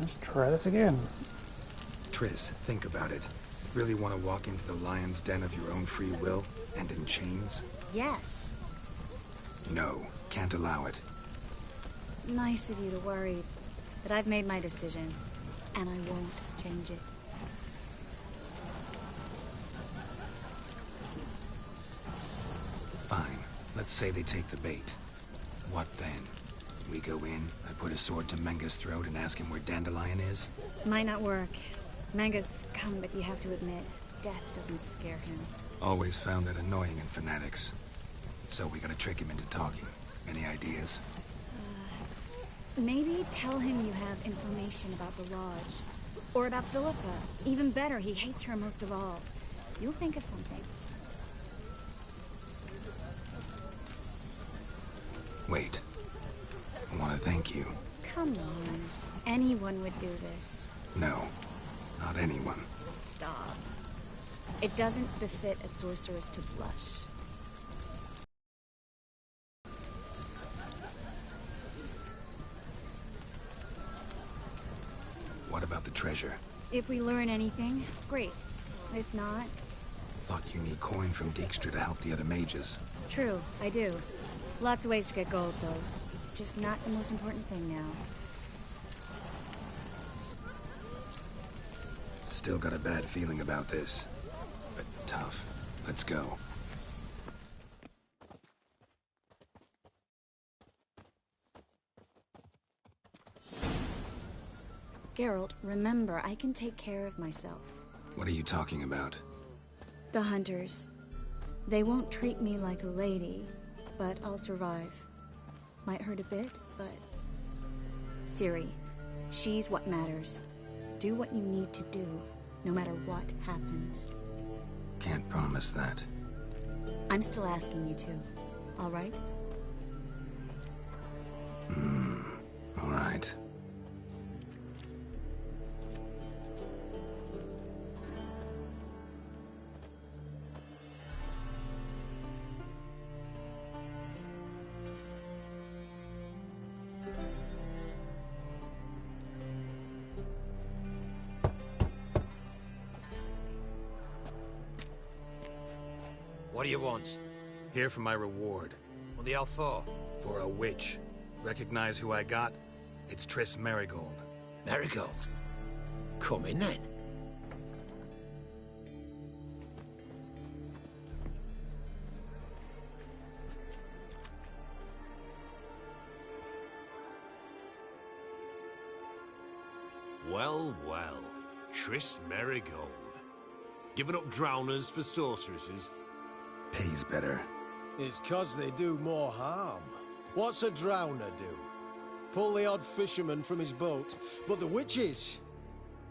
Let's try this again. Triss, think about it. Really want to walk into the lion's den of your own free will, and in chains? Yes. No, can't allow it. Nice of you to worry, but I've made my decision, and I won't change it. Fine. Let's say they take the bait. What then? We go in, I put a sword to Menga's throat and ask him where Dandelion is? Might not work. Manga's come, but you have to admit, death doesn't scare him. Always found that annoying in fanatics. So we gotta trick him into talking. Any ideas? Maybe tell him you have information about the Lodge. Or about Philippa. Even better, he hates her most of all. You'll think of something. Wait. I want to thank you. Come on. Anyone would do this. No. Not anyone. Stop. It doesn't befit a sorceress to blush. What about the treasure? If we learn anything, great. If not... Thought you need coin from Dijkstra to help the other mages. True, I do. Lots of ways to get gold, though. It's just not the most important thing now. Still got a bad feeling about this. But tough. Let's go. Geralt, remember, I can take care of myself. What are you talking about? The hunters. They won't treat me like a lady, but I'll survive. Might hurt a bit, but... Ciri, she's what matters. Do what you need to do, no matter what happens. Can't promise that. I'm still asking you to, all right? All right. What do you want? Here for my reward. What the hell for? For a witch. Recognize who I got? It's Triss Merigold. Merigold? Come in then. Well, well. Triss Merigold. Giving up drowners for sorceresses? Pays better. It's 'cause they do more harm. What's a drowner do? Pull the odd fisherman from his boat. But the witches,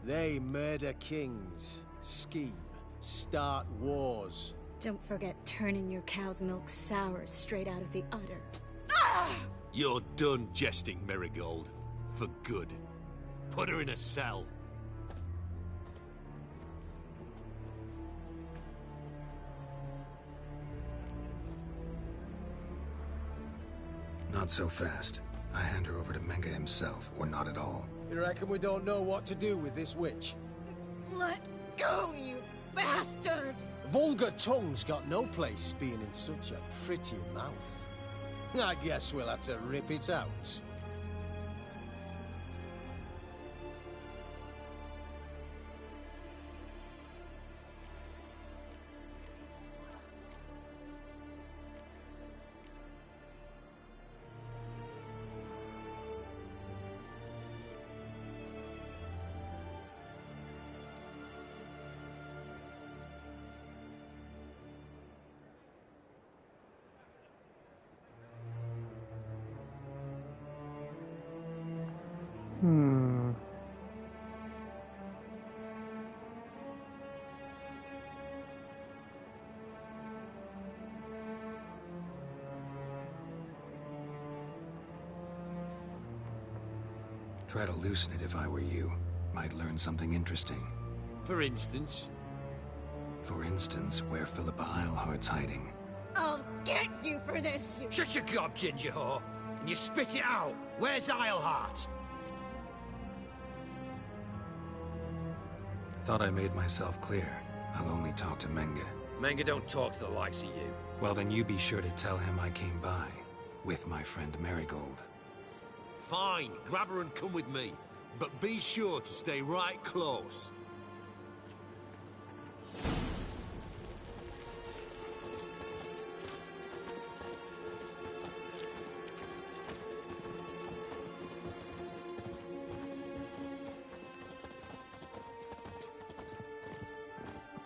they murder kings, scheme, start wars. Don't forget turning your cow's milk sour straight out of the udder. You're done jesting, Merigold. For good. Put her in a cell. Not so fast. I hand her over to Menga himself, or not at all. You reckon we don't know what to do with this witch? Let go, you bastard! Vulgar tongue's got no place being in such a pretty mouth. I guess we'll have to rip it out. Try to loosen it if I were you. Might learn something interesting. For instance? For instance, where Philippa Eilhart's hiding. I'll get you for this, you... Shut your gob, ginger whore, and you spit it out. Where's Eilhart? Thought I made myself clear. I'll only talk to Menge. Menge don't talk to the likes of you. Well, then you be sure to tell him I came by. With my friend Marigold. Fine, grab her and come with me. But be sure to stay right close.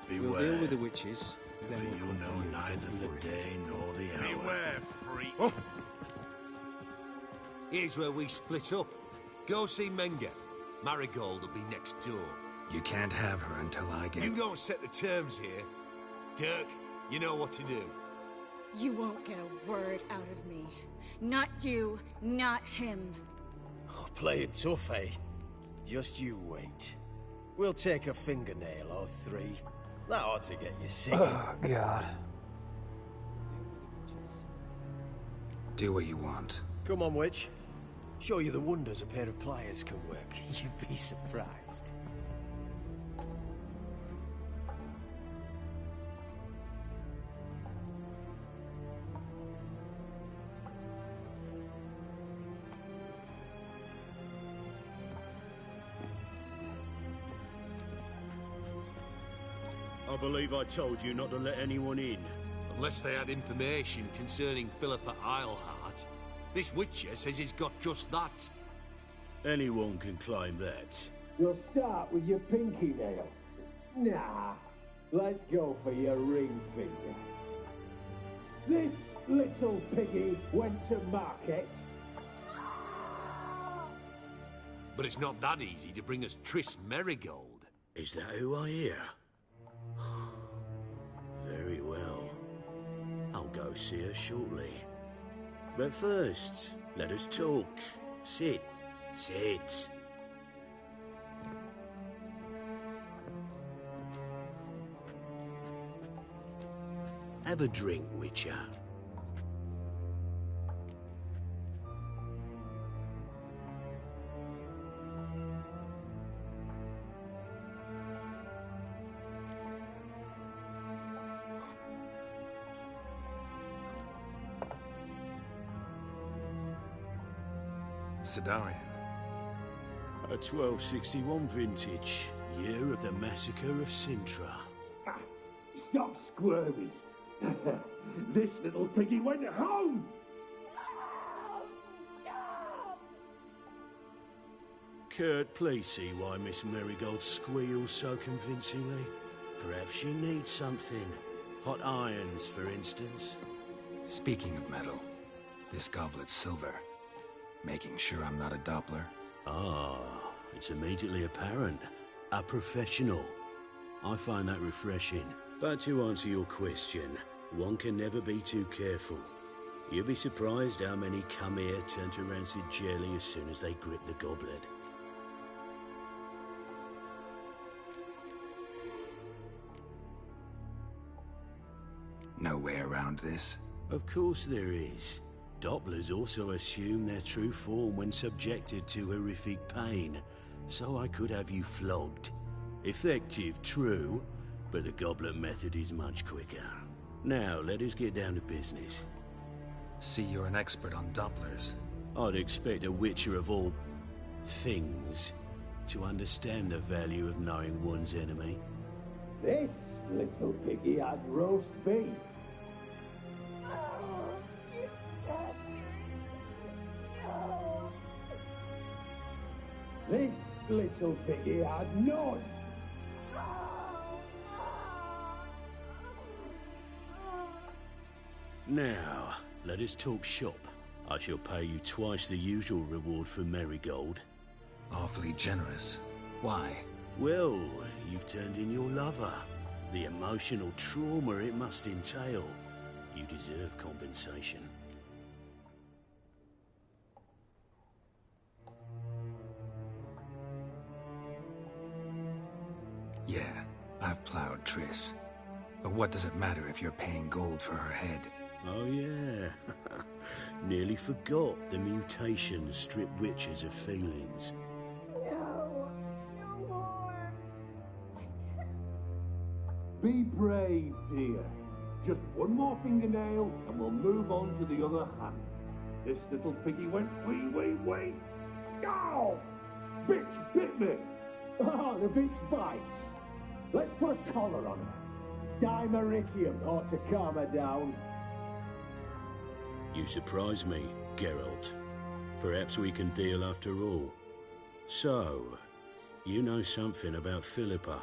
We'll deal with the witches. Then For we'll you come know for neither the day nor the hour. Beware, freak. Here's where we split up. Go see Menge. Marigold will be next door. You can't have her until I get... You don't set the terms here. Dirk, you know what to do. You won't get a word out of me. Not you, not him. Oh, play it tough, eh? Just you wait. We'll take a fingernail or three. That ought to get you singing. Oh, God. Do what you want. Come on, witch. Show you the wonders a pair of pliers can work. You'd be surprised. I believe I told you not to let anyone in. Unless they had information concerning Philippa Eilhart. This Witcher says he's got just that. Anyone can claim that. You'll start with your pinky nail. Nah, let's go for your ring finger. This little piggy went to market. But it's not that easy to bring us Triss Merigold. Is that who I hear? Very well. I'll go see her shortly. But first, let us talk. Sit. Sit. Have a drink, Witcher. Sidarian. A 1261 vintage, year of the massacre of Sintra. Stop squirming. This little piggy went home. Kurt, please see why Miss Merigold squeals so convincingly. Perhaps she needs something. Hot irons, for instance. Speaking of metal, this goblet's silver. Making sure I'm not a Doppler. Ah, it's immediately apparent. A professional. I find that refreshing. But to answer your question, one can never be too careful. You'll be surprised how many come here turn to rancid jelly as soon as they grip the goblet. No way around this. Of course there is. Dopplers also assume their true form when subjected to horrific pain, so I could have you flogged. Effective, true, but the goblet method is much quicker. Now, let us get down to business. See, you're an expert on Dopplers. I'd expect a witcher of all things to understand the value of knowing one's enemy. This little piggy had roast beef. This little piggy had none. Now, let us talk shop. I shall pay you twice the usual reward for Merigold. Awfully generous. Why? Well, you've turned in your lover. The emotional trauma it must entail. You deserve compensation. Yeah, I've plowed Triss. But what does it matter if you're paying gold for her head? Oh yeah. Nearly forgot the mutations strip witches of feelings. No, no more. Be brave, dear. Just one more fingernail, and we'll move on to the other hand. This little piggy went wee. Ow! Bitch bit me! Oh, the bitch bites. Let's put a collar on her. Dimeritium ought to calm her down. You surprise me, Geralt. Perhaps we can deal after all. So, you know something about Philippa,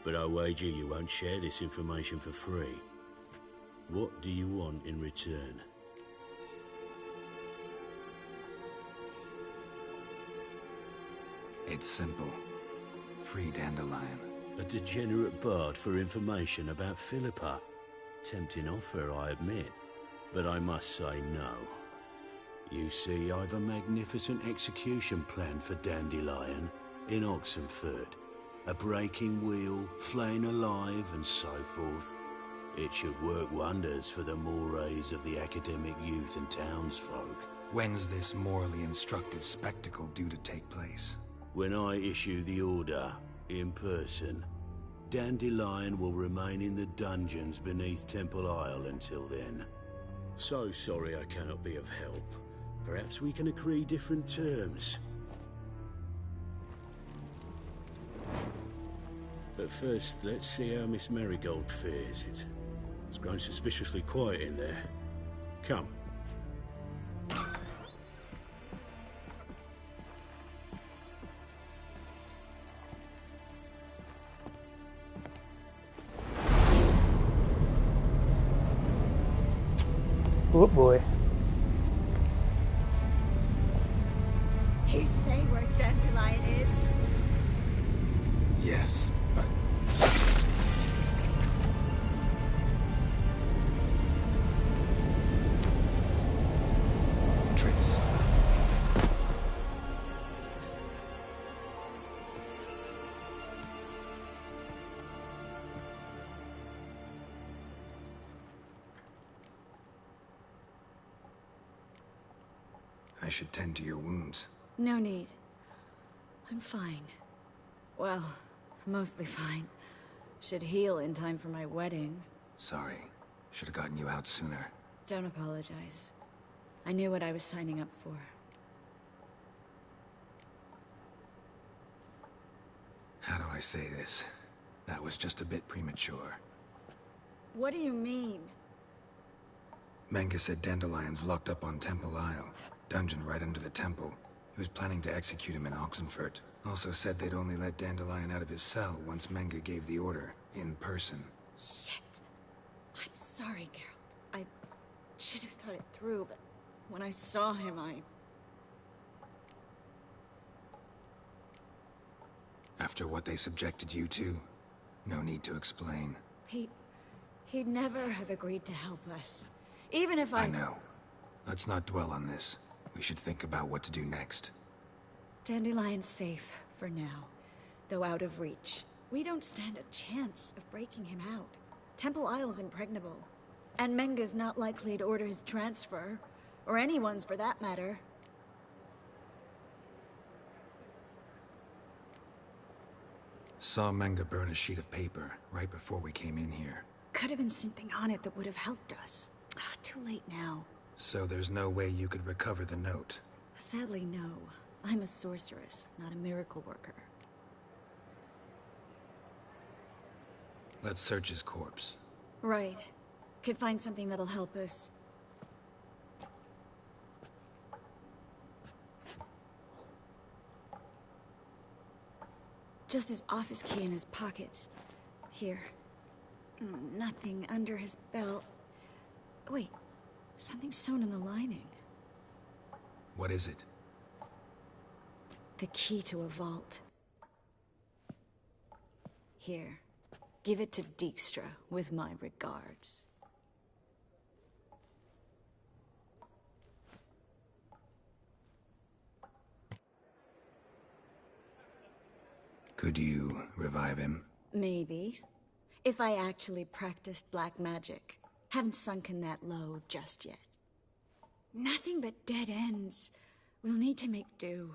but I wager you won't share this information for free. What do you want in return? It's simple. Free Dandelion. A degenerate bard for information about Philippa. Tempting offer, I admit, but I must say no. You see, I've a magnificent execution plan for Dandelion in Oxenfurt. A breaking wheel, flaying alive, and so forth. It should work wonders for the mores of the academic youth and townsfolk. When's this morally instructive spectacle due to take place? When I issue the order, in person, Dandelion will remain in the dungeons beneath Temple Isle until then. So sorry I cannot be of help. Perhaps we can agree different terms. But first, let's see how Miss Marigold fares. It's grown suspiciously quiet in there. Come. Oh boy. He say where Dandelion is? Yes, but... Triss. I should tend to your wounds. No need. I'm fine. Well, mostly fine. Should heal in time for my wedding. Sorry. Should have gotten you out sooner. Don't apologize. I knew what I was signing up for. How do I say this? That was just a bit premature. What do you mean? Menge said Dandelion's locked up on Temple Isle. Dungeon right under the temple. He was planning to execute him in Oxenfurt. Also said they'd only let Dandelion out of his cell once Menge gave the order, in person. Shit. I'm sorry, Geralt. I should have thought it through, but when I saw him, After what they subjected you to, no need to explain. He'd never have agreed to help us. Even if I know. Let's not dwell on this. We should think about what to do next. Dandelion's safe, for now. Though out of reach. We don't stand a chance of breaking him out. Temple Isle's impregnable. And Menge's not likely to order his transfer. Or anyone's, for that matter. Saw Menge burn a sheet of paper right before we came in here. Could have been something on it that would have helped us. Too late now. So there's no way you could recover the note? Sadly, no. I'm a sorceress, not a miracle worker. Let's search his corpse. Right. Could find something that'll help us. Just his office key in his pockets. Here. Nothing under his belt. Wait. Something sewn in the lining. What is it? The key to a vault. Here. Give it to Dijkstra, with my regards. Could you revive him? Maybe. If I actually practiced black magic. Haven't sunken that low just yet. Nothing but dead ends. We'll need to make do.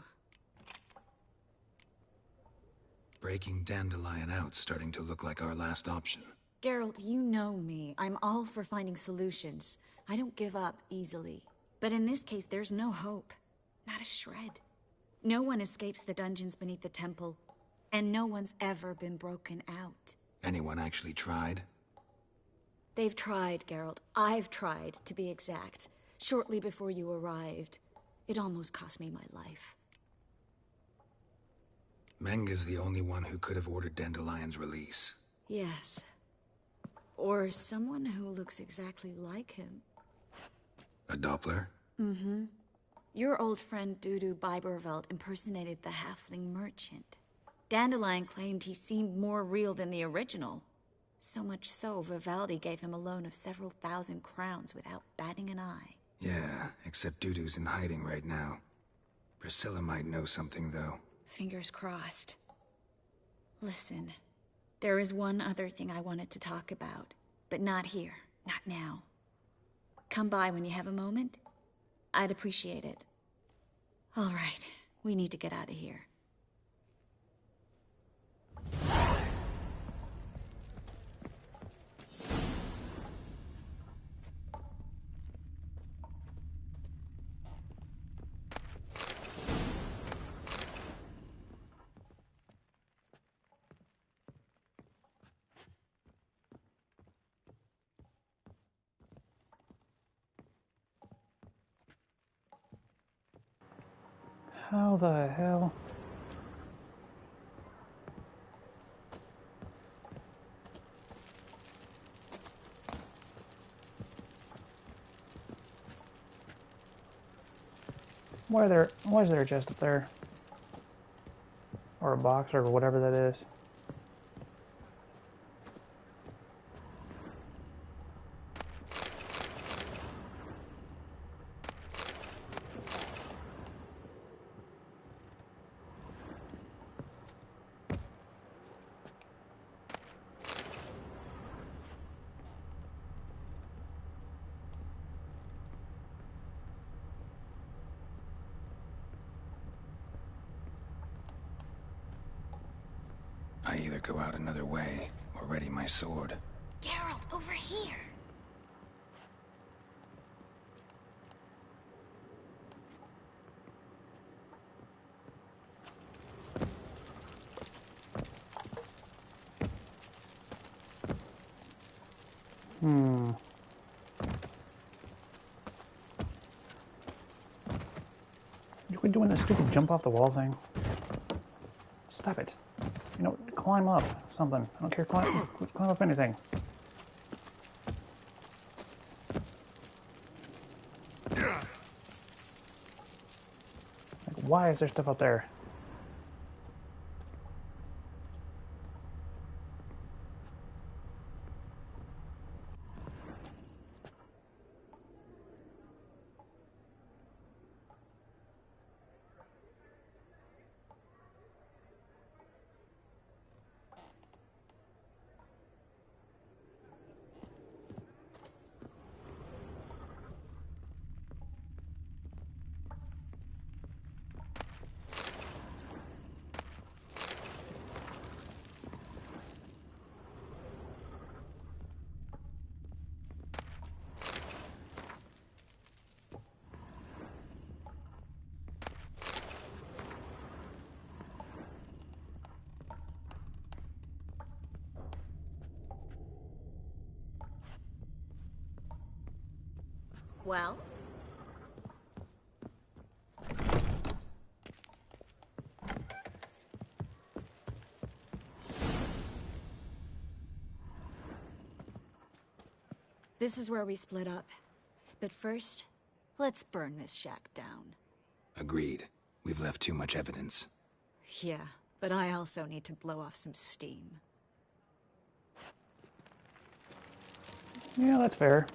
Breaking Dandelion out's starting to look like our last option. Geralt, you know me. I'm all for finding solutions. I don't give up easily. But in this case, there's no hope. Not a shred. No one escapes the dungeons beneath the temple, and no one's ever been broken out. Anyone actually tried? They've tried, Geralt. I've tried, to be exact. Shortly before you arrived. It almost cost me my life. Menga's the only one who could have ordered Dandelion's release. Yes. Or someone who looks exactly like him. A Doppler? Mm-hmm. Your old friend Dudu Biberveld impersonated the halfling merchant. Dandelion claimed he seemed more real than the original. So much so, Vivaldi gave him a loan of several thousand crowns without batting an eye. Yeah, except Dudu's in hiding right now. Priscilla might know something, though. Fingers crossed. Listen, there is one other thing I wanted to talk about, but not here, not now. Come by when you have a moment. I'd appreciate it. All right, we need to get out of here. How the hell? Why is there a chest up there? Or a box or whatever that is. I either go out another way, or ready my sword. Geralt, over here! You quit doing this stupid jump off the wall thing. Stop it. You know, climb up something. I don't care. Climb up anything. Like, why is there stuff up there? Well? This is where we split up. But first, let's burn this shack down. Agreed. We've left too much evidence. Yeah, but I also need to blow off some steam. Yeah, that's fair.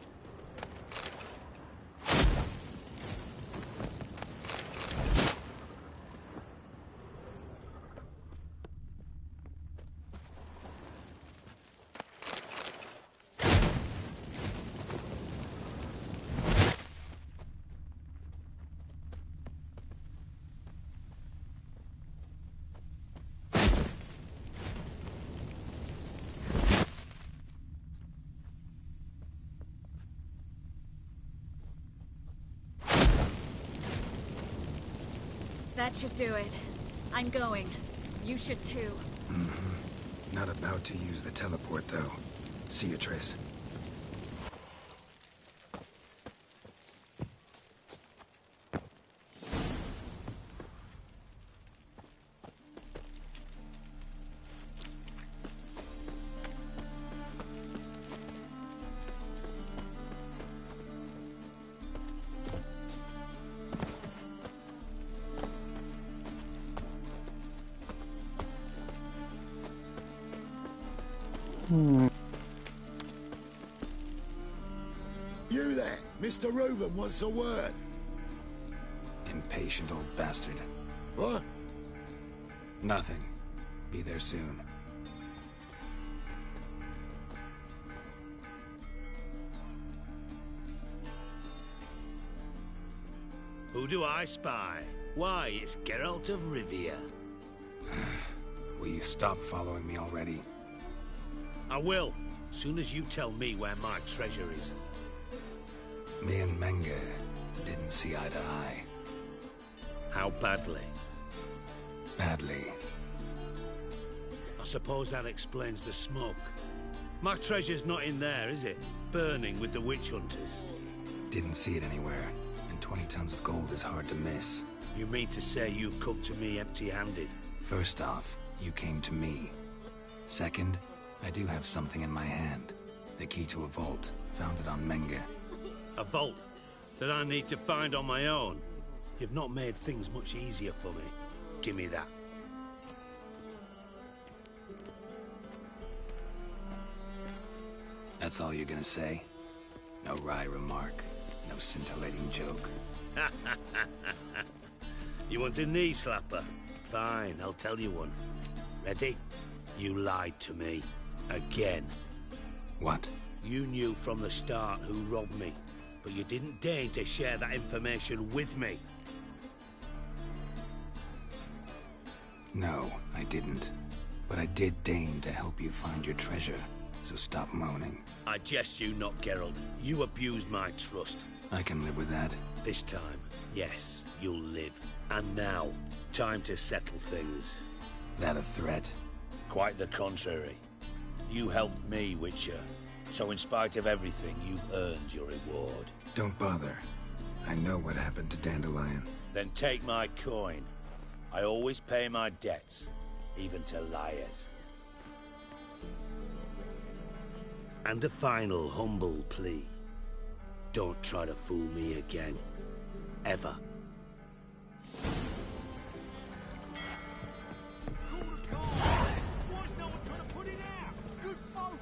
That should do it. I'm going. You should too. Not about to use the teleport, though. See you, Triss. You there, Mr. Reuven wants a word. Impatient old bastard. What? Nothing. Be there soon. Who do I spy? Why, it's Geralt of Rivia. Will you stop following me already? I will, soon as you tell me where my treasure is. Me and Menge didn't see eye to eye. How badly? Badly. I suppose that explains the smoke. My treasure's not in there, is it? Burning with the witch hunters. Didn't see it anywhere, and 20 tons of gold is hard to miss. You mean to say you've come to me empty-handed? First off, you came to me. Second, I do have something in my hand. The key to a vault, founded on Menge. A vault that I need to find on my own. You've not made things much easier for me. Give me that. That's all you're gonna say? No wry remark, no scintillating joke. You want a knee slapper? Fine, I'll tell you one. Ready? You lied to me. Again. What? You knew from the start who robbed me, but you didn't deign to share that information with me. No, I didn't. But I did deign to help you find your treasure, so stop moaning. I jest you not, Geralt. You abused my trust. I can live with that. This time, yes, you'll live. And now, time to settle things. That a threat? Quite the contrary. You helped me, Witcher. So in spite of everything, you've earned your reward. Don't bother. I know what happened to Dandelion. Then take my coin. I always pay my debts, even to liars. And a final humble plea. Don't try to fool me again. Ever. Why's no one trying to put it out? Good folk!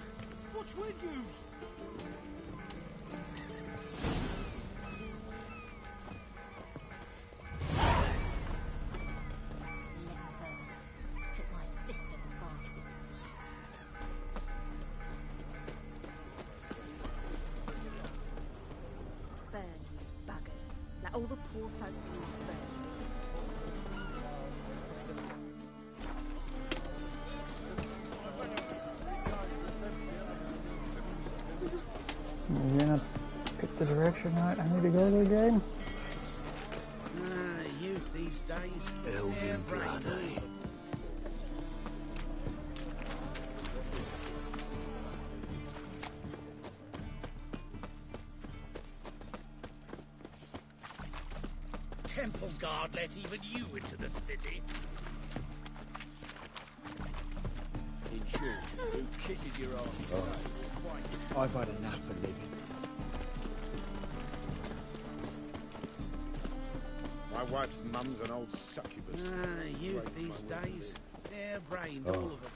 What's with yous? Took my sister, the bastards. Burn, you buggers. Let all the poor folk through burn. You gonna pick the direction I need to go to again? Youth these days. Elven blood, eh? Temple guard let even you into the city. In short, who kisses your ass? I've had enough of living. My wife's mum's an old succubus. Youth these days. Hair-brained, all of them.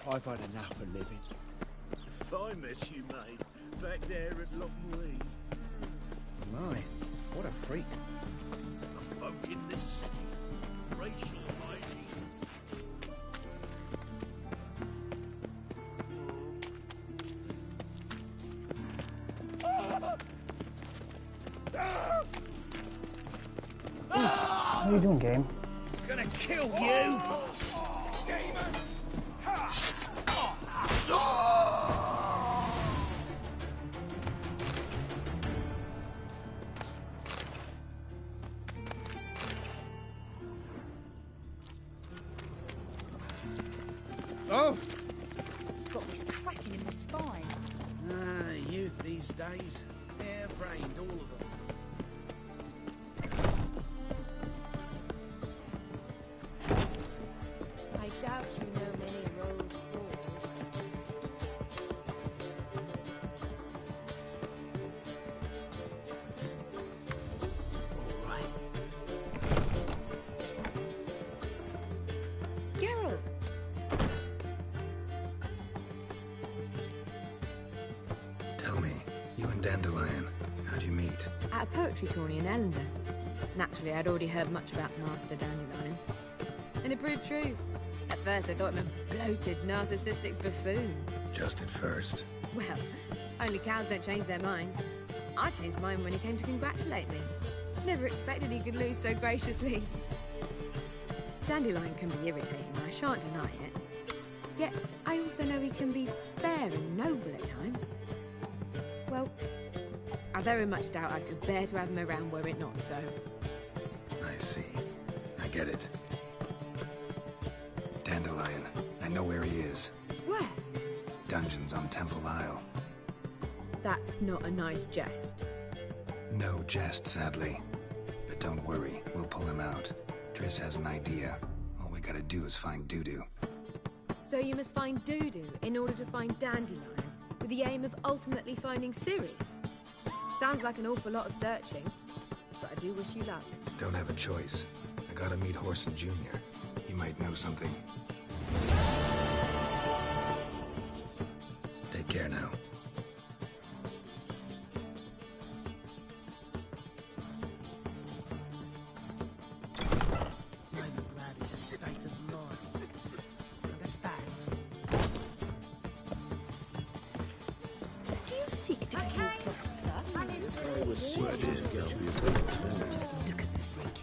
I've had enough of living. If I met you, mate, back there at Lochmarine. My, what a freak. The folk in this city, racial hygiene. How you doing, game? Gonna kill you! Oh! Got this cracking in my spine. Ah, youth these days. Hair-brained, all of them. I doubt you know many road halls. All right. Geralt! Tell me, you and Dandelion, how'd you meet? At a poetry tourney in Ellendale. Naturally, I'd already heard much about Master Dandelion. And it proved true. At first, I thought him a bloated, narcissistic buffoon. Just at first. Well, only cows don't change their minds. I changed mine when he came to congratulate me. Never expected he could lose so graciously. Dandelion can be irritating, I shan't deny it. Yet, I also know he can be fair and noble at times. Well, I very much doubt I could bear to have him around were it not so. I see. I get it. Dandelion. I know where he is. Where? Dungeons on Temple Isle. That's not a nice jest. No jest, sadly. But don't worry, we'll pull him out. Triss has an idea. All we gotta do is find Dudu. So you must find Dudu in order to find Dandelion, with the aim of ultimately finding Ciri. Sounds like an awful lot of searching, but I do wish you luck. Don't have a choice. I gotta meet Horson Jr. He might know something. Take care now. Novigrad is a state of mind. Understand? Do you seek to kill Trottle, sir? I was serious. Just look at the freak.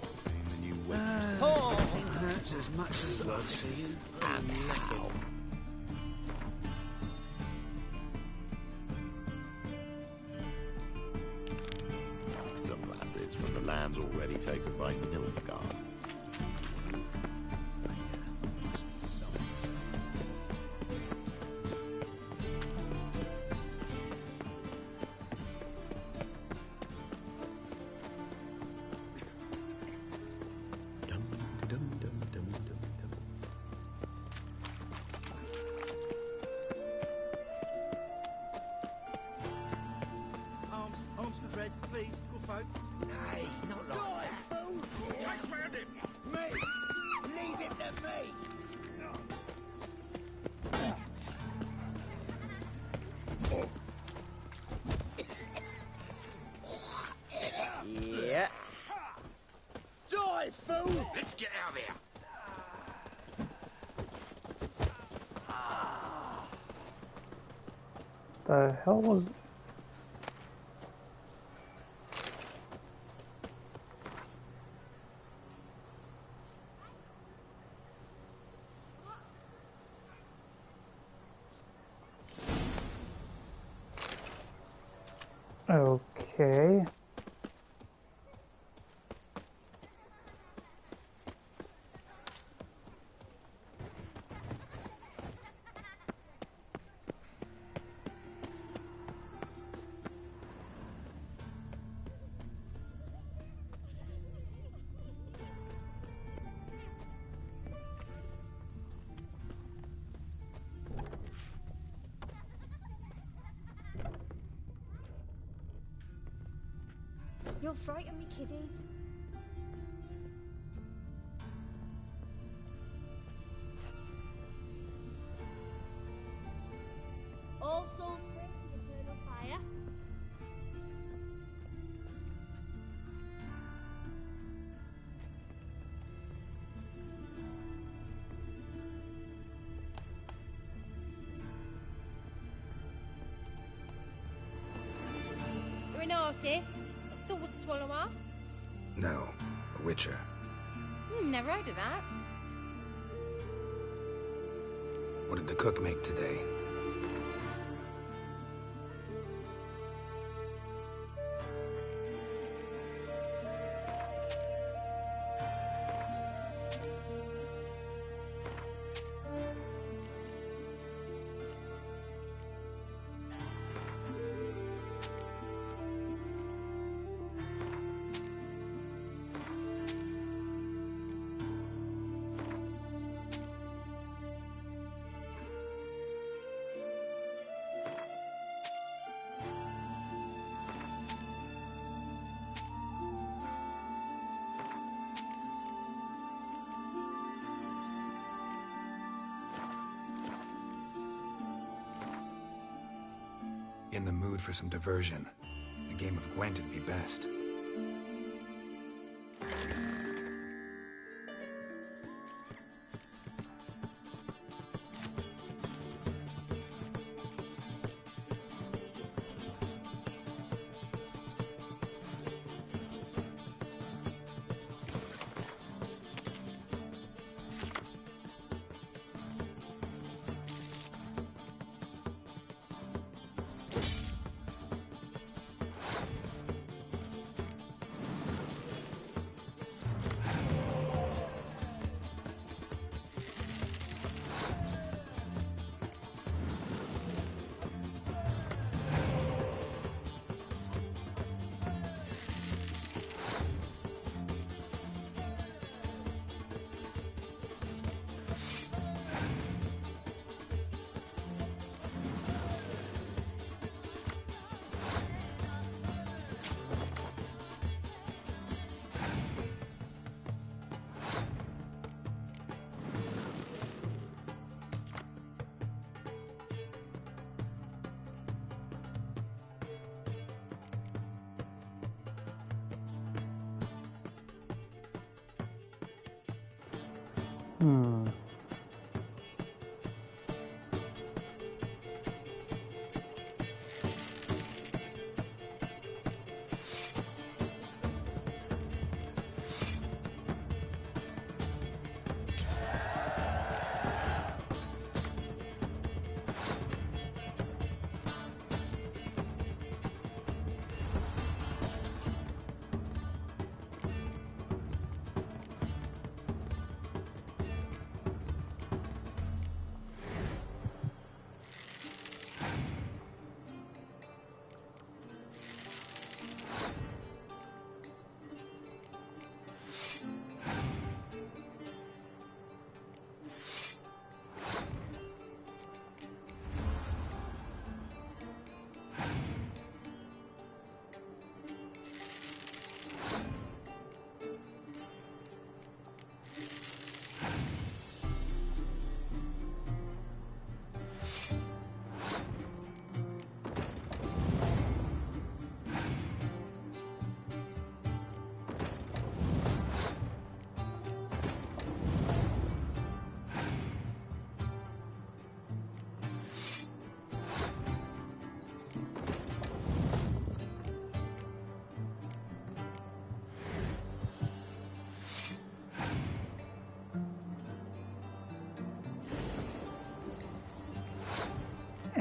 Nothing hurts as much as blood seeing and how. Some lasses from the lands already taken by Nilfgaard. Arms to the bread, please, good folk. Nay, not like that. Chase round him! Me! Leave it to me! Yeah. Die, fool! Let's get out of here. The hell was... Okay. You'll frighten me, kiddies. All souls pray for the eternal fire. You're an artist? A sword swallower? No, a witcher. Never heard of that. What did the cook make today? In the mood for some diversion. A game of Gwent would be best.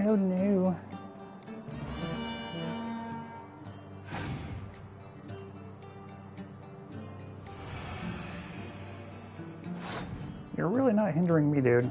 Oh no. You're really not hindering me, dude.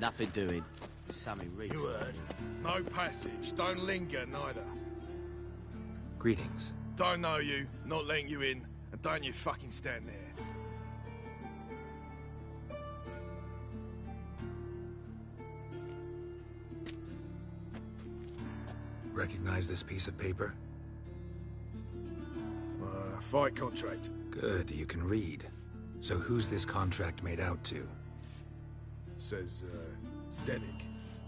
Nothing doing. Something recent. You heard. No passage. Don't linger, neither. Greetings. Don't know you, not letting you in, and don't you fucking stand there. Recognize this piece of paper? Fight contract. Good, you can read. So who's this contract made out to? Says, Zdenek.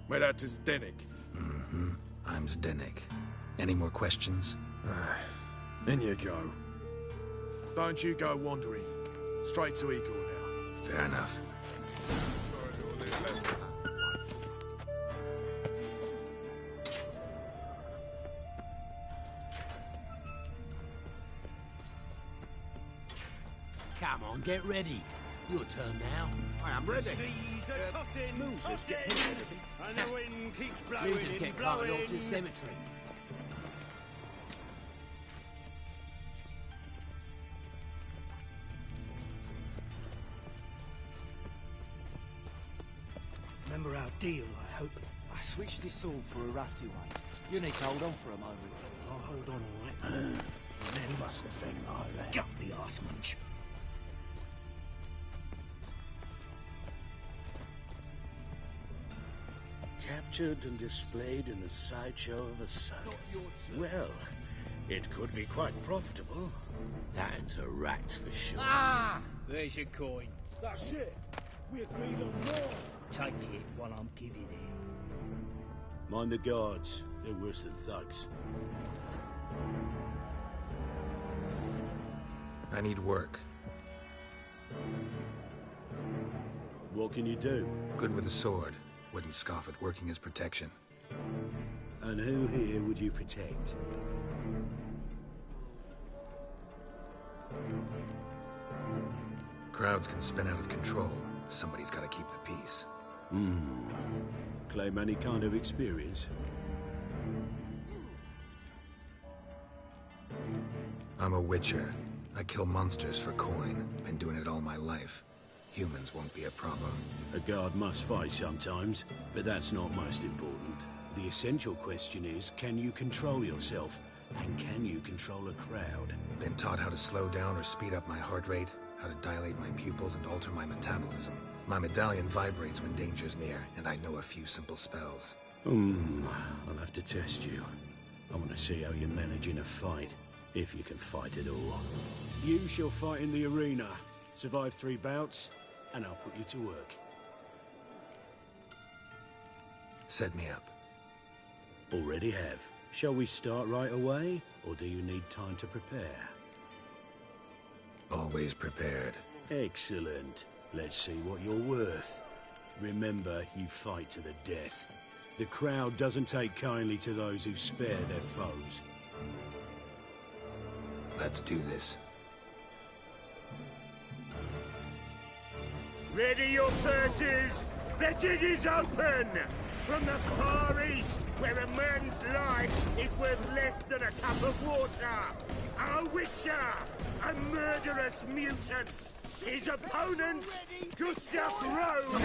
Made out to Zdenek. Mm-hmm. I'm Zdenek. Any more questions? In you go. Don't you go wandering. Straight to Igor now. Fair enough. Come on, get ready. Your turn now. I am ready. Seas are tossing, tossing, and the wind keeps blowing, Losers get carted off to the cemetery. Remember our deal, I hope. I I switched this sword for a rusty one. You need to hold on for a moment. I'll hold on, all right. Remember something like that. Gut the arse munch. Captured and displayed in the sideshow of a circus. Well, it could be quite profitable. That's a rat for sure. Ah! There's your coin. That's it. We agreed on more. Take it while I'm giving it. Mind the guards. They're worse than thugs. I need work. What can you do? Good with a sword. Wouldn't scoff at working as protection. And who here would you protect? Crowds can spin out of control. Somebody's got to keep the peace. Claim any kind of experience? I'm a witcher. I kill monsters for coin. Been doing it all my life. Humans won't be a problem. A guard must fight sometimes, but that's not most important. The essential question is, can you control yourself? And can you control a crowd? Been taught how to slow down or speed up my heart rate, how to dilate my pupils and alter my metabolism. My medallion vibrates when danger's near, and I know a few simple spells. I'll have to test you. I want to see how you manage in a fight, if you can fight at all. You shall fight in the arena. Survive 3 bouts, and I'll put you to work. Set me up. Already have. Shall we start right away, or do you need time to prepare? Always prepared. Excellent. Let's see what you're worth. Remember, you fight to the death. The crowd doesn't take kindly to those who spare their foes. Let's do this. Ready your purses! Betting is open! From the Far East, where a man's life is worth less than a cup of water. A witcher! A murderous mutant! His opponent, Gustav Rhone!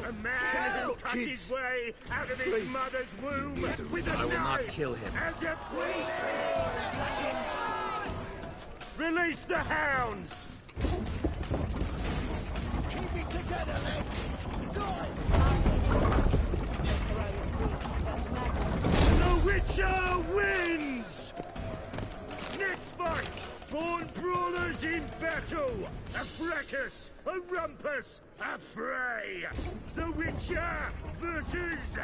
A man who cut his way out of his mother's womb with a I will knife not kill him. as a Release the hounds! Keep it together, lads. The Witcher wins! Next fight! Born brawlers in battle! A fracas! A rumpus! A fray! The Witcher versus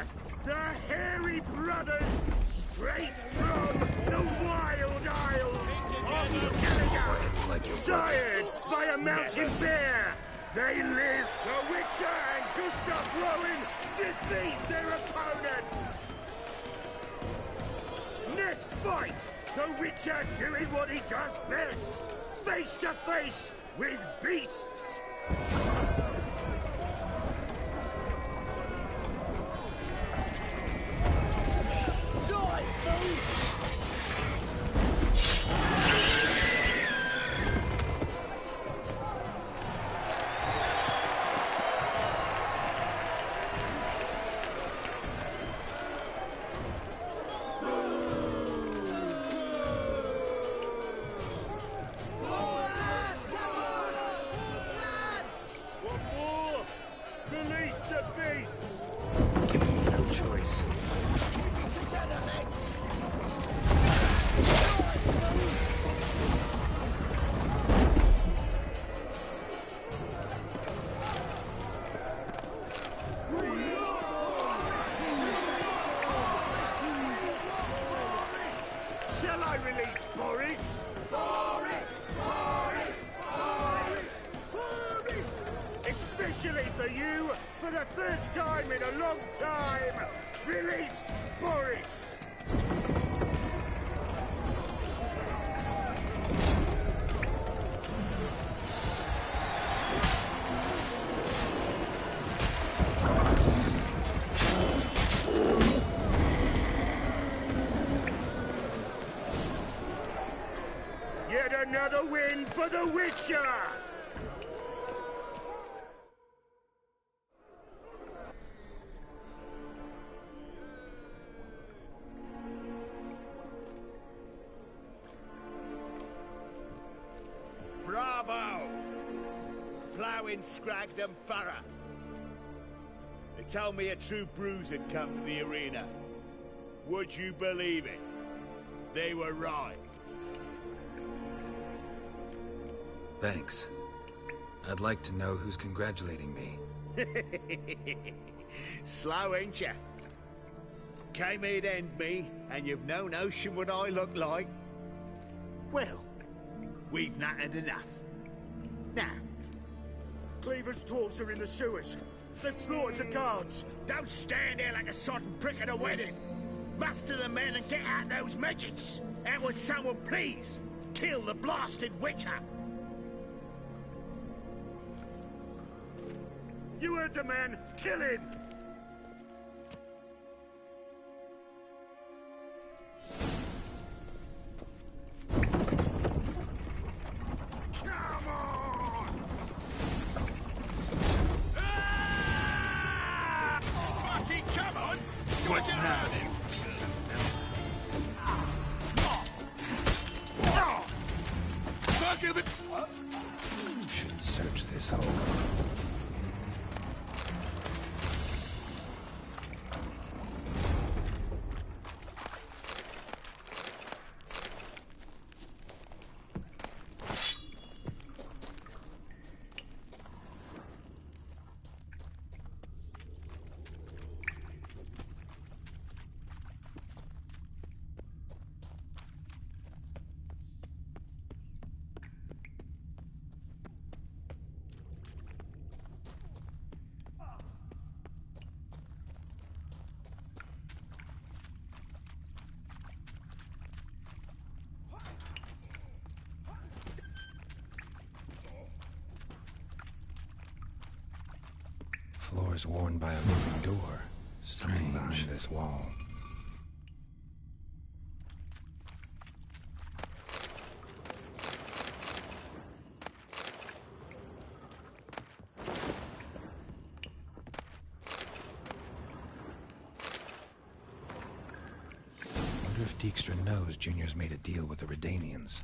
the Hairy Brothers, straight from the Wild Isles of Gallagher! Sired by a mountain bear! They live! The Witcher and Gustav Rowan defeat their opponents! Next fight! The Witcher doing what he does best! Face to face with beasts! Die, fool! Shall I release Boris? Boris! Especially for you, for the first time in a long time, release Boris! Yet another win for the Witcher! in Scragdom Thorough. They told me a true bruise had come to the arena. Would you believe it? They were right. Thanks. I'd like to know who's congratulating me. Slow, ain't ya? Came here to end me, and you've no notion what I look like? Well, we've nattered enough. Now, Cleaver's dwarves are in the sewers. They've slaughtered the guards. don't stand there like a sodden prick at a wedding. Muster the men and get out those midgets. And would someone please kill the blasted witcher? You heard the man. Kill him! Come on! Fucking come on! What now? Should search this hole. Floor is worn by a moving door. Something behind this wall. Wonder if Dijkstra knows Junior's made a deal with the Redanians.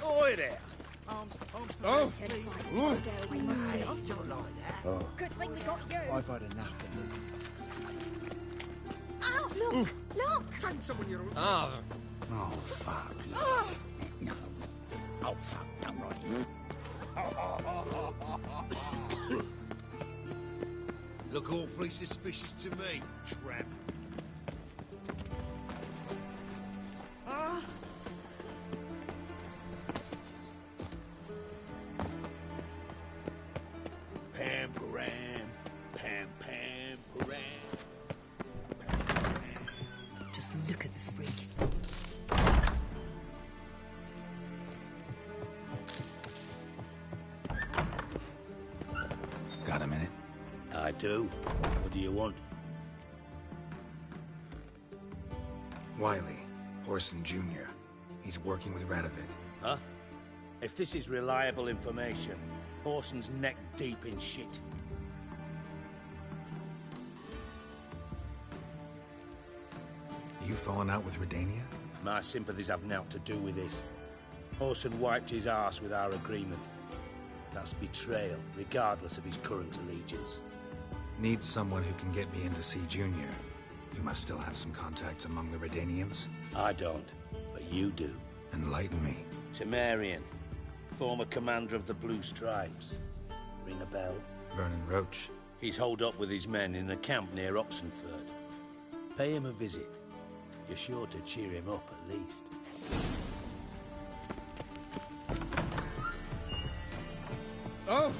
Oi there! Oh. Scare away monsters. Don't like that. Good thing we got you. I've had enough of it. Oh, look! Look! Find someone you're Oh, Oh, fuck. Oh. No. Oh, fuck. Don't run. Look awfully suspicious to me, tramp. Pam, param, pam, pam, param. Just look at the freak. Got a minute? I do. What do you want? Wiley, Horson Jr. He's working with Radovid. Huh? If this is reliable information, Horson's neck deep in shit. You fallen out with Redania? My sympathies have naught to do with this. Horson wiped his arse with our agreement. That's betrayal, regardless of his current allegiance. Need someone who can get me in to see Junior. You must still have some contacts among the Redanians? I don't, but you do. Enlighten me. Temerian, former commander of the Blue Stripes. Ring a bell? Vernon Roach. He's holed up with his men in a camp near Oxenford. Pay him a visit. You're sure to cheer him up, at least. Oh!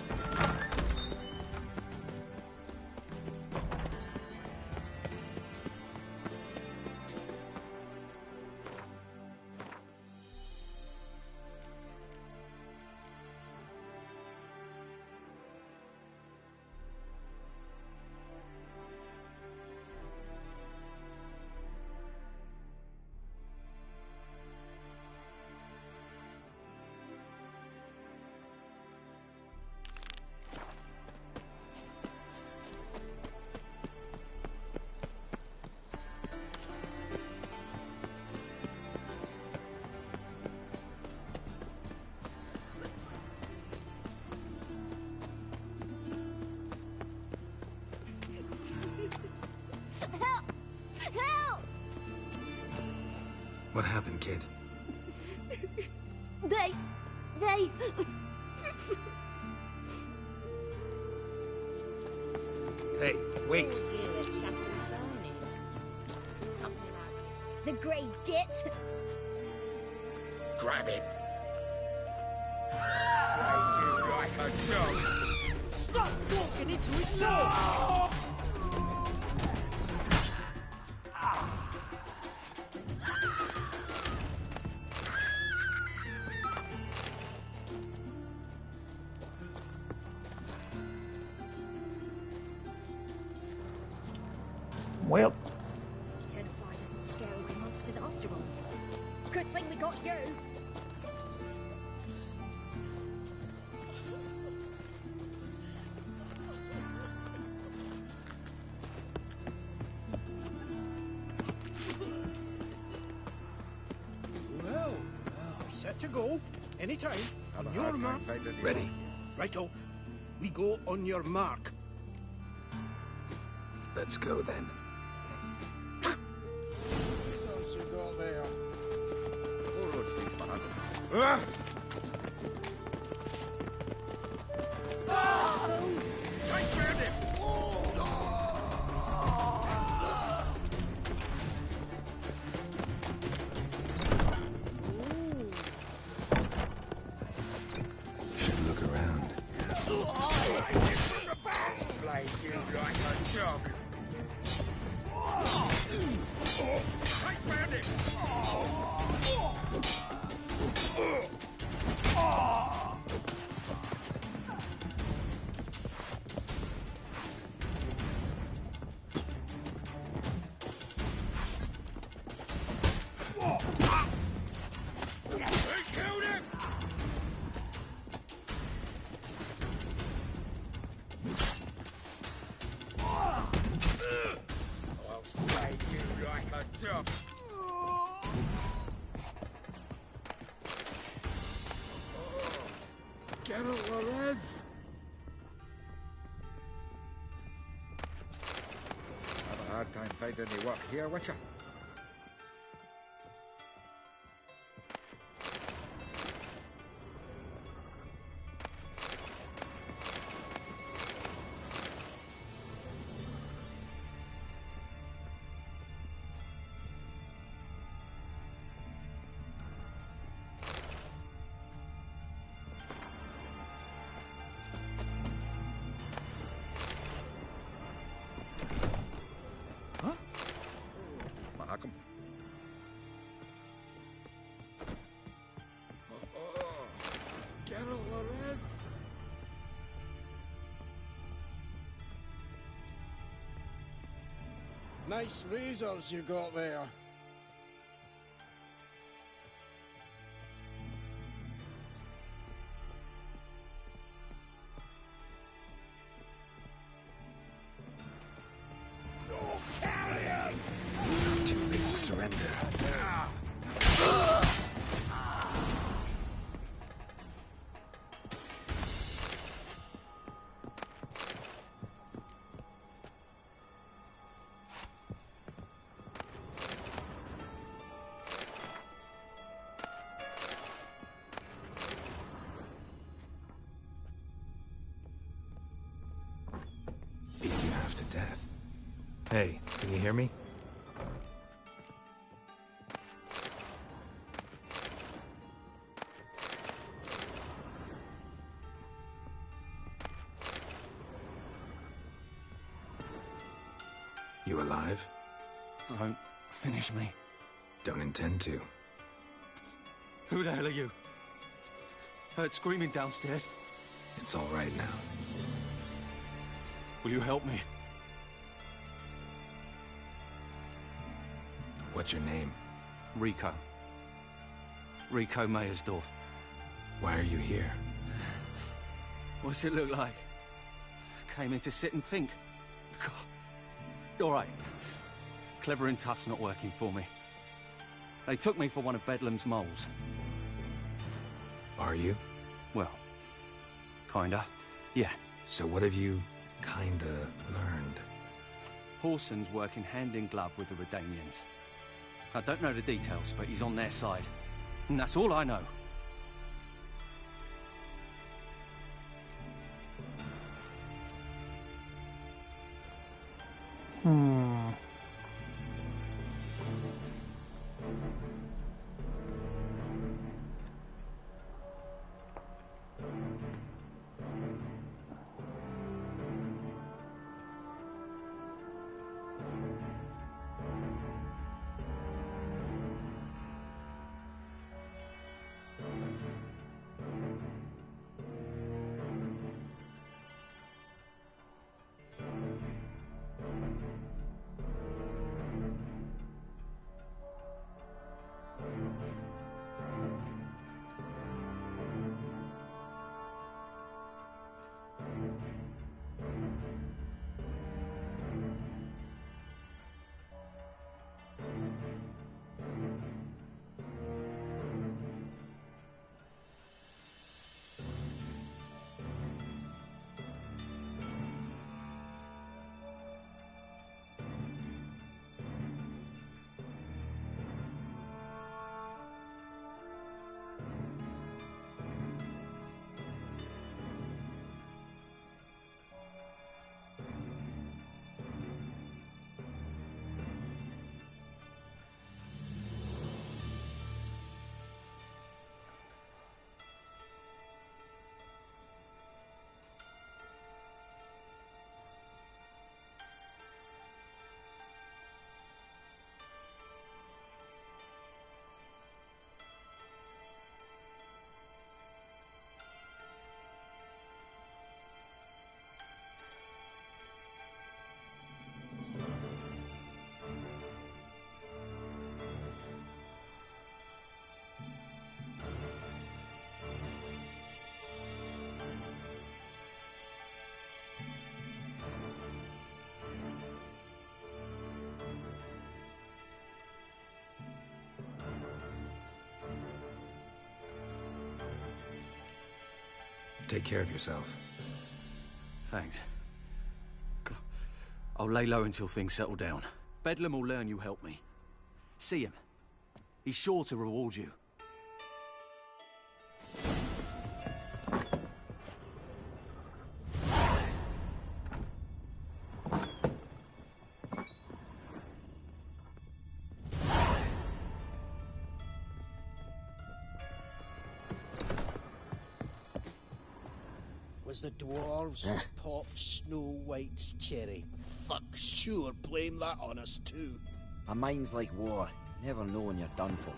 What happened, kid? They... Hey, wait! The grave git. Grab him. Slay you like a dog! Stop walking into his soul! Well. Eternal fire doesn't scare away monsters after all. Good thing we got you. Well, set to go. Anytime. On your mark. Ready? Righto. We go on your mark. Let's go then. What else you got there? All roads leads behind them. Take round him! Should look around. Slay you like a dog! Take round him! Killed him! I'll slay you like a dog! Geralt Larev! Have a hard time finding any work here, Witcher. Mahakam. Geralt Larev! Nice razors you got there. Too late to surrender. Beat you half to death. Hey, can you hear me? You alive? Don't finish me. Don't intend to. Who the hell are you? Heard screaming downstairs. It's all right now. Will you help me? What's your name? Rico. Rico Meyersdorf. Why are you here? What's it look like? Came here to sit and think. God. All right. Clever and tough's not working for me. They took me for one of Bedlam's moles. Are you? Well, kinda. Yeah. So what have you kinda learned? Whoreson's working hand in glove with the Redanians. I don't know the details, but he's on their side. And that's all I know. Take care of yourself. Thanks. I'll lay low until things settle down. Bedlam will learn you helped me. See him. He's sure to reward you. Was the dwarves popped Snow White's cherry? Fuck, sure, blame that on us too. A mind's like war. Never know when you're done for.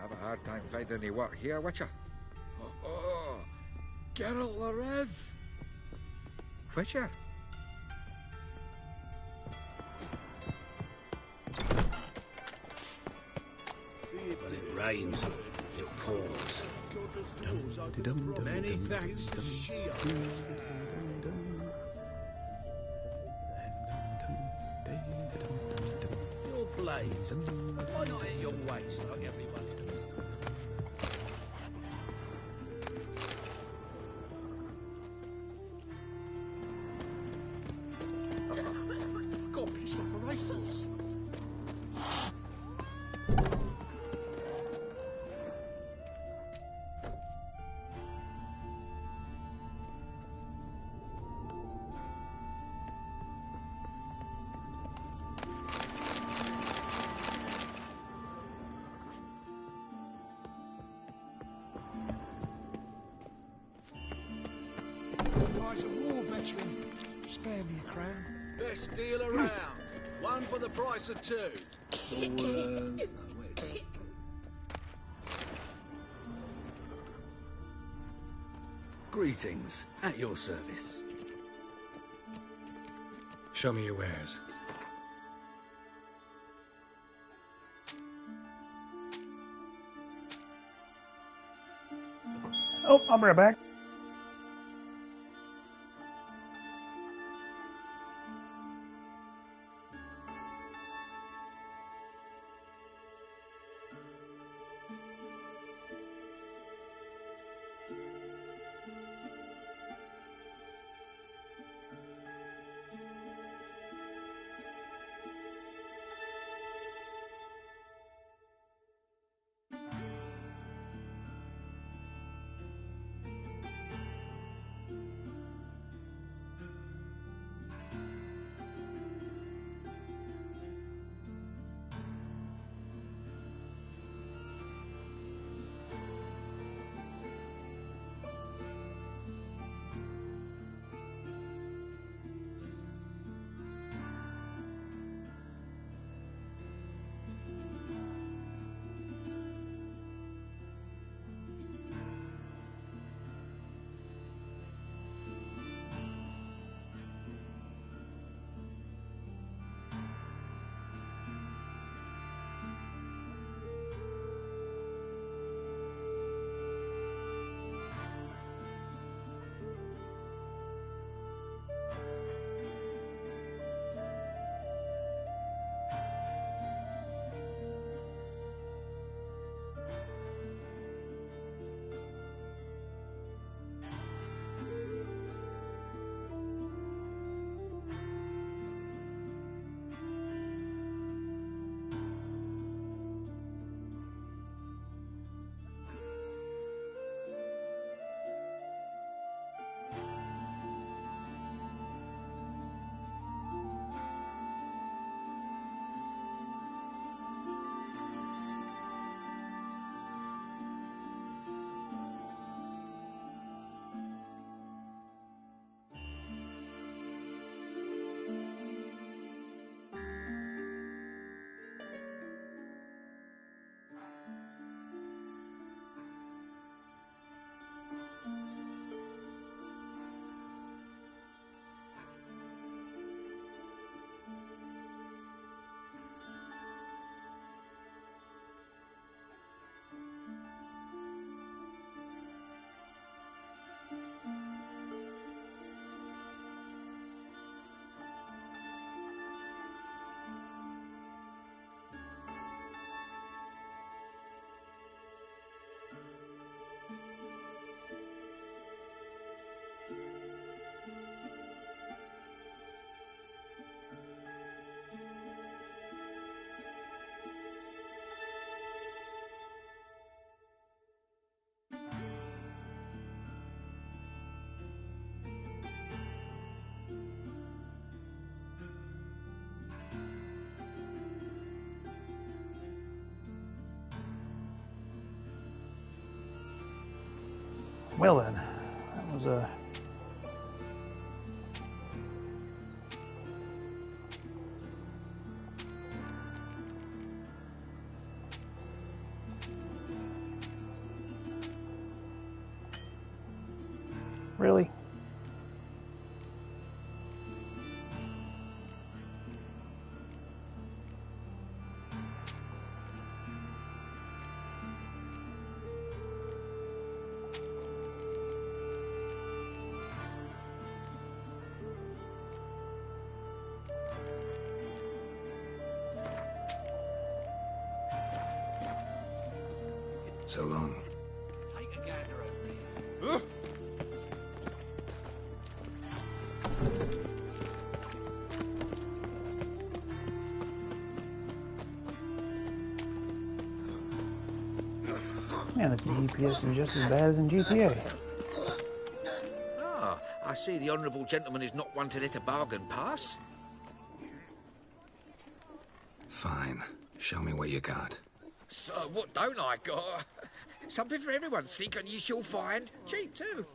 Have a hard time finding any work here, Witcher. Oh, Geralt the Rev. Witcher? When it rains, it pours. Many thanks to Shia. Your blades, why not at your waist like everybody does? Got a piece like a racehorse. Guy's a war veteran. Spare me a crown. Best deal around. One for the price of two. No, wait. Greetings. At your service. Show me your wares. Oh, I'll be right back. Well then, that was a... Really? So long. Take a gander over here. Man, this DPS is just as bad as in GTA. Ah, I see the honourable gentleman is not one to let a bargain pass. Fine. Show me what you got. So, what don't I got? Something for everyone. Seek and you shall find. Cheap, too.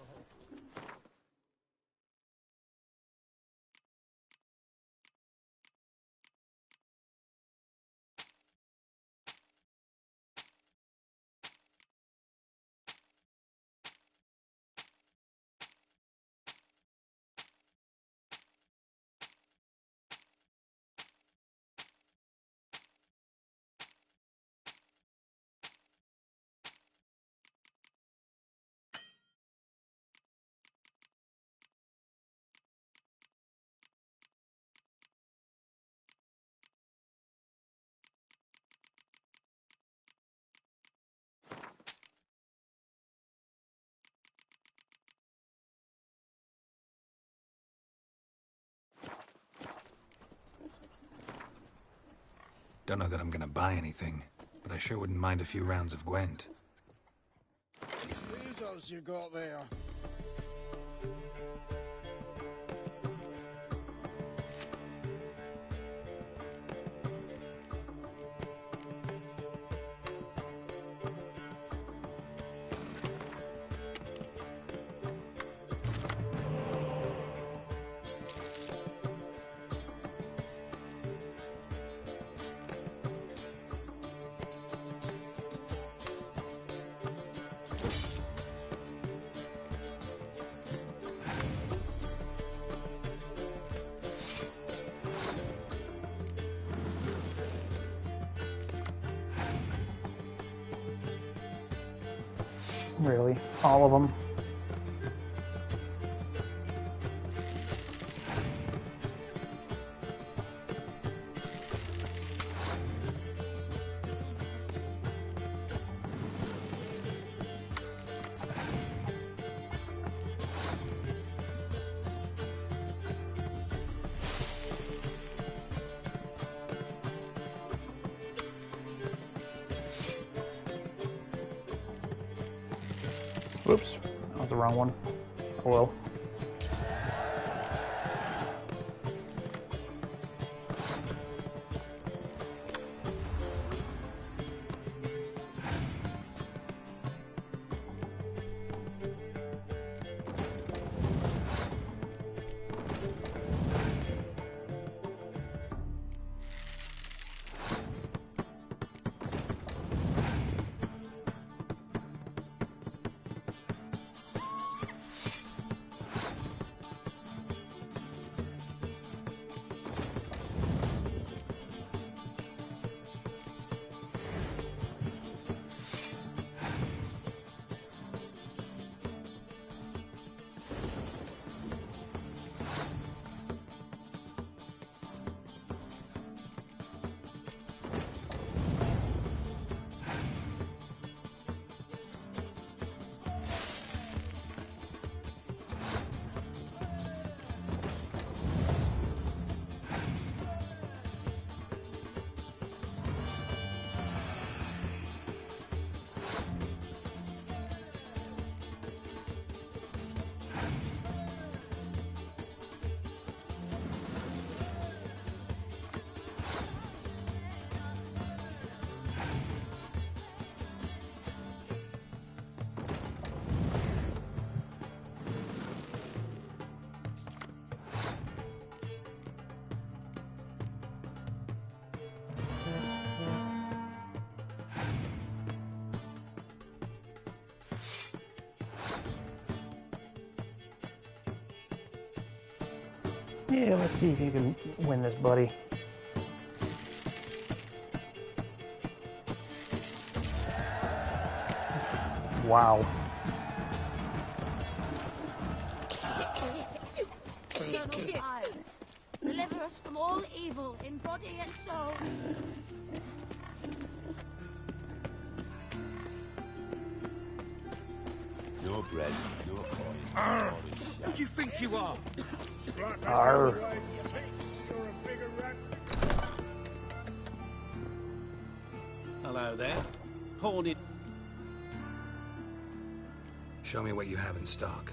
Don't know that I'm gonna buy anything, but I sure wouldn't mind a few rounds of Gwent. Lasers you got there. Really? All of them? Whoops, that was the wrong one. Oh well. Yeah, let's see if you can win this, buddy. Wow. Eternal fire, deliver us from all evil in body and soul. Your bread, your coin. Who do you think you are? Arr. Hello there. Hornet. Show me what you have in stock.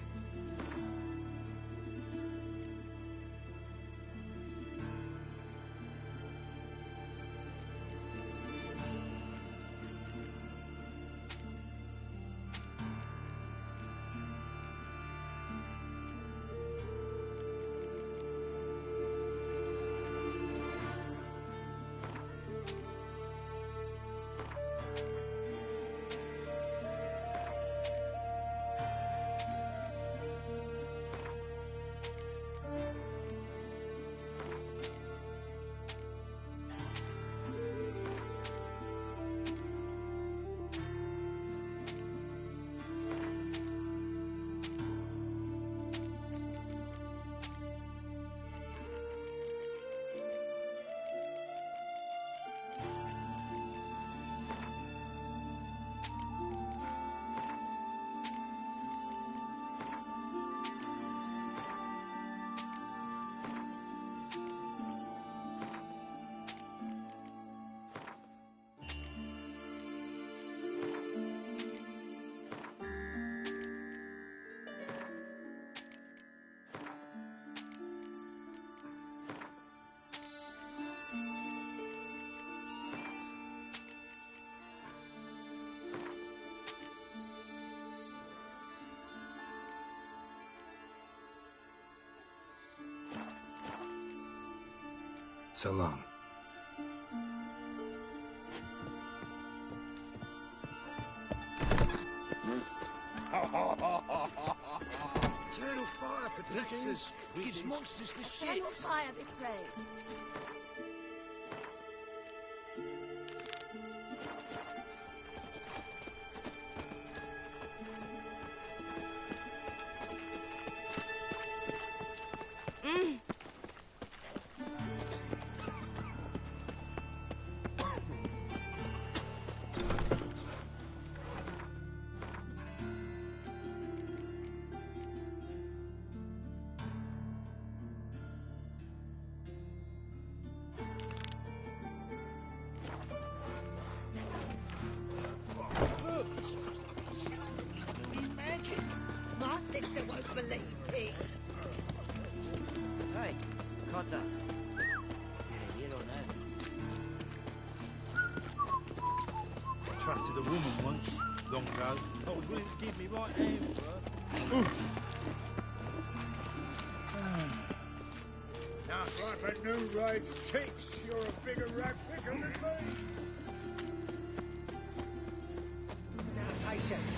So long. Eternal fire protects us, gives monsters the Eternal shits. fire be praised. My sister won't believe this. Hey, Cotta. You're here or now? I trusted a woman once, long ago. I was willing to give me right hand for her. Now, if a new ride's ticks, you're a bigger rat picker than me. Now, patience.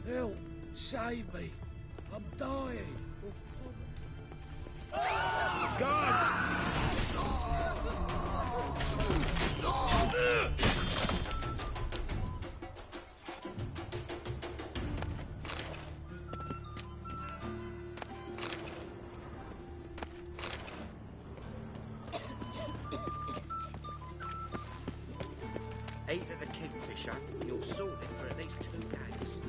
Help! Save me! I'm dying! Guards! Eat of the kingfisher, you'll sort it for at least 2 days.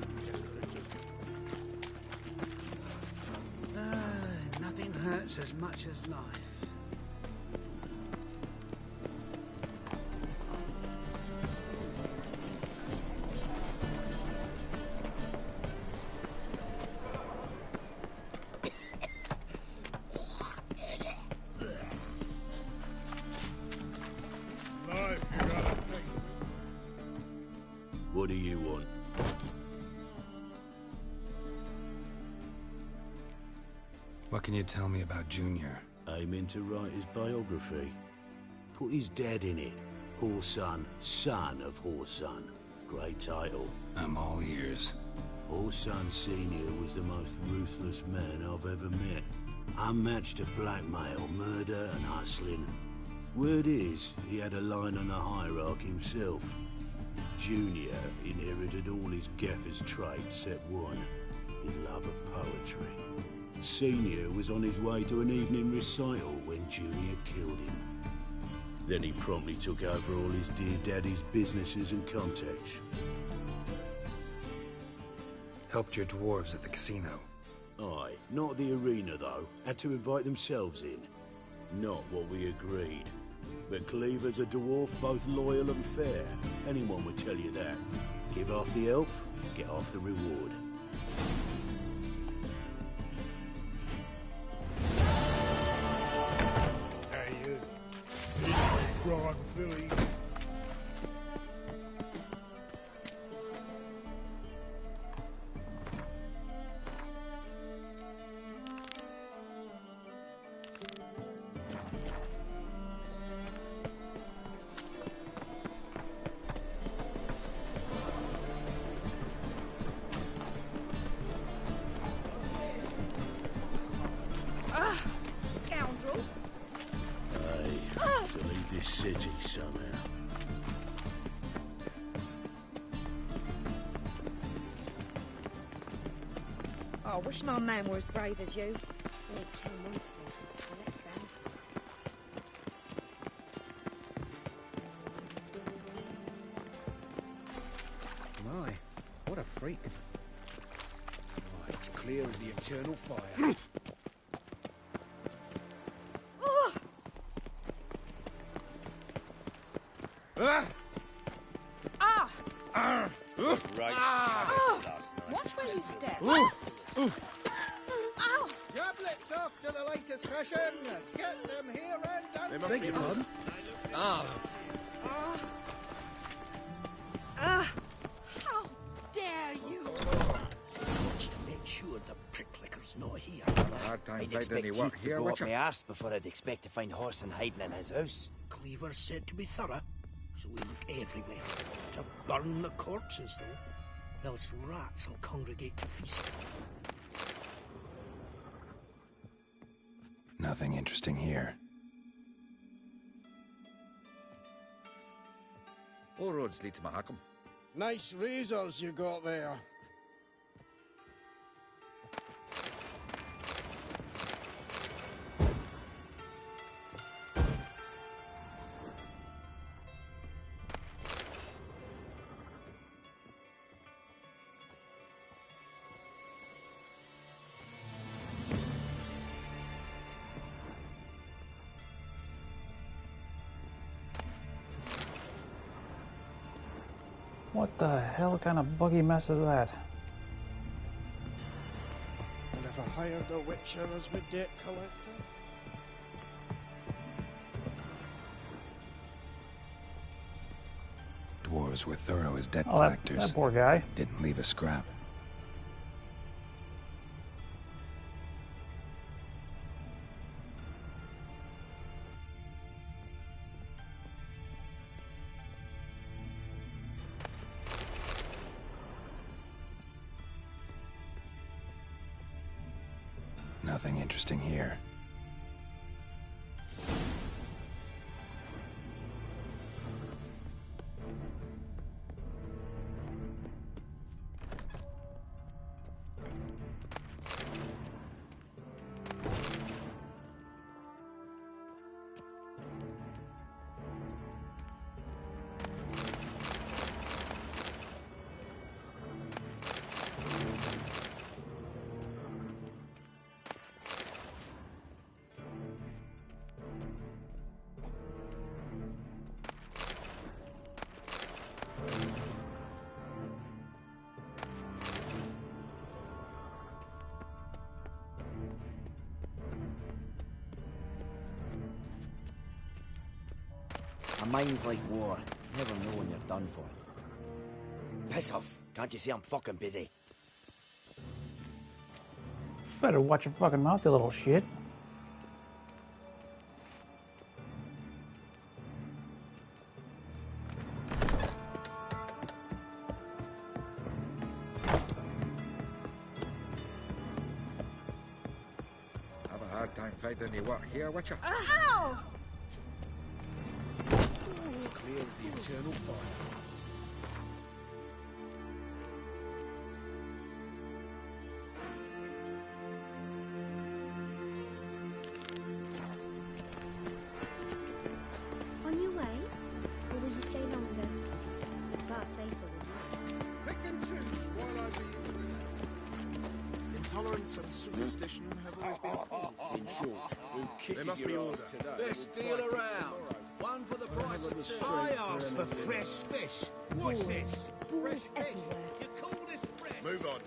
Nothing hurts as much as life. What do you want? What can you tell me about Junior? Aiming to write his biography. Put his dad in it. Horson, son of Horson. Great title. I'm all ears. Horson Sr. was the most ruthless man I've ever met. Unmatched at blackmail, murder and hustling. Word is, he had a line on the hierarchy himself. Junior inherited all his gaffer's traits except one, his love of poetry. Senior was on his way to an evening recital when Junior killed him. Then he promptly took over all his dear daddy's businesses and contacts. Helped your dwarves at the casino. Aye, not the arena though. Had to invite themselves in. Not what we agreed. But Cleaver's a dwarf, both loyal and fair. Anyone would tell you that. Give half the help, get half the reward. Hey, you. See, Ron Philly. Scoundrel. Aye, to leave this city somehow. Oh, I wish my man were as brave as you. They kill monsters and collect bounties. My, what a freak. Oh, it's clear as the eternal fire. Right. Watch where you step. Goblets off to the latest fashion. Get them here and done. Beg your pardon? How dare you? Watch to make sure the pricklicker's not here. Hard time I'd finding expect any Teeth work to here, go up Witcher. my arse before I'd expect to find Horson hiding in his house. Cleaver's said to be thorough, so we look everywhere. To burn the corpses, though. Else rats will congregate to feast. Nothing interesting here. All roads lead to Mahakam. Nice razors you got there. What the hell kind of buggy mess is that? And if I hired a witcher as my debt collector? Dwarves were thorough as debt Oh, that collectors. poor guy. Didn't leave a scrap. Nothing interesting here. A mind's like war. Never know when you're done for. Piss off. Can't you see I'm fucking busy? Better watch your fucking mouth, you little shit. Have a hard time finding any work here, Witcher. Ow! As clear as the eternal fire. On your way? Or will you stay longer? It's far safer with you. Pick and choose while I be intolerance and superstition have always been fools. In short, who kisses There must your be ass order. today? Let's deal around. One for the price of two. I asked for fresh fish. What's this? Fresh fish? You call this fresh? Move on.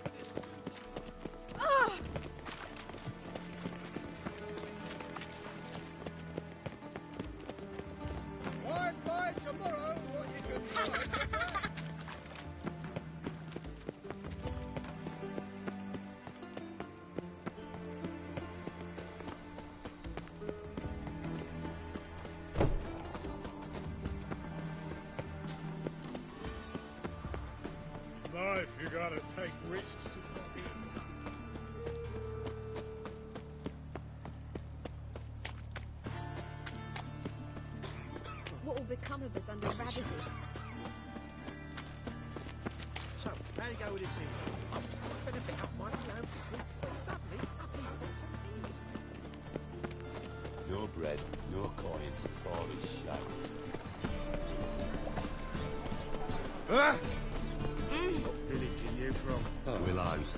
Why buy tomorrow what you can buy today? Life, you gotta take risks. What will become of us under Ravages? So, how you go with this here? I was sniffing a bit out my own business when suddenly up he went some ears. No bread, no coin, all is shite. What village are you from? Willows.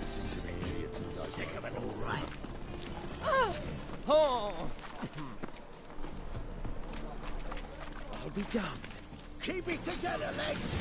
Sick of it all right. I'll be damned. Keep it together, legs!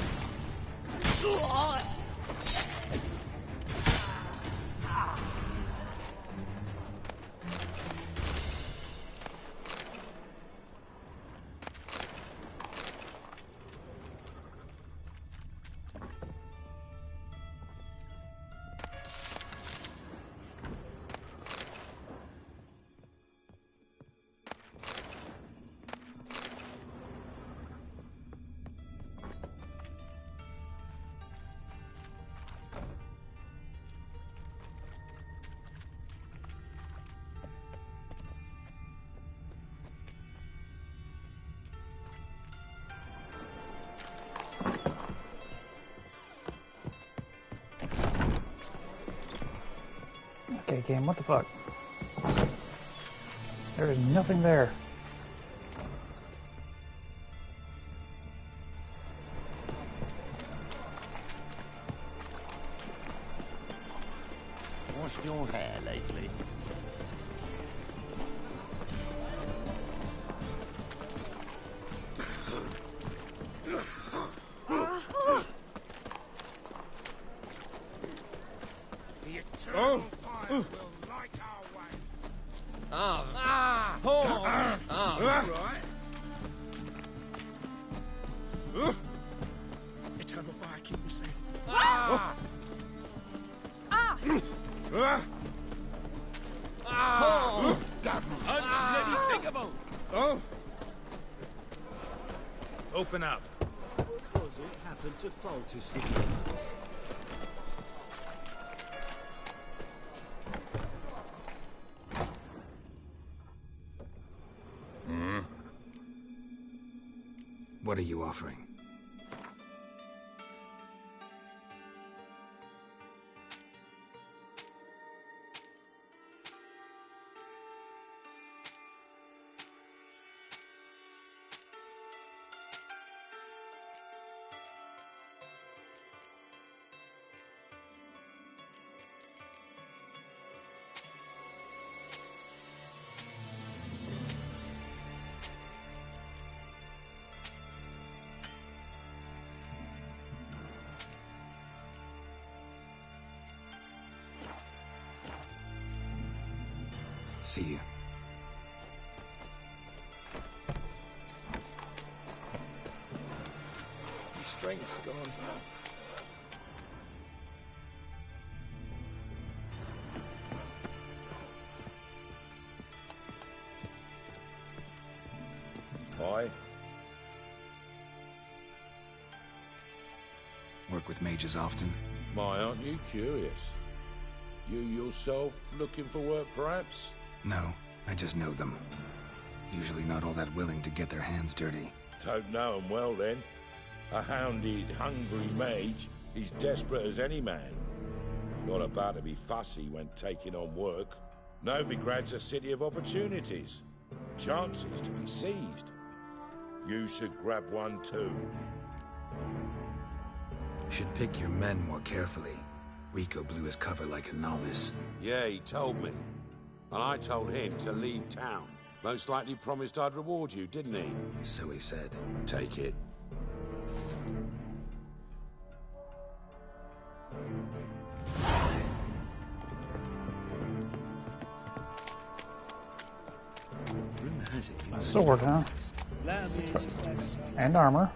Okay, game, what the fuck? There is nothing there. Washed your hair lately? The eternal fire will light our way. Right. Eternal fire, keep me safe. Open up. Puzzle happened to Faltus, didn't it? What are you offering? See you. Your strength's gone. Work with mages often? My, aren't you curious? You yourself looking for work, perhaps? No, I just know them. Usually not all that willing to get their hands dirty. Don't know 'em well, then. A hounded, hungry mage is desperate as any man. Not about to be fussy when taking on work. Novigrad's a city of opportunities. Chances to be seized. You should grab one too. Should pick your men more carefully. Rico blew his cover like a novice. Yeah, he told me. And I told him to leave town. Most likely promised I'd reward you, didn't he? So he said. Take it. A sword, huh? And armor.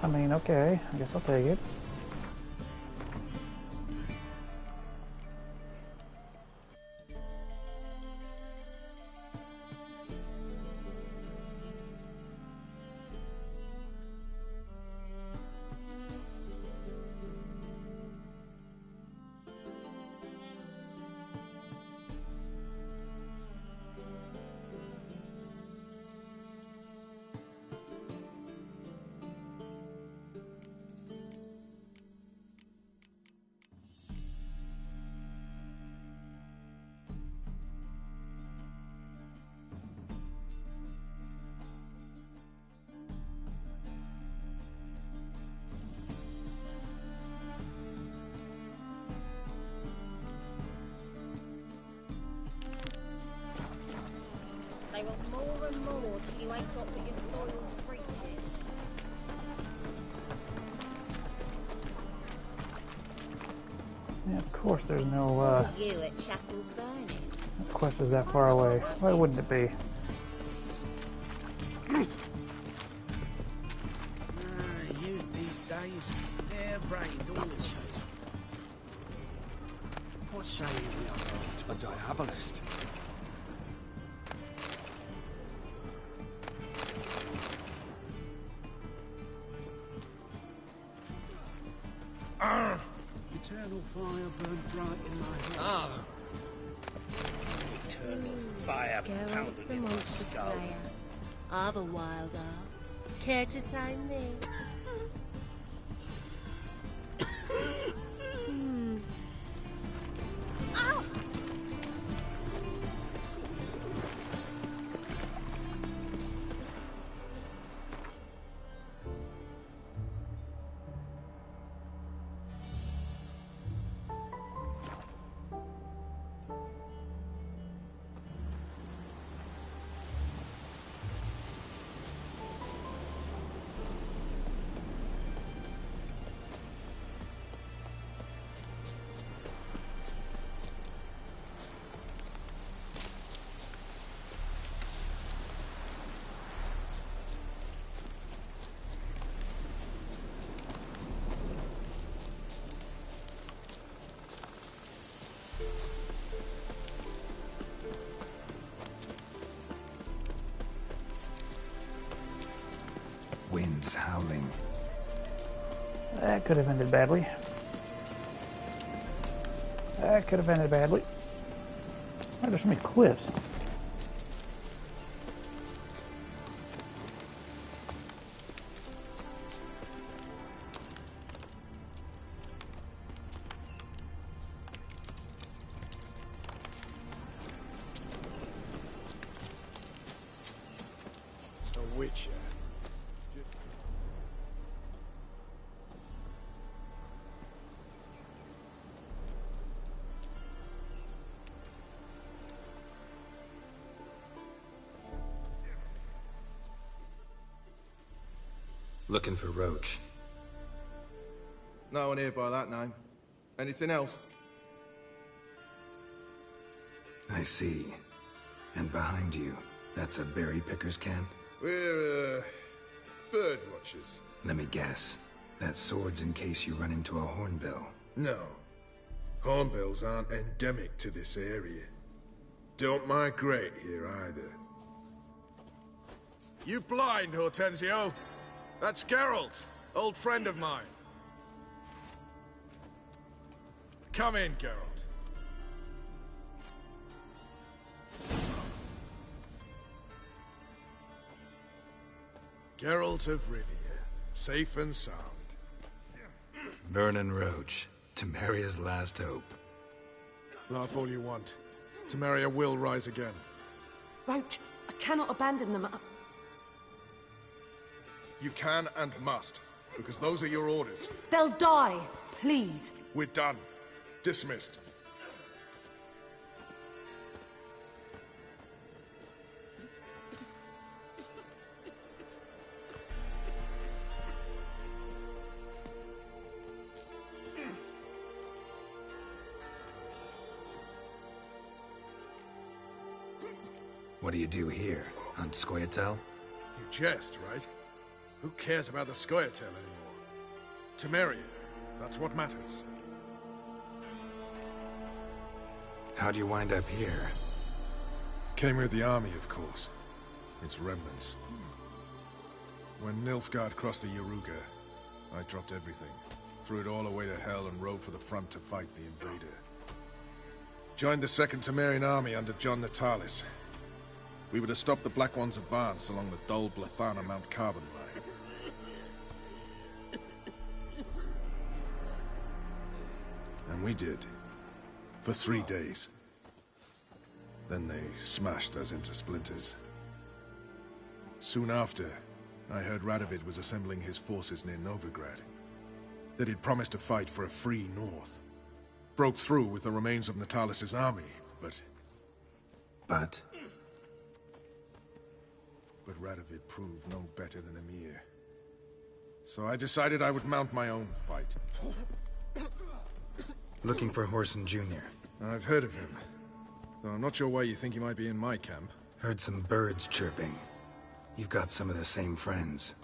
I mean, okay. I guess I'll take it. They want more and more till you ain't got but your soiled breeches. Yeah, of course there's no, You at Chapel's Burning. that quest is that far away. Why wouldn't it be? Youth these days, they're brained all the shows. What say you we are? A diabolist. Eternal fire burned bright in my heart. Eternal fire Geralt pounding the in my Monster skull. Slayer. I've a wild art. Care to tame me? Ow! Winds howling. That could have ended badly. That could have ended badly. Why are there so many cliffs? A witcher. Looking for Roach. No one here by that name. Anything else? I see. And behind you, that's a berry picker's camp? We're, bird watchers. Let me guess. That sword's in case you run into a hornbill. No. Hornbills aren't endemic to this area. Don't migrate here either. You blind, Hortensio? That's Geralt, old friend of mine. Come in, Geralt. Geralt of Rivia, safe and sound. Vernon Roach, Temeria's last hope. Laugh all you want. Temeria will rise again. Roach, I cannot abandon them. You can and must, because those are your orders. They'll die, please. We're done. Dismissed. What do you do here? Hunt Scoia'tael? You jest, right? Who cares about the Scoia'tael anymore? Temeria, that's what matters. How'd you wind up here? Came with the army, of course. Its remnants. When Nilfgaard crossed the Yaruga, I dropped everything. Threw it all away to hell and rode for the front to fight the invader. Joined the Second Temerian army under John Natalis. We were to stop the Black One's advance along the Dol Blathana Mount Carbon line. And we did. For 3 days. Then they smashed us into splinters. Soon after, I heard Radovid was assembling his forces near Novigrad. That he'd promised to fight for a free North. Broke through with the remains of Natalis' army, but... But Radovid proved no better than Emir. So I decided I would mount my own fight. Looking for Whoreson Jr. I've heard of him. Though I'm not sure why you think he might be in my camp. Heard some birds chirping. You've got some of the same friends.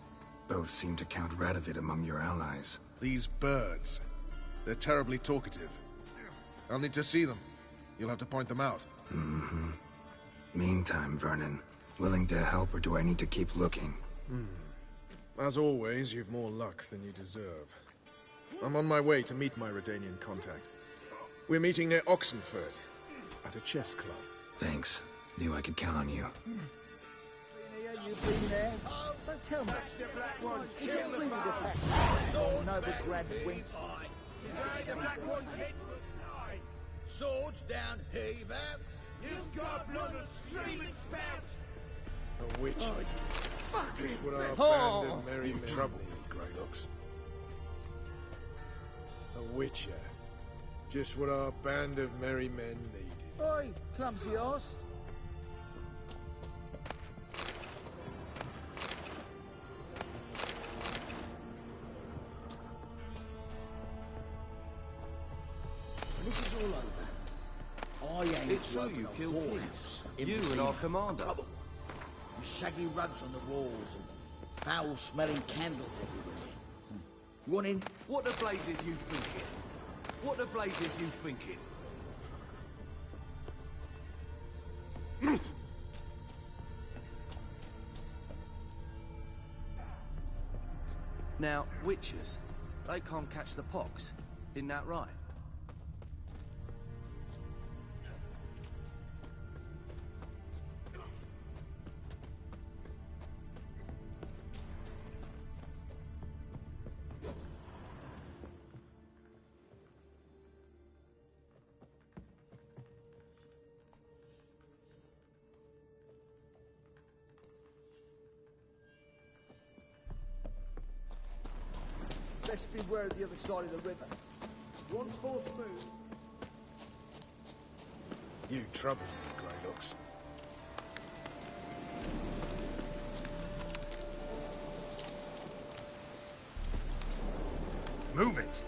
Both seem to count Radovid among your allies. These birds. They're terribly talkative. I'll need to see them. You'll have to point them out. Mm-hmm. Meantime, Vernon, willing to help or do I need to keep looking? As always, you've more luck than you deserve. I'm on my way to meet my Redanian contact. We're meeting near Oxenfurt, at a chess club. Thanks. Knew I could count on you. You've been there. So tell me, is it really the fact that Novigrad went? Swords down, heave out. You've got blood of streaming spouts. A witch. Fucking Just what our Oh. band of merry men need, Greylocks. A witcher. Just what our band of merry men needed. Oi, clumsy horse. This is all over. I ain't It's true you killed Kings. You and our commander. With shaggy rugs on the walls and foul-smelling candles everywhere. You want in? What the blazes you thinking? What the blazes you thinking? Now, witches, they can't catch the pox. Isn't that right? Best beware of the other side of the river. One false move. You trouble me, Greylocks. Move it!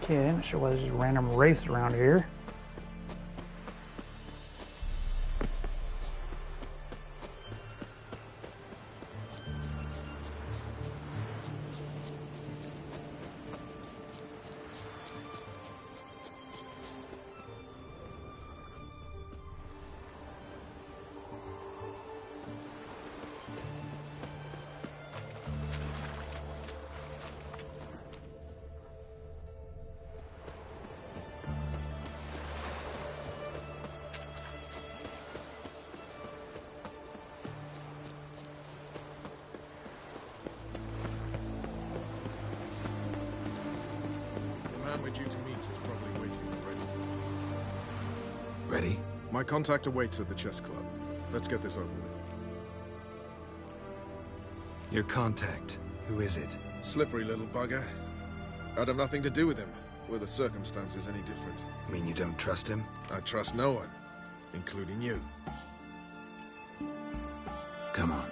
Okay, not sure why there's just random wraiths around here. We're due to meet is probably waiting already. Ready? My contact awaits at the chess club. Let's get this over with. Your contact. Who is it? Slippery little bugger. I'd have nothing to do with him. Were the circumstances any different? Mean you don't trust him? I trust no one, including you. Come on.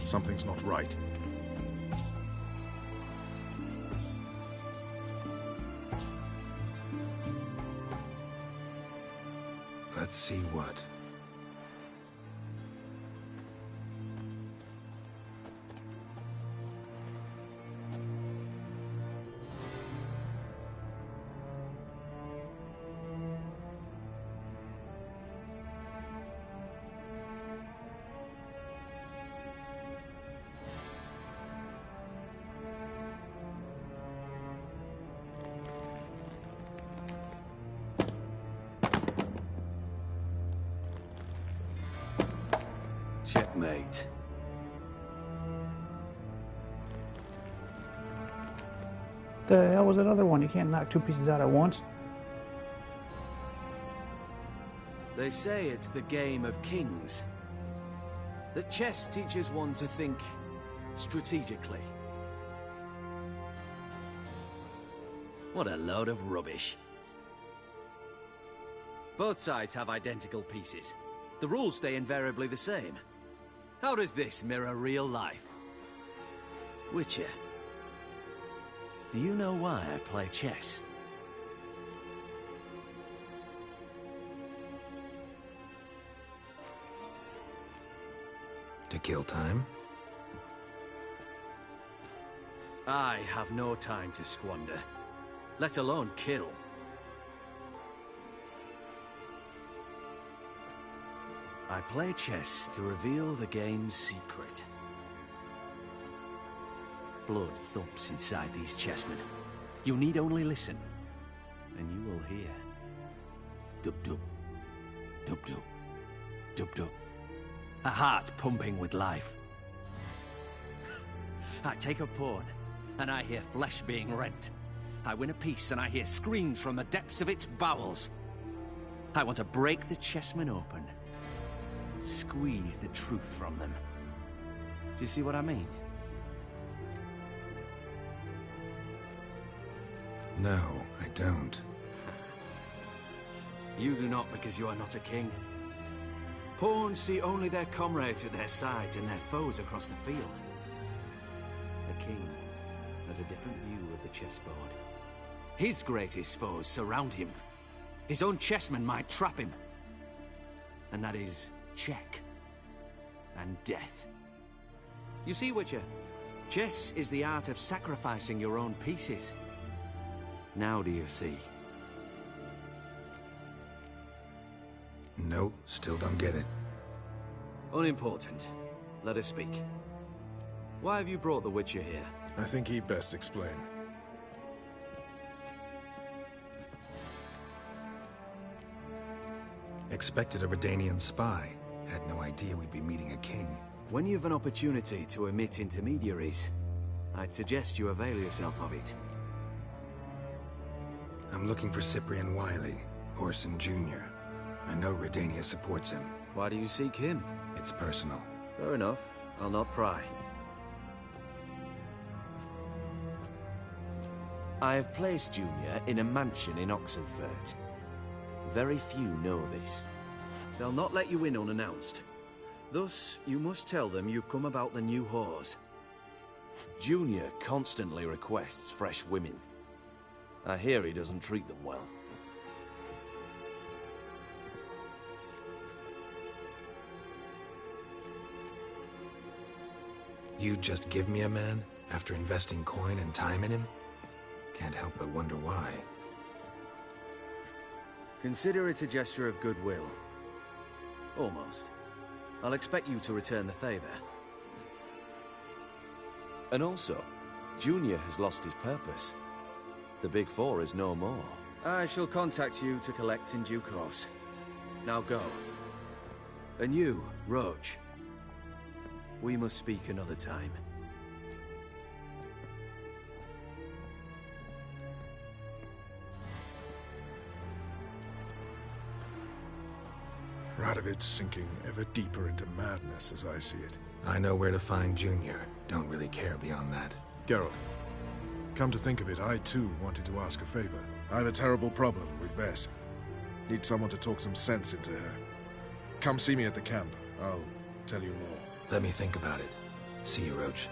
Something's not right. Let's see what. Checkmate. The hell was that other one? You can't knock two pieces out at once. They say it's the game of kings. That chess teaches one to think strategically. What a load of rubbish. Both sides have identical pieces. The rules stay invariably the same. How does this mirror real life? Witcher, do you know why I play chess? To kill time? I have no time to squander, let alone kill. I play chess to reveal the game's secret. Blood thumps inside these chessmen. You need only listen, and you will hear. Dub-dub, dub-dub, dub-dub. A heart pumping with life. I take a pawn, and I hear flesh being rent. I win a piece, and I hear screams from the depths of its bowels. I want to break the chessmen open. Squeeze the truth from them. Do you see what I mean? No, I don't. You do not because you are not a king. Pawns see only their comrades at their sides and their foes across the field. The king has a different view of the chessboard. His greatest foes surround him. His own chessmen might trap him. And that is check and death. You see, Witcher, chess is the art of sacrificing your own pieces. Now do you see? No, still don't get it. Unimportant. Let us speak. Why have you brought the Witcher here? I think he'd best explain. Expected a Redanian spy. Had no idea we'd be meeting a king. When you've an opportunity to omit intermediaries, I'd suggest you avail yourself of it. I'm looking for Cyprian Wiley, Orson Jr. I know Redania supports him. Why do you seek him? It's personal. Fair enough. I'll not pry. I have placed Junior in a mansion in Oxenfurt. Very few know this. They'll not let you in unannounced. Thus, you must tell them you've come about the new whores. Junior constantly requests fresh women. I hear he doesn't treat them well. You just give me a man after investing coin and time in him? Can't help but wonder why. Consider it a gesture of goodwill. Almost. I'll expect you to return the favor. And also, Junior has lost his purpose. The Big Four is no more. I shall contact you to collect in due course. Now go. And you, Roach. We must speak another time. Radovid's sinking ever deeper into madness as I see it. I know where to find Junior. Don't really care beyond that. Geralt, come to think of it, I too wanted to ask a favor. I have a terrible problem with Vess. Need someone to talk some sense into her. Come see me at the camp. I'll tell you more. Let me think about it. See you, Roach.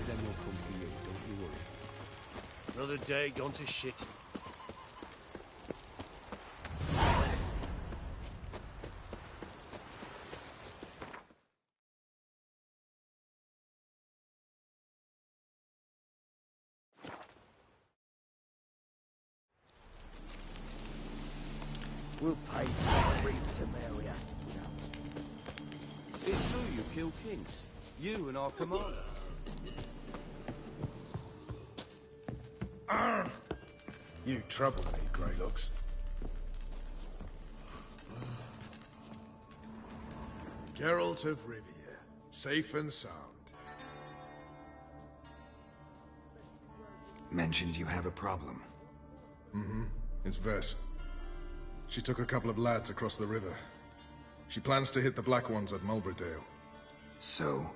Then they'll come for you, don't you worry. Another day gone to shit. We'll pay for free Temeria. It's true you kill kings. You and our commander. You trouble me, Greylocks. Geralt of Rivia, safe and sound. Mentioned you have a problem. Mm-hmm. It's Vess. She took a couple of lads across the river. She plans to hit the Black Ones at Mulbrydale. So,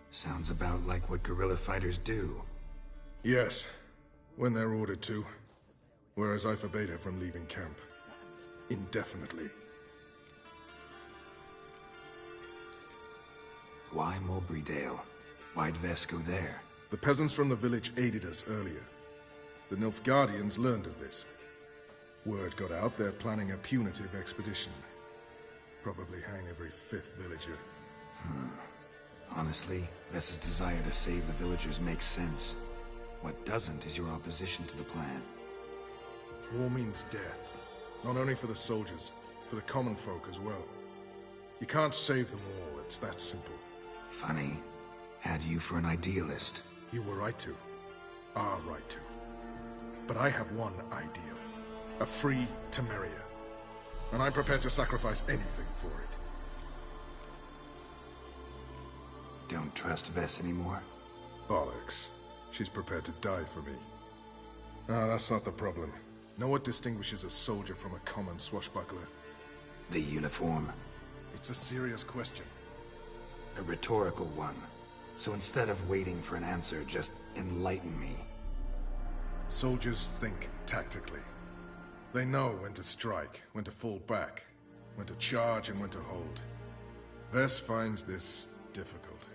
sounds about like what guerrilla fighters do. Yes, when they're ordered to. Whereas I forbade her from leaving camp. Indefinitely. Why Mulbrydale? Why'd Vess go there? The peasants from the village aided us earlier. The Nilfgaardians learned of this. Word got out they're planning a punitive expedition. Probably hang every fifth villager. Honestly, Vess's desire to save the villagers makes sense. What doesn't is your opposition to the plan. War means death. Not only for the soldiers, for the common folk as well. You can't save them all, it's that simple. Funny. Had you for an idealist. You were right to. Are right to. But I have one ideal. A free Temeria. And I'm prepared to sacrifice anything for it. Don't trust Vess anymore? Bollocks. She's prepared to die for me. Ah, that's not the problem. Know what distinguishes a soldier from a common swashbuckler? The uniform. It's a serious question. A rhetorical one. So instead of waiting for an answer, just enlighten me. Soldiers think tactically. They know when to strike, when to fall back, when to charge and when to hold. Vess finds this difficult.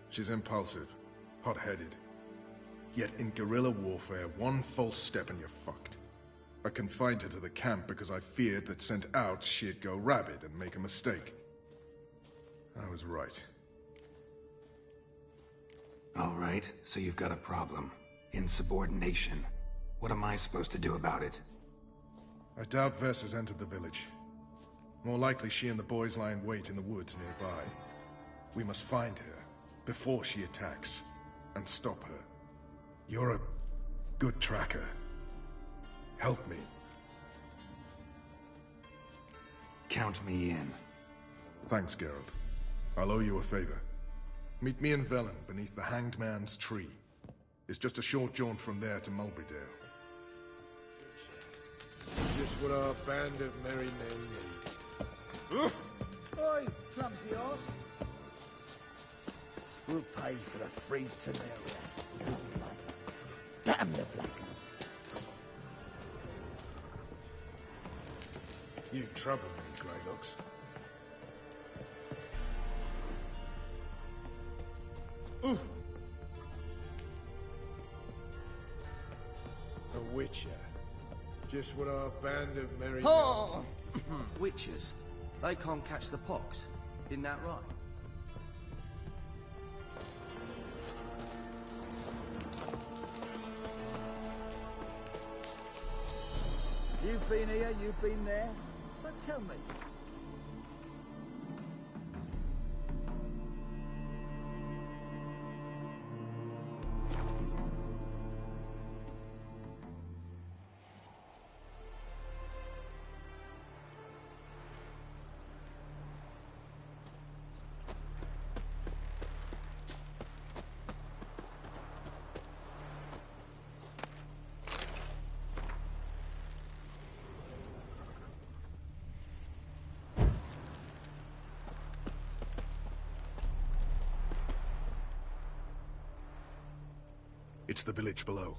She's impulsive, hot-headed. Yet in guerrilla warfare, one false step and you're fucked. I confined her to the camp because I feared that sent out she'd go rabid and make a mistake. I was right. All right, so you've got a problem. Insubordination. What am I supposed to do about it? I doubt Vess has entered the village. More likely she and the boys lie in wait in the woods nearby. We must find her before she attacks and stop her. You're a good tracker. Help me. Count me in. Thanks, Geralt. I'll owe you a favor. Meet me in Velen beneath the Hanged Man's tree. It's just a short jaunt from there to Mulbrydale. Just what our band of merry men need. Oi, clumsy horse. We'll pay for the free Temeria. Good blood. Damn the blackness. You trouble me, Grey Looks. Ooh. A Witcher. Just what our band of merry Oh! Witches. They can't catch the pox. Isn't that right? You've been here, you've been there. So tell me. It's the village below.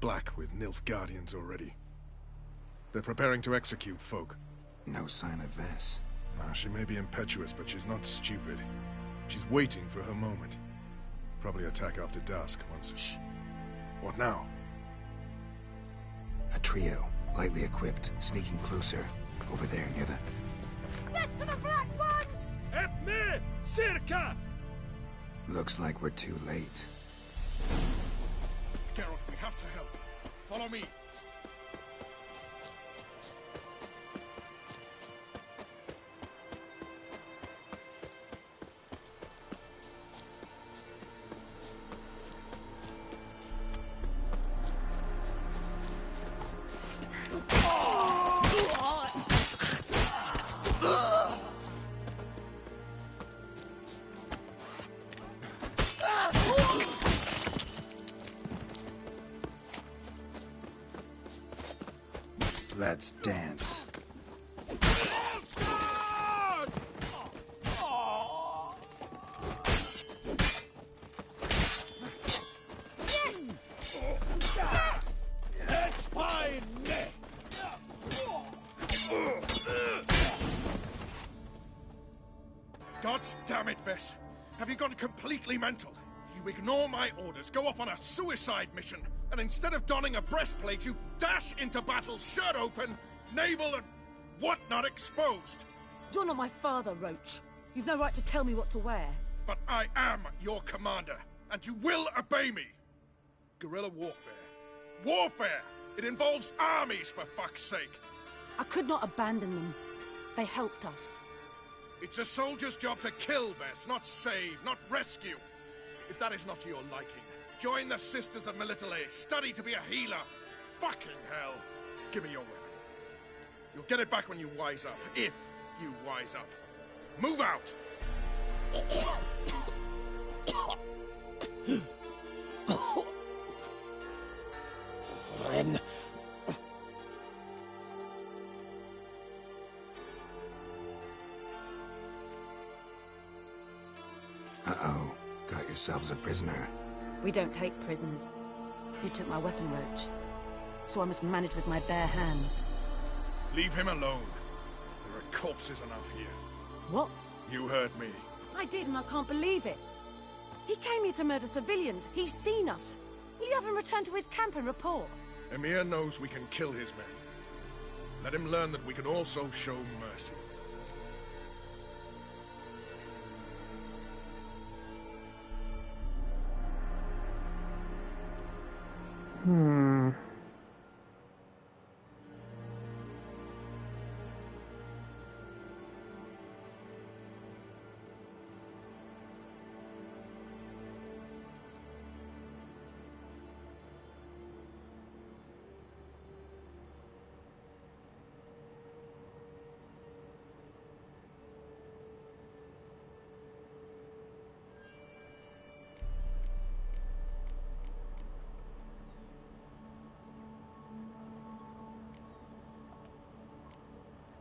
Black with Nilfgaardians already. They're preparing to execute folk. No sign of Vess. She may be impetuous, but she's not stupid. She's waiting for her moment. Probably attack after dusk once... Shh. What now? A trio, lightly equipped, sneaking closer. Over there, near the... Death to the Black Ones! Help me! Circa! Looks like we're too late. Geralt, we have to help. Follow me. Let's dance. Yes! Yes! That's fine! God damn it, Vess. Have you gone completely mental? You ignore my orders, go off on a suicide mission, and instead of donning a breastplate, you dash into battle, shirt open, navel and whatnot exposed. You're not my father, Roach. You've no right to tell me what to wear. But I am your commander, and you will obey me. Guerrilla warfare. Warfare! It involves armies, for fuck's sake. I could not abandon them. They helped us. It's a soldier's job to kill, Vess, not save, not rescue. If that is not to your liking, join the Sisters of Melitele, study to be a healer. Fucking hell. Give me your weapon. You'll get it back when you wise up, if you wise up. Move out! Ren. Uh-oh. Got yourselves a prisoner. We don't take prisoners. You took my weapon, Roach. So I must manage with my bare hands. Leave him alone. There are corpses enough here. What? You heard me. I did, and I can't believe it. He came here to murder civilians. He's seen us. Will you have him return to his camp and report? Emir knows we can kill his men. Let him learn that we can also show mercy.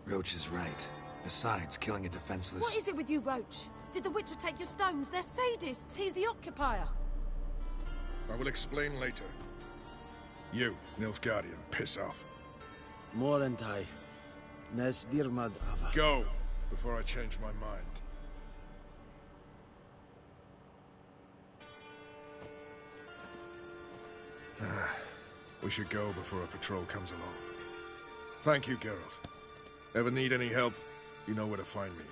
Roach is right. Besides, killing a defenseless... What is it with you, Roach? Did the Witcher take your stones? They're sadists. He's the occupier. I will explain later. You, Nilfgaardian, piss off. Morentai. Nes dirmad ava. Go, before I change my mind. We should go before a patrol comes along. Thank you, Geralt. Ever need any help, you know where to find me.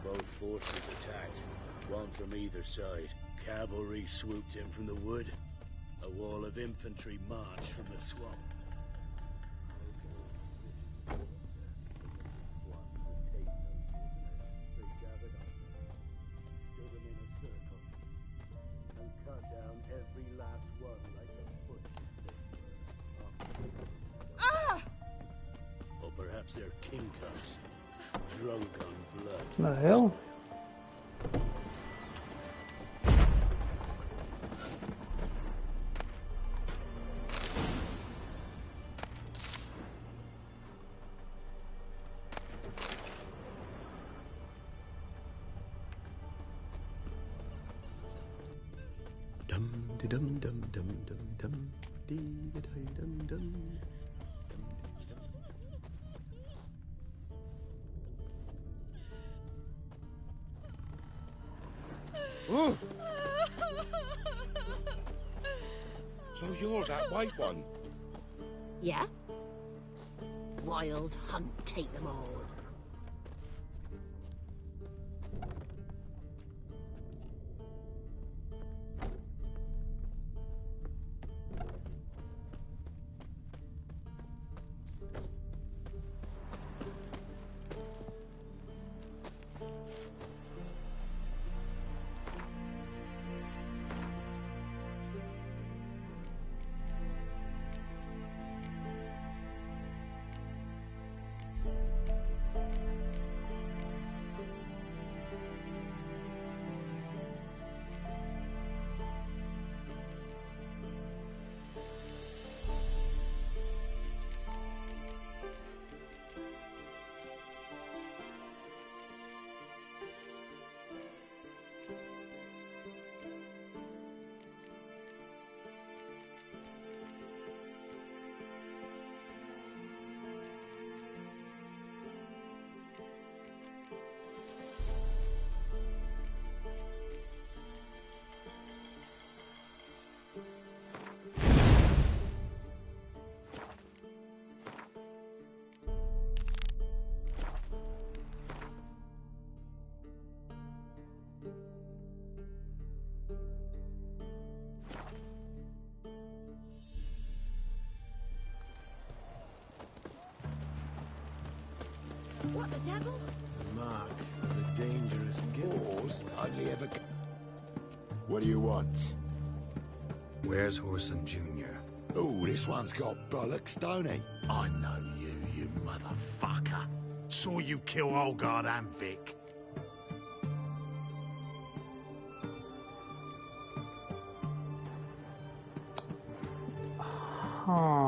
Both forces attacked, one from either side. Cavalry swooped in from the wood. A wall of infantry marched from the swamp. Or perhaps they're king cubs, drunk on blood. The hell? Dum de dum dum dum dum dum dee da dum dum. Oh. So you're that white one? Yeah? Wild hunt, take them all. What the devil? Mark, the dangerous Wars only ever... What do you want? Where's Whoreson Jr.? Oh, this one's got bollocks, don't he? I know you, you motherfucker. Saw you kill Olgard and Vic.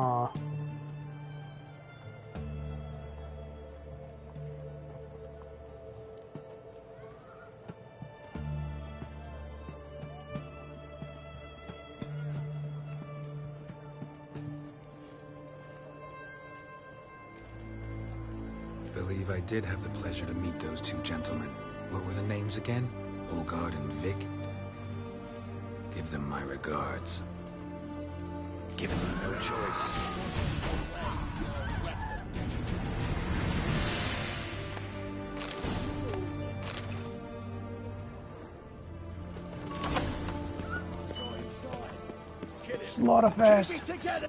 Aw. Believe I did have the pleasure to meet those two gentlemen. What were the names again? Olgard and Vic? Give them my regards. Given me no choice. Slaughterfest. Keep it together.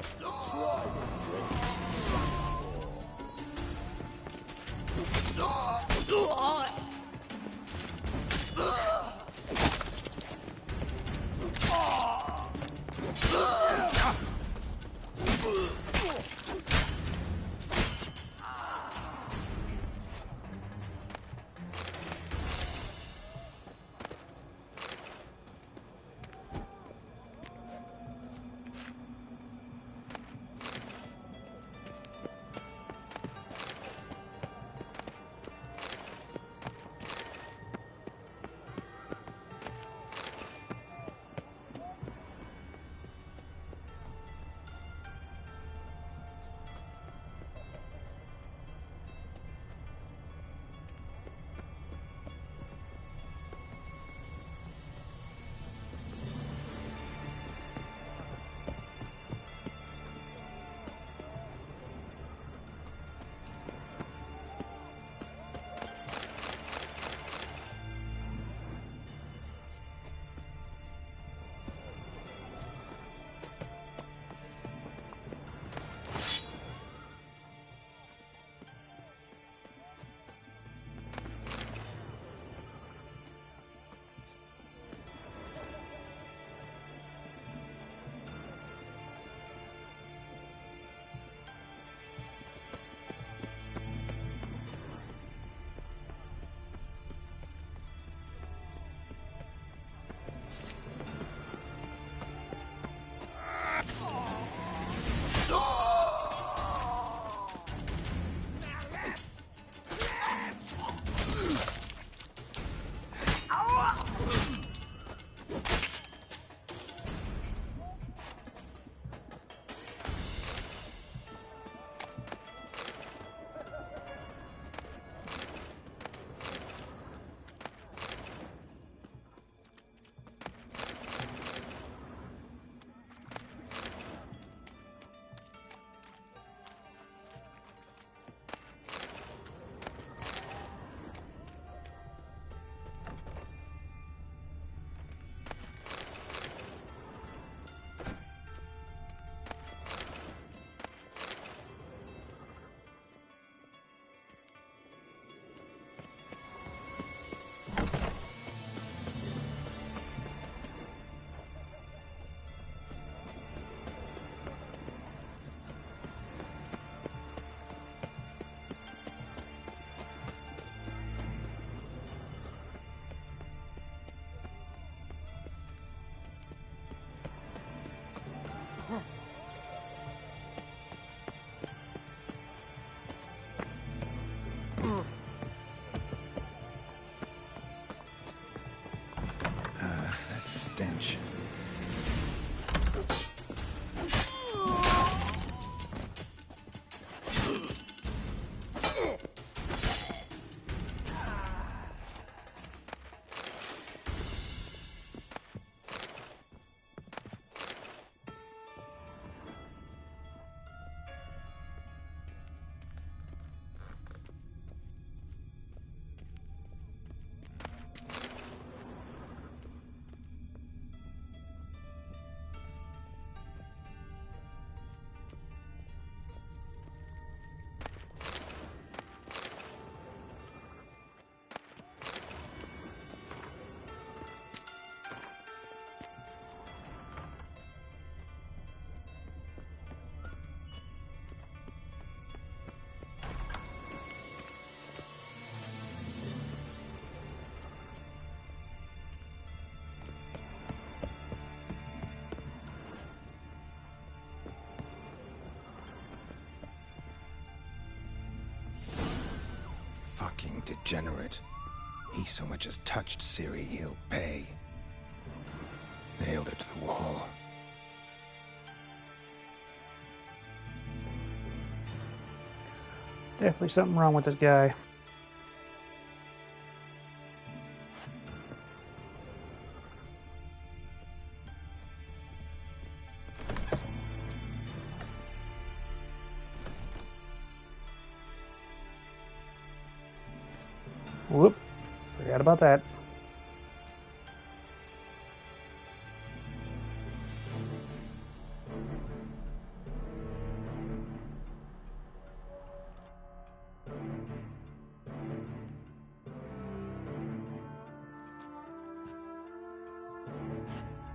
degenerate. He so much as touched Ciri, he'll pay. Nailed it to the wall. Definitely something wrong with this guy. Whoop. Forgot about that.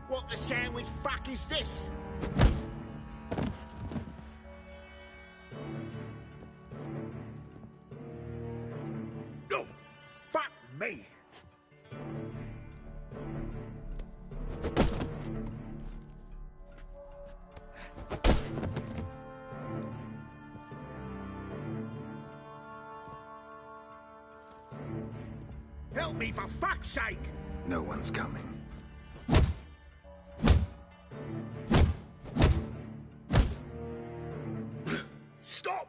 What the sandwich fuck is this? No! Fuck me! Help me for fuck's sake! No one's coming. Stop!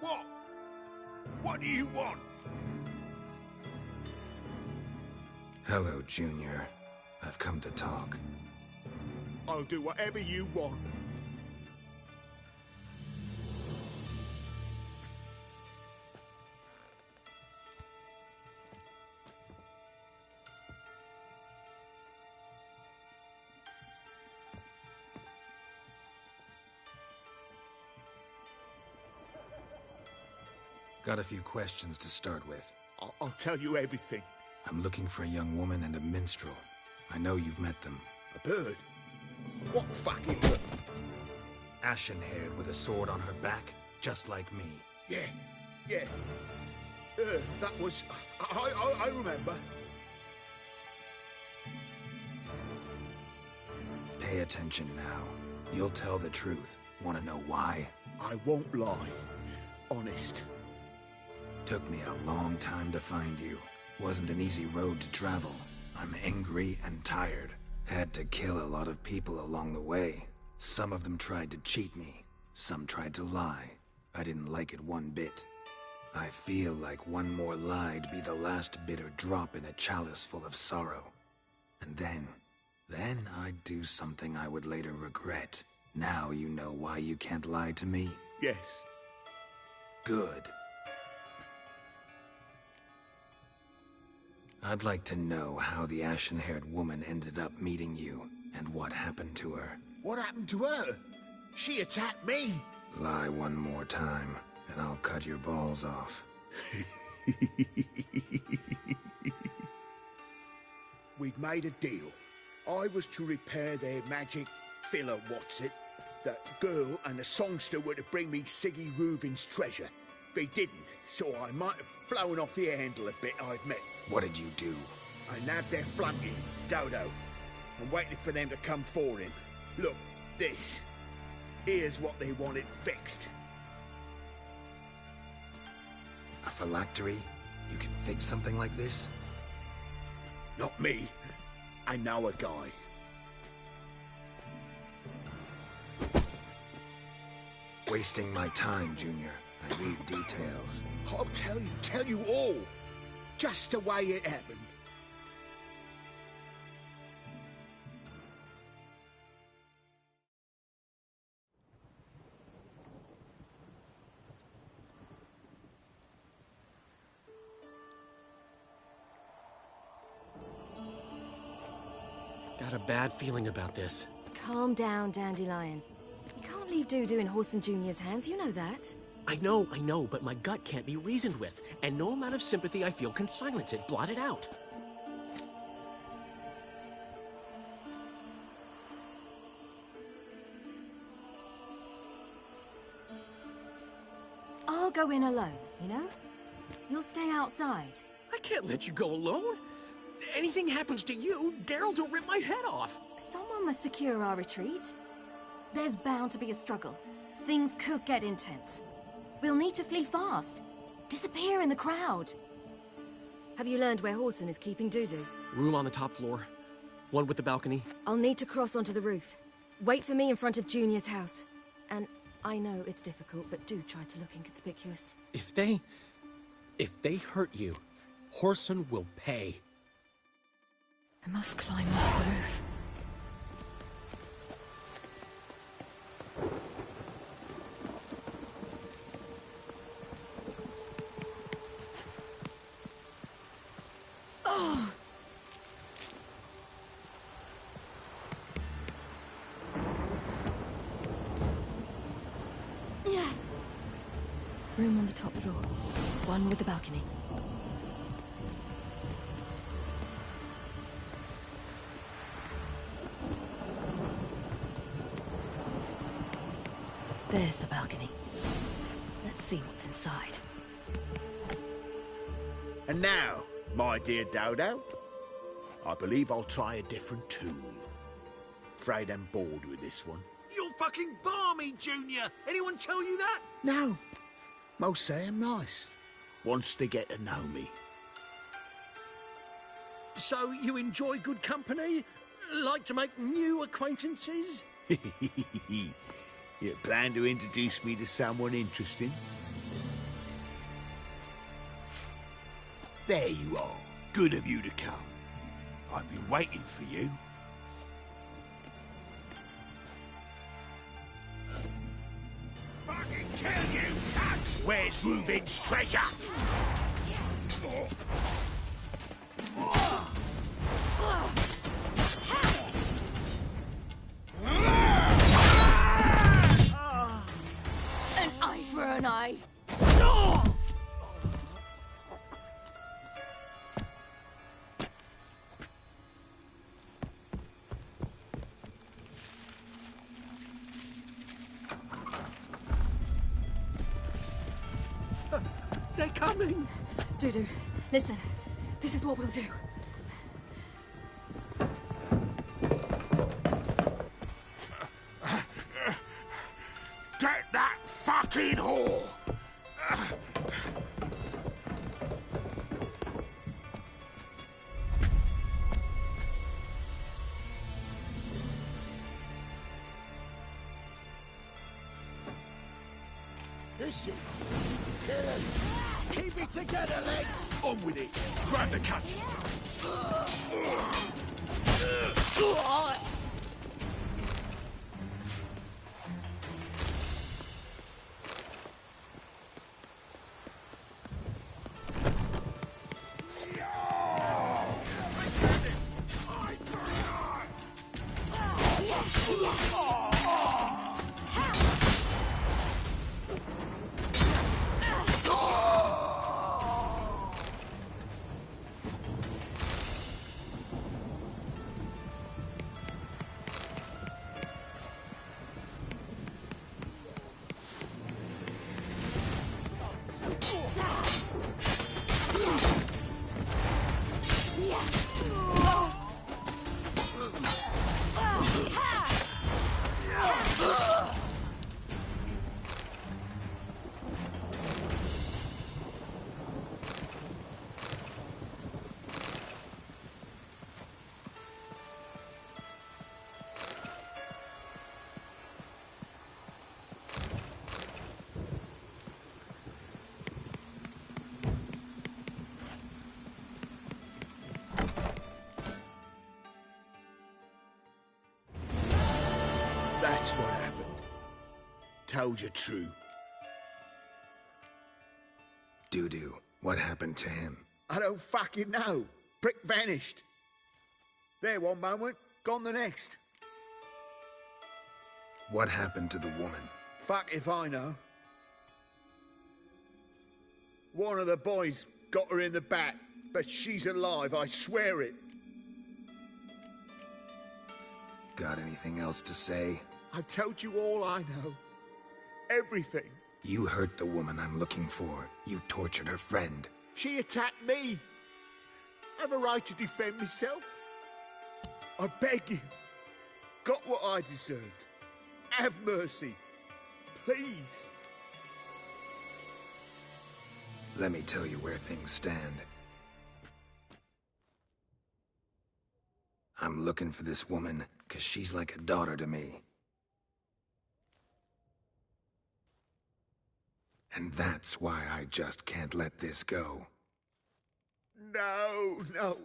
What? What do you want? Hello, Junior. I've come to talk. I'll do whatever you want. Got a few questions to start with. I'll tell you everything. I'm looking for a young woman and a minstrel. I know you've met them. A bird? What fucking bird? Ashen-haired with a sword on her back, just like me. Yeah. That was... I remember. Pay attention now. You'll tell the truth. Want to know why? I won't lie. Honest. Took me a long time to find you. Wasn't an easy road to travel. I'm angry and tired. Had to kill a lot of people along the way. Some of them tried to cheat me. Some tried to lie. I didn't like it one bit. I feel like one more lie'd be the last bitter drop in a chalice full of sorrow. And then I'd do something I would later regret. Now you know why you can't lie to me? Yes. Good. I'd like to know how the ashen-haired woman ended up meeting you, and what happened to her. What happened to her? She attacked me. Lie one more time, and I'll cut your balls off. We'd made a deal. I was to repair their magic filler, That girl and the songster were to bring me Siggy Reuven's treasure. They didn't, so I might have flown off the handle a bit, I admit. What did you do? I nabbed their flunky, Dodo, and waited for them to come for him. Look, this. Here's what they wanted fixed. A phylactery? You can fix something like this? Not me. I know a guy. Wasting my time, Junior. I need details. I'll tell you all. Just the way it happened. Got a bad feeling about this. Calm down, Dandelion. You can't leave Dudu in Horson Jr.'s hands, you know that. I know, but my gut can't be reasoned with, and no amount of sympathy I feel can silence it, blot it out. I'll go in alone, you know? You'll stay outside. I can't let you go alone. anything happens to you, Geralt will rip my head off. Someone must secure our retreat. There's bound to be a struggle. Things could get intense. We'll need to flee fast. Disappear in the crowd. Have you learned where Horson is keeping Dudu? Room on the top floor. One with the balcony. I'll need to cross onto the roof. Wait for me in front of Junior's house. And I know it's difficult, but do try to look inconspicuous. If they hurt you, Horson will pay. I must climb onto the roof. Oh! Yeah. Room on the top floor. One with the balcony. There's the balcony. Let's see what's inside. And now, my dear Dodo, I believe I'll try a different tool. Afraid I'm bored with this one. You're fucking balmy, Junior! Anyone tell you that? No. Most say I'm nice. Wants to get to know me. So you enjoy good company? Like to make new acquaintances? You plan to introduce me to someone interesting? There you are. Good of you to come. I've been waiting for you. Fucking kill you, cunt! Where's Reuven's treasure? An eye for an eye. They're coming! Dudu, listen. This is what we'll do. Get that fucking whore! This is... Kill him! Keep it together, legs! On with it! Grab the cut! That's what happened. Told you true. Dudu, what happened to him? I don't fucking know. Prick vanished. There one moment, gone the next. What happened to the woman? Fuck if I know. One of the boys got her in the back, but she's alive, I swear it. Got anything else to say? I've told you all I know. Everything. You hurt the woman I'm looking for. You tortured her friend. She attacked me. have a right to defend myself. I beg you, got what I deserved. Have mercy, please. Let me tell you where things stand. I'm looking for this woman, 'cause she's like a daughter to me. And that's why I just can't let this go. No, no.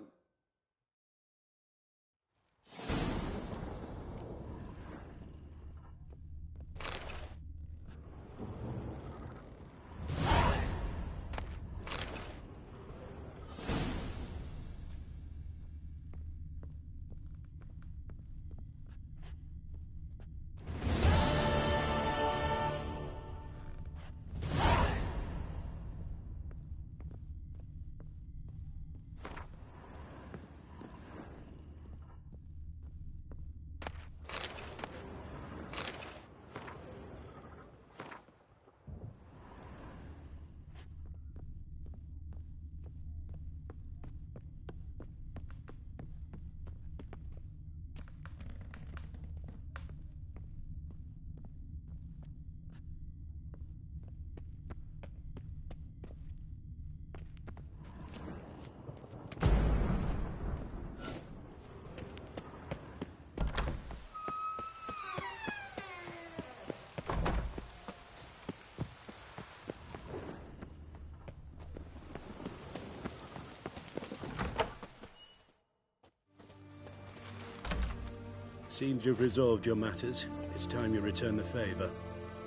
Seems you've resolved your matters. It's time you return the favor.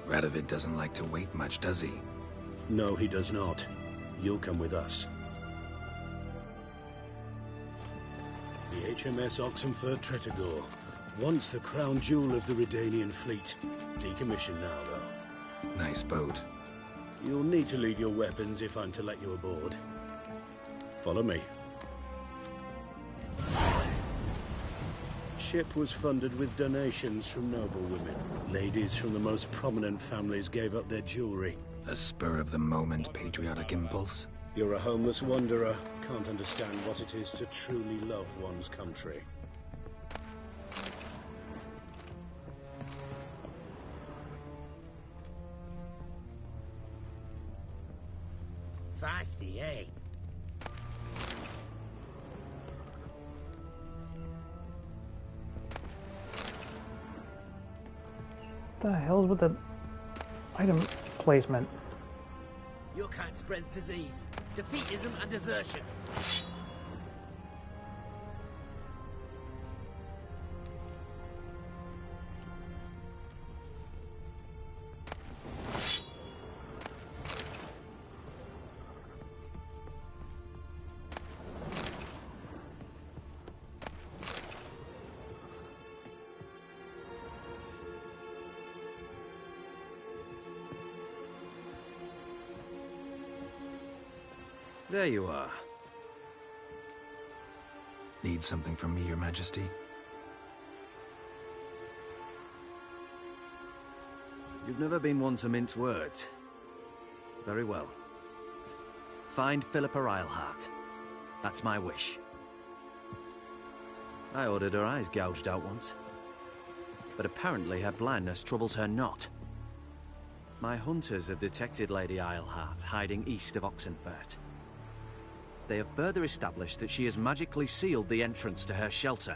Radovid doesn't like to wait much, does he? No, he does not. You'll come with us. The HMS Oxenford Tretogor. Once the crown jewel of the Redanian fleet. Decommissioned now, though. Nice boat. You'll need to leave your weapons if I'm to let you aboard. Follow me. Ship was funded with donations from noble women. Ladies from the most prominent families gave up their jewelry. A spur-of-the-moment patriotic impulse? You're a homeless wanderer. Can't understand what it is to truly love one's country. Feisty, eh? What the hell's with the item placement? Your kind spreads disease, defeatism, and desertion. There you are. Need something from me, Your Majesty? You've never been one to mince words. Very well. Find Philippa Eilhart. That's my wish. I ordered her eyes gouged out once. But apparently her blindness troubles her not. My hunters have detected Lady Eilhart hiding east of Oxenfurt. They have further established that she has magically sealed the entrance to her shelter.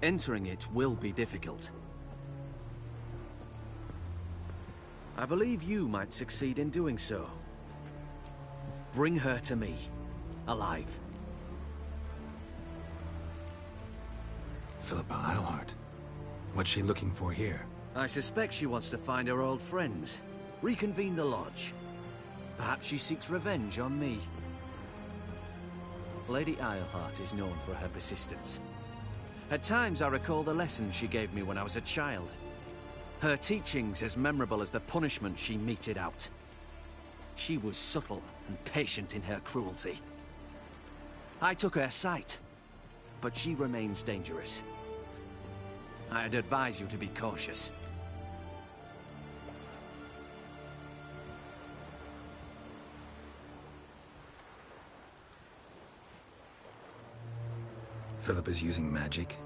Entering it will be difficult. I believe you might succeed in doing so. Bring her to me, alive. Philippa Eilhart? What's she looking for here? I suspect she wants to find her old friends, reconvene the lodge. Perhaps she seeks revenge on me. Lady Eilhart is known for her persistence. At times I recall the lessons she gave me when I was a child. Her teachings as memorable as the punishment she meted out. She was subtle and patient in her cruelty. I took her sight, but she remains dangerous. I'd advise you to be cautious. Philip is using magic.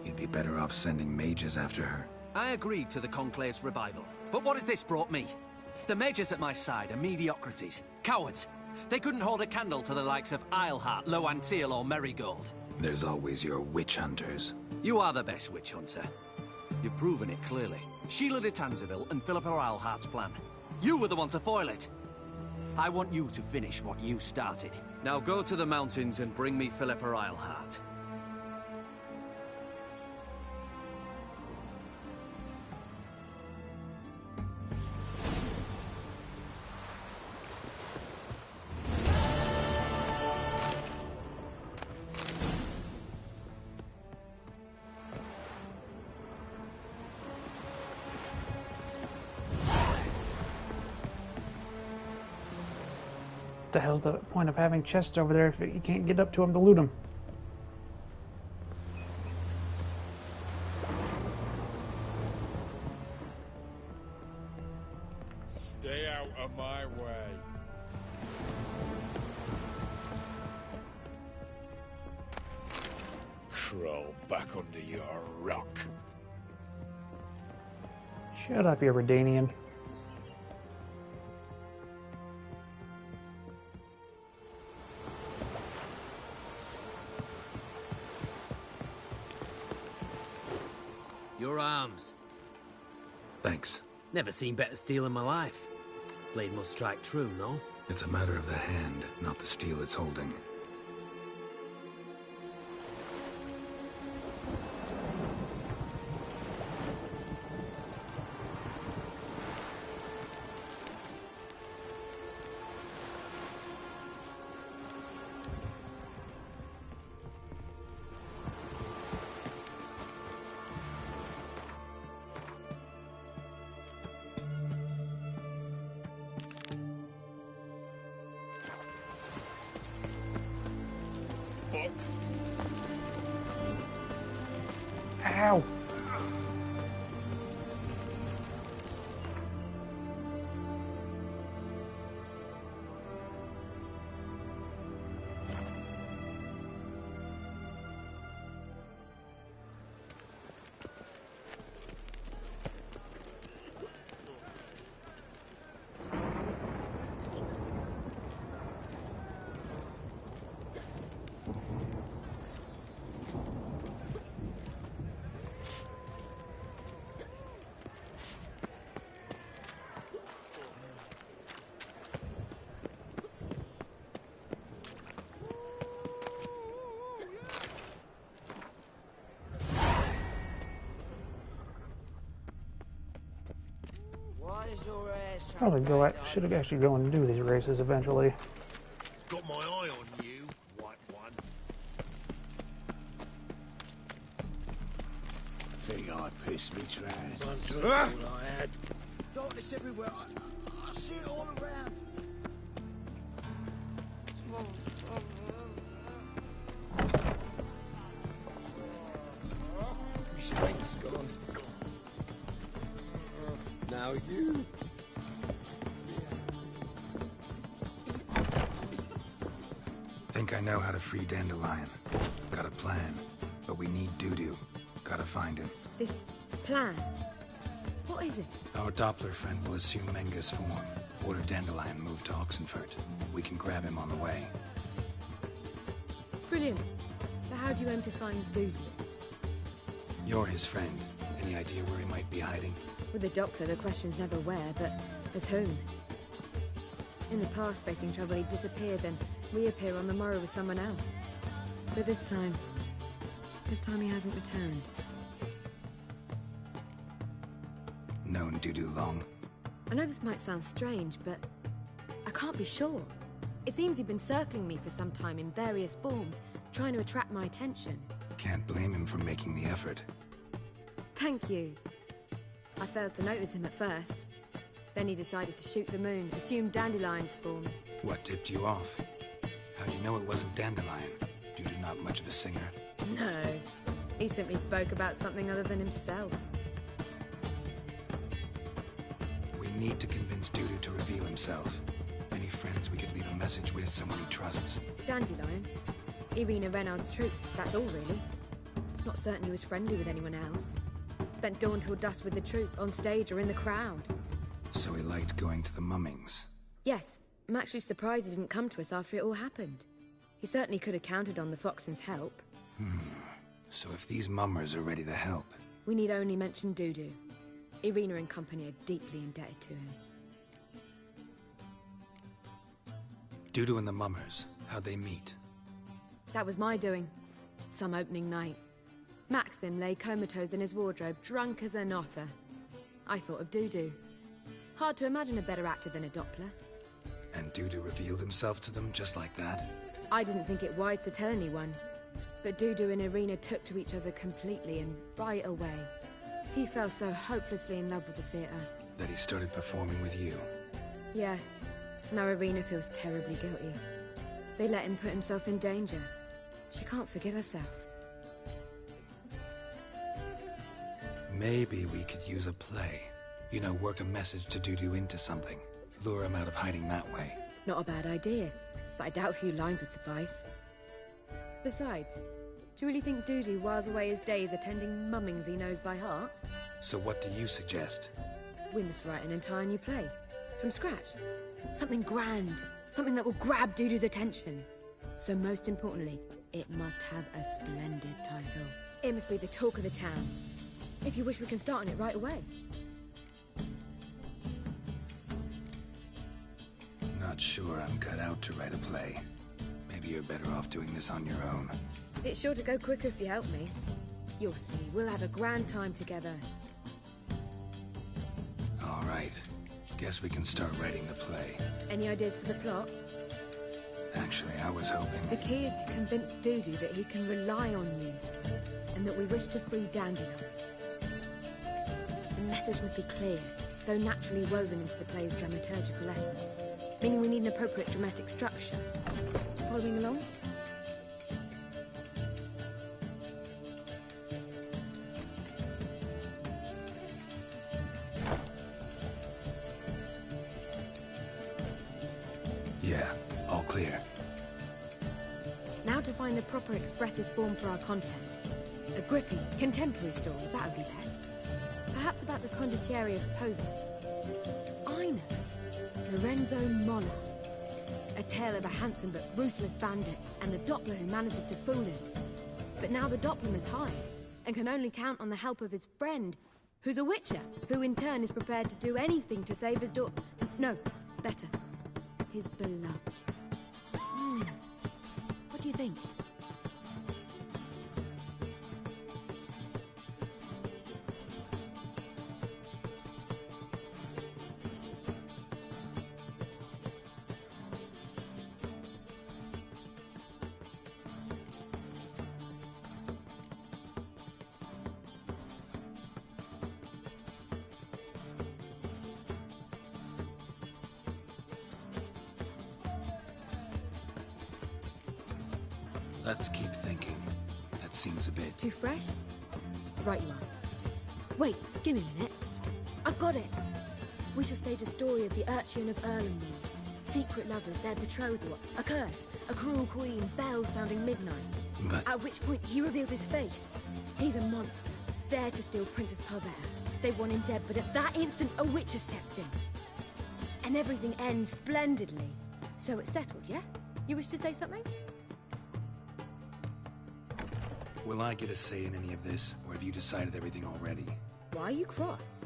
You'd be better off sending mages after her. I agreed to the Conclave's revival. But what has this brought me? The mages at my side are mediocrities. Cowards. They couldn't hold a candle to the likes of Islehart, Loantil, or Merigold. There's always your witch hunters. You are the best witch hunter. You've proven it clearly. Sheila de Tanzeville and Philippa Eilhart's plan. You were the one to foil it. I want you to finish what you started. Now go to the mountains and bring me Philippa Eilhart. What the hell's the point of having chests over there if you can't get up to them to loot them? Stay out of my way. Crawl back under your rock. Shut up, you Redanian. Your arms. Thanks. Never seen better steel in my life. Blade must strike true, no? It's a matter of the hand, not the steel it's holding. Ow! Probably should have actually go and do these races eventually. Got my eye on you, white one. Think I pissed me trans. One drink all I had. Darkness everywhere. I see it all around. My strength's gone. Now you. Think I know how to free Dandelion. Got a plan, but we need Dudu. Gotta find him. This plan? What is it? Our Doppler friend will assume Menga's form. Order Dandelion moved to Oxenfurt. We can grab him on the way. Brilliant. But how do you aim to find Dudu? You're his friend. Any idea where he might be hiding? With the Doppler, the question's never where, but as whom. In the past, facing trouble, he'd disappear, then reappear on the morrow with someone else. But this time he hasn't returned. Known Dudu long? I know this might sound strange, but I can't be sure. It seems he'd been circling me for some time in various forms, trying to attract my attention. Can't blame him for making the effort. Thank you. I failed to notice him at first. Then he decided to shoot the moon, assumed Dandelion's form. What tipped you off? How do you know it wasn't Dandelion? Dudu not much of a singer. No. He simply spoke about something other than himself. We need to convince Dudu to reveal himself. Any friends we could leave a message with, someone he trusts? Dandelion? Irina Renard's troupe, that's all really. Not certain he was friendly with anyone else. Spent dawn till dusk with the troupe, on stage or in the crowd. So he liked going to the mummings. Yes, I'm actually surprised he didn't come to us after it all happened. He certainly could have counted on the Foxen's help. So if these mummers are ready to help... We need only mention Dudu. Irina and company are deeply indebted to him. Dudu and the mummers, how'd they meet? That was my doing. Some opening night. Maxim lay comatose in his wardrobe, drunk as an otter. I thought of Dudu. Hard to imagine a better actor than a Doppler. And Dudu revealed himself to them just like that? I didn't think it wise to tell anyone. But Dudu and Irina took to each other completely and right away. He fell so hopelessly in love with the theatre. That he started performing with you? Yeah. Now Irina feels terribly guilty. They let him put himself in danger. She can't forgive herself. Maybe we could use a play. You know, work a message to Dudu into something. Lure him out of hiding that way. Not a bad idea, but I doubt a few lines would suffice. Besides, do you really think Dudu whiles away his days attending mummings he knows by heart? So what do you suggest? We must write an entire new play. From scratch. Something grand. Something that will grab Dudu's attention. So most importantly, it must have a splendid title. It must be the talk of the town. If you wish, we can start on it right away. Not sure I'm cut out to write a play. Maybe you're better off doing this on your own. It's sure to go quicker if you help me. You'll see, we'll have a grand time together. All right. Guess we can start writing the play. Any ideas for the plot? Actually, I was hoping... The key is to convince Dudu that he can rely on you, and that we wish to free Dandelion. The message must be clear, though naturally woven into the play's dramaturgical essence, meaning we need an appropriate dramatic structure. Following along? Yeah, all clear. Now to find the proper expressive form for our content. A gripping, contemporary story, that would be best. Perhaps about the condottieri of Povis. I know. Lorenzo Mola. A tale of a handsome but ruthless bandit, and the Doppler who manages to fool him. But now the Doppler must hide, and can only count on the help of his friend, who's a witcher, who in turn is prepared to do anything to save his daughter. No, better. His beloved. What do you think? Let's keep thinking. That seems a bit... Too fresh? Right you are. Wait, give me a minute. I've got it. We shall stage a story of the Urchin of Erlenwood. Secret lovers, their betrothal, a curse, a cruel queen, bells sounding midnight. But... At which point he reveals his face. He's a monster, there to steal Princess Parvetta. They want him dead, but at that instant a witcher steps in. And everything ends splendidly. So it's settled, yeah? You wish to say something? Will I get a say in any of this, or have you decided everything already? Why are you cross?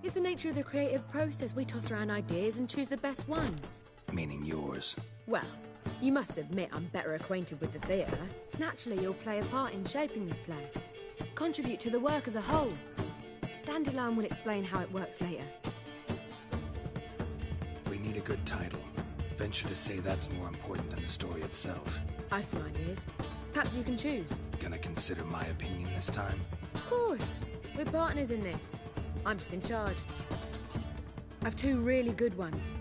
It's the nature of the creative process. We toss around ideas and choose the best ones. Meaning yours. Well, you must admit I'm better acquainted with the theatre. Naturally, you'll play a part in shaping this play. Contribute to the work as a whole. Dandelion will explain how it works later. We need a good title. Venture to say that's more important than the story itself. I've some ideas. Perhaps you can choose. Gonna consider my opinion this time? Of course. We're partners in this. I'm just in charge. I've two really good ones.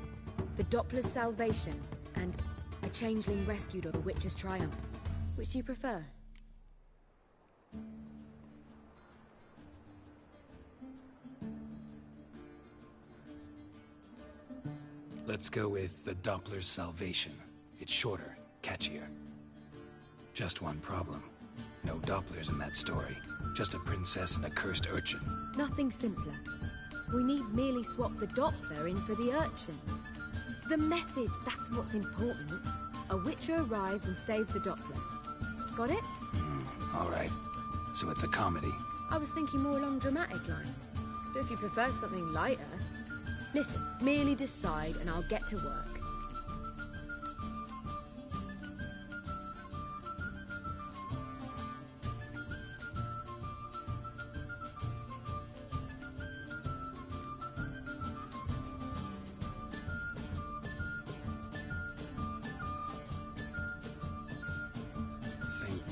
The Doppler's Salvation and A Changeling Rescued or the Witch's Triumph. Which do you prefer? Let's go with The Doppler's Salvation. It's shorter, catchier. Just one problem. No Dopplers in that story. Just a princess and a cursed urchin. Nothing simpler. We need merely swap the Doppler in for the urchin. The message, that's what's important. A Witcher arrives and saves the Doppler. Got it? All right. So it's a comedy. I was thinking more along dramatic lines. But if you prefer something lighter... Listen, merely decide and I'll get to work.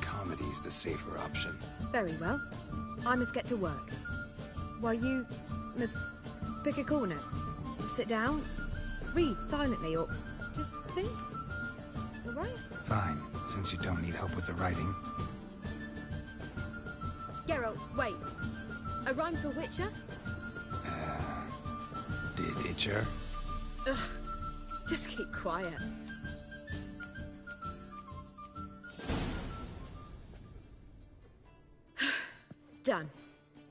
Comedy's the safer option. Very well. I must get to work. While you must pick a corner. Sit down, read silently, or just think. All right? Fine, since you don't need help with the writing. Geralt, wait. A rhyme for Witcher? Did Itcher? Ugh. Just keep quiet. Done.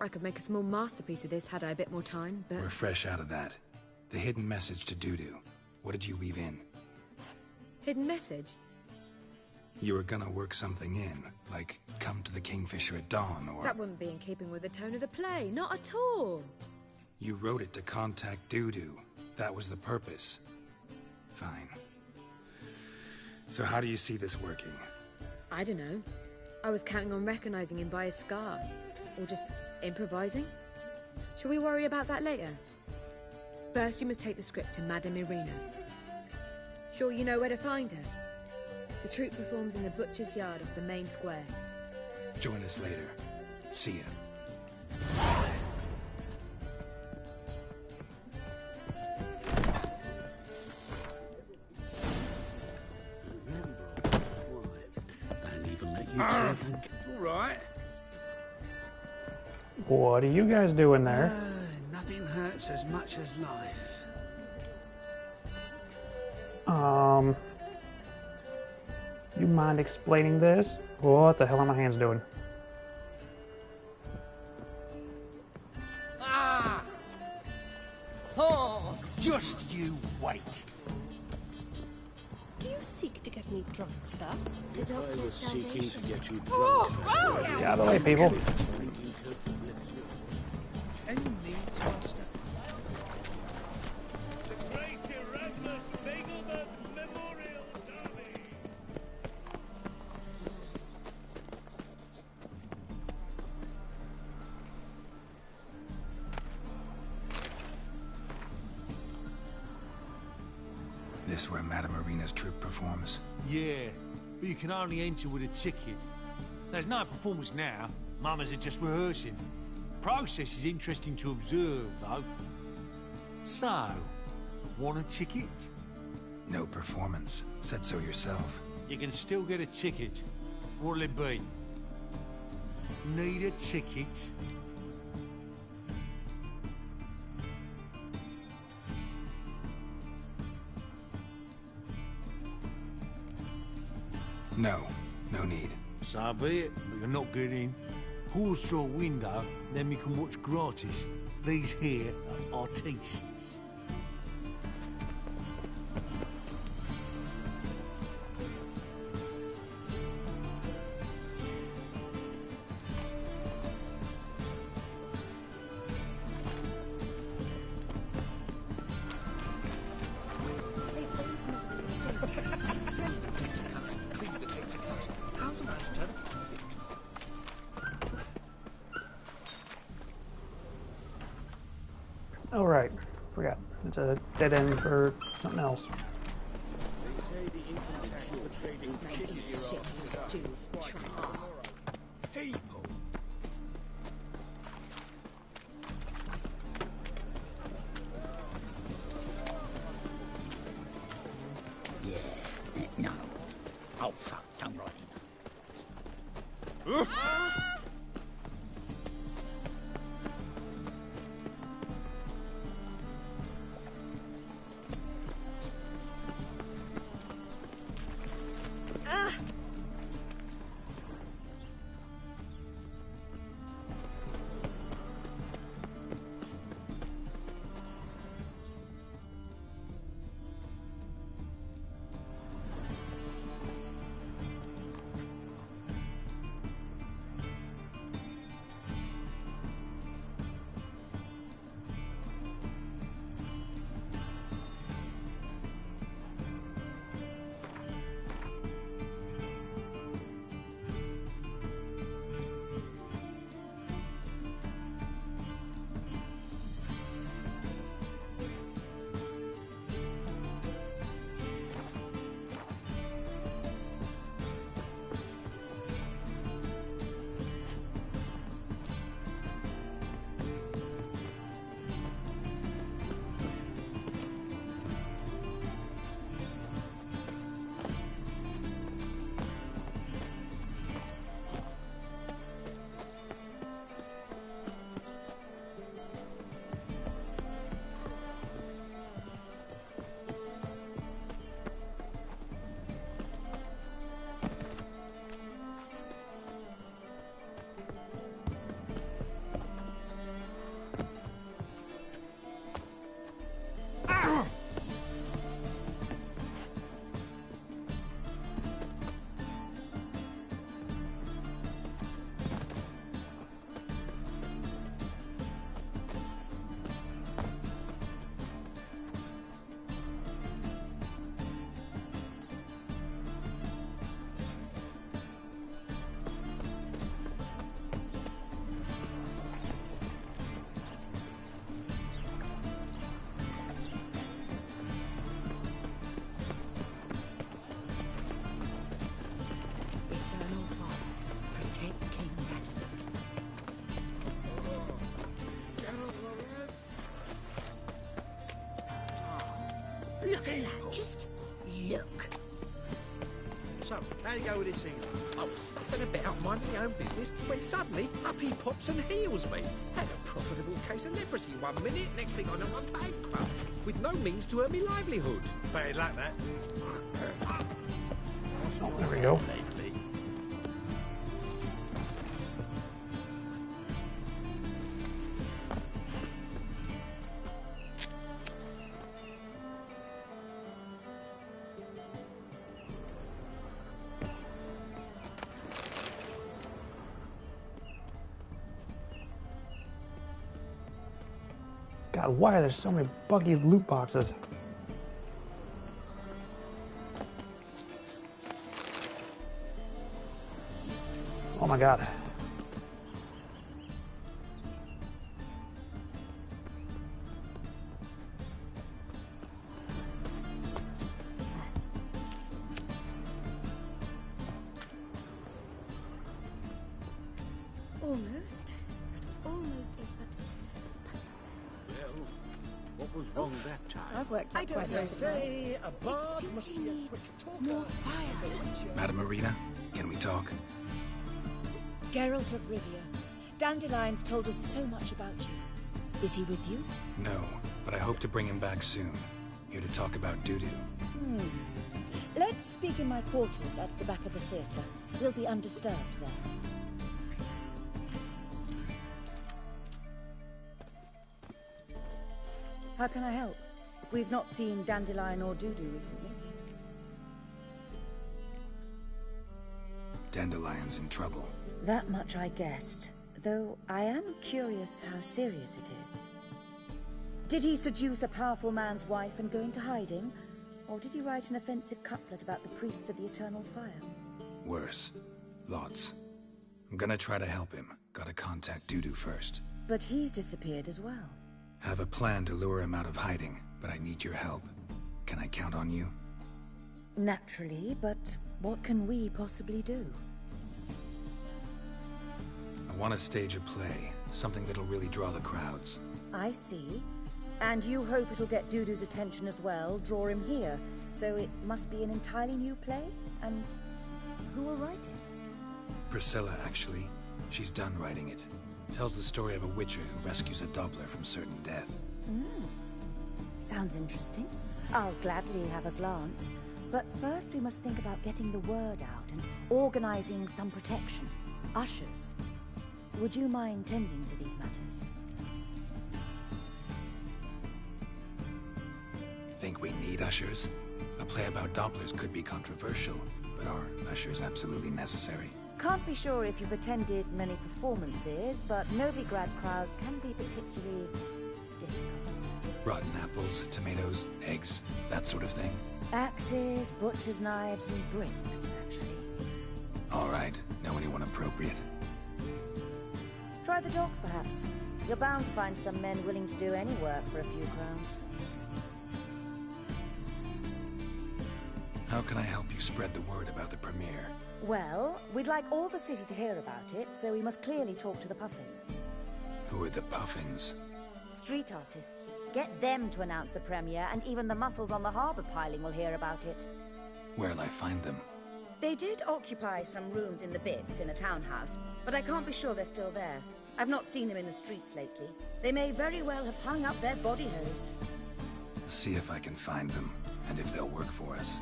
I could make a small masterpiece of this had I a bit more time, but... We're fresh out of that. The hidden message to Dudu. What did you weave in? Hidden message? You were gonna work something in, like come to the Kingfisher at dawn, or... That wouldn't be in keeping with the tone of the play, not at all. You wrote it to contact Dudu. That was the purpose. Fine. So how do you see this working? I don't know. I was counting on recognizing him by his scar. Or just improvising? Shall we worry about that later? First, you must take the script to Madame Irina. Sure you know where to find her? The troupe performs in the butcher's yard of the main square. Join us later. See ya. Don't even let you talk. All right. What are you guys doing there? Nothing hurts as much as life. You mind explaining this? What the hell are my hands doing? Ah! Oh, just you wait. Do you seek to get me drunk, sir? I was seeking to get you drunk. Oh, Get out of the way, people. This where Madame Irina's troupe performs? Yeah, but you can only enter with a ticket. There's no performance now. Mamas are just rehearsing. Process is interesting to observe, though. So, want a ticket? No performance. Said so yourself. You can still get a ticket. What'll it be? Need a ticket? No. No need. So be it, but you're not getting. Horse through a window, then we can watch gratis. These here are artistes. Oh, right. Forgot. It's a dead end for something else. They say the income tax for trading kisses your People. Yeah, no. Oh, fuck, I'm right. Look at that. Just look. So, how do you go with this thing? I was faffing about minding my own business when suddenly up he pops and heals me. Had a profitable case of leprosy 1 minute, next thing I know I'm bankrupt, with no means to earn me livelihood. Bad luck, that. Oh, there we go. God, why are there so many buggy loot boxes? Oh my God. Almost. That was almost it, Well, what was wrong that time? I've worked out quite They say a bard It must simply be a needs quick talker. more fire. Madam Marina, can we talk? Geralt of Rivia. Dandelion's told us so much about you. Is he with you? No, but I hope to bring him back soon. Here to talk about Dudu. Let's speak in my quarters at the back of the theatre. We'll be undisturbed there. How can I help? We've not seen Dandelion or Dudu recently. Dandelion's in trouble. That much I guessed, though I am curious how serious it is. Did he seduce a powerful man's wife and go into hiding? Or did he write an offensive couplet about the priests of the eternal fire? Worse. Lots. I'm gonna try to help him. Gotta contact Dudu first. But he's disappeared as well. Have a plan to lure him out of hiding, but I need your help. Can I count on you? Naturally, but what can we possibly do? I want to stage a play. Something that'll really draw the crowds. I see. And you hope it'll get Dudu's attention as well, draw him here. So it must be an entirely new play? And who will write it? Priscilla, actually. She's done writing it. Tells the story of a witcher who rescues a Doppler from certain death. Sounds interesting. I'll gladly have a glance. But first we must think about getting the word out and organizing some protection. Ushers. Would you mind tending to these matters? Think we need ushers? A play about Dopplers could be controversial, but are ushers absolutely necessary? Can't be sure if you've attended many performances, but Novigrad crowds can be particularly difficult. Rotten apples, tomatoes, eggs, that sort of thing? Axes, butcher's knives, and bricks, actually. All right. Know anyone appropriate? Try the dogs, perhaps. You're bound to find some men willing to do any work for a few crowns. How can I help you spread the word about the premiere? Well, we'd like all the city to hear about it, so we must clearly talk to the Puffins. Who are the Puffins? Street artists. Get them to announce the premiere, and even the muscles on the harbour piling will hear about it. Where'll I find them? They did occupy some rooms in the Bits in a townhouse, but I can't be sure they're still there. I've not seen them in the streets lately. They may very well have hung up their body hose. See if I can find them, and if they'll work for us.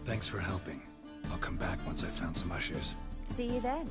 Thanks for helping. I'll come back once I've found some ushers. See you then.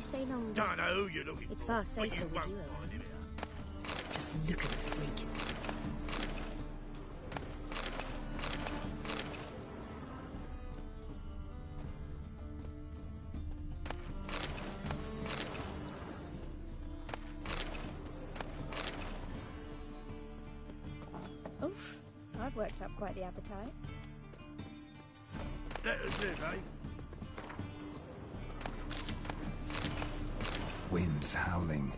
stay longer? Don't know who you're looking It's for, far but safer you with won't you around. find him. Just look at the freak. Oof, I've worked up quite the appetite. Let us live, eh? Winds howling.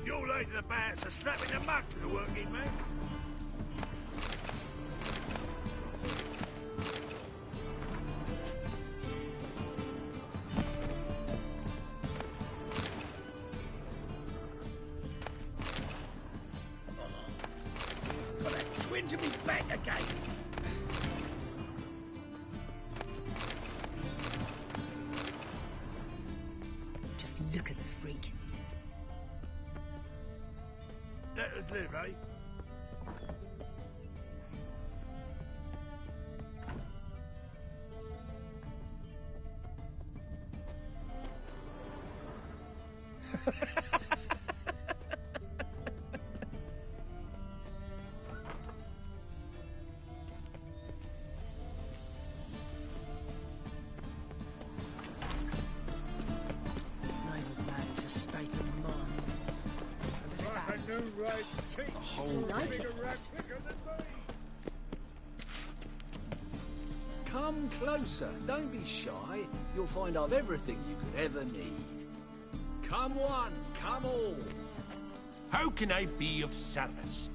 Your ladies are bad, so strapping the mug to the working man. Got that twinge of me back again. Just look at the freak. Let us live, eh? Naval bad is a state of mind. Like a new race teach. whole Bigger rat quicker than me. Come closer. Don't be shy. You'll find I've everything you could ever need. Come one, come all. How can I be of service?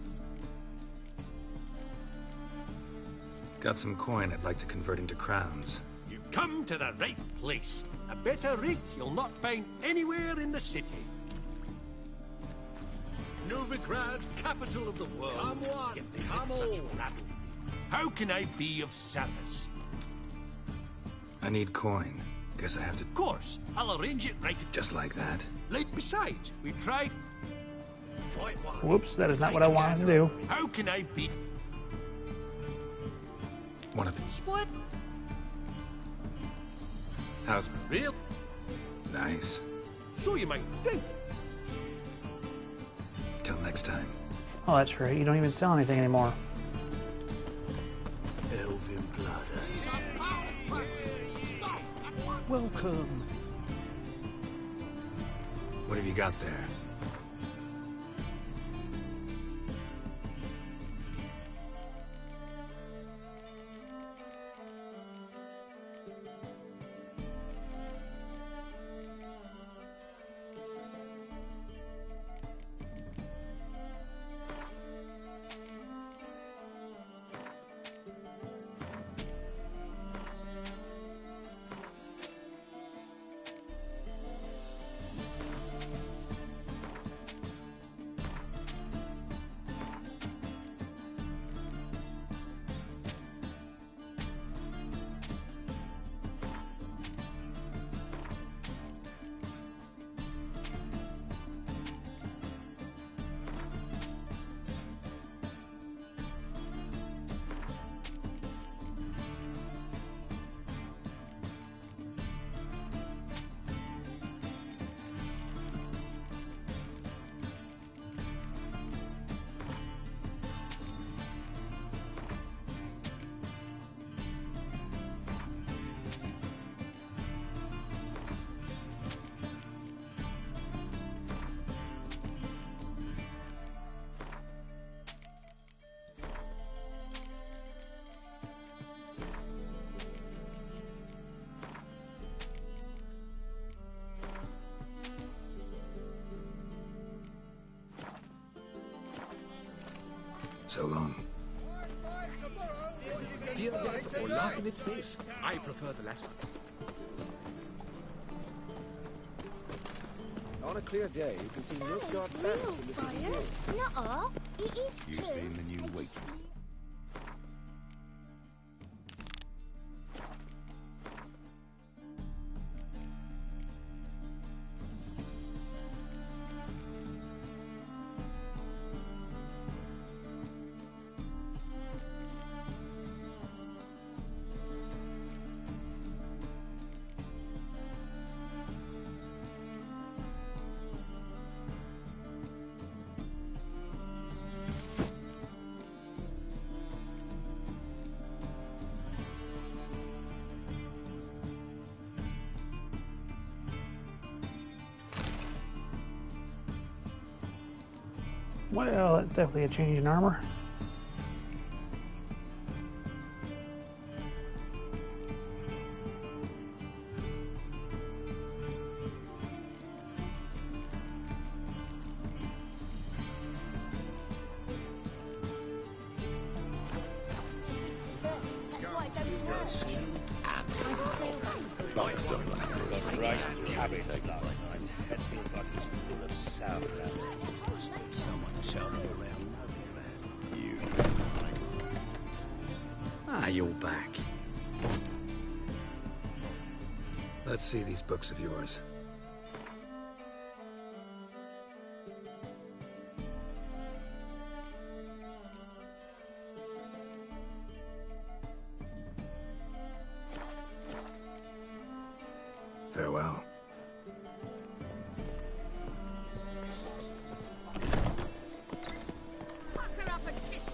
Got some coin I'd like to convert into crowns. You've come to the right place. A better rate you'll not find anywhere in the city. Novigrad, capital of the world. Come one, Yet they come live such all. rabble. How can I be of service? I need coin. Guess I have to... Of course, I'll arrange it right. Just like that. Like besides, we tried. Right one. Whoops, that is not what I wanted to do. How can I be? One of them. Split. How's... Real? Nice. So you might think. Till next time. Oh, that's right. You don't even sell anything anymore. Elvin blood. Welcome. What have you got there? So long. Fear death or laugh in its face. I prefer the latter. On a clear day, you can see Nilfgaard's banners from the city gate. Nuh-uh. It is You've too. seen the new I wake. just- Well, that's definitely a change in armor. Like sunglasses. Right, habit last night. Head feels like it's full of sauerkraut. Someone shouting around. You. Ah, you're back. Let's see these books of yours. Farewell.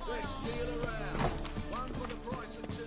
Best deal around. One for the price of two.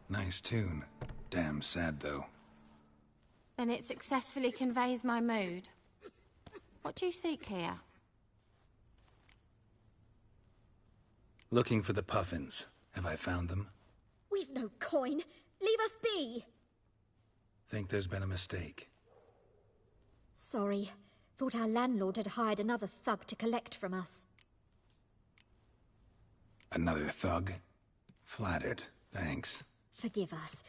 Nice tune. Damn sad, though. Then it successfully conveys my mood. What do you seek here? Looking for the puffins. Have I found them? We've no coin. Leave us be. Think there's been a mistake. Sorry. Thought our landlord had hired another thug to collect from us. Another thug? Flattered. Thanks. Forgive us.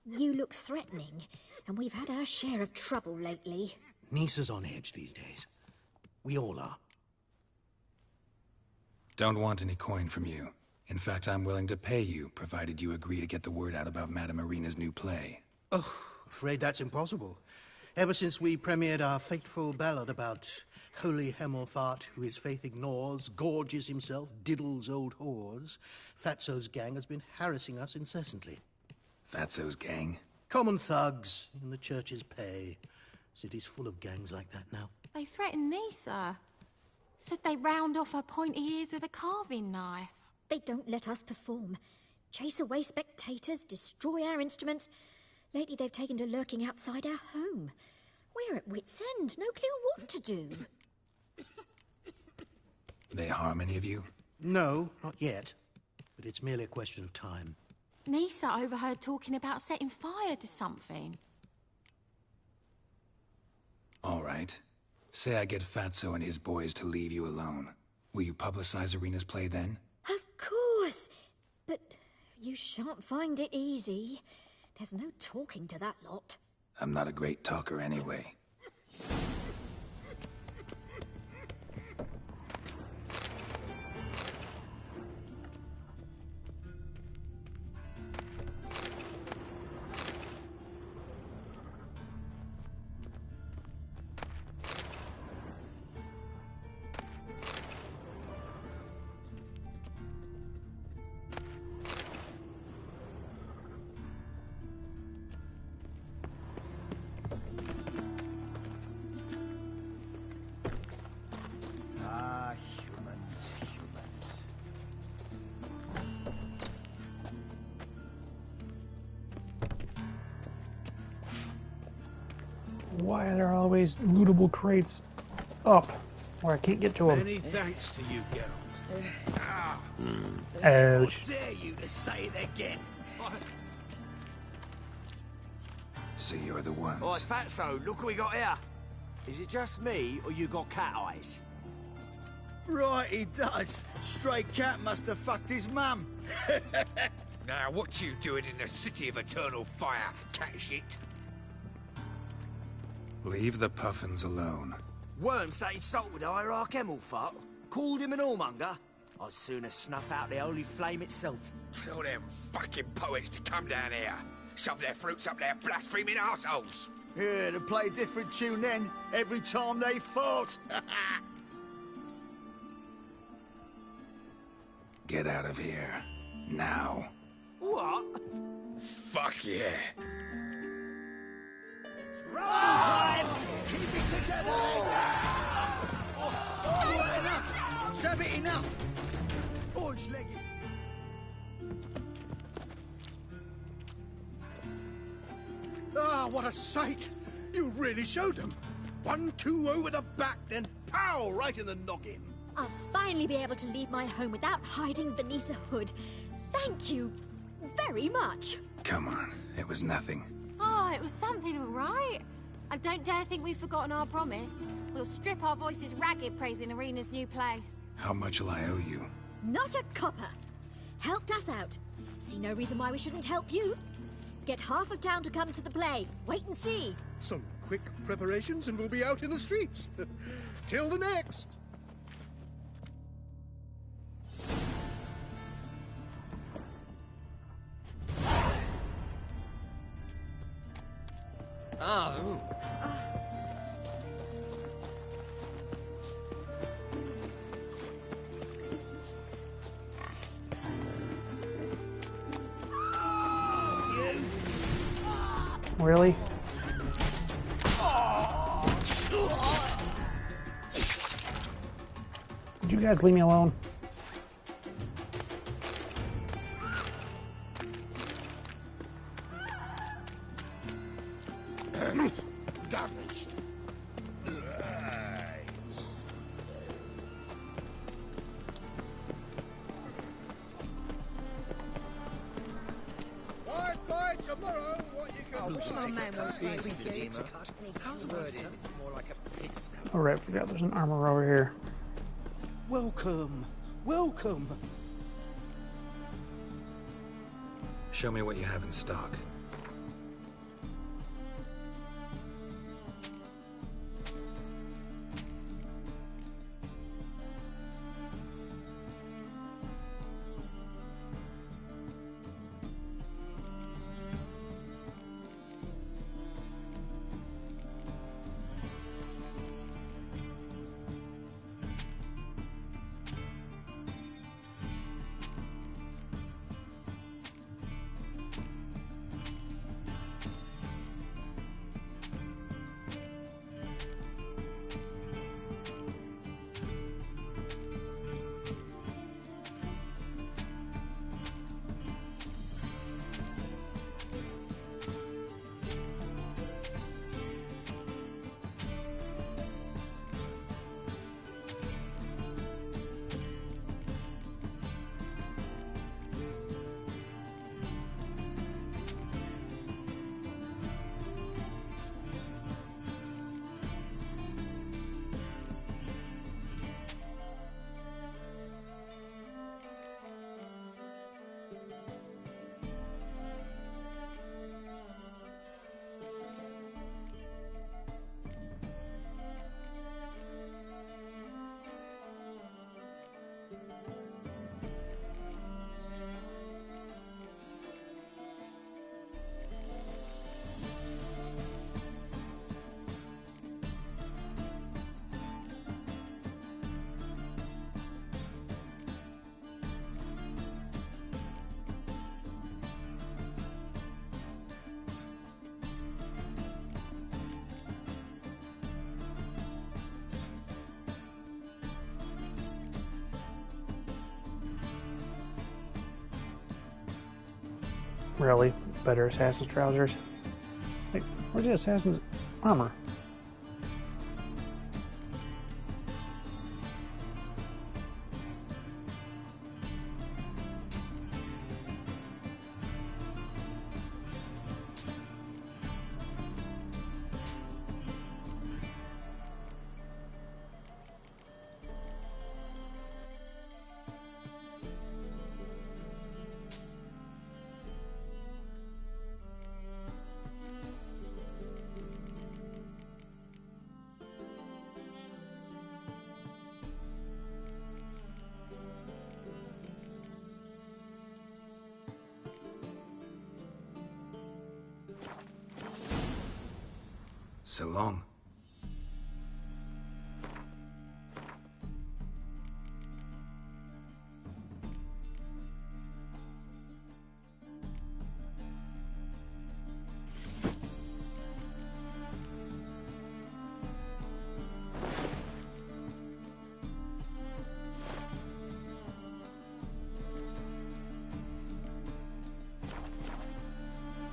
You look threatening, and we've had our share of trouble lately. Nisa's on edge these days. We all are. Don't want any coin from you. In fact, I'm willing to pay you, provided you agree to get the word out about Madame Irina's new play. Oh, afraid that's impossible. Ever since we premiered our fateful ballad about Holy Hemelfart, who his faith ignores, gorges himself, diddles old whores, Fatso's gang has been harassing us incessantly. Fatso's gang? Common thugs in the church's pay. City's full of gangs like that now. They threatened Nisa. Said they round off her pointy ears with a carving knife. They don't let us perform. Chase away spectators, destroy our instruments. Lately they've taken to lurking outside our home. We're at wit's end, no clue what to do. They harm any of you? No, not yet. But it's merely a question of time. Nisa overheard talking about setting fire to something. All right. Say I get Fatso and his boys to leave you alone. Will you publicize Irina's play then? Of course. But you shan't find it easy. There's no talking to that lot. I'm not a great talker anyway. Why are there always lootable crates up where I can't get to them? Many thanks to you, Geralt. Ouch. How dare you to say it again? So you're the ones. Oi, Fatso, look what we got here. Is it just me, or you got cat eyes? Right, he does. Stray cat must have fucked his mum. Now, what you doing in the city of eternal fire, cat shit? Leave the puffins alone. Worms that insulted Hierarch Hemelfart, called him an whoremonger. I'd sooner snuff out the holy flame itself. Tell them fucking poets to come down here. Shove their fruits up their blaspheming arseholes. Yeah, to play a different tune then, every time they fought. Get out of here. Now. What? Fuck yeah. Time! Keep it together, enough! Damn it, enough! Boys, leggy. Ah, what a sight! You really showed them. 1-2 over the back, then pow! Right in the noggin. I'll finally be able to leave my home without hiding beneath a hood. Thank you very much. Come on, it was nothing. Oh, it was something, all right. I don't dare think we've forgotten our promise. We'll strip our voices ragged praising Arena's new play. How much will I owe you? Not a copper. Helped us out. See no reason why we shouldn't help you. Get half of town to come to the play. Wait and see. Some quick preparations and we'll be out in the streets. Till the next. Oh. Really? Would you guys leave me alone? Damage. By tomorrow, what you can How's the word? More like a pig smell. Alright, forgot there's an armor over here. Welcome. Welcome. Show me what you have in stock. Really? Better assassin's trousers? Wait, where's the assassin's armor? So long.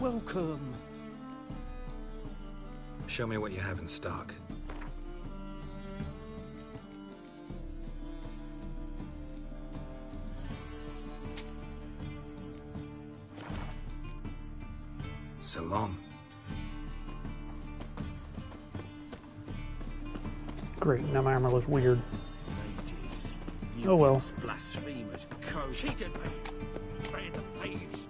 Welcome. Show me what you have in stock. So long. Great, now my armor looks weird. Oh well. Blasphemers, cheated me. Threatened the thieves.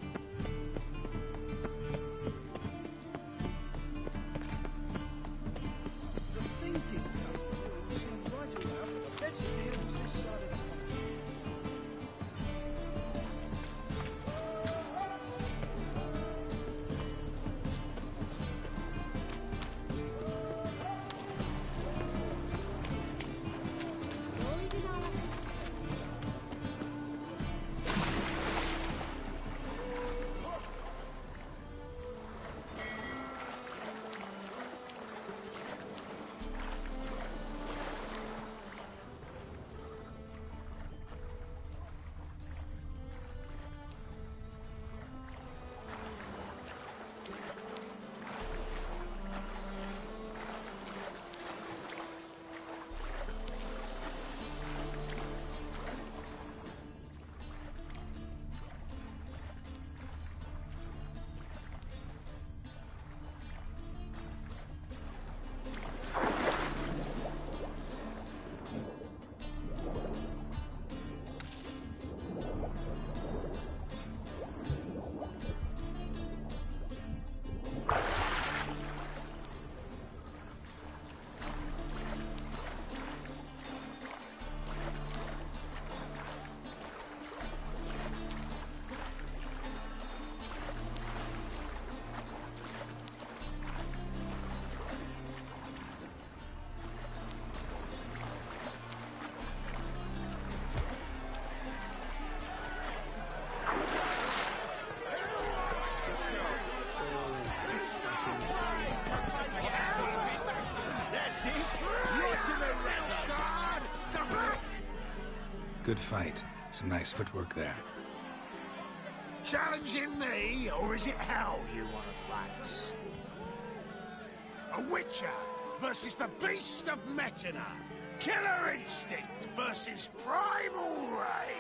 The thinking customer will seem right around that the best deal is this side of the country. Good fight. Some nice footwork there. Challenging me, or is it hell you want to face? A Witcher versus the Beast of Metina. Killer instinct versus primal rage.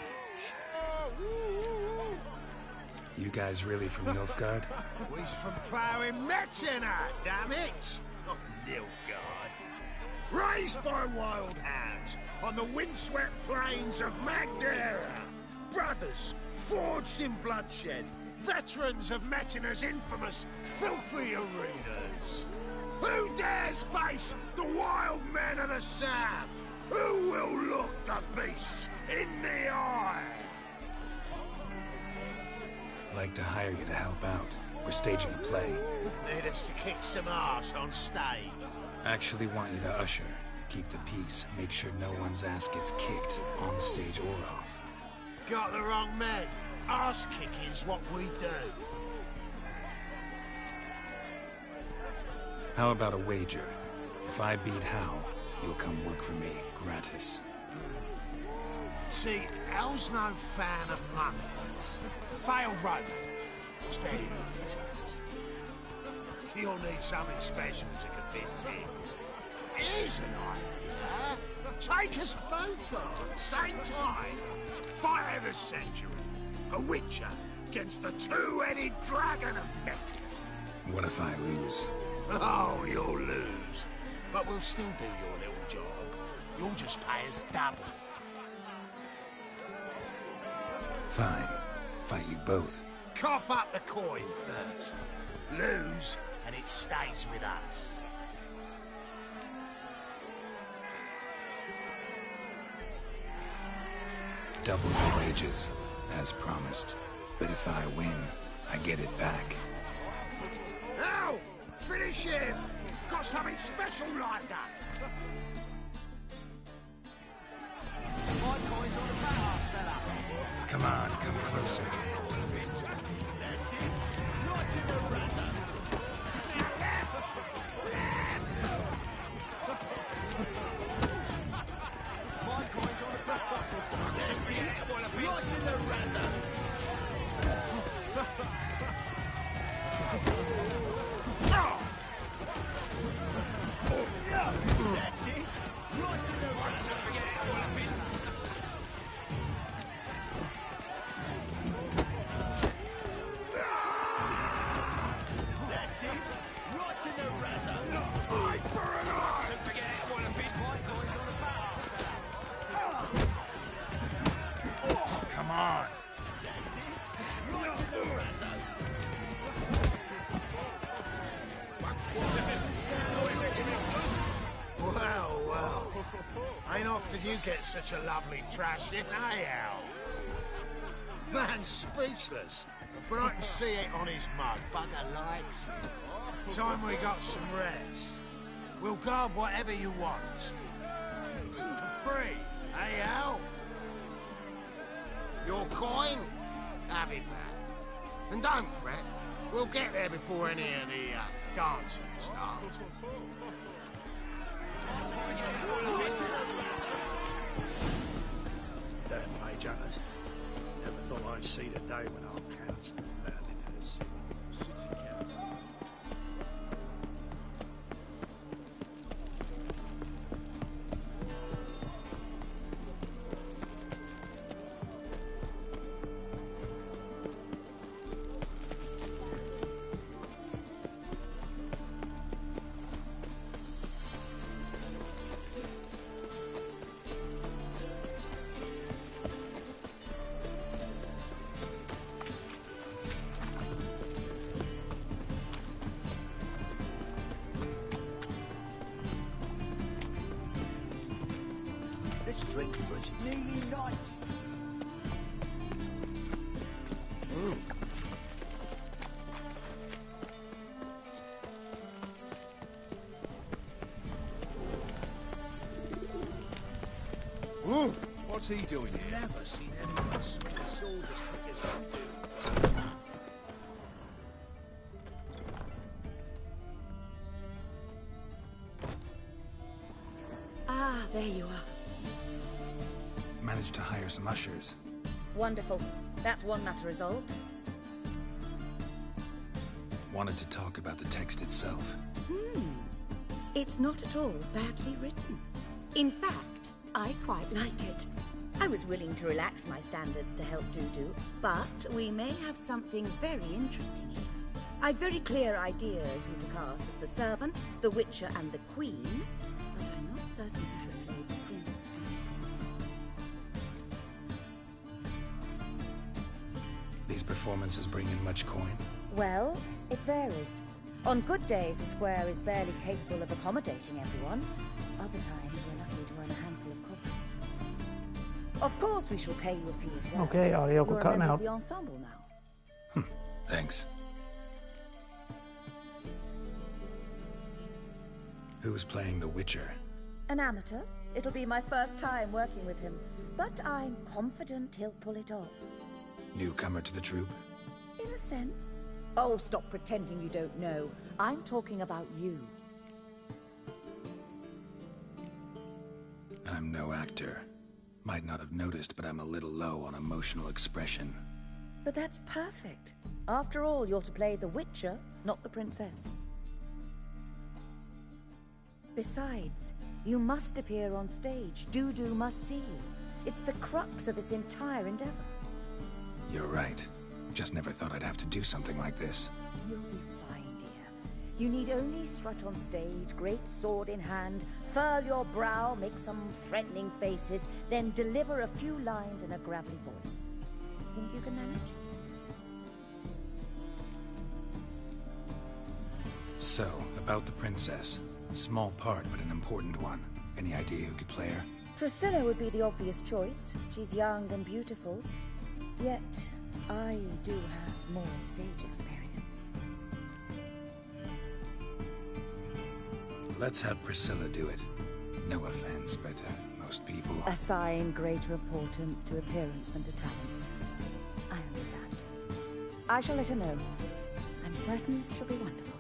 You guys really from Nilfgaard? We's from ploughing Metina, damn it! Not Nilfgaard. Raised by wild hounds on the windswept plains of Magdera. Brothers forged in bloodshed. Veterans of Metina's infamous filthy arenas. Who dares face the wild men of the south? Who will look the beasts in the eye? Like to hire you to help out. We're staging a play. Need us to kick some ass on stage. Actually want you to usher. Keep the peace. Make sure no one's ass gets kicked, on stage or off. Got the wrong man. Ass kicking's what we do. How about a wager? If I beat Hal, you'll come work for me, gratis. See, Hal's no fan of mummies. Failed romance. Spare you these hours. You'll need something special to convince him. Here's an idea. Take us both on, same time. Fight of the century. A Witcher against the two-headed dragon of Metina. What if I lose? Oh, you'll lose. But we'll still do your little job. You'll just pay us double. Fine. Fight you both. Cough up the coin first. Lose, and it stays with us. Double your wages, as promised. But if I win, I get it back. Now, finish him! Got something special like that. My coin's on the fat ass, fella. Come on, come closer. That's it. Right in the razor. Now left. My coin's on the fat ass. That's it. Right in the razor. That's it. Right in the razor. Forget it, all up in. That's it. Right in the razor. Eye for an eye. So forget it, all up in. My coin's on the fat ass, fella. Oh, come on. That's it. Right in the razor. Well, well. Ain't often you get such a lovely thrashing, eh, Al? Man's speechless, but I can see it on his mug. Bugger likes it. Time we got some rest. We'll guard whatever you want. For free, eh, Al? Your coin? Have it back. And don't fret, we'll get there before any of the dancing starts. Damn, Mage Hunters. Never thought I'd see the day when our councillors landed in the city. City council. Let's drink for it's nearly night. Ooh, what's he doing here? Never seen anyone swing a sword as quick as you do. Ah, there you are. Managed to hire some ushers. Wonderful. That's one matter resolved. Wanted to talk about the text itself. It's not at all badly written. In fact, I quite like it. I was willing to relax my standards to help Dudu, but we may have something very interesting here. I've very clear ideas who to cast as the servant, the Witcher, and the Queen, but I'm not certain who should play the Prince and Princess. These performances bring in much coin? Well, it varies. On good days, the square is barely capable of accommodating everyone. Other times, we're lucky to earn a handful of coppers. Of course, we shall pay you a fee as well. Okay, audio You're a cutting member out. of the ensemble now. Thanks. Who's playing the Witcher? An amateur. It'll be my first time working with him, but I'm confident he'll pull it off. Newcomer to the troupe? In a sense. Oh, stop pretending you don't know. I'm talking about you. I'm no actor. Might not have noticed, but I'm a little low on emotional expression. But that's perfect. After all, you're to play the Witcher, not the princess. Besides, you must appear on stage. Dudu must see you. It's the crux of this entire endeavor. You're right. Just never thought I'd have to do something like this. You'll be fine, dear. You need only strut on stage, great sword in hand, furl your brow, make some threatening faces, then deliver a few lines in a gravelly voice. Think you can manage? So, about the princess. Small part, but an important one. Any idea who could play her? Priscilla would be the obvious choice. She's young and beautiful. Yet, I do have more stage experience. let's have Priscilla do it. No offense, but most people... Assign greater importance to appearance than to talent. I understand. I shall let her know. I'm certain she'll be wonderful.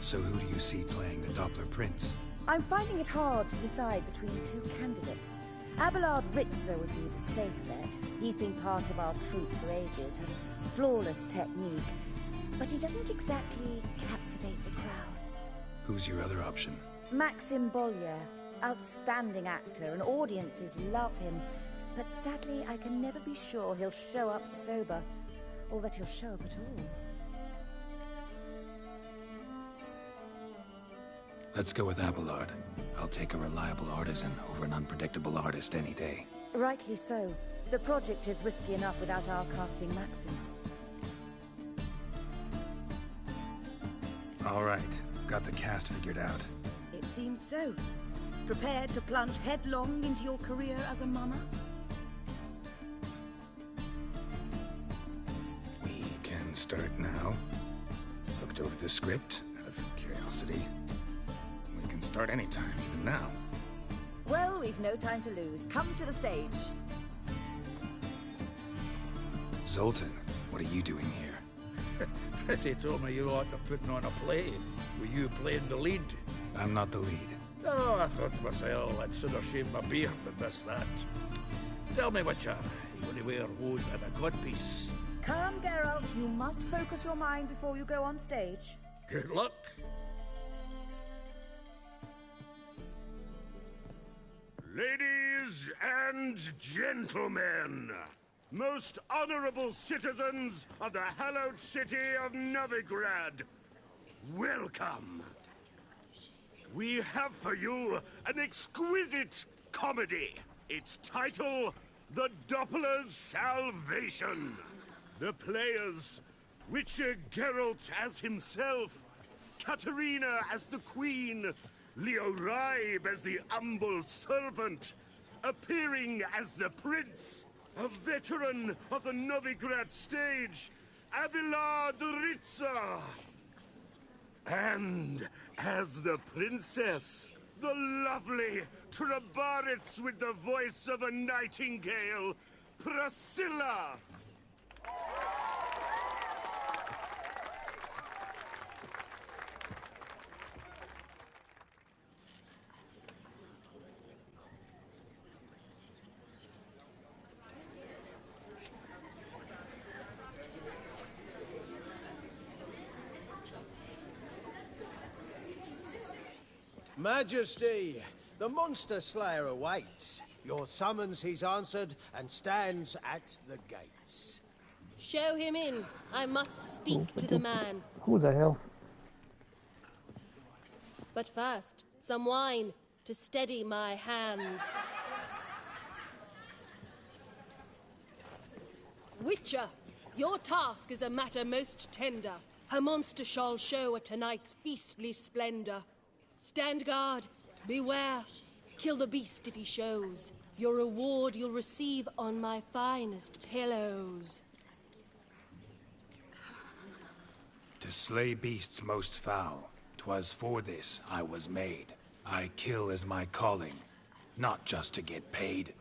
So who do you see playing the Doppler Prince? I'm finding it hard to decide between two candidates. Abelard Ritzer would be the safe bet. He's been part of our troupe for ages, has flawless technique, but he doesn't exactly captivate the crowds. Who's your other option? Maxim Bollier, outstanding actor, and audiences love him, but sadly I can never be sure he'll show up sober, or that he'll show up at all. Let's go with Abelard. I'll take a reliable artisan over an unpredictable artist any day. Rightly so. The project is risky enough without our casting Maxim. All right, got the cast figured out. It seems so. Prepared to plunge headlong into your career as a mama? We can start now. Looked over the script, out of curiosity. We can start anytime, even now. Well, we've no time to lose. Come to the stage. Zoltan, what are you doing here? They told me you ought to putting on a play. Were you playing the lead? I'm not the lead. Oh, I thought to myself, I'd sooner shave my beard than miss that. Tell me, Witcher, you want to wear hose and a godpiece? Come, Geralt. You must focus your mind before you go on stage. Good luck. Ladies and gentlemen, most honorable citizens of the hallowed city of Novigrad, welcome. We have for you an exquisite comedy. Its title, The Doppler's Salvation. The players, Witcher Geralt as himself, Katarina as the Queen, Leo Raib as the humble servant, appearing as the Prince, a veteran of the Novigrad stage, Abelard Ritzer. And as the Princess, the lovely Trebaritz with the voice of a nightingale, Priscilla. Majesty, the Monster Slayer awaits. Your summons he's answered and stands at the gates. Show him in. I must speak to the man. Who the hell? But first, some wine to steady my hand. Witcher, your task is a matter most tender. A monster shall show at tonight's feastly splendor. Stand guard, beware, kill the beast if he shows. Your reward you'll receive on my finest pillows. To slay beasts most foul, 'twas for this I was made. I kill as my calling, not just to get paid.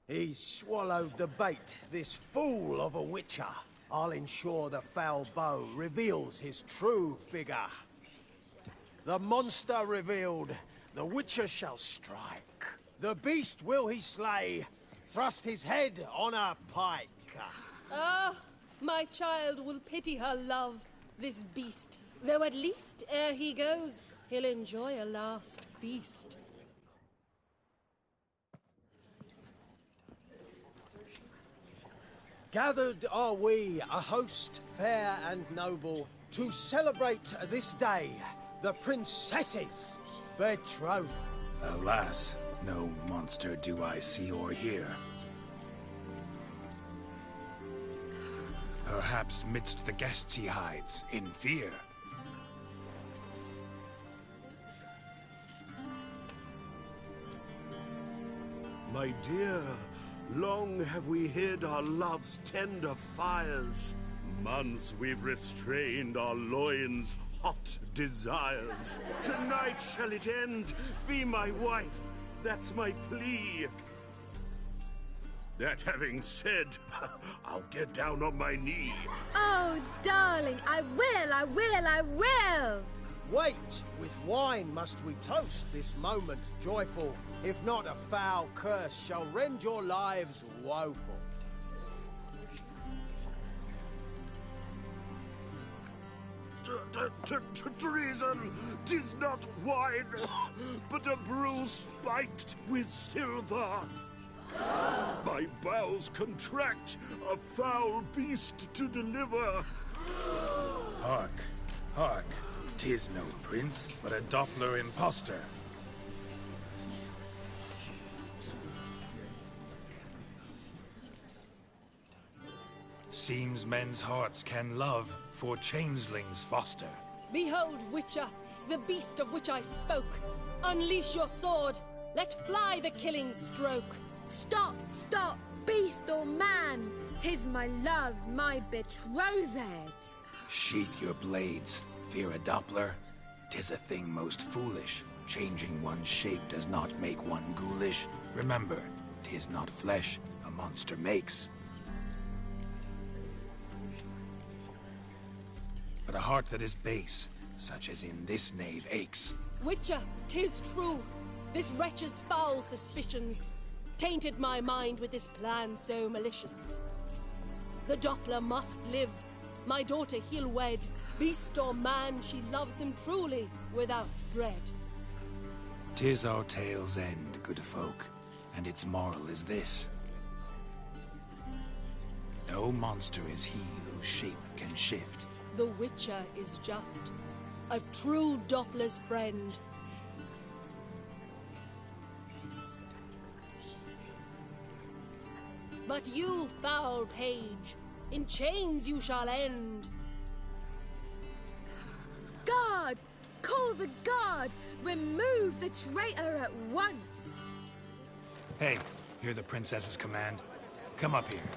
He's swallowed the bait, this fool of a Witcher. I'll ensure the foul bow reveals his true figure. The monster revealed, the Witcher shall strike. The beast will he slay, thrust his head on a pike. Ah, my child will pity her love, this beast. Though at least, ere he goes, he'll enjoy a last feast. Gathered are we, a host fair and noble, to celebrate this day, the princess's betrothal. Alas, no monster do I see or hear. Perhaps midst the guests he hides, in fear. My dear, long have we hid our love's tender fires. months we've restrained our loins' hot desires. Tonight shall it end. Be my wife. That's my plea. That having said, I'll get down on my knee. Oh, darling, I will! Wait, with wine must we toast this moment joyful. If not, a foul curse shall rend your lives woeful. Treason! 'Tis not wine, but a brew spiked with silver. My bowels contract, a foul beast to deliver. Hark, hark. 'Tis no prince, but a Doppler impostor. Seems men's hearts can love, for changelings foster. Behold, Witcher, the beast of which I spoke. Unleash your sword. Let fly the killing stroke. Stop, stop, beast or man! 'Tis my love, my betrothed. Sheath your blades, fear a Doppler. 'Tis a thing most foolish. Changing one's shape does not make one ghoulish. Remember, 'tis not flesh a monster makes, but a heart that is base, such as in this knave aches. Witcher, 'tis true. This wretch's foul suspicions tainted my mind with this plan so malicious. The Doppler must live. My daughter he'll wed. Beast or man, she loves him truly, without dread. 'Tis our tale's end, good folk, and its moral is this. No monster is he whose shape can shift. The Witcher is just a true Doppler's friend. But you, foul page, in chains you shall end. Guard! Call the guard! Remove the traitor at once! Hey, hear the princess's command? Come up here.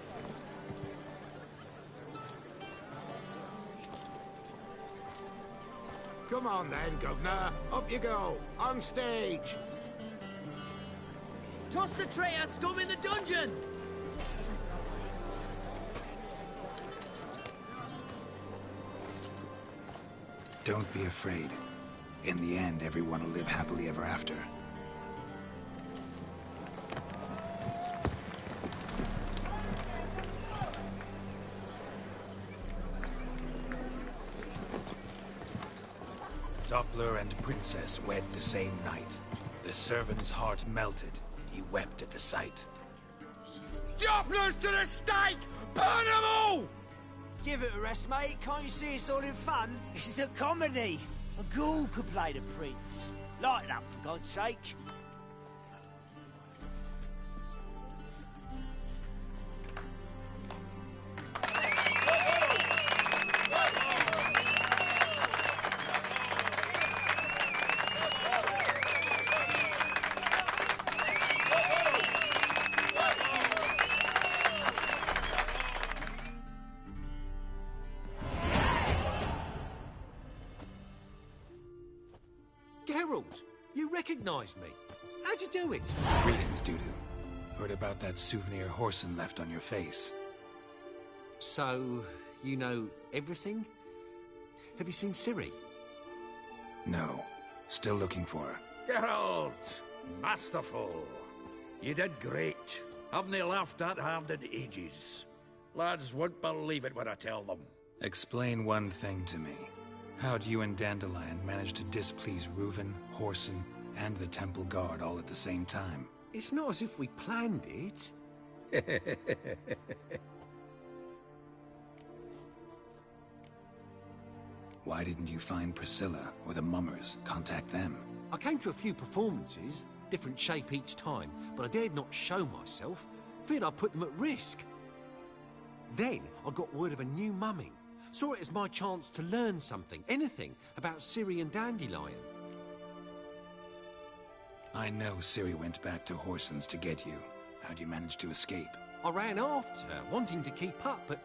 Come on then, Governor. Up you go. On stage. Toss the traitor scum in the dungeon! Don't be afraid. In the end, everyone will live happily ever after. Doppler and princess wed the same night. The servant's heart melted. He wept at the sight. Dopplers to the stake! Burn them all! Give it a rest, mate. Can't you see it's all in fun? This is a comedy. A ghoul could play the prince. Lighten up, for God's sake. Geralt, you recognized me. How'd you do it? Greetings, Dudu. Heard about that souvenir Whoreson left on your face. So, you know everything? Have you seen Ciri? No. Still looking for her. Geralt! Masterful. You did great. Haven't they laughed that hard in ages? Lads won't believe it when I tell them. Explain one thing to me. How'd you and Dandelion manage to displease Reuven, Whoreson, and the Temple Guard all at the same time? It's not as if we planned it. Why didn't you find Priscilla or the Mummers? Contact them. I came to a few performances, different shape each time, but I dared not show myself. Feared I'd put them at risk. Then I got word of a new mumming. Saw it as my chance to learn something, anything, about Ciri and Dandelion. I know Ciri went back to Whoreson's to get you. How'd you manage to escape? I ran after her, wanting to keep up, but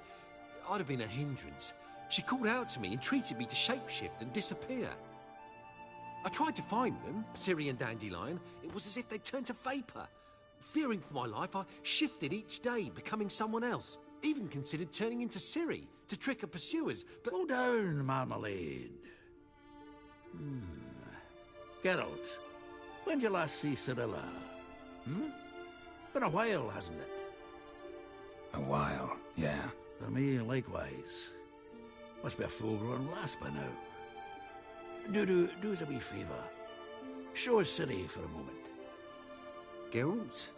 I'd have been a hindrance. She called out to me and treated me to shapeshift and disappear. I tried to find them, Ciri and Dandelion. It was as if they'd turned to vapour. Fearing for my life, I shifted each day, becoming someone else. Even considered turning into Ciri to trick her pursuers, but... Slow down, Marmalade. Geralt, when did you last see Cirilla? Been a while, hasn't it? A while, yeah. For me, likewise. Must be a full-grown lass by now. Do us a wee favour. Show us Ciri for a moment. Geralt?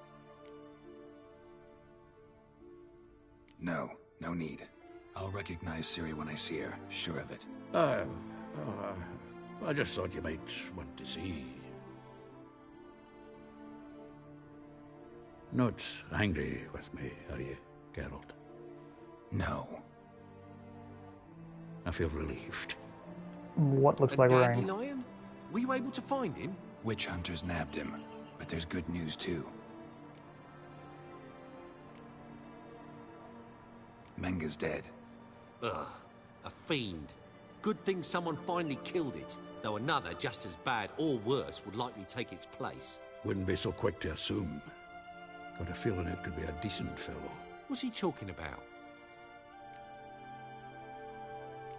No need. I'll recognize Ciri when I see her, sure of it. I just thought you might want to see. Not angry with me, are you, Geralt? No. I feel relieved. What looks like rain? Dandelion? Were you able to find him? Witch hunters nabbed him, but there's good news too. Menga's dead. Ugh, a fiend. Good thing someone finally killed it, though another just as bad or worse would likely take its place. Wouldn't be so quick to assume. Got a feeling it could be a decent fellow. What's he talking about?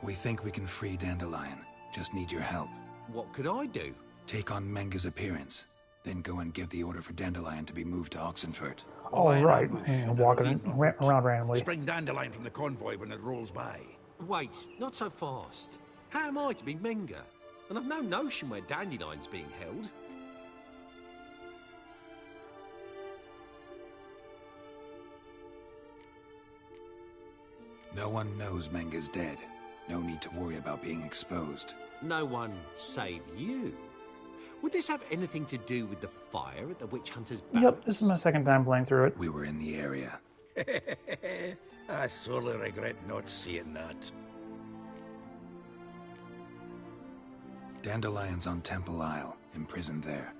We think we can free Dandelion. Just need your help. What could I do? Take on Menga's appearance, then go and give the order for Dandelion to be moved to Oxenfurt. Oh, right. And walking around randomly. Spring Dandelion from the convoy when it rolls by. Wait, not so fast. How am I to be Menga? And I've no notion where Dandelion's being held. No one knows Menga's dead. No need to worry about being exposed. No one save you. Would this have anything to do with the fire at the witch hunter's barracks? Yep, this is my second time playing through it. We were in the area. I sorely regret not seeing that. Dandelion's on Temple Isle, imprisoned there.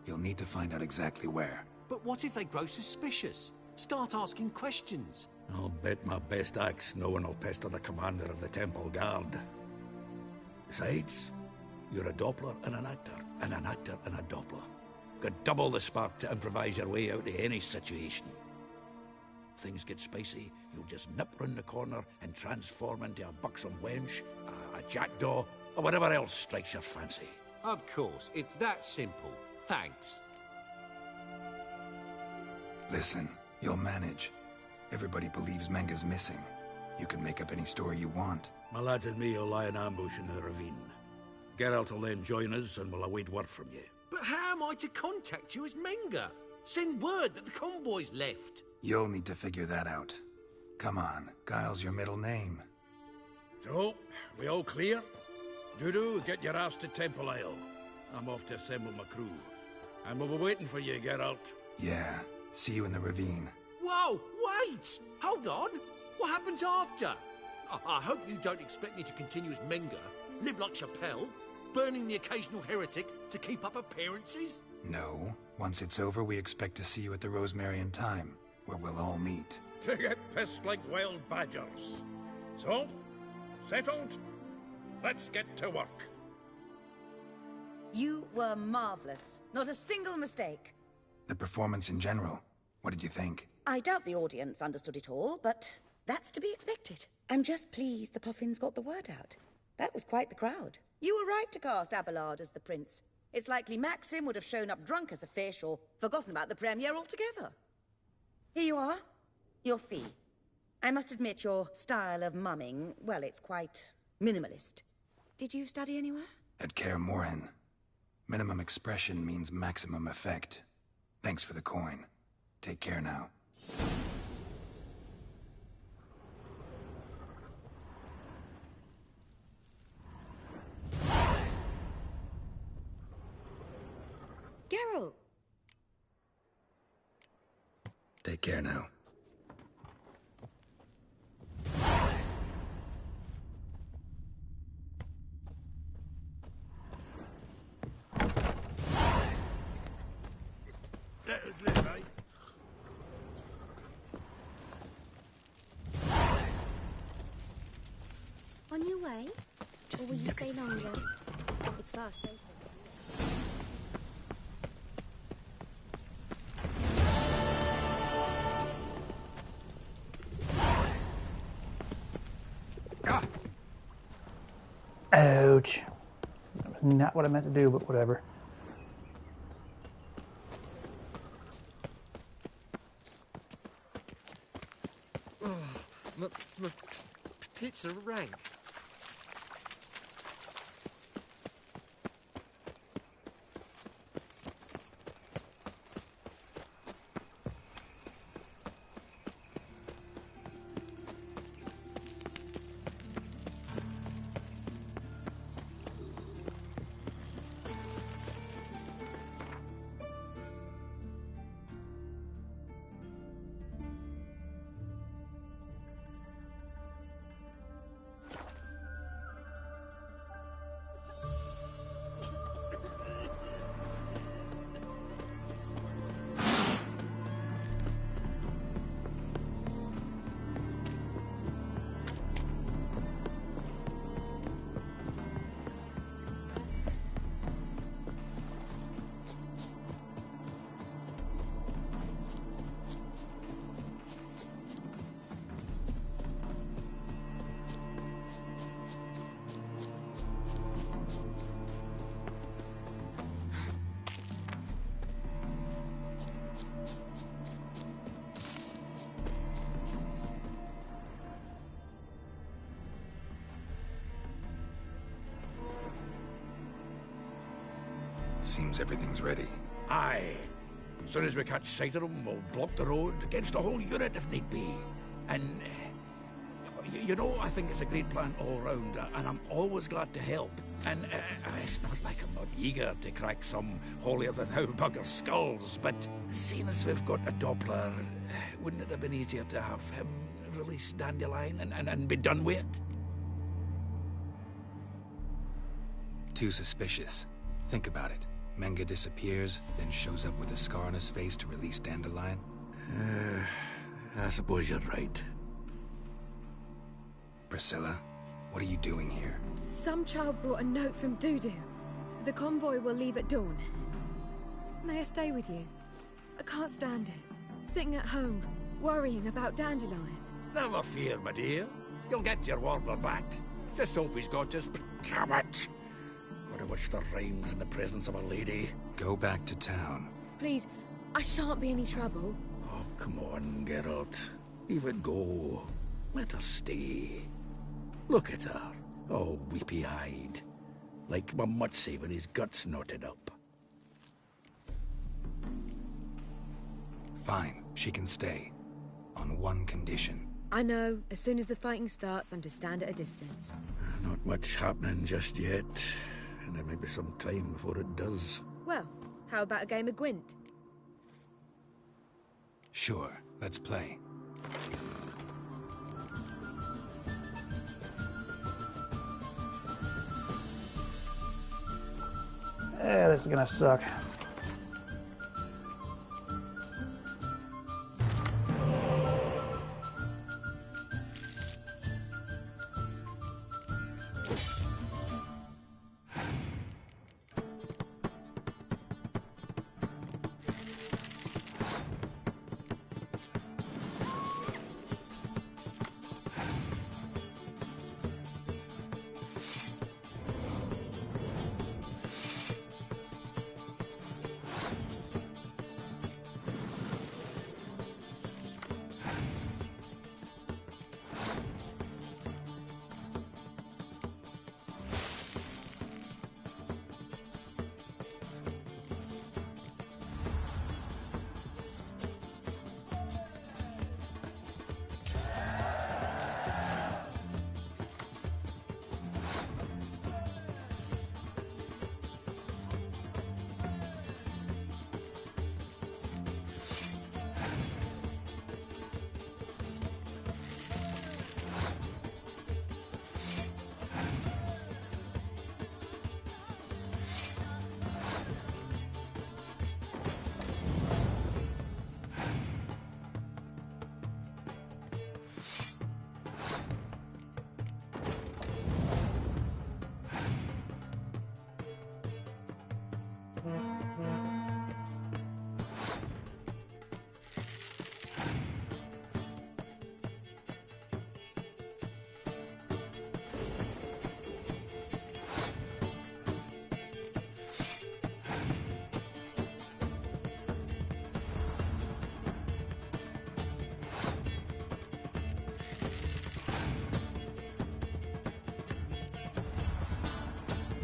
You'll need to find out exactly where. But what if they grow suspicious? Start asking questions. I'll bet my best axe no one will pester the commander of the Temple Guard. Besides, you're a Doppler and an actor and a Doppler. Got double the spark to improvise your way out of any situation. If things get spicy, you'll just nip round the corner and transform into a buxom wench, a jackdaw, or whatever else strikes your fancy. Of course, it's that simple. Thanks. Listen, you'll manage. Everybody believes Menga's missing. You can make up any story you want. My lads and me will lie in ambush in the ravine. Geralt will then join us and we'll await word from you. But how am I to contact you as Menga? Send word that the convoy's left. You'll need to figure that out. Come on, Guile's your middle name. So, we all clear? Dudu, get your ass to Temple Isle. I'm off to assemble my crew. And we'll be waiting for you, Geralt. Yeah, see you in the ravine. Whoa, wait! Hold on! What happens after? I hope you don't expect me to continue as Menga, live like Chappelle, burning the occasional heretic to keep up appearances? No. Once it's over, we expect to see you at the Rosemary in Time, where we'll all meet. To get pissed like wild badgers. So, settled? Let's get to work. You were marvelous. Not a single mistake. The performance in general, what did you think? I doubt the audience understood it all, but that's to be expected. I'm just pleased the Puffins got the word out. That was quite the crowd. You were right to cast Abelard as the prince. It's likely Maxim would have shown up drunk as a fish or forgotten about the premiere altogether. Here you are. Your fee. I must admit your style of mumming, well, it's quite minimalist. Did you study anywhere? At Kaer Morhen. Minimum expression means maximum effect. Thanks for the coin. Take care now. Geralt! Take care now. Let us live, eh? away? Just or will you look stay at longer? It's fast open. Ouch. That was not what I meant to do, but whatever. My pizza rang. Seems everything's ready. Aye. Soon as we catch sight of them, we'll block the road against the whole unit if need be. And, you know, I think it's a great plan all round, and I'm always glad to help. And it's not like I'm not eager to crack some holier-than-thou bugger's skulls, but seeing as we've got a Doppler, wouldn't it have been easier to have him release Dandelion and be done with it? Too suspicious. Think about it. Menge disappears, then shows up with a scar on his face to release Dandelion. I suppose you're right. Priscilla, what are you doing here? Some child brought a note from Dudu. The convoy will leave at dawn. May I stay with you? I can't stand it. Sitting at home, worrying about Dandelion. Never fear, my dear. You'll get your warbler back. Just hope he's got his... Damn it! Gotta watch the rhymes in the presence of a lady. Go back to town. Please, I shan't be any trouble. Oh, come on, Geralt. Leave it go. Let her stay. Look at her. Oh, weepy-eyed. Like my Mutsy when his guts knotted up. Fine, she can stay. On one condition. I know, as soon as the fighting starts, I'm to stand at a distance. Not much happening just yet. And there may be some time before it does. Well, how about a game of Gwent? Sure, let's play. Yeah, this is gonna suck.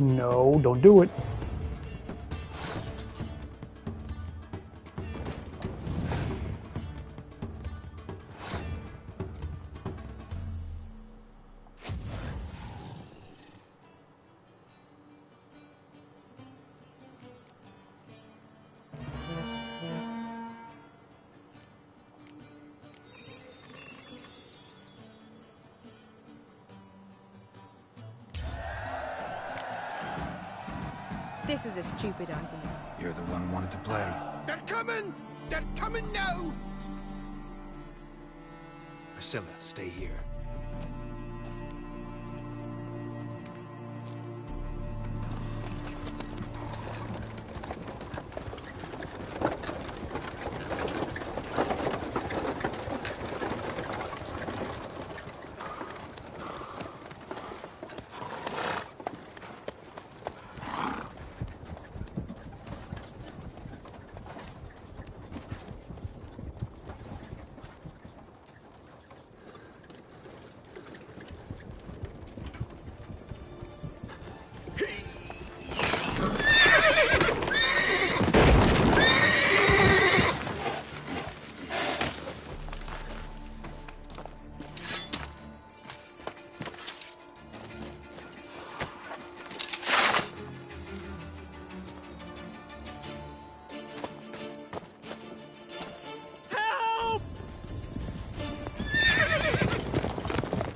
No, don't do it. This was a stupid idea. You're the one who wanted to play. They're coming! They're coming now! Priscilla, stay here.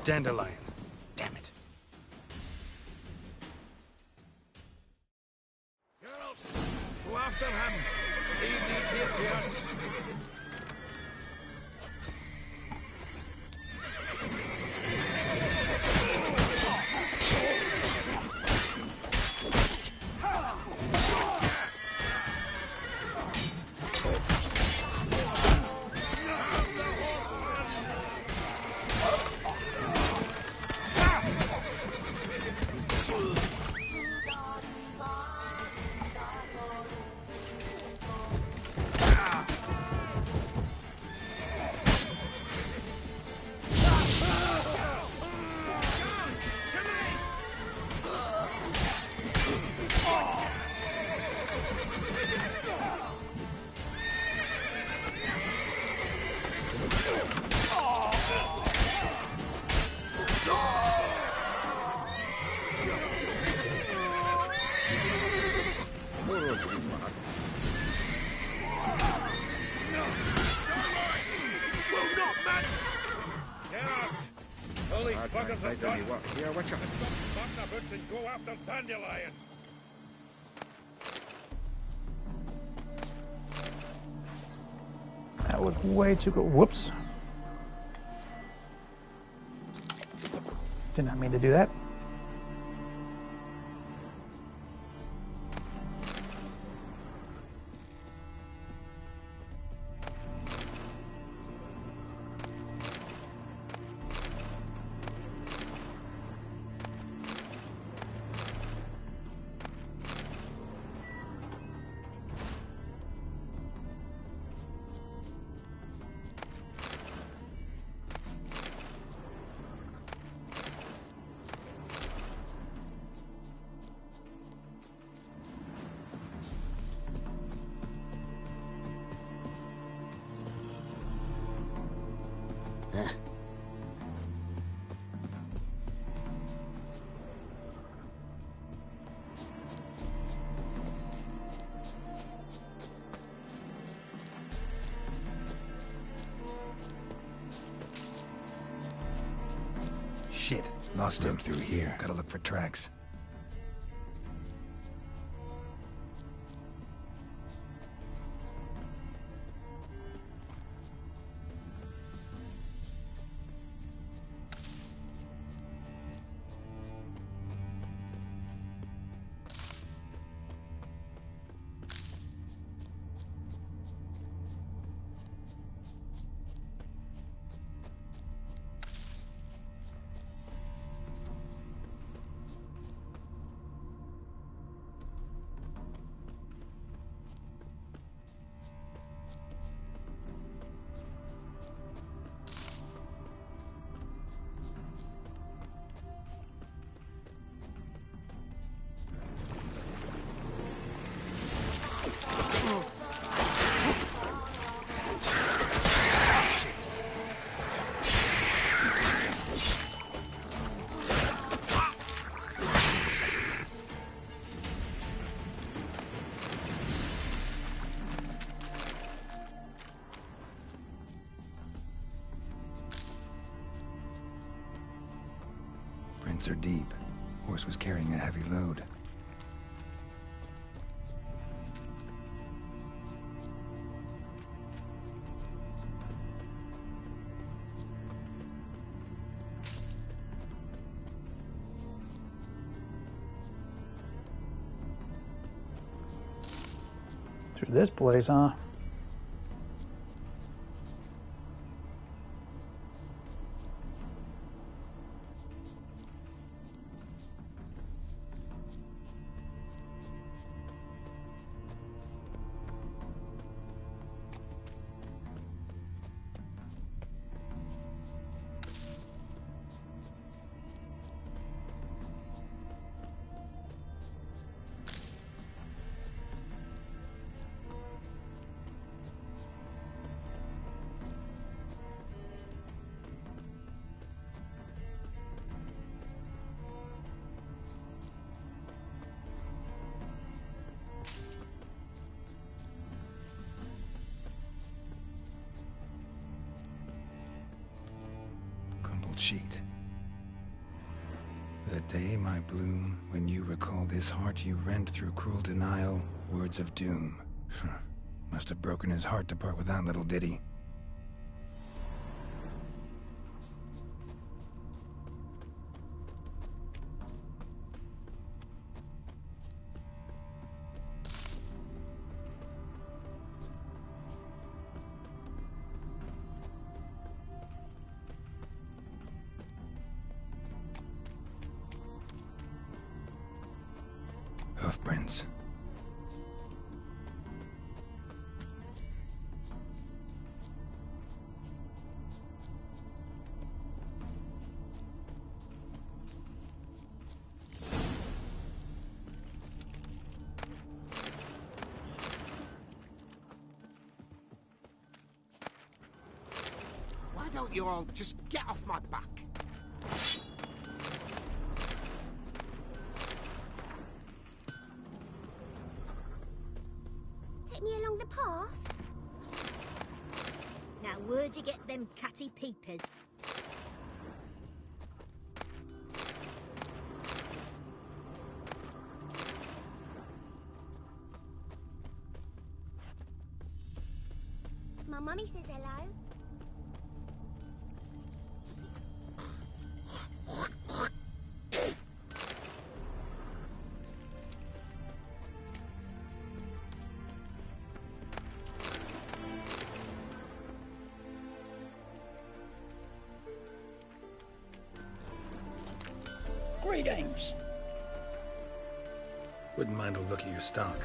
Dandelion. Damn it. Girls, go after him. Leave these here to us. Buggers have done. Here, watch out. Stop farting about and go after Dandelion. That was way too good. Whoops. Did not mean to do that. Shit, lost him through here. Gotta look for tracks. Footprints are deep. Horse was carrying a heavy load. Through this place, huh? Sheet. The day, my bloom, when you recall this heart you rent through cruel denial, words of doom. Must have broken his heart to part with that little ditty. Hoofprints. Why don't you all just get off my back? Take me along the path. Now, where'd you get them catty peepers? My mummy says hello. Greetings. Wouldn't mind a look at your stock.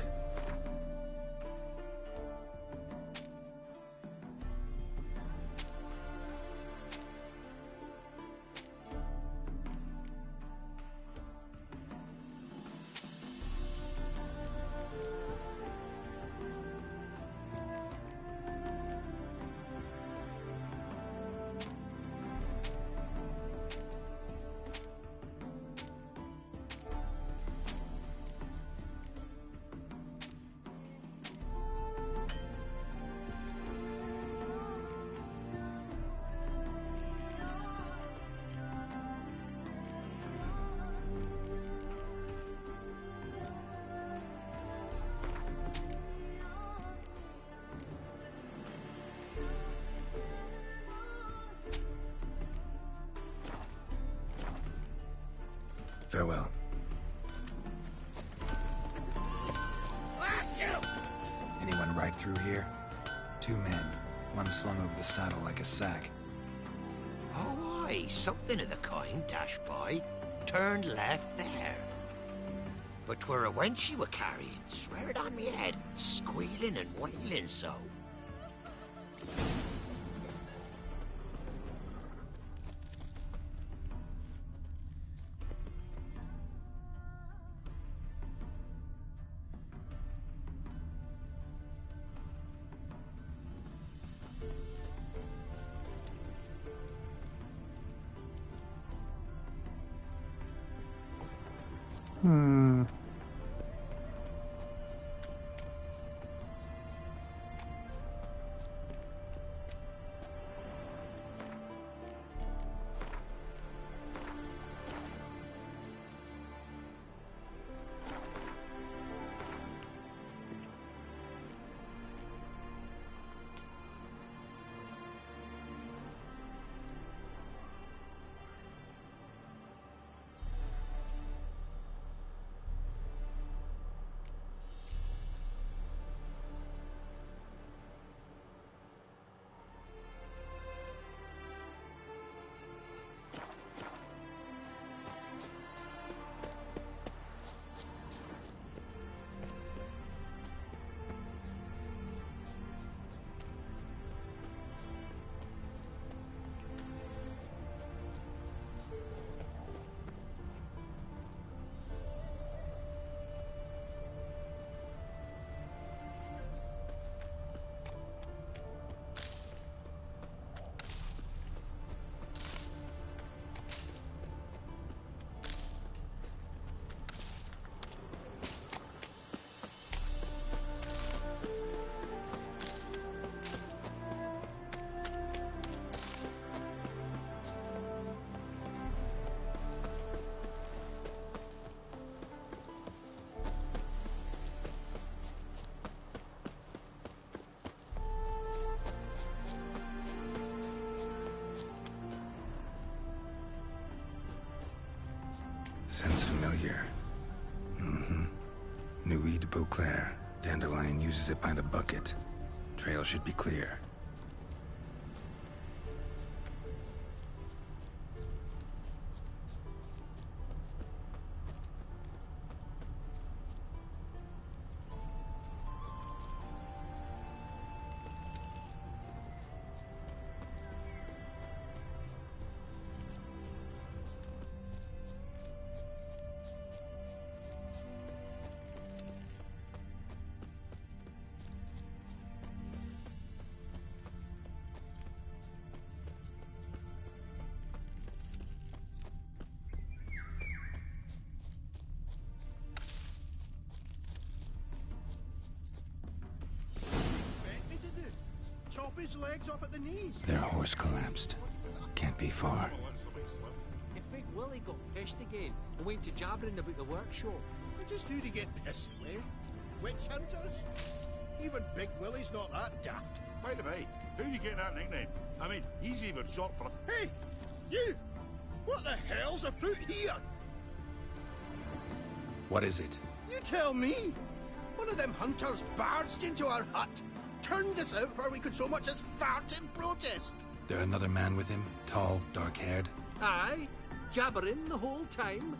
Farewell. Anyone ride through here? 2 men, one slung over the saddle like a sack. Oh, aye, something of the kind dashed by. Turned left there. But 'twere a wench you were carrying, swear it on me head, squealing and wailing so. Sounds familiar. Mm-hmm. Nuit de Beauclair. Dandelion uses it by the bucket. Trail should be clear. Chop his legs off at the knees. Their horse collapsed. Can't be far. If Big Willie got pissed again and went to jabbering about the workshop. Just who do you get pissed with? Witch hunters? Even Big Willie's not that daft. By the way, how do you get that nickname? I mean, he's even short for... Hey! You! What the hell's afoot here? What is it? You tell me! One of them hunters barged into our hut, turned us out before we could so much as fart in protest. There another man with him? Tall, dark-haired? Aye, jabbering the whole time.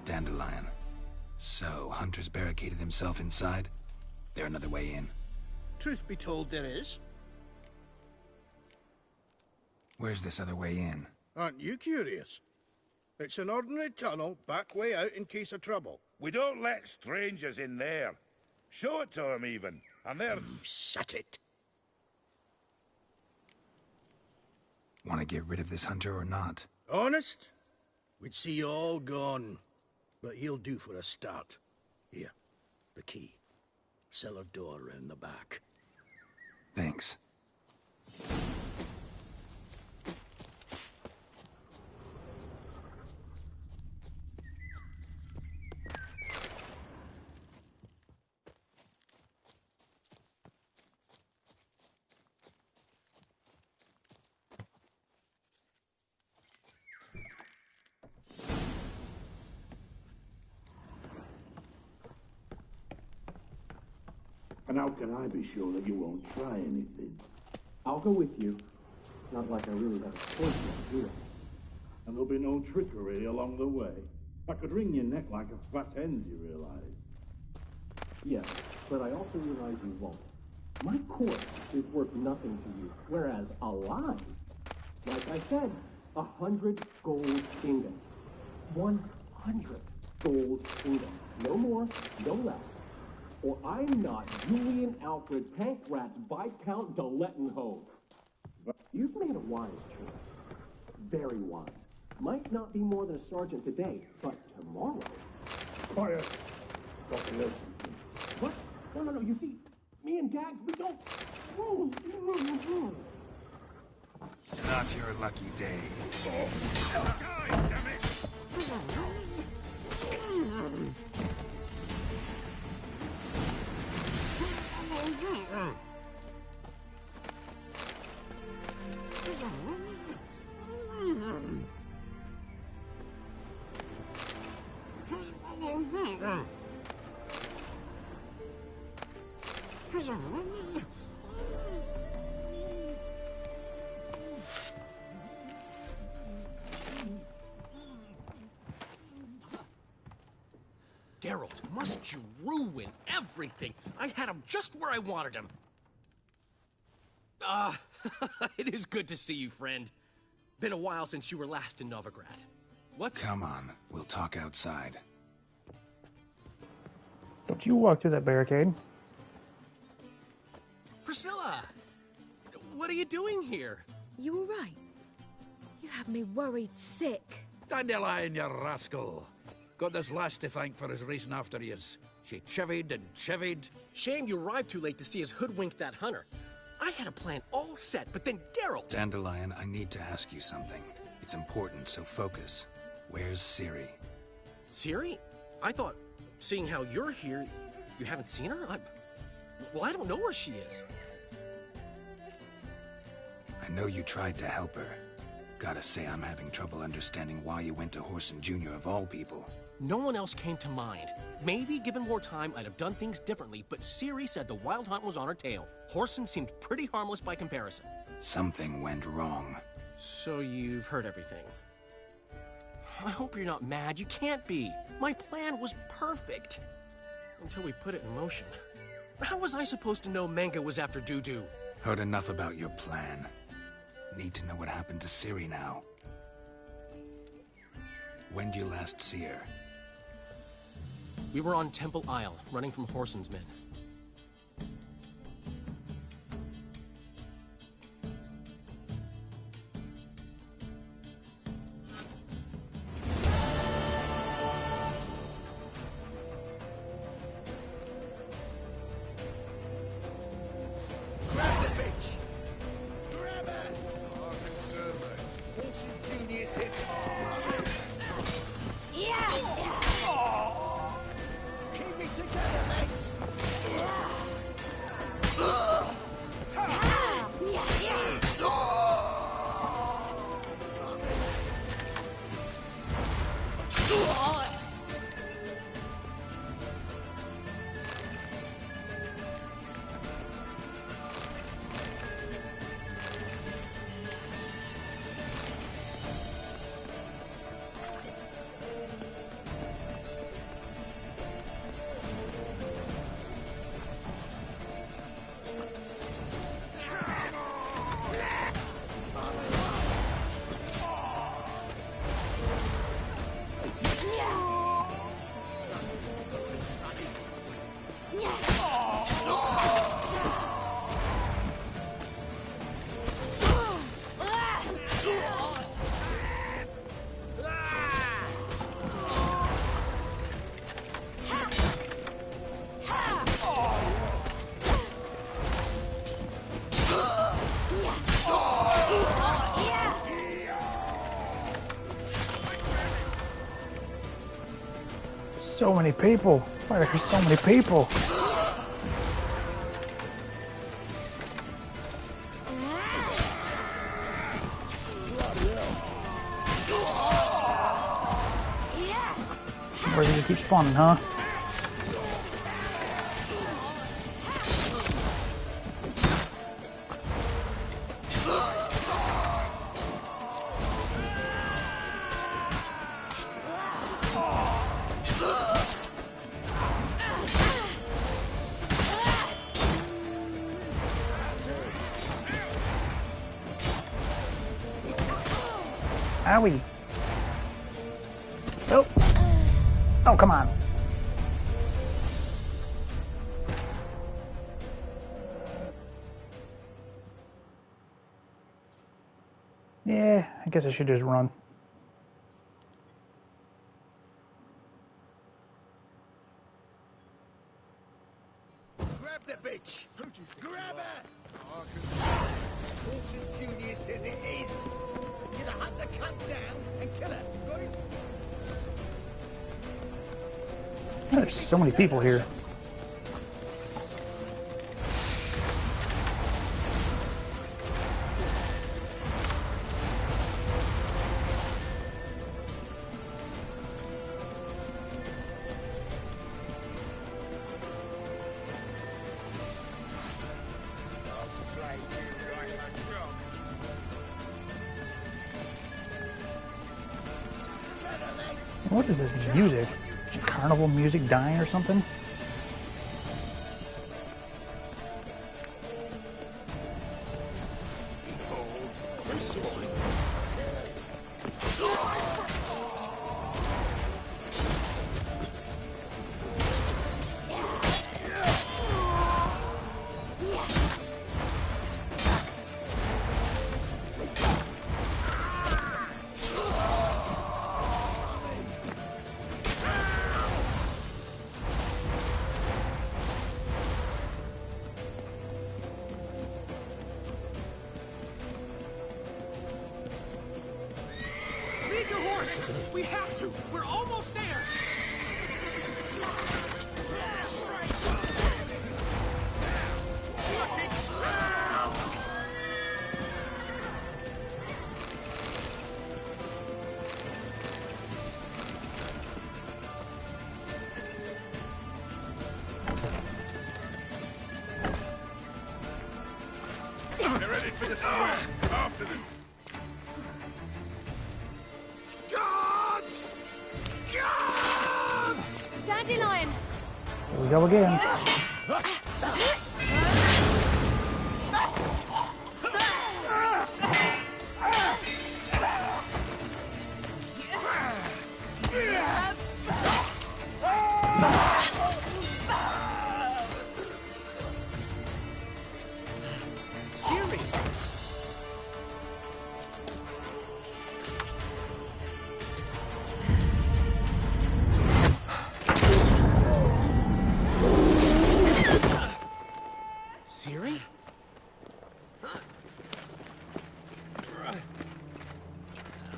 Dandelion. So, Hunter's barricaded himself inside? There another way in? Truth be told, there is. Where's this other way in? Aren't you curious? It's an ordinary tunnel, back way out in case of trouble. We don't let strangers in there. Show it to him, even. And there's... Shut it. Want to get rid of this hunter or not? Honest? We'd see you all gone. But he'll do for a start. Here, the key. Cellar door round the back. Thanks. And how can I be sure that you won't try anything? I'll go with you. Not like I really have a choice now, do I? And there'll be no trickery along the way. I could wring your neck like a fat hen, you realise? Yes, but I also realize you won't. My corpse is worth nothing to you, whereas alive, like I said, 100 gold ingots. 100 gold ingots. No more, no less. Or I'm not Julian Alfred Pankratz Viscount de Lettenhove. You've made a wise choice. Very wise. Might not be more than a sergeant today, but tomorrow... Quiet. What? No. You see, me and Gags, we don't... Not your lucky day. Die, damn it! Geralt, must you ruin everything? I had him just where I wanted him. It is good to see you, friend. Been a while since you were last in Novigrad. What's... Come on, we'll talk outside. Don't you walk through that barricade. Priscilla! What are you doing here? You all right? You have me worried sick. Dandelion, you rascal. Got this lass to thank for his racing after yous. She chivied and chivied. Shame you arrived too late to see us hoodwink that hunter. I had a plan all set, but then Geralt... Dandelion, I need to ask you something. It's important, so focus. Where's Ciri? Ciri? I thought, seeing how you're here, you haven't seen her? Well, I don't know where she is. I know you tried to help her. Gotta say, I'm having trouble understanding why you went to Whoreson Jr. of all people. No one else came to mind. Maybe, given more time, I'd have done things differently, but Ciri said the Wild Hunt was on her tail. Whoreson seemed pretty harmless by comparison. Something went wrong. So you've heard everything. I hope you're not mad. You can't be. My plan was perfect. Until we put it in motion. How was I supposed to know Menge was after Dudu? Heard enough about your plan. Need to know what happened to Ciri now. When'd you last see her? We were on Temple Isle, running from Whoreson's men. Grab the bitch! Grab her! I can serve her. Whoreson Jr. said... Yeah! Keep it together, mates! So many people. Why are there so many people? Where do you keep spawning, huh? Owie. Oh. Oh, come on. Yeah, I guess I should just run. Grab the bitch! Grab her! Whoreson Jr. says it is. You're to hunt the cunt down and kill her. Got it? There's so many people here. I'll slay you like a dog. What is this music? Carnival music dying or something? Lead your horse! We have to! We're almost there! for the square! After them! Guards! Guards! Dandelion! Here we go again. Ciri! Ciri?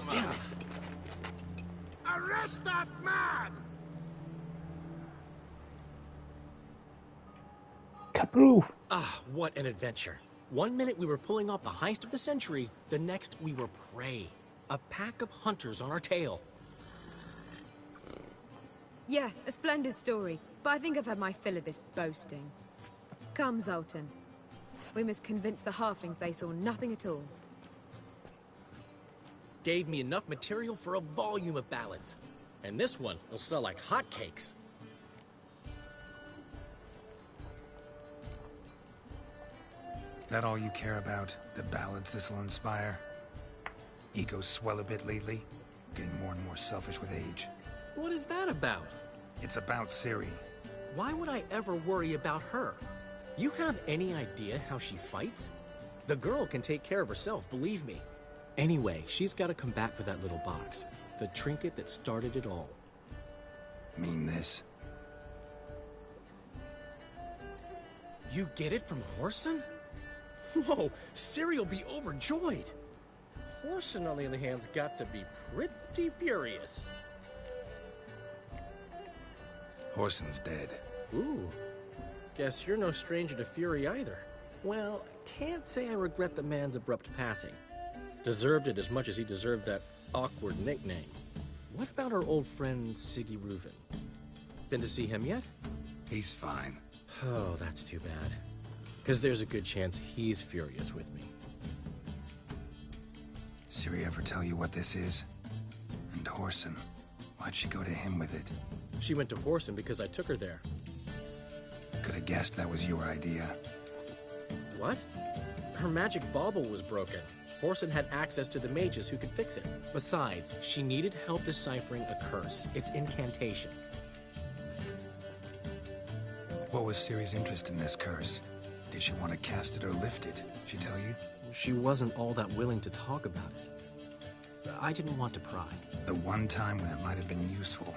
Damn it! Arrest that man! Kaproof! Ah, what an adventure. 1 minute we were pulling off the heist of the century, the next we were prey. A pack of hunters on our tail. Yeah, a splendid story, but I think I've had my fill of this boasting. Come, Zoltan. We must convince the halflings they saw nothing at all. Gave me enough material for a volume of ballads. And this one will sell like hotcakes. That all you care about? The ballads this'll inspire? Egos swell a bit lately? Getting more and more selfish with age. What is that about? It's about Ciri. Why would I ever worry about her? You have any idea how she fights? The girl can take care of herself, believe me. Anyway, she's got to come back for that little box. The trinket that started it all. Mean this? You get it from Whoreson? Whoa, Ciri will be overjoyed. Whoreson, on the other hand's got to be pretty furious. Whoreson's dead. Ooh. Guess you're no stranger to fury either. Well, can't say I regret the man's abrupt passing. Deserved it as much as he deserved that awkward nickname. What about our old friend Siggy Reuven? Been to see him yet? He's fine. Oh, that's too bad. Because there's a good chance he's furious with me. Ciri ever tell you what this is? And Whoreson, why'd she go to him with it? She went to Whoreson because I took her there. Could have guessed that was your idea. What? Her magic bauble was broken. Whoreson had access to the mages who could fix it. Besides, she needed help deciphering a curse. It's incantation. What was Ciri's interest in this curse? Did she want to cast it or lift it? She tell you? She wasn't all that willing to talk about it. I didn't want to pry. The one time when it might have been useful.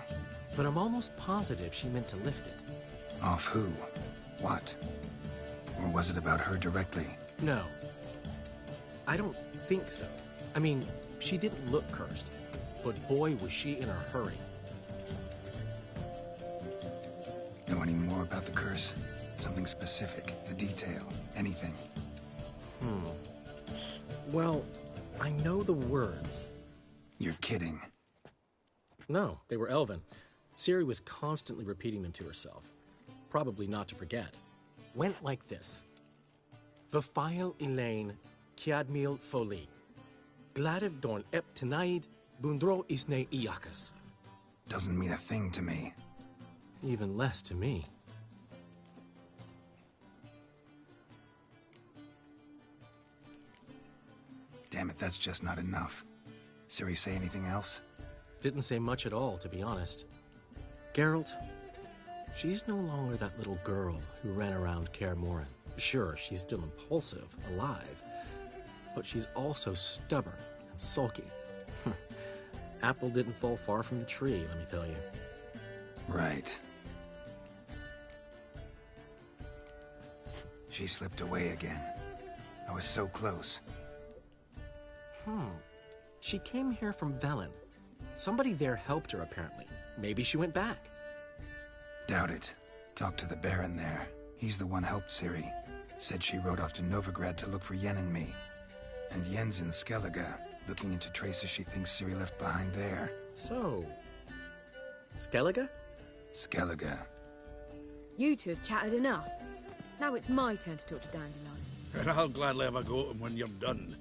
But I'm almost positive she meant to lift it. Off who? What? Or was it about her directly? No. I don't think so. I mean, she didn't look cursed. But boy, was she in a hurry. Know any more about the curse? Something specific, a detail, anything? Well, I know the words. You're kidding. No, they were Elven. Ciri was constantly repeating them to herself. Probably not to forget. Went like this. Vafile Elaine, Kiadmil Foli. Gladiv Dorn Ep Tenaid, Bundro Isne Iakas. Doesn't mean a thing to me. Even less to me. Damn it, that's just not enough. Ciri say anything else? Didn't say much at all, to be honest. Geralt, she's no longer that little girl who ran around Kaer Morhen. Sure, she's still impulsive, alive, but she's also stubborn and sulky. Apple didn't fall far from the tree, let me tell you. Right. She slipped away again. I was so close. She came here from Velen. Somebody there helped her, apparently. Maybe she went back. Doubt it. Talked to the Baron there. He's the one helped Ciri. Said she rode off to Novigrad to look for Yen and me. And Yen's in Skellige, looking into traces she thinks Ciri left behind there. So... Skellige? Skellige. You two have chatted enough. Now it's my turn to talk to Dandelion. And I'll gladly have a go at him when you're done.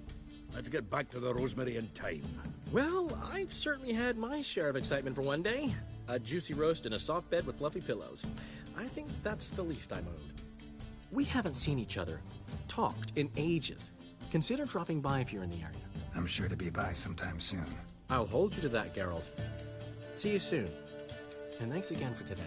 Let's get back to the Rosemary in time. Well, I've certainly had my share of excitement for one day. A juicy roast in a soft bed with fluffy pillows. I think that's the least I'm owed. We haven't seen each other, talked in ages. Consider dropping by if you're in the area. I'm sure to be by sometime soon. I'll hold you to that, Geralt. See you soon. And thanks again for today.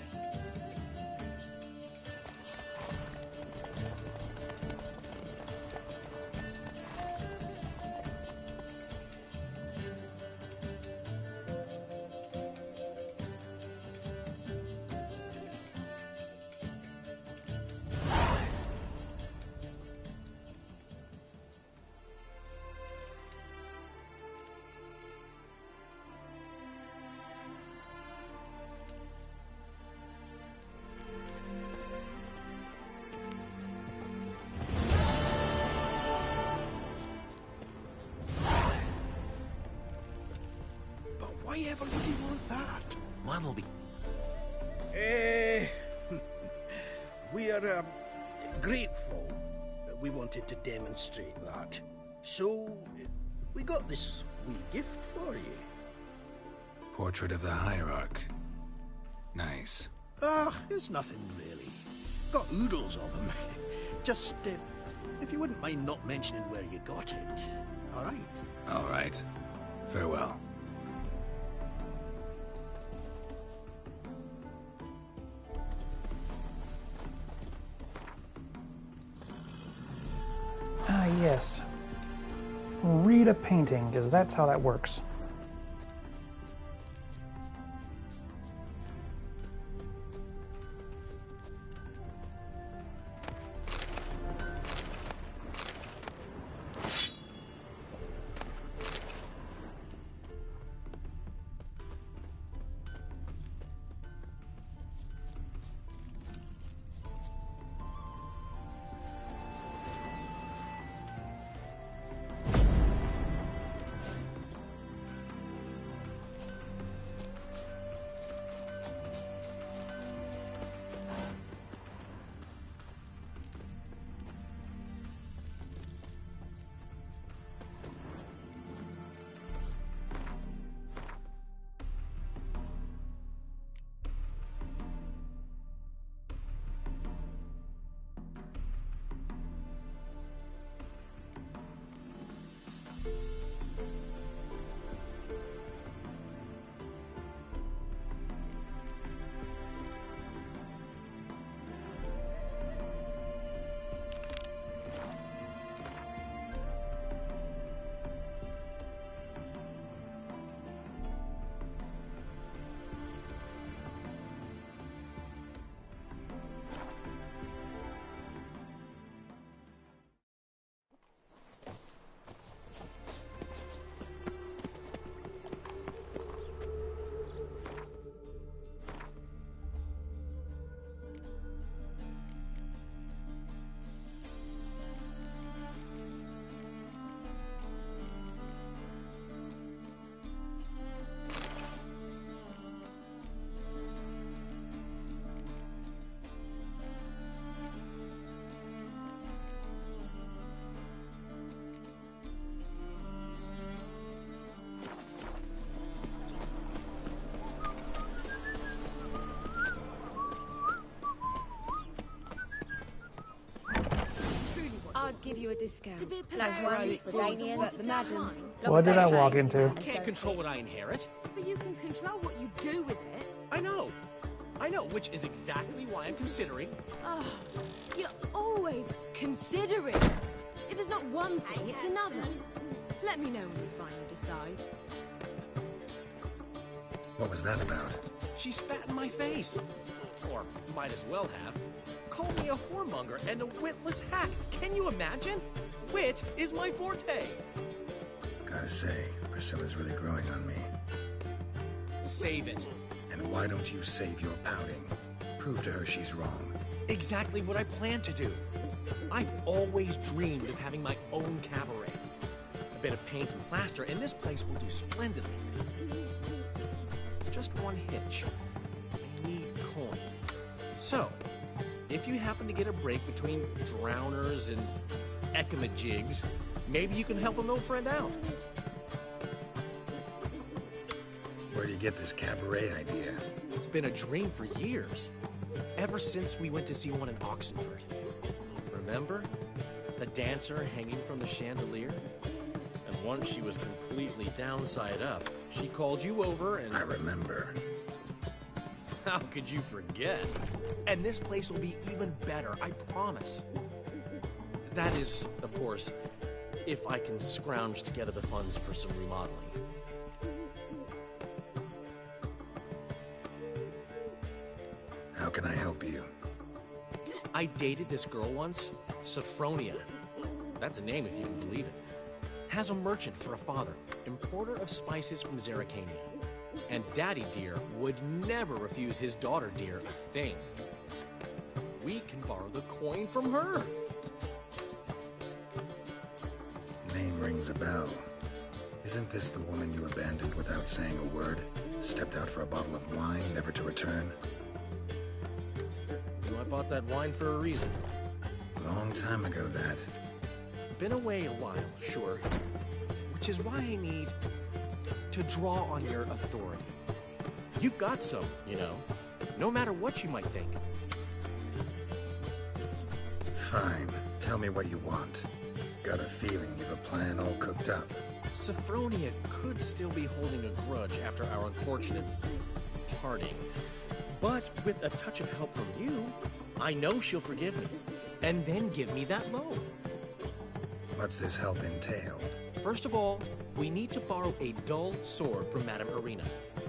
Why ever would he want that? Mine will be... We are, grateful that we wanted to demonstrate that. So, we got this wee gift for you. Portrait of the Hierarch. Nice. It's nothing really. Got oodles of them. Just, if you wouldn't mind not mentioning where you got it. All right? All right. Farewell. Yes. Read a painting, because that's how that works. I'd give you a discount. To be Like polite, but the madam... What did I walk into? I can't control what I inherit. But you can control what you do with it. I know, which is exactly why I'm considering. Oh, you're always considering. If it's not one thing, it's another. Let me know when you finally decide. What was that about? She spat in my face. Or might as well have. Called me a whoremonger and a witless hack. Can you imagine? Wit is my forte. Gotta say, Priscilla's really growing on me. Save it. And why don't you save your pouting? Prove to her she's wrong. Exactly what I plan to do. I've always dreamed of having my own cabaret. A bit of paint and plaster, and this place will do splendidly. Just one hitch. I need coin. So, if you happen to get a break between drowners and ecamajigs. Maybe you can help an old friend out. Where do you get this cabaret idea? It's been a dream for years. Ever since we went to see one in Oxenford. Remember? The dancer hanging from the chandelier? And once she was completely downside up, she called you over and... I remember. How could you forget? And this place will be even better, I promise. That is, of course, if I can scrounge together the funds for some remodeling. How can I help you? I dated this girl once, Sophronia. That's a name if you can believe it. Has a merchant for a father, importer of spices from Zerrikania. And Daddy Dear would never refuse his daughter Dear a thing. We can borrow the coin from her. Name rings a bell. Isn't this the woman you abandoned without saying a word? Stepped out for a bottle of wine, never to return? I bought that wine for a reason. Long time ago, that. Been away a while, sure. Which is why I need to draw on your authority. You've got some, you know. No matter what you might think. Fine. Tell me what you want. Got a feeling you've a plan all cooked up. Sophronia could still be holding a grudge after our unfortunate parting. But with a touch of help from you, I know she'll forgive me. And then give me that loan. What's this help entail? First of all, we need to borrow a dull sword from Madame Irina.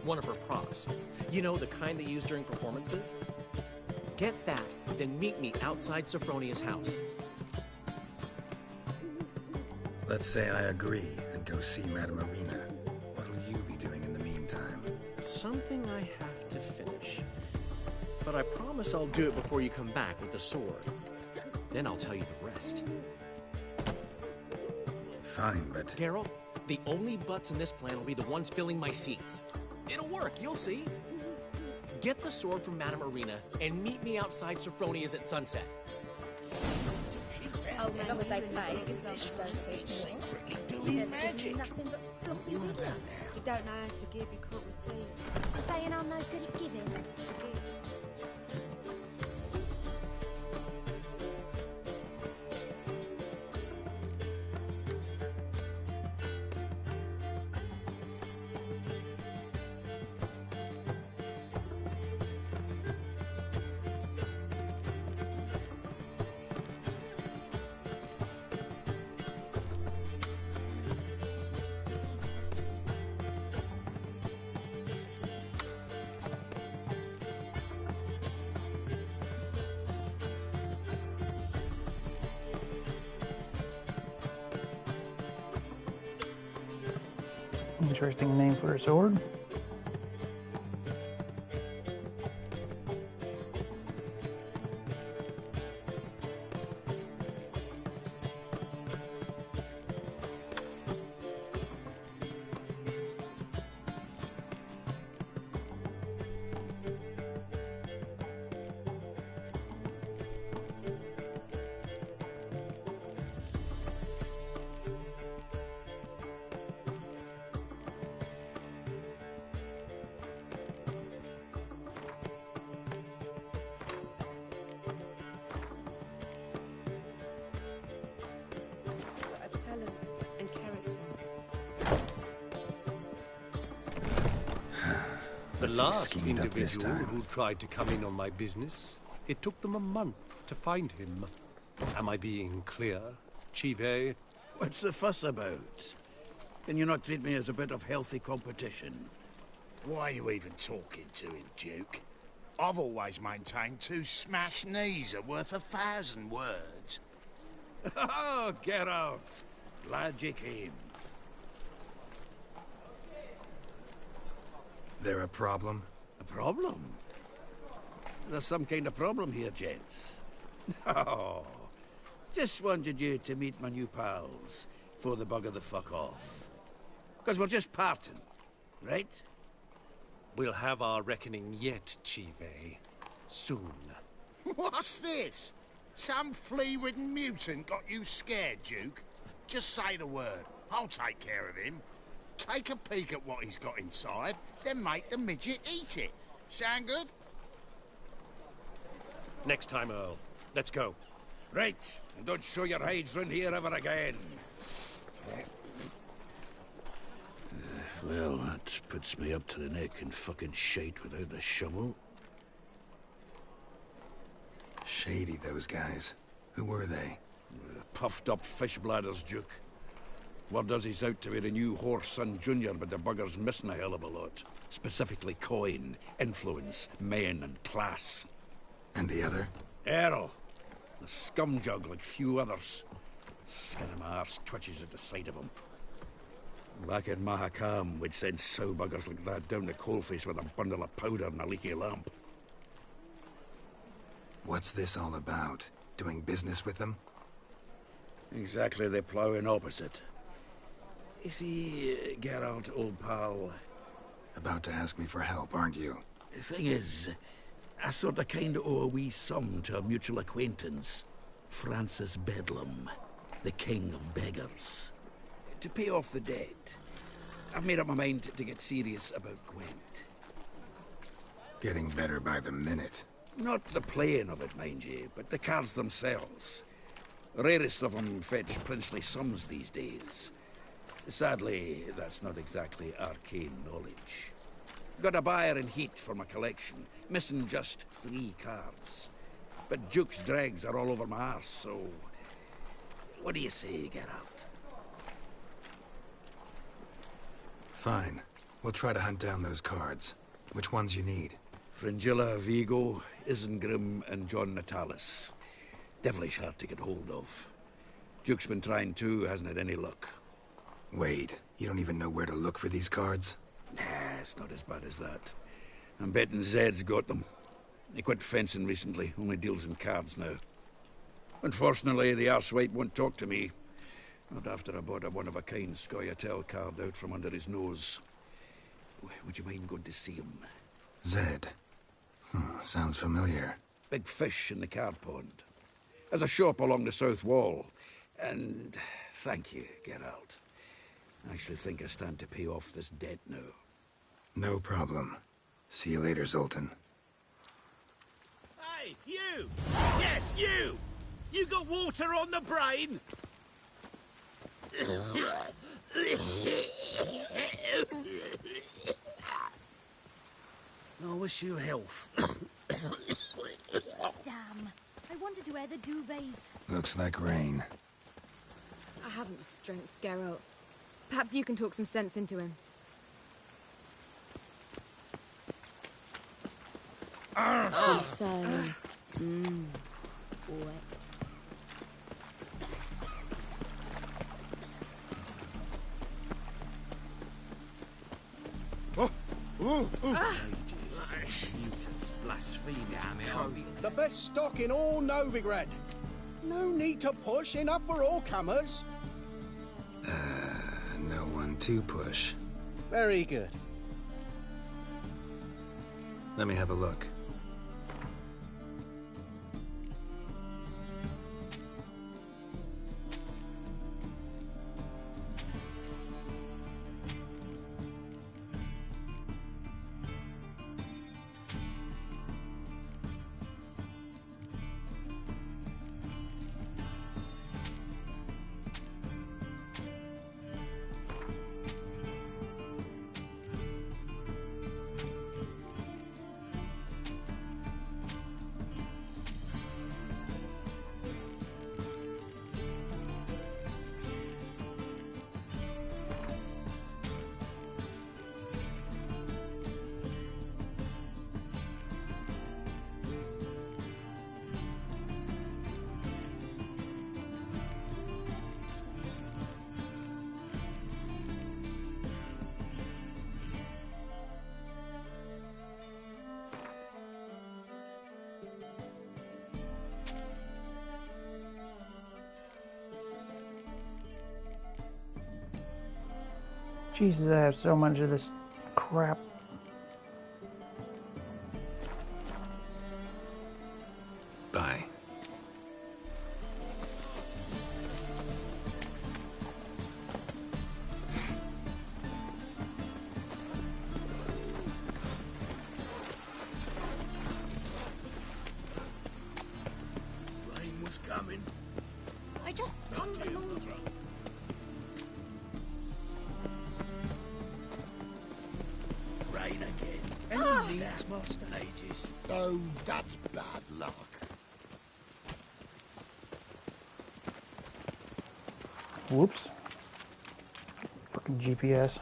One of her props. You know, the kind they use during performances? Get that, then meet me outside Sophronia's house. Let's say I agree and go see Madame Irina. What'll you be doing in the meantime? Something I have to finish. But I promise I'll do it before you come back with the sword. Then I'll tell you the rest. Fine, but... Geralt, the only butts in this plan will be the ones filling my seats. It'll work, you'll see. Get the sword from Madame Irina and meet me outside Sophronia's at sunset. Oh, as long as they pay. This must be secretly doing magic. Nothing but floppy, did you? You don't know how to give, you can't receive. Saying I'm no good at giving. To give. Interesting name for a sword. Talent and character. The What's he last schemed up this individual time? who tried to come in on my business, it took them a month to find him. Am I being clear, Chive? What's the fuss about? Can you not treat me as a bit of healthy competition? Why are you even talking to him, Duke? I've always maintained 2 smashed knees are worth 1,000 words. Oh, Geralt! Glad you came. There a problem? A problem? There's some kind of problem here, gents. Oh, just wanted you to meet my new pals before the bugger the fuck off. Because we're just parting, right? We'll have our reckoning yet, Chive. Soon. What's this? Some flea-ridden mutant got you scared, Duke? Just say the word. I'll take care of him. Take a peek at what he's got inside, then make the midget eat it. Sound good? Next time, Earl. Let's go. Right, and don't show your hides round here ever again. Well, that puts me up to the neck in fucking shite without the shovel. Shady, those guys. Who were they? Puffed up fish bladders, Duke. Word does he's out to be the new Whoreson Jr., but the bugger's missing a hell of a lot. Specifically coin, influence, men, and class. And the other? Errol. A scumjug like few others. Skin of my arse twitches at the sight of him. Back in Mahakam, we'd send sow buggers like that down the coalface with a bundle of powder and a leaky lamp. What's this all about? Doing business with them? Exactly the ploughing opposite. You see, Geralt, old pal... About to ask me for help, aren't you? The thing is, I sort of kind of owe a wee sum to a mutual acquaintance. Francis Bedlam, the king of beggars. To pay off the debt, I've made up my mind to get serious about Gwent. Getting better by the minute. Not the playing of it, mind you, but the cards themselves. The rarest of them fetch princely sums these days. Sadly, that's not exactly arcane knowledge. Got a buyer in heat for my collection, missing just 3 cards. But Duke's dregs are all over my arse, so... What do you say, Geralt? Fine. We'll try to hunt down those cards. Which ones you need? Fringilla, Vigo, Isengrim, and John Natalis. Devilish hard to get hold of. Duke's been trying too, hasn't had any luck. Wait, you don't even know where to look for these cards? Nah, it's not as bad as that. I'm betting Zed's got them. He quit fencing recently, only deals in cards now. Unfortunately, the arsewipe won't talk to me. Not after I bought a one-of-a-kind Scoia'tael card out from under his nose. Would you mind going to see him? Zed. Sounds familiar. Big fish in the card pond. Has a shop along the south wall. And thank you, Geralt. I actually think I stand to pay off this debt now. No problem. See you later, Zoltan. Hey, you! Yes, you! You got water on the brain? I wish you health. Damn. I wanted to wear the duvets. Looks like rain. I haven't the strength, Geralt. Perhaps you can talk some sense into him. So, wet. Mutants, blasphemers, The best stock in all Novigrad. No need to push, enough for all comers. No one to push. Very good. Let me have a look. Jesus, I have so much of this crap. Bye. needs master. Ages. Oh, that's bad luck. Whoops. Fucking GPS.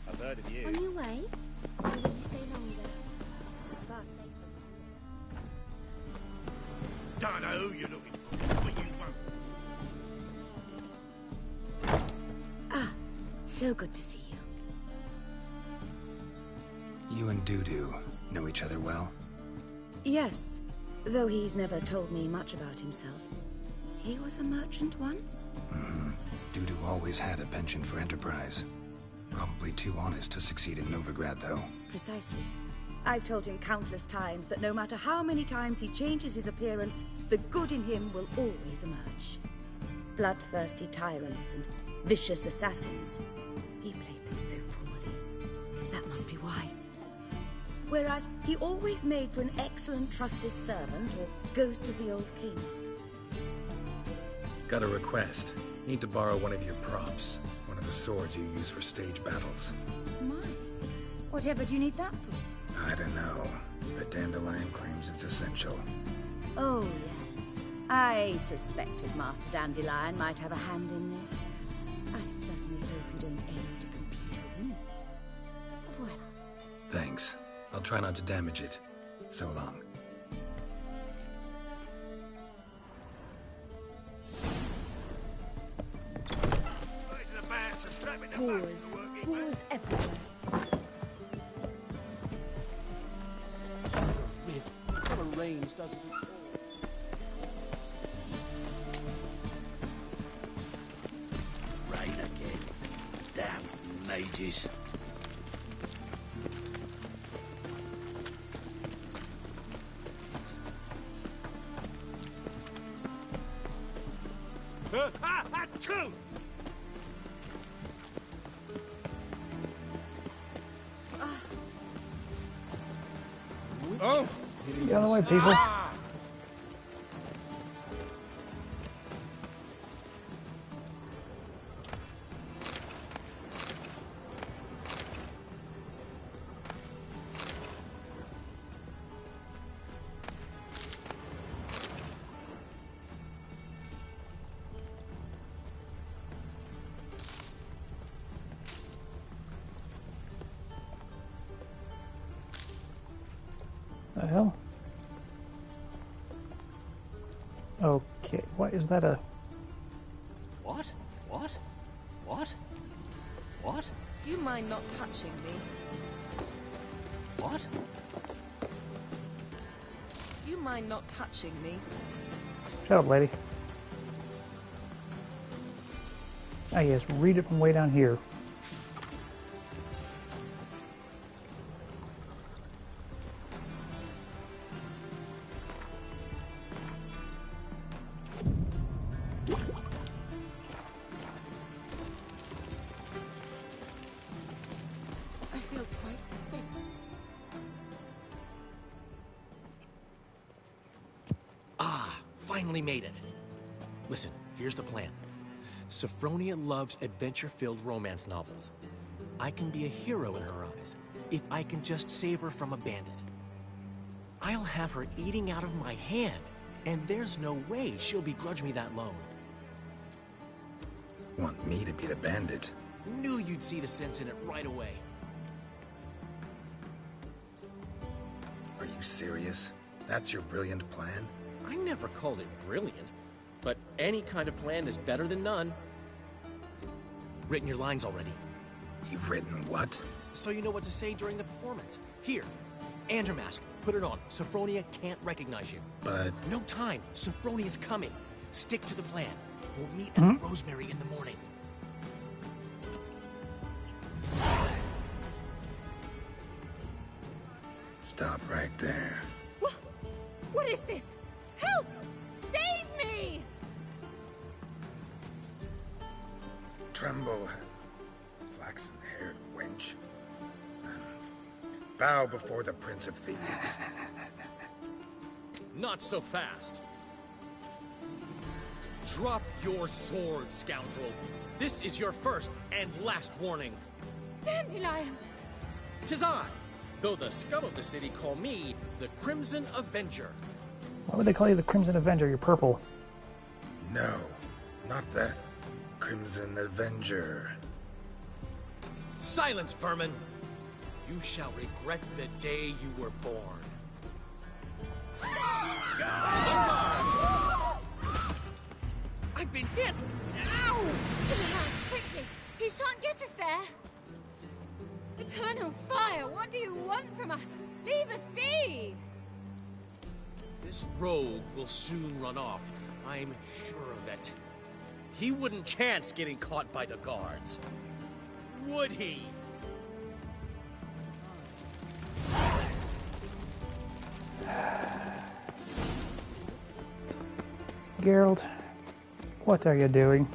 I've heard of you. On your way? Or will you stay longer? It's far safer. Don't know who you're looking for, but you won't. Ah, so good to see you. You and Dudu know each other well? Yes, though he's never told me much about himself. He was a merchant once? Mm-hmm. Dudu always had a penchant for enterprise. Probably too honest to succeed in Novigrad, though. Precisely. I've told him countless times that no matter how many times he changes his appearance, the good in him will always emerge. Bloodthirsty tyrants and vicious assassins. He played them so poorly. That must be why. Whereas he always made for an excellent trusted servant or ghost of the old king. Got a request. Need to borrow one of your props. One of the swords you use for stage battles. My. Whatever do you need that for? I don't know, but Dandelion claims it's essential. Oh, yes. I suspected Master Dandelion might have a hand in this. I certainly hope you don't aim to compete with me. Voilà. Thanks. I'll try not to damage it. So long. Whores. Whores everywhere. Riv, never rains, does it? Rain again. Damn mages. Achoo! Oh! Get out of the way, people. The hell? Okay, what is that? What? What? What? What? Do you mind not touching me? What? Do you mind not touching me? Shut up, lady. Ah, yes, read it from way down here. Finally made it. Listen, here's the plan. Sophronia loves adventure-filled romance novels. I can be a hero in her eyes if I can just save her from a bandit. I'll have her eating out of my hand, and there's no way she'll begrudge me that loan. Want me to be the bandit? Knew you'd see the sense in it right away. Are you serious? That's your brilliant plan? I never called it brilliant, but any kind of plan is better than none. Written your lines already. You've written what? So you know what to say during the performance. Here, Andromask, put it on. Sophronia can't recognize you. But... No time. Sophronia's coming. Stick to the plan. We'll meet at the Rosemary in the morning. Stop right there. What is this? Help! Save me! Tremble, flaxen-haired wench. Bow before the Prince of Thieves. Not so fast. Drop your sword, scoundrel. This is your first and last warning. Dandelion! 'Tis I, though the scum of the city call me the Crimson Avenger. Why would they call you the Crimson Avenger? You're purple. No, not that. Crimson Avenger. Silence, vermin! You shall regret the day you were born. I've been hit! Ow! To the house, quickly! He shan't get us there! Eternal fire, what do you want from us? Leave us be! This rogue will soon run off. I'm sure of it. He wouldn't chance getting caught by the guards. Would he? Geralt, what are you doing?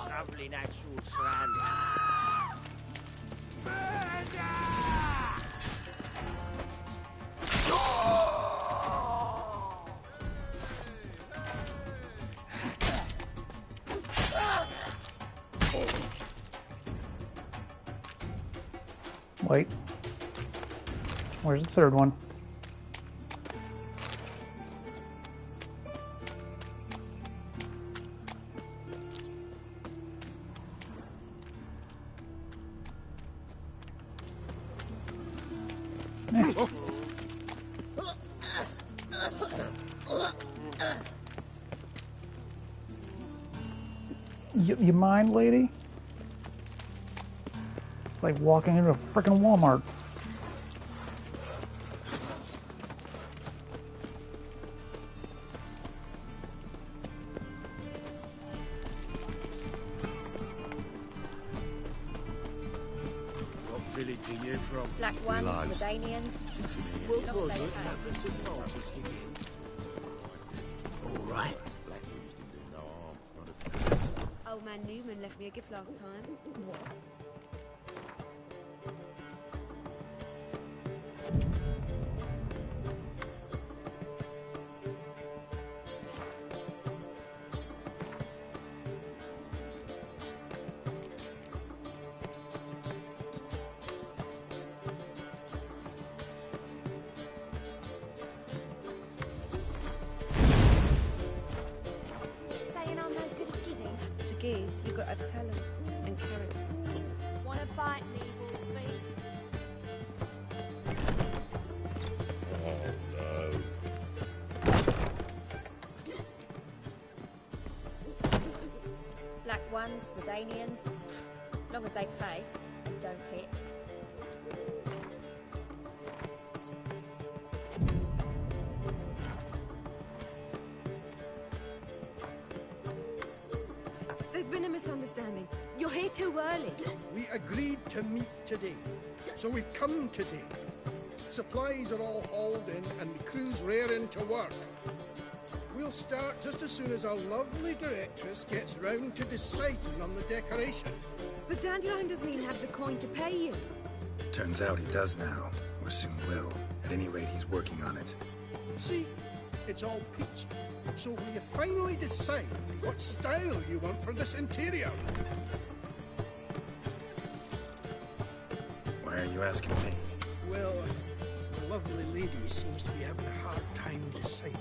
Lovely natural surroundings. Wait. Where's the third one? You mind, lady? It's like walking into a frickin' Walmart. What village are you from? Black ones, Lives. Medanians. What Lost was they it? pay. All right. Old man Newman left me a gift last time. Saying I'm no good at giving. To give, you got to have talent and character. Wanna bite me, Wolfie? Oh, Black ones, Redanians. Long as they pay and don't hit. There's been a misunderstanding. You're here too early. We agreed to meet today, so we've come today. Supplies are all hauled in and the crew's raring to work. We'll start just as soon as our lovely directress gets round to deciding on the decoration. But Dandelion doesn't even have the coin to pay you. Turns out he does now, or soon will. At any rate, he's working on it. See, it's all peachy. So will you finally decide what style you want for this interior? Why are you asking me? Well, the lovely lady seems to be having a hard time deciding.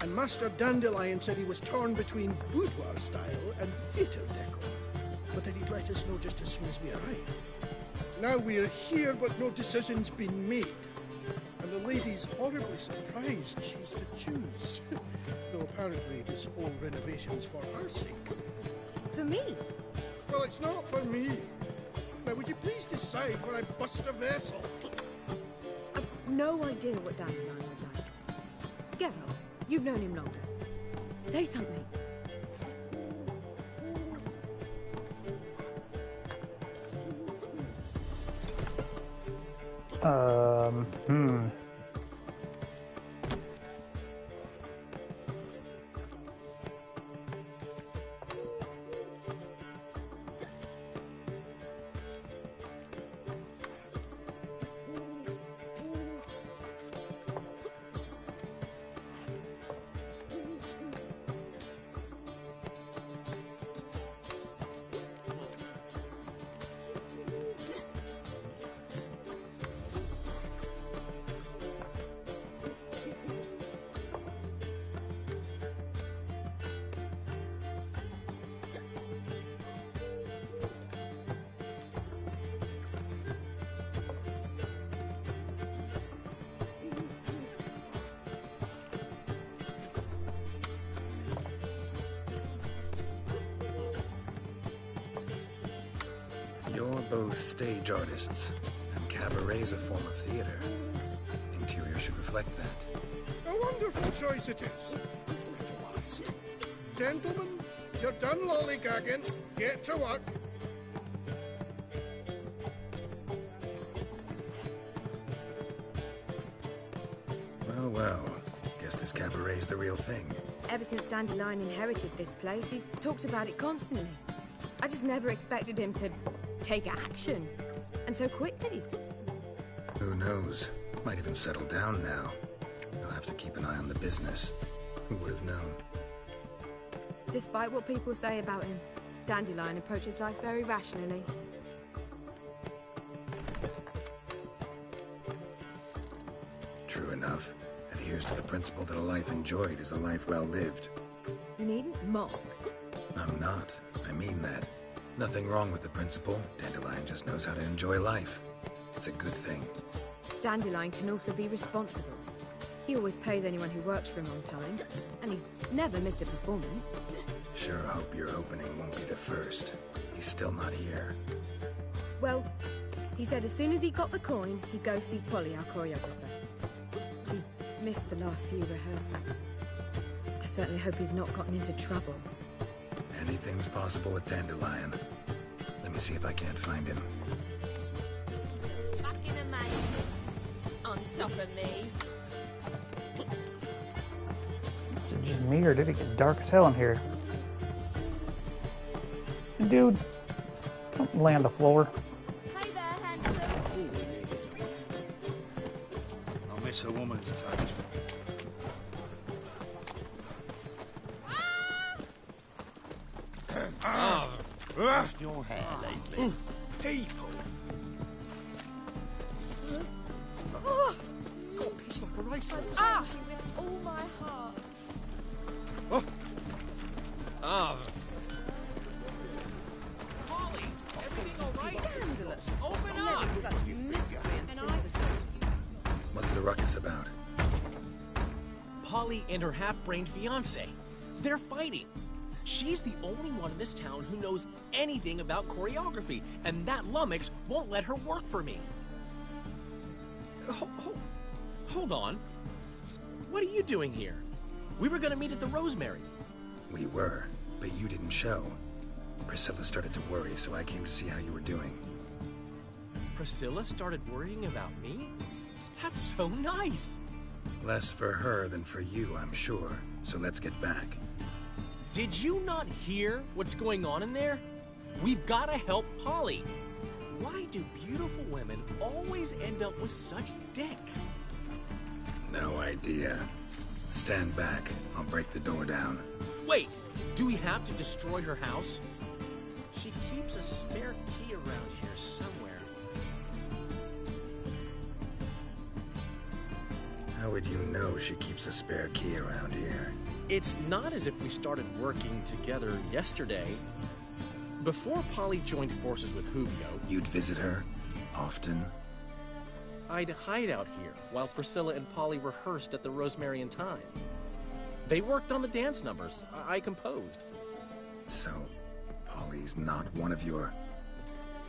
And Master Dandelion said he was torn between boudoir style and theatre decor, but that he'd let us know just as soon as we arrived. Now we're here, but no decision's been made. And the lady's horribly surprised she's to choose. Though apparently this whole renovation's for her sake. For me? Well, it's not for me. Now, would you please decide where I bust a vessel? I've no idea what Dandelion would like. Geralt, you've known him longer. Say something. Hmm. You're both stage artists, and cabaret's a form of theater. Interior should reflect that. A wonderful choice it is. At last. Gentlemen, you're done lollygagging. Get to work. Well, well. Guess this cabaret's the real thing. Ever since Dandelion inherited this place, he's talked about it constantly. I just never expected him to take action. And so quickly. Who knows? Might even settle down now. You'll have to keep an eye on the business. Who would have known? Despite what people say about him, Dandelion approaches life very rationally. True enough. Adheres to the principle that a life enjoyed is a life well lived. You needn't mock. I'm not. I mean that. Nothing wrong with the principle. Dandelion just knows how to enjoy life. It's a good thing. Dandelion can also be responsible. He always pays anyone who works for him on time, and he's never missed a performance. Sure hope your opening won't be the first. He's still not here. Well, he said as soon as he got the coin, he'd go see Polly, our choreographer. She's missed the last few rehearsals. I certainly hope he's not gotten into trouble. Anything's possible with Dandelion. Let me see if I can't find him. Fucking amazing. On top of me. Is it just me, or did it get dark as hell in here? Dude, don't lay on the floor. Hey there, handsome. I'll miss a woman's touch. Lost your hair lately. People! Oh, Got a piece like a racer. I love you with all my heart. Ah! Polly, everything all right? Scandalous. Open Letting up! such miscreants into the city. What's the ruckus about? Polly and her half-brained fiancé. They're fighting. She's the only one in this town who knows anything about choreography, and that lummox won't let her work for me. Hold on. What are you doing here? We were gonna meet at the Rosemary. We were, but you didn't show. Priscilla started to worry, so I came to see how you were doing. Priscilla started worrying about me? That's so nice. Less for her than for you, I'm sure. So let's get back. Did you not hear what's going on in there? We've gotta help Polly. Why do beautiful women always end up with such dicks? No idea. Stand back. I'll break the door down. Wait, do we have to destroy her house? She keeps a spare key around here somewhere. How would you know she keeps a spare key around here? It's not as if we started working together yesterday. Before Polly joined forces with Jubio, You'd visit her? Often? I'd hide out here while Priscilla and Polly rehearsed at the Rosemary and Thyme. They worked on the dance numbers. I composed. So, Polly's not one of your...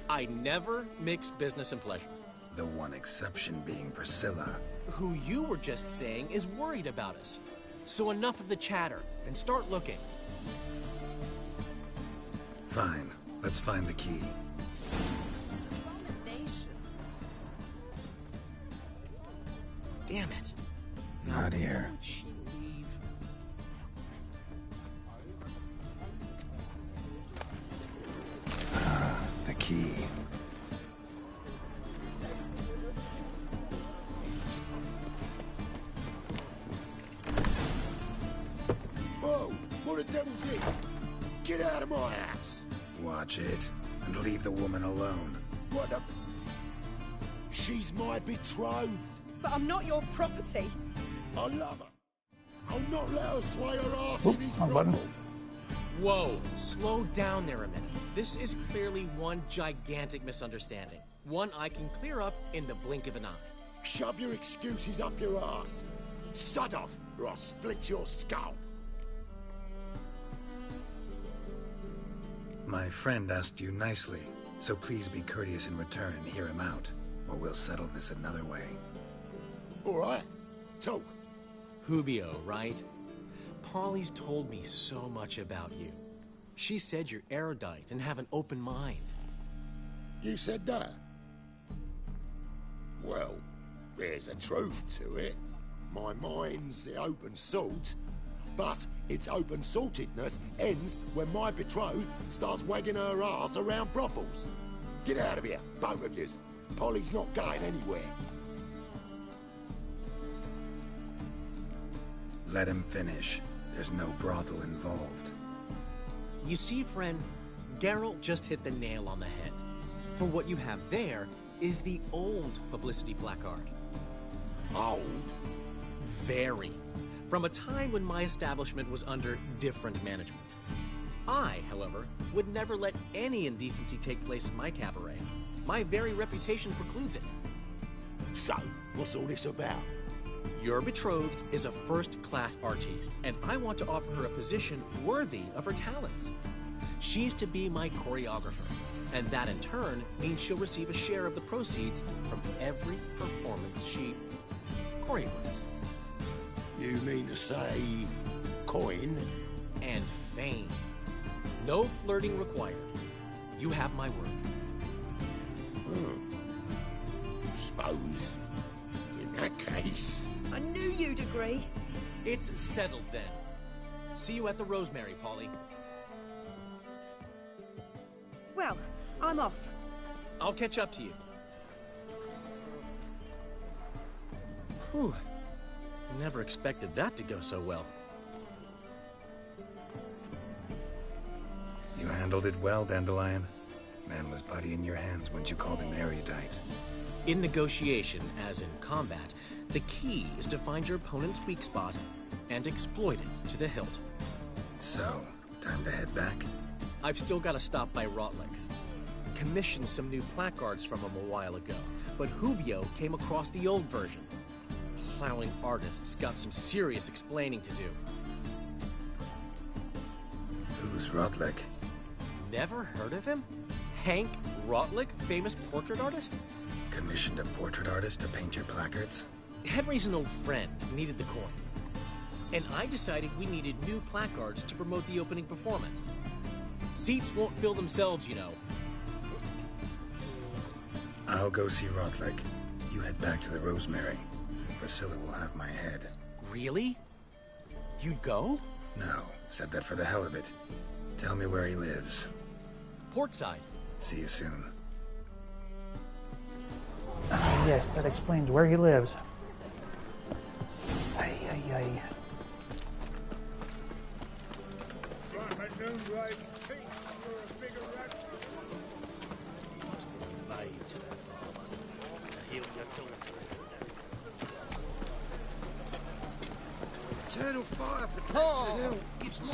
I never mix business and pleasure. The one exception being Priscilla. Who you were just saying is worried about us. So enough of the chatter, and start looking. Fine. Let's find the key. Damn it. Not here. Would she leave? The key. Whoa! What the devil's this? Get out of my house! Watch it, and leave the woman alone. What the... She's my betrothed. But I'm not your property. I love her. I'll not let her sway her ass in his wrong button. brothel. Whoa, slow down there a minute. This is clearly one gigantic misunderstanding. One I can clear up in the blink of an eye. Shove your excuses up your ass. Sod off, or I'll split your skull. My friend asked you nicely. So please be courteous in return and hear him out, or we'll settle this another way. All right, talk. Hubio, right? Polly's told me so much about you. She said you're erudite and have an open mind. You said that? Well, there's a truth to it. My mind's the open salt, but its open saltedness ends when my betrothed starts wagging her ass around brothels. Get out of here, both of yous. Polly's not going anywhere. Let him finish. There's no brothel involved. You see, friend, Geralt just hit the nail on the head. For what you have there is the old publicity placard. Old? Very. From a time when my establishment was under different management. I, however, would never let any indecency take place in my cabaret. My very reputation precludes it. So, what's all this about? Your betrothed is a first-class artiste, and I want to offer her a position worthy of her talents. She's to be my choreographer, and that in turn means she'll receive a share of the proceeds from every performance she choreographs. You mean to say coin? And fame. No flirting required. You have my word. Suppose, in that case... I knew you'd agree. It's settled then. See you at the Rosemary, Polly. Well, I'm off. I'll catch up to you. Whew. Never expected that to go so well. You handled it well, Dandelion. Man was putty in your hands once you called him erudite. In negotiation, as in combat, the key is to find your opponent's weak spot and exploit it to the hilt. So, time to head back? I've still got to stop by Rotlick's. Commissioned some new placards from him a while ago, but Hubio came across the old version. Plowing artists got some serious explaining to do. Who's Rotlick? Never heard of him? Hank Rotlick, famous portrait artist? Commissioned a portrait artist to paint your placards? Henry's an old friend, needed the coin. And I decided we needed new placards to promote the opening performance. Seats won't fill themselves, you know. I'll go see Rotlick. You head back to the Rosemary. Priscilla will have my head. Really? You'd go? No, said that for the hell of it. Tell me where he lives. Portside. See you soon. Yes, that explains where he lives. Ay, ay, ay. Eternal fire protects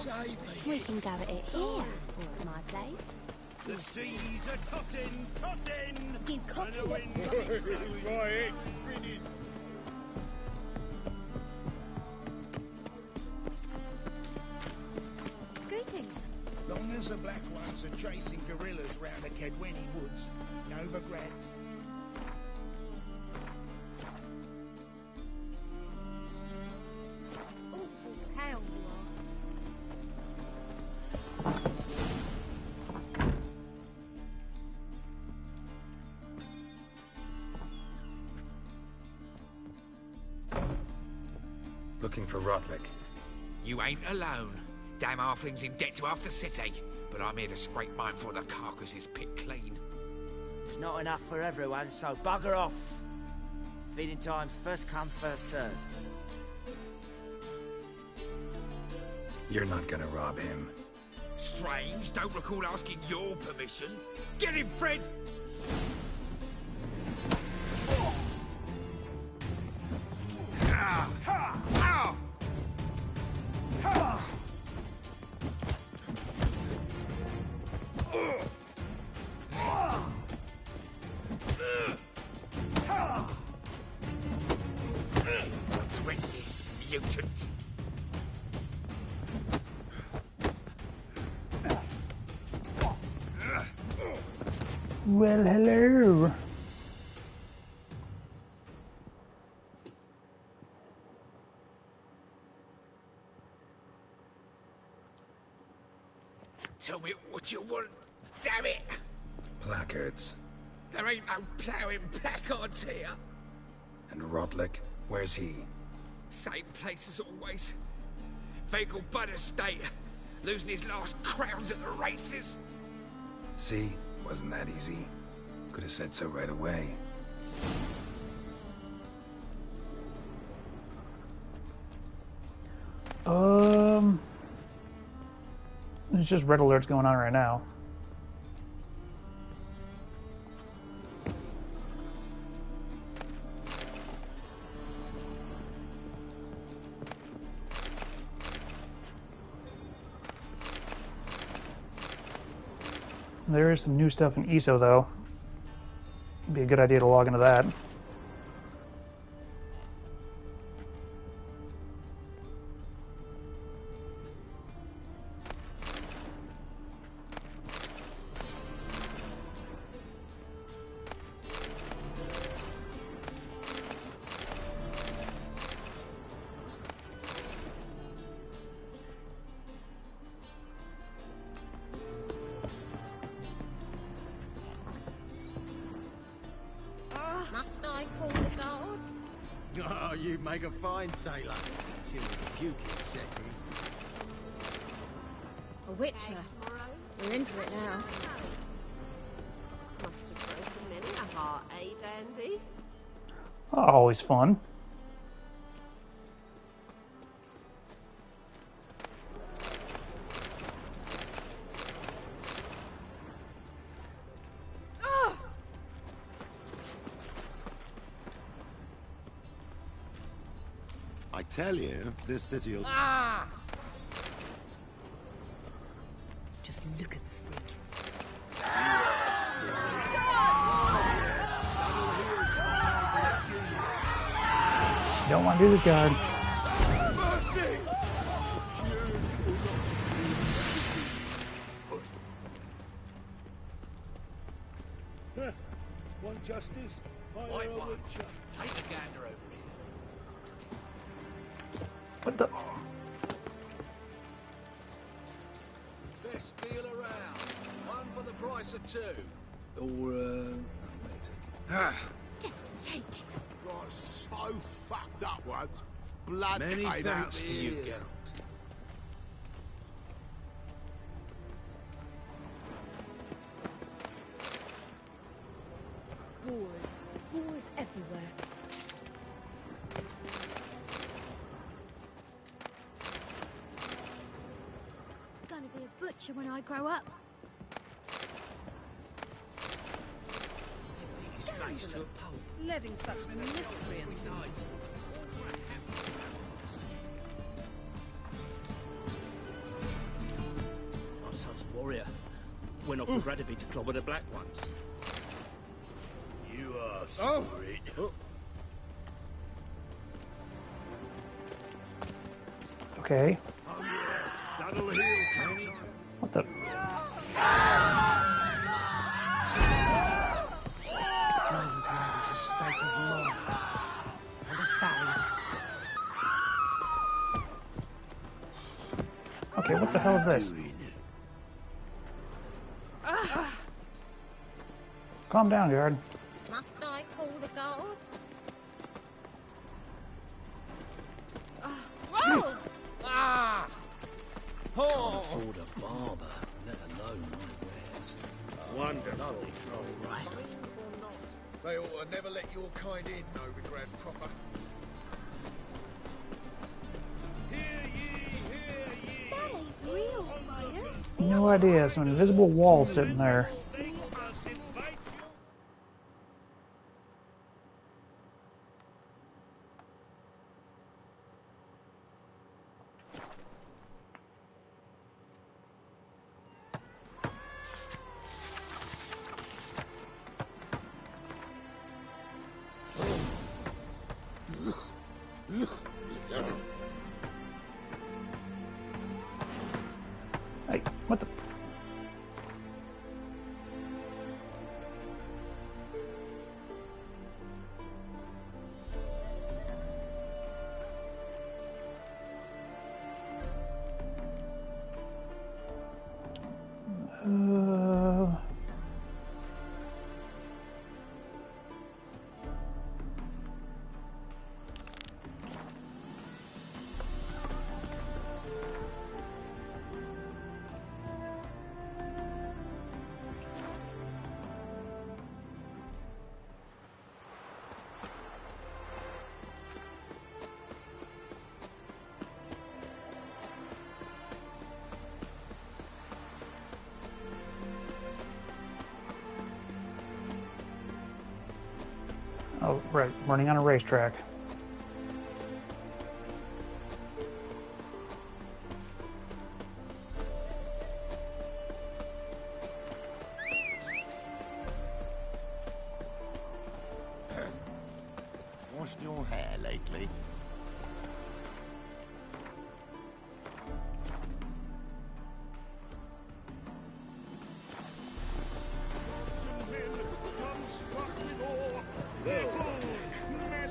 us. We can go at it here, or at my place. The seas are tossing, tossing! You copy And the it. wind my head spinning. Greetings. Long as the Black Ones are chasing gorillas round the Kedweni woods, no regrets. Awful pale you are. Looking for Rotlick. You ain't alone. Damn halfling's in debt to half the city, but I'm here to scrape mine before the carcass is picked clean. There's not enough for everyone, so bugger off. Feeding time's first come, first served. You're not gonna rob him. Strange, don't recall asking your permission. Get him, Fred! Ah! Ha! Ah! Ha! Relentless mutant! Well, hello. Tell me what you want, damn it! Placards. There ain't no ploughing placards here. And Rodlick, where's he? Same place as always. Vagal Bud Estate, losing his last crowns at the races. See? Wasn't that easy? Could have said so right away. There's just red alerts going on right now. There is some new stuff in ESO, though. It'd be a good idea to log into that. Must I call the guard? Oh, you make a fine sailor. Till the puking set in. A witcher. We're in for it now. Must have broken many a heart, eh, Dandy? Always fun. I tell you, this city'll... Just look at the freak. Don't want to do this, guard. Want justice? Hire a witcher. Take a gander over here. What the? Best deal around. One for the price of two. Or, Take. Got so fucked up once. Blood many came out thanks to you, ears. Geralt. Boars everywhere. Gonna be a butcher when I grow up. Scandalous. Letting such miscreants in this city. Our son's warrior. Went off with Radovid to clobber the Black Ones. You are sorry. Okay. Oh, yeah. That'll heal, Captain. What the? Novigrad is a state of mind. Understand? Okay, what the hell is this? Calm down, guard. Must I call the guard? Whoa! Oh! Afford a barber, let alone my wares. Wonderful. Right. They ought to never let your kind in, Novigrad proper. That ain't real fire. No idea. Some invisible wall sitting there. Hey, what the? Oh, right. Running on a racetrack. Washed your hair lately?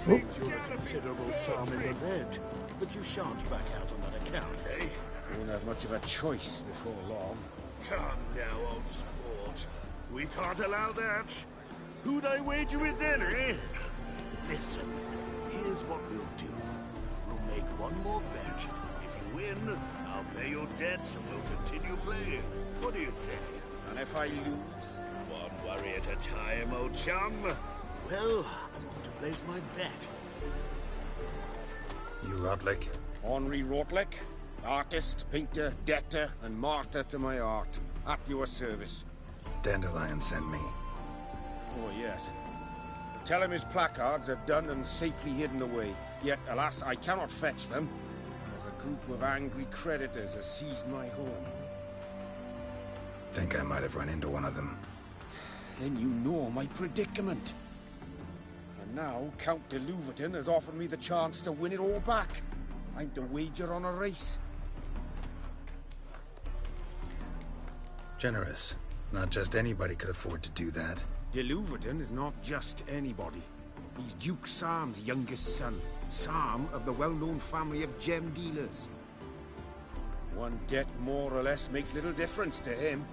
You're a considerable psalm in the vent, but you shan't back out on that account, eh? You won't have much of a choice before long. Come now, old sport. We can't allow that. Who'd I wager with then, eh? Listen, here's what we'll do. We'll make one more bet. If you win, I'll pay your debts and we'll continue playing. What do you say? And if I lose? One worry at a time, old chum. Well, I'm off to place my bet. You Rotlick? Henri Rotlick, artist, painter, debtor, and martyr to my art. At your service. Dandelion sent me. Oh, yes. Tell him his placards are done and safely hidden away. Yet, alas, I cannot fetch them, as a group of angry creditors has seized my home. Think I might have run into one of them. Then you know my predicament. And now, Count de Louverton has offered me the chance to win it all back. I'm to wager on a race. Generous. Not just anybody could afford to do that. De Louverton is not just anybody. He's Duke Sam's youngest son. Sam of the well-known family of gem dealers. One debt more or less makes little difference to him.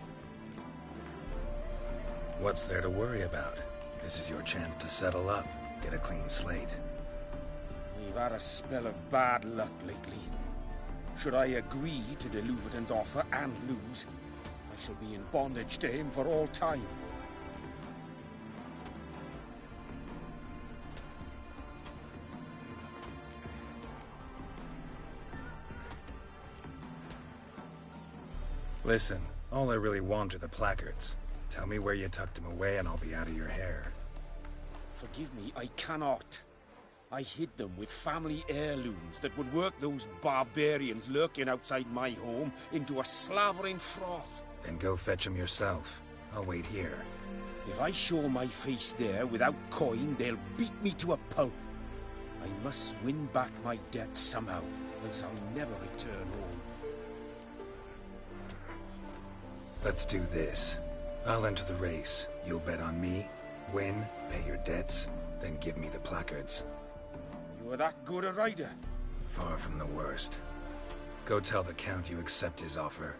What's there to worry about? This is your chance to settle up, get a clean slate. We've had a spell of bad luck lately. Should I agree to de Louverton's offer and lose, I shall be in bondage to him for all time. Listen, all I really want are the placards. Tell me where you tucked them away and I'll be out of your hair. Forgive me, I cannot. I hid them with family heirlooms that would work those barbarians lurking outside my home into a slavering froth. Then go fetch them yourself. I'll wait here. If I show my face there without coin, they'll beat me to a pulp. I must win back my debt somehow, else I'll never return home. Let's do this. I'll enter the race. You'll bet on me, win, pay your debts, then give me the placards. You are that good a rider? Far from the worst. Go tell the Count you accept his offer.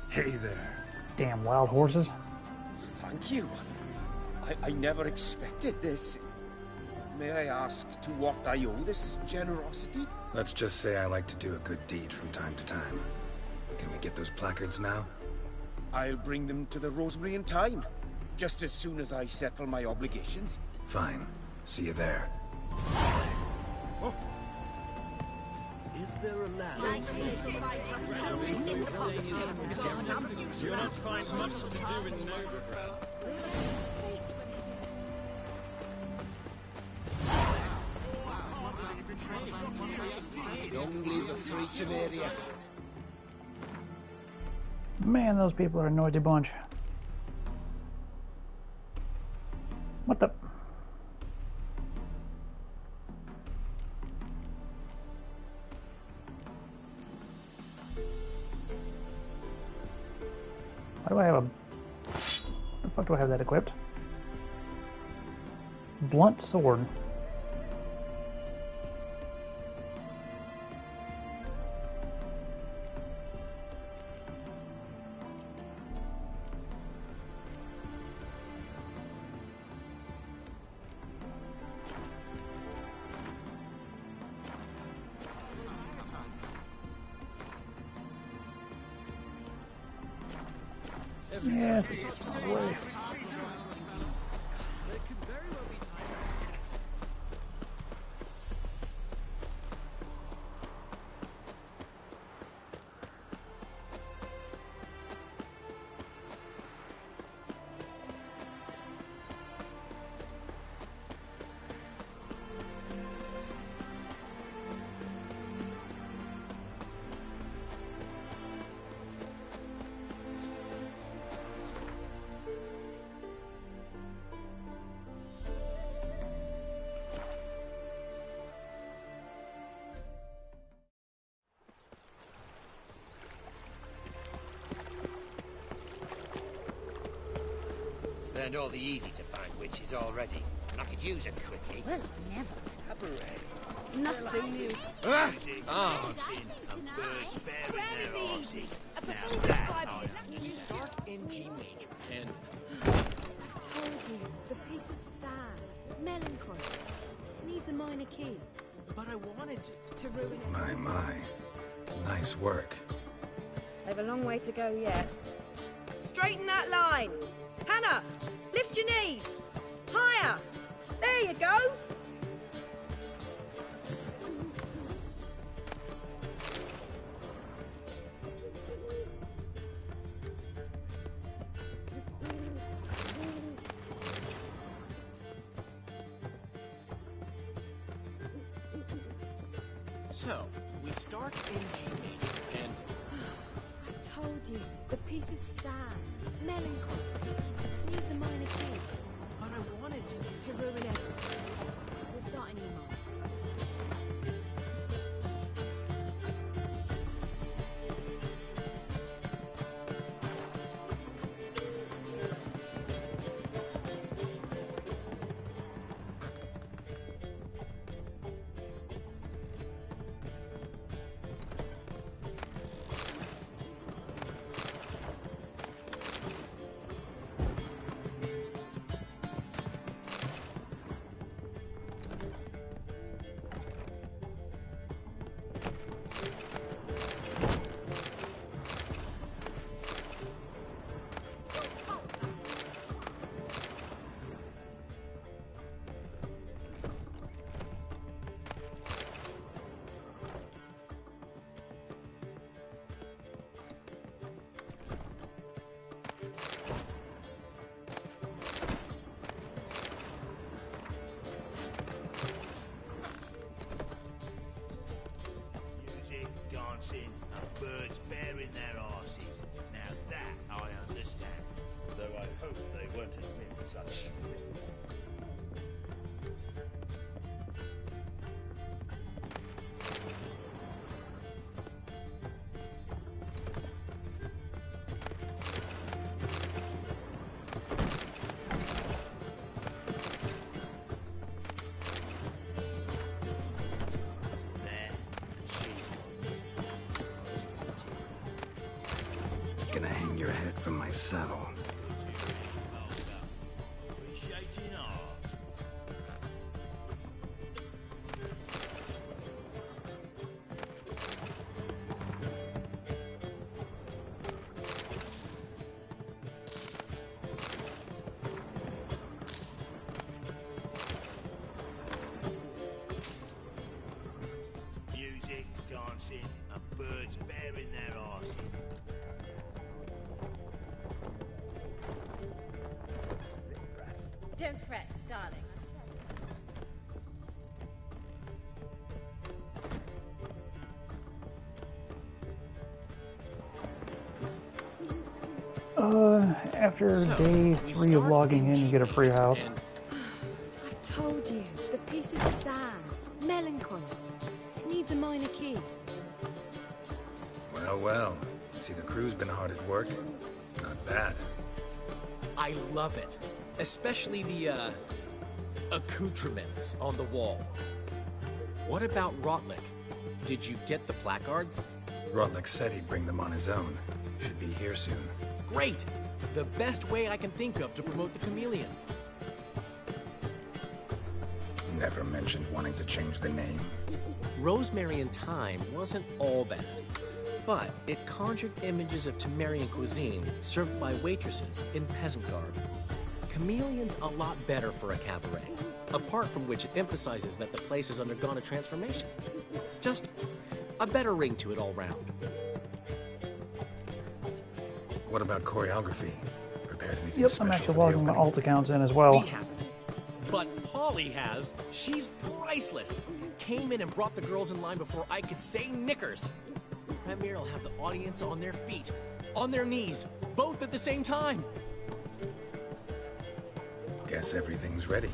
Hey there. Damn wild horses. Thank you. I never expected this. May I ask to what I owe this generosity? Let's just say I like to do a good deed from time to time. Can we get those placards now? I'll bring them to the Rosemary in time. Just as soon as I settle my obligations. Fine. See you there. Oh. Is there a land? Do not find much to do in Novigrad. Long live the free Temeria. Man, those people are a noisy bunch. What the? Why do I have a... the fuck do I have that equipped? Blunt sword. Yes. Learned all the easy-to-find witches already, and I could use a quickie. Well, I never. Cabaret. Nothing new. Music, dancing, and birds bearing their horses. Now that We start in G major, and I told you, the piece is sad, melancholy. It needs a minor key. but I wanted to ruin it. My. Nice work. They've a long way to go yet. Straighten that line. Hannah, lift your knees. Higher. There you go. So, we start in G major, and I told you, the piece is sad, melancholy. It needs a minor key. but I wanted to ruin everything. We'll start in E minor. music, dancing, and birds bearing their arses. Now that I understand. Though I hope they won't admit such. Gonna hang your head from my saddle. Appreciating art. Music, dancing, and birds bearing their arses. Don't fret, darling. After So, day we 3 of start logging in, you get a free house. I've told you, the piece is sad, melancholy. It needs a minor key. Well, well. See, the crew's been hard at work. Not bad. I love it. Especially the, accoutrements on the wall. What about Rotlick? Did you get the placards? Rotlick said he'd bring them on his own. Should be here soon. Great! The best way I can think of to promote the chameleon. Never mentioned wanting to change the name. Rosemary and Thyme wasn't all bad, but it conjured images of Temerian cuisine served by waitresses in peasant garb. Chameleon's a lot better for a cabaret, apart from which it emphasizes that the place has undergone a transformation. Just a better ring to it all round. What about choreography? Prepared anything Yep, special I'm actually for the logging my opening? alt accounts in as well. We haven't. But Polly has. She's priceless. Came in and brought the girls in line before I could say knickers. Premiere will have the audience on their feet, on their knees, both at the same time. Guess everything's ready.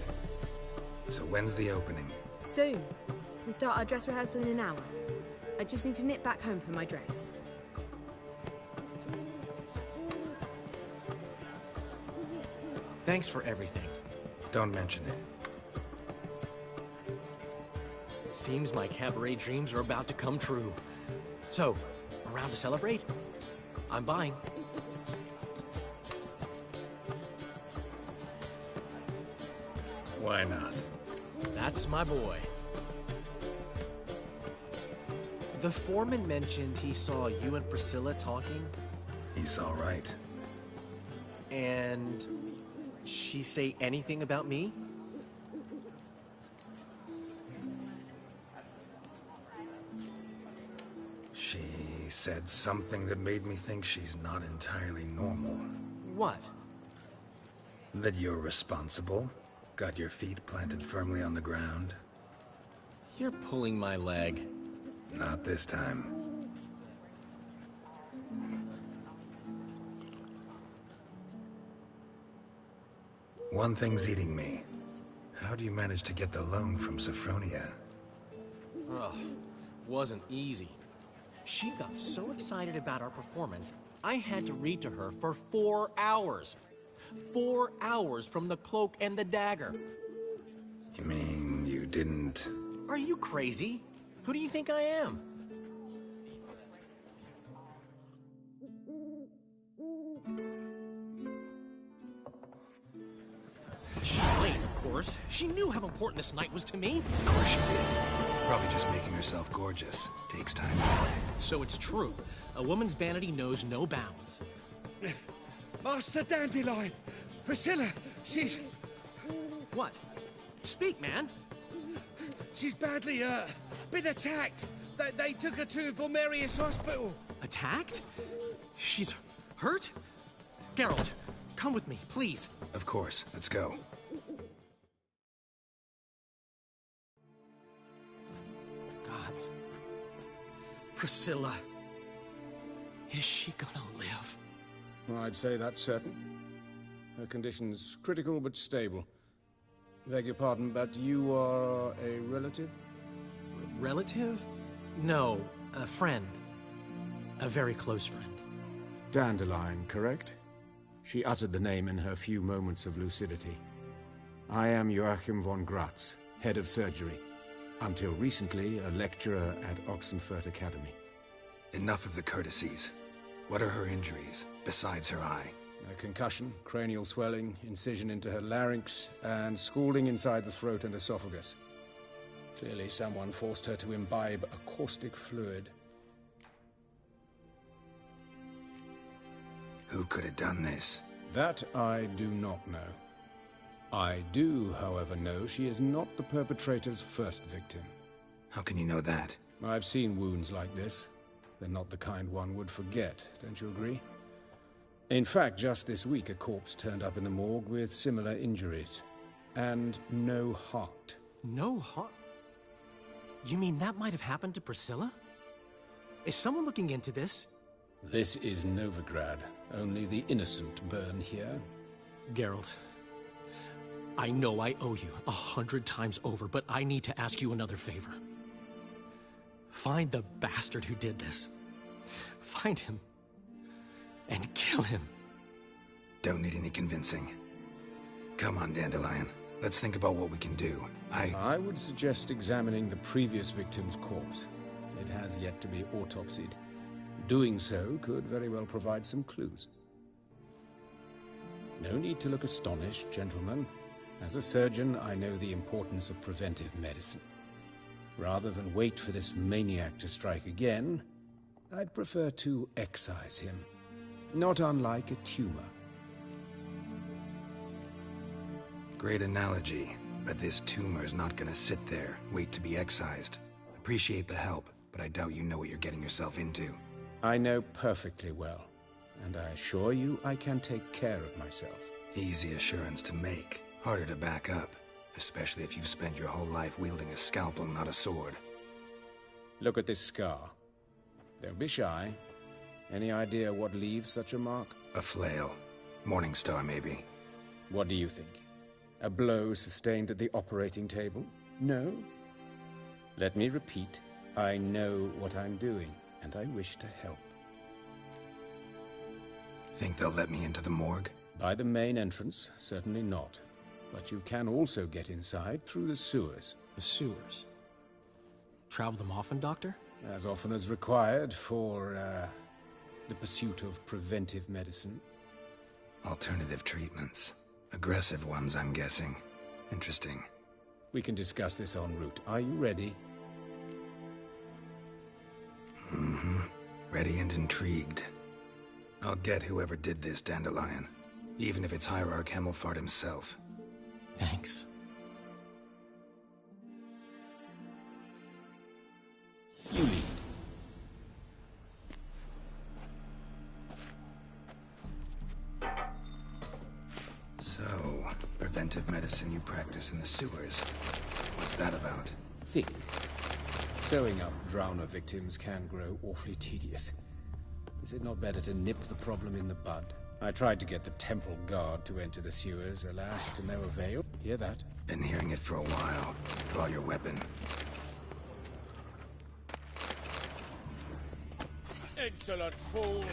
So when's the opening? Soon. We start our dress rehearsal in an hour. I just need to nip back home for my dress. Thanks for everything. Don't mention it. Seems my cabaret dreams are about to come true. So, around to celebrate? I'm buying. Why not? That's my boy. The foreman mentioned he saw you and Priscilla talking. He's all right. And she say anything about me? She said something that made me think she's not entirely normal. What? That you're responsible, got your feet planted firmly on the ground. You're pulling my leg. Not this time. One thing's eating me. How do you manage to get the loan from Sophronia? Ugh, wasn't easy. She got so excited about our performance, I had to read to her for 4 hours. 4 hours from The Cloak and the Dagger. You mean you didn't... Are you crazy? Who do you think I am? She's late, of course. She knew how important this night was to me. Of course she did. Probably just making herself gorgeous. Takes time. So it's true. A woman's vanity knows no bounds. Master Dandelion! Priscilla, she's... What? Speak, man. She's badly, been attacked. They took her to Vulmerius Hospital. Attacked? She's hurt? Geralt, come with me, please. Of course. Let's go. Gods. Priscilla. Is she gonna live? I'd say that's certain. Her condition's critical but stable. Beg your pardon, but you are a relative? Relative? No, a friend. A very close friend. Dandelion, correct? She uttered the name in her few moments of lucidity. I am Joachim von Gratz, head of surgery. Until recently, a lecturer at Oxenfurt Academy. Enough of the courtesies. What are her injuries, besides her eye? A concussion, cranial swelling, incision into her larynx, and scalding inside the throat and esophagus. Clearly someone forced her to imbibe a caustic fluid. Who could have done this? That I do not know. I do, however, know she is not the perpetrator's first victim. How can you know that? I've seen wounds like this. They're not the kind one would forget, don't you agree? In fact, just this week, a corpse turned up in the morgue with similar injuries. And no heart. No heart? You mean that might have happened to Priscilla? Is someone looking into this? This is Novigrad. Only the innocent burn here. Geralt, I know I owe you 100 times over, but I need to ask you another favor. Find the bastard who did this. Find him and kill him. Don't need any convincing. Come on, Dandelion. Let's think about what we can do. I would suggest examining the previous victim's corpse. It has yet to be autopsied. Doing so could very well provide some clues. No need to look astonished, gentlemen. As a surgeon, I know the importance of preventive medicine. Rather than wait for this maniac to strike again, I'd prefer to excise him. Not unlike a tumor. Great analogy, but this tumor's not gonna sit there, wait to be excised. Appreciate the help, but I doubt you know what you're getting yourself into. I know perfectly well, and I assure you I can take care of myself. Easy assurance to make, harder to back up, especially if you've spent your whole life wielding a scalpel, not a sword. Look at this scar. Don't be shy. Any idea what leaves such a mark? A flail. Morningstar, maybe. What do you think? A blow sustained at the operating table? No? Let me repeat. I know what I'm doing, and I wish to help. Think they'll let me into the morgue? By the main entrance, certainly not. But you can also get inside through the sewers. The sewers? Travel them often, Doctor? As often as required for, the pursuit of preventive medicine. Alternative treatments. Aggressive ones, I'm guessing. Interesting. We can discuss this en route. Are you ready? Mm-hmm. Ready and intrigued. I'll get whoever did this, Dandelion. Even if it's Hierarch Hemelfart himself. Thanks. You lead. So, preventive medicine you practice in the sewers. What's that about? Think. Sewing up drowner victims can grow awfully tedious. Is it not better to nip the problem in the bud? I tried to get the temple guard to enter the sewers, alas, to no avail. Hear that? Been hearing it for a while. Draw your weapon. Insolent fool!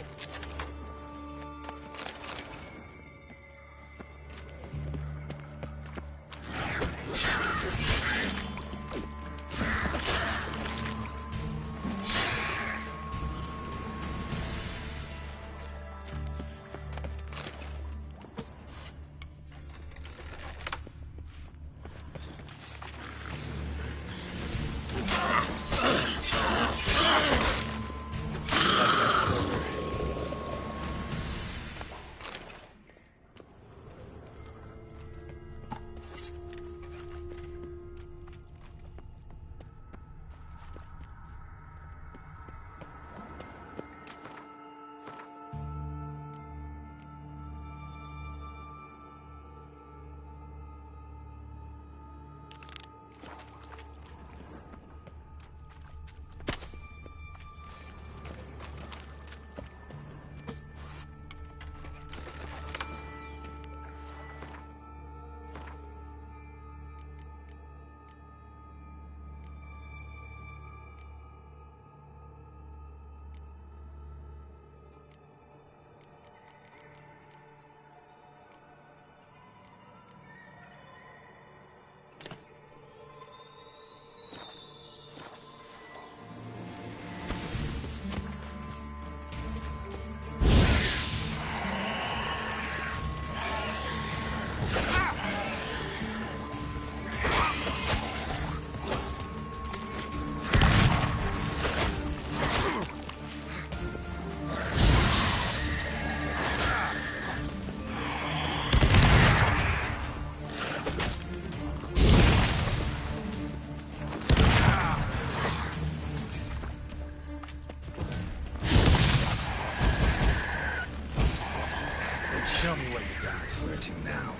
Show me what you got. Where to now?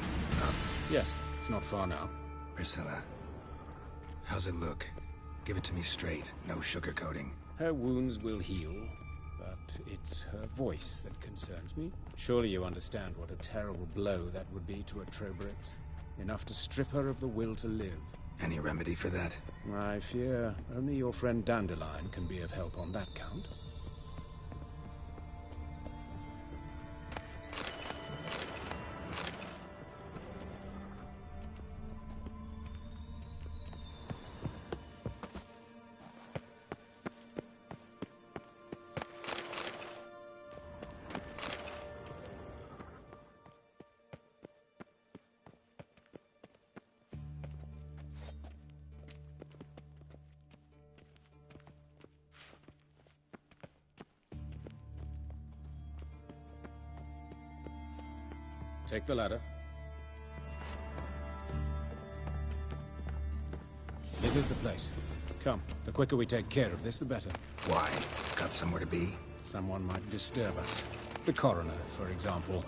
Up? Yes, it's not far now. Priscilla, how's it look? Give it to me straight, no sugarcoating. Her wounds will heal, but it It's her voice that concerns me. Surely you understand what a terrible blow that would be to a Trobrex. Enough to strip her of the will to live. Any remedy for that? I fear only your friend Dandelion can be of help on that count. Take the ladder. This is the place. Come, the quicker we take care of this, the better. Why? Got somewhere to be? Someone might disturb us. The coroner, for example.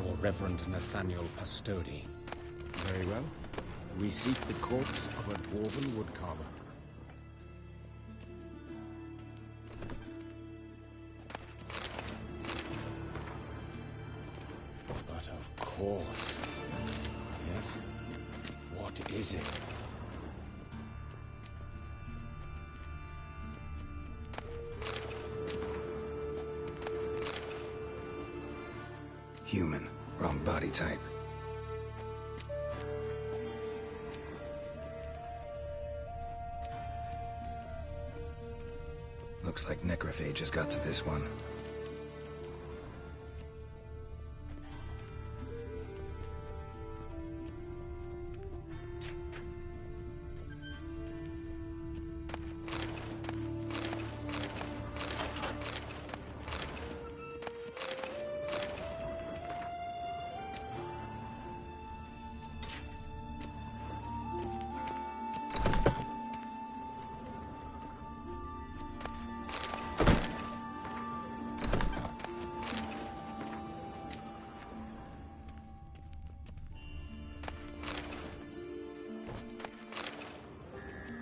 Or Reverend Nathaniel Pastodi. Very well. We seek the corpse of a dwarven woodcarver. But of course. Yes? What is it? Human. Wrong body type. Looks like necrophages got to this one.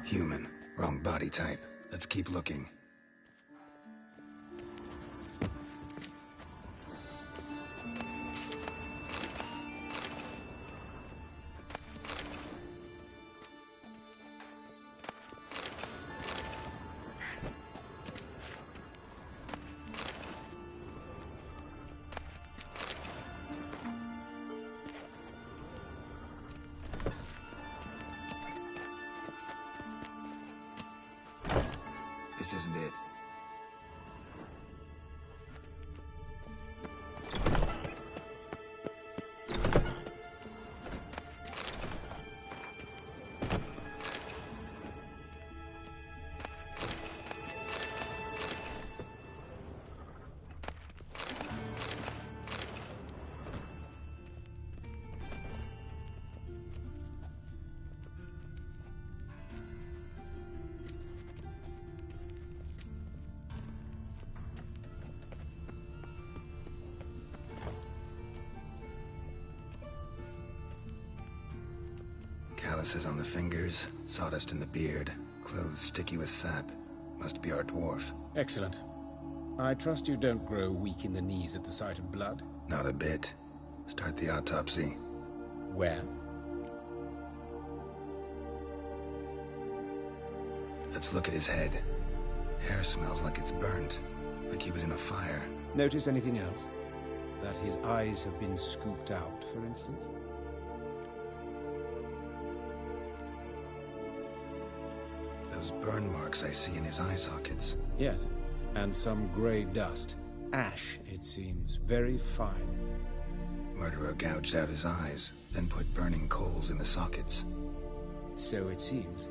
Human. Wrong body type. Let's keep looking. This isn't it. Calluses on the fingers, sawdust in the beard, clothes sticky with sap. Must be our dwarf. Excellent. I trust you don't grow weak in the knees at the sight of blood? Not a bit. Start the autopsy. Where? Let's look at his head. Hair smells like it's burnt, like he was in a fire. Notice anything else? That his eyes have been scooped out, for instance? Those burn marks I see in his eye sockets. Yes, and some grey dust. Ash, it seems. Very fine. Murderer gouged out his eyes, then put burning coals in the sockets. So it seems.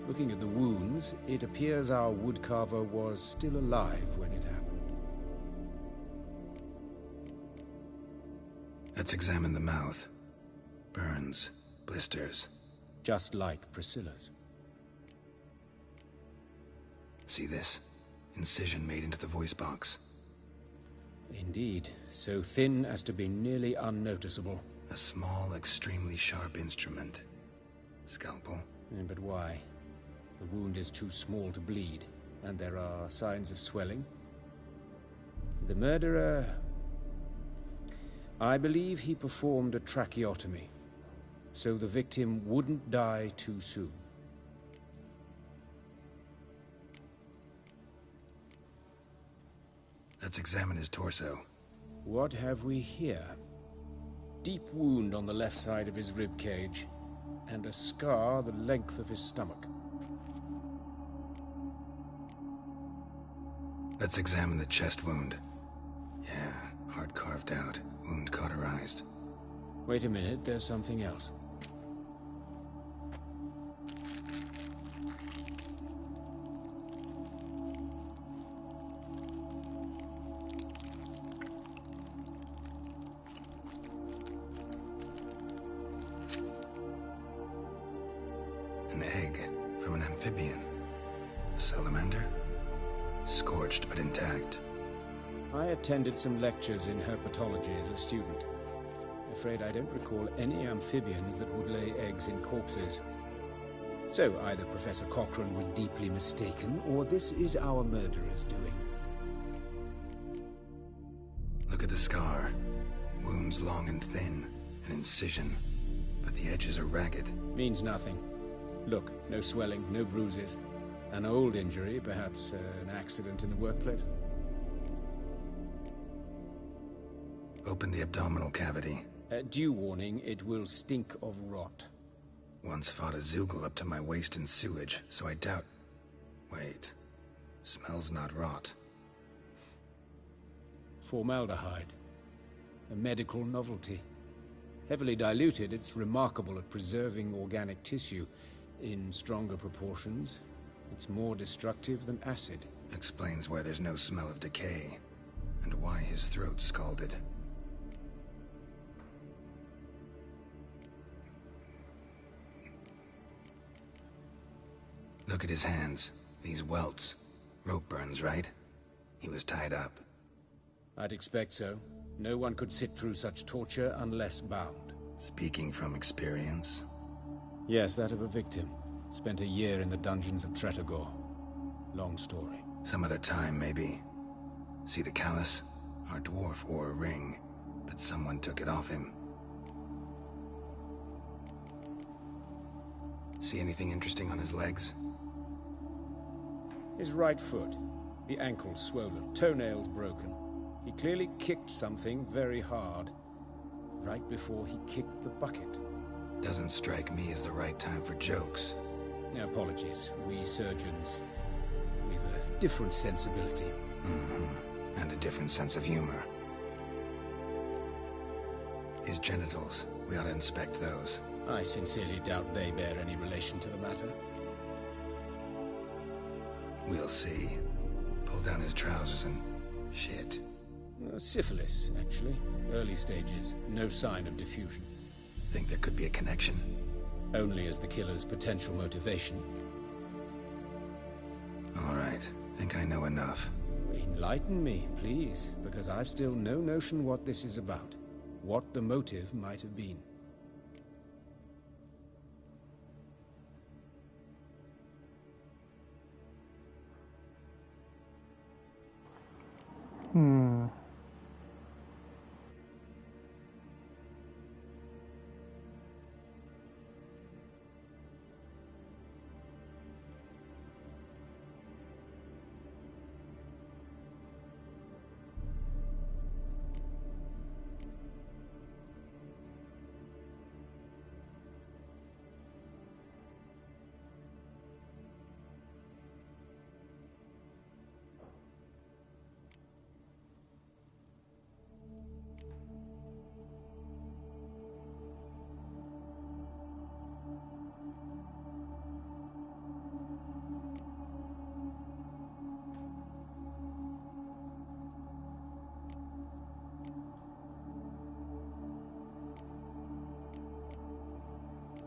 Looking at the wounds, it appears our woodcarver was still alive when it happened. Let's examine the mouth. Burns, blisters. Just like Priscilla's. See this? Incision made into the voice box. Indeed, so thin as to be nearly unnoticeable. A small, extremely sharp instrument. Scalpel. But why? The wound is too small to bleed, and there are signs of swelling. The murderer... I believe he performed a tracheotomy, so the victim wouldn't die too soon. Let's examine his torso. What have we here? Deep wound on the left side of his rib cage, and a scar the length of his stomach. Let's examine the chest wound. Yeah, heart carved out, wound cauterized. Wait a minute, there's something else. An egg from an amphibian. A salamander? Scorched but intact. I attended some lectures in herpetology as a student. Afraid I don't recall any amphibians that would lay eggs in corpses. So either Professor Cochrane was deeply mistaken, or this is our murderer's doing. Look at the scar. Wounds long and thin, an incision, but the edges are ragged. Means nothing. Look, no swelling, no bruises. An old injury, perhaps an accident in the workplace. Open the abdominal cavity. Due warning, it will stink of rot. Once fought a Zeugle up to my waist in sewage, so I doubt... Wait. Smells not rot. Formaldehyde. A medical novelty. Heavily diluted, it's remarkable at preserving organic tissue. In stronger proportions, it's more destructive than acid. Explains why there's no smell of decay, and why his throat's scalded. Look at his hands. These welts. Rope burns, right? He was tied up. I'd expect so. No one could sit through such torture unless bound. Speaking from experience? Yes, that of a victim. Spent a year in the dungeons of Tretogor. Long story. Some other time, maybe. See the callus? Our dwarf wore a ring, but someone took it off him. See anything interesting on his legs? His right foot. The ankle swollen, toenails broken. He clearly kicked something very hard. Right before he kicked the bucket. Doesn't strike me as the right time for jokes. Apologies. We surgeons, we've a different sensibility. Mm-hmm. And a different sense of humor. His genitals. We ought to inspect those. I sincerely doubt they bear any relation to the matter. We'll see. Pull down his trousers and... shit. Syphilis, actually. Early stages. No sign of diffusion. Think there could be a connection? Only as the killer's potential motivation. All right. Think I know enough. Enlighten me, please, because I've still no notion what this is about. What the motive might have been.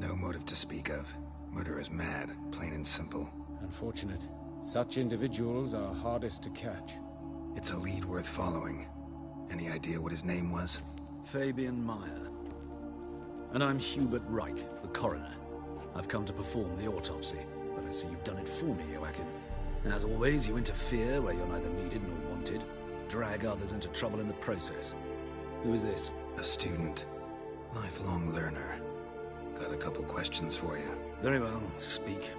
No motive to speak of. Murder is mad, plain and simple. Unfortunate. Such individuals are hardest to catch. It's a lead worth following. Any idea what his name was? Fabian Meyer. And I'm Hubert Reich, the coroner. I've come to perform the autopsy, but I see you've done it for me, Joachim. As always, you interfere where you're neither needed nor wanted. drag others into trouble in the process. Who is this? A student. Lifelong learner. Got a couple questions for you. Very well, speak.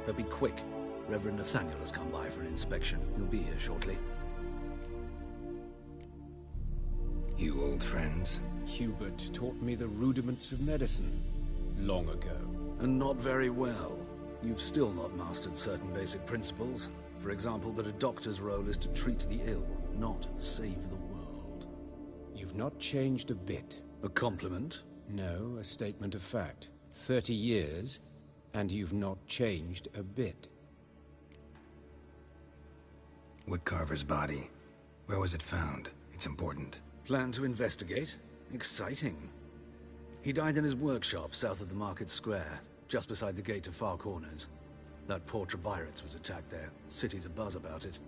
But be quick. Reverend Nathaniel has come by for an inspection. He'll be here shortly. You old friends? Hubert taught me the rudiments of medicine long ago. And not very well. You've still not mastered certain basic principles. For example, that a doctor's role is to treat the ill, not save the world. You've not changed a bit. A compliment? No, a statement of fact. 30 years, and you've not changed a bit. Woodcarver's body. Where was it found? It's important. Plan to investigate? Exciting. He died in his workshop south of the Market Square, just beside the gate to Far Corners. That poor Trebirates was attacked there. City's abuzz about it.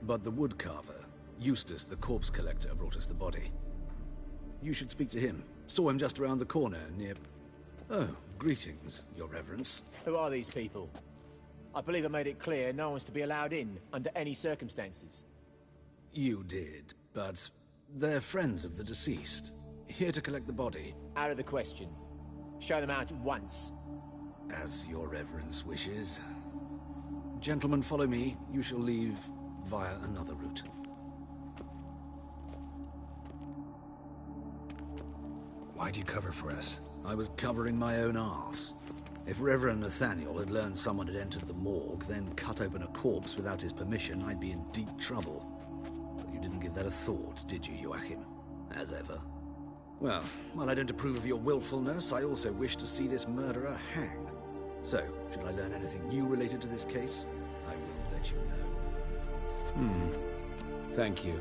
But the woodcarver, Eustace the corpse collector, brought us the body. You should speak to him. Saw him just around the corner near... Oh, greetings, Your Reverence. Who are these people? I believe I made it clear no one's to be allowed in under any circumstances. You did, but they're friends of the deceased. Here to collect the body. Out of the question. Show them out at once. As Your Reverence wishes. Gentlemen, follow me. You shall leave via another route. Why'd you cover for us? I was covering my own arse. If Reverend Nathaniel had learned someone had entered the morgue, then cut open a corpse without his permission, I'd be in deep trouble. But you didn't give that a thought, did you, Joachim? As ever. Well, while I don't approve of your willfulness, I also wish to see this murderer hang. So, should I learn anything new related to this case, I will let you know. Thank you.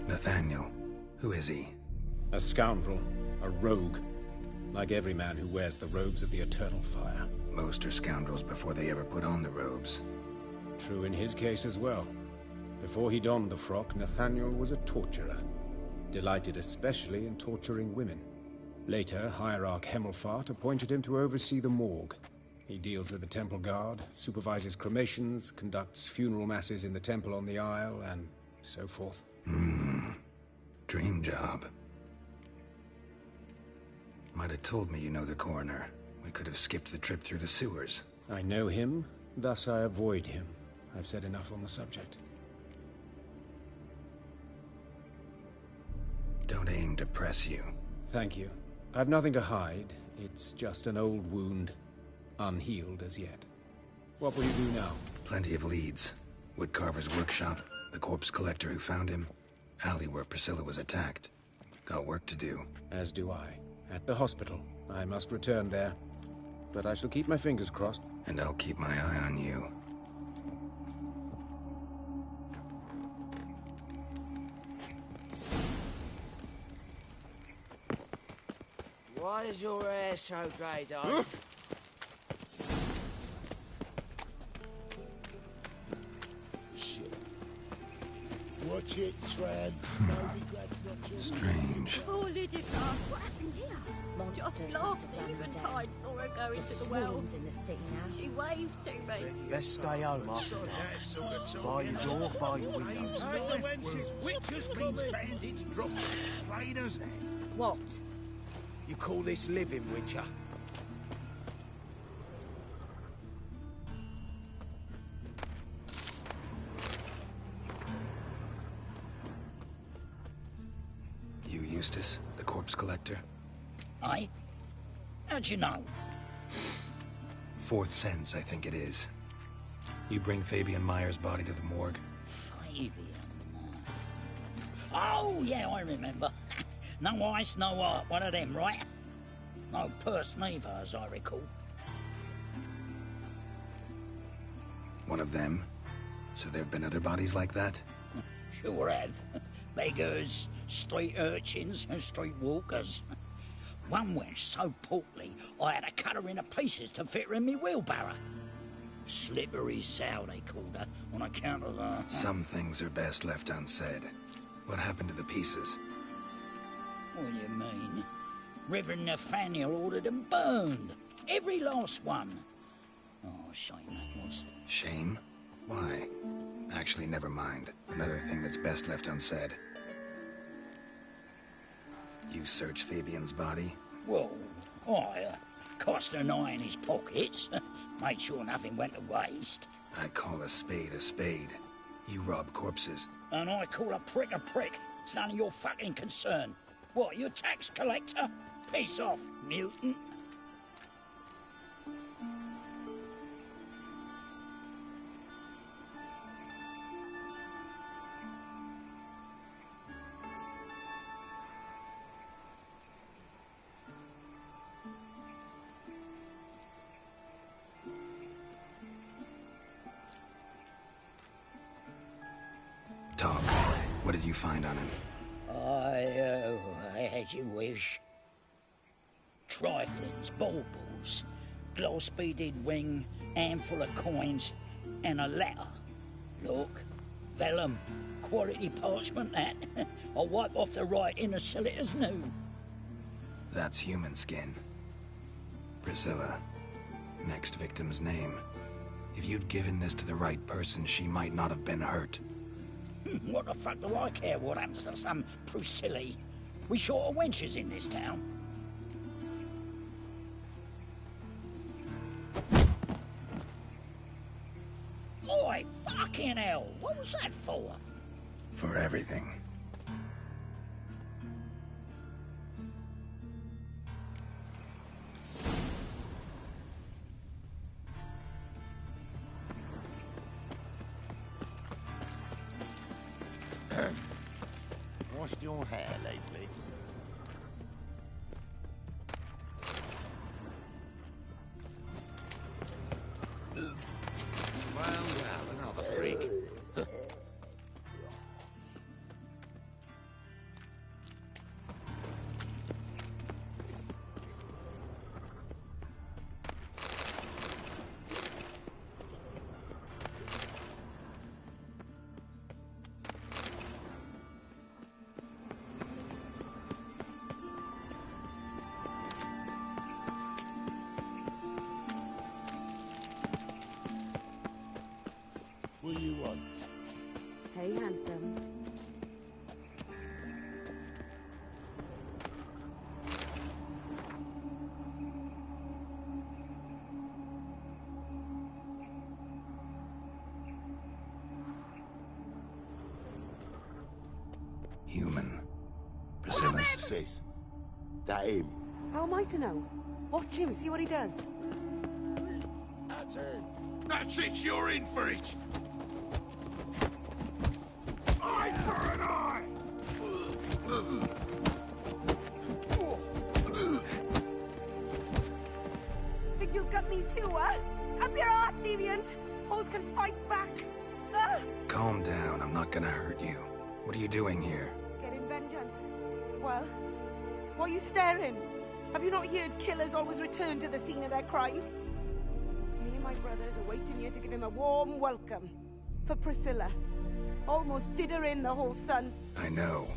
Nathaniel. Who is he? A scoundrel. A rogue. Like every man who wears the robes of the Eternal Fire. Most are scoundrels before they ever put on the robes. True in his case as well. Before he donned the frock, Nathaniel was a torturer. Delighted especially in torturing women. Later, Hierarch Hemelfart appointed him to oversee the morgue. He deals with the Temple Guard, supervises cremations, conducts funeral masses in the temple on the Isle, and so forth. Dream job. Might have told me you know the coroner. We could have skipped the trip through the sewers. I know him, thus I avoid him. I've said enough on the subject. Don't aim to press you. Thank you. I've nothing to hide. It's just an old wound, unhealed as yet. What will you do now? Plenty of leads. Woodcarver's workshop, the corpse collector who found him, alley where Priscilla was attacked. Got work to do. As do I. At the hospital. I must return there. But I shall keep my fingers crossed. And I'll keep my eye on you. Why is your hair so grey, darling? Watch it, Tran. No regrets, not your... Strange. Oh, Lydica, what happened here? Just last eventide saw her go into the well. In the city now. She waved to me. Let's stay home after that. Bar your door, bar your windows. Witches means bandits drop plain as that. What? You call this living, Witcher? You, Eustace, the corpse collector? Aye? How'd you know? Fourth sense, I think it is. You bring Fabian Meyer's body to the morgue? Fabian Meyer. Oh, yeah, I remember. No ice, no art, one of them, right? No purse neither, as I recall. One of them? So there have been other bodies like that? Sure have. Beggars, street urchins, and street walkers. One went so portly, I had to cut her into pieces to fit her in me wheelbarrow. Slippery sow, they called her, on account of Some things are best left unsaid. What happened to the pieces? What do you mean? Reverend Nathaniel ordered them burned. Every last one. Oh, shame that was. Shame? Why? Actually, never mind. Another thing that's best left unsaid. You searched Fabian's body? Well, I cast an eye in his pockets. Made sure nothing went to waste. I call a spade a spade. You rob corpses. And I call a prick a prick. It's none of your fucking concern. What, you a tax collector? Piss off, mutant. Talk. What did you find on him? As you wish. Triflings, baubles, gloss-beaded ring, handful of coins, and a letter. Look, vellum, quality parchment that. I'll wipe off the writing and sell it as new. That's human skin. Priscilla. Next victim's name. If you'd given this to the right person, she might not have been hurt. What the fuck do I care what happens to some Priscilla? We short of wenches in this town. Oi, fucking hell! What was that for? For everything. Washed your hair lately? Well, another freak. What do you want? Hey, handsome. Human. Priscilla's. Sis, that him? How am I to know? Watch him, see what he does. That's him. That's it, you're in for it! Eye for an eye! Think you'll gut me too, huh? Up your ass, deviant! Hoes can fight back. Calm down, I'm not gonna hurt you. What are you doing here? Getting vengeance. Well, why are you staring? Have you not heard killers always return to the scene of their crime? Me and my brothers are waiting here to give him a warm welcome. For Priscilla. Almost did her in, the whole son. I know.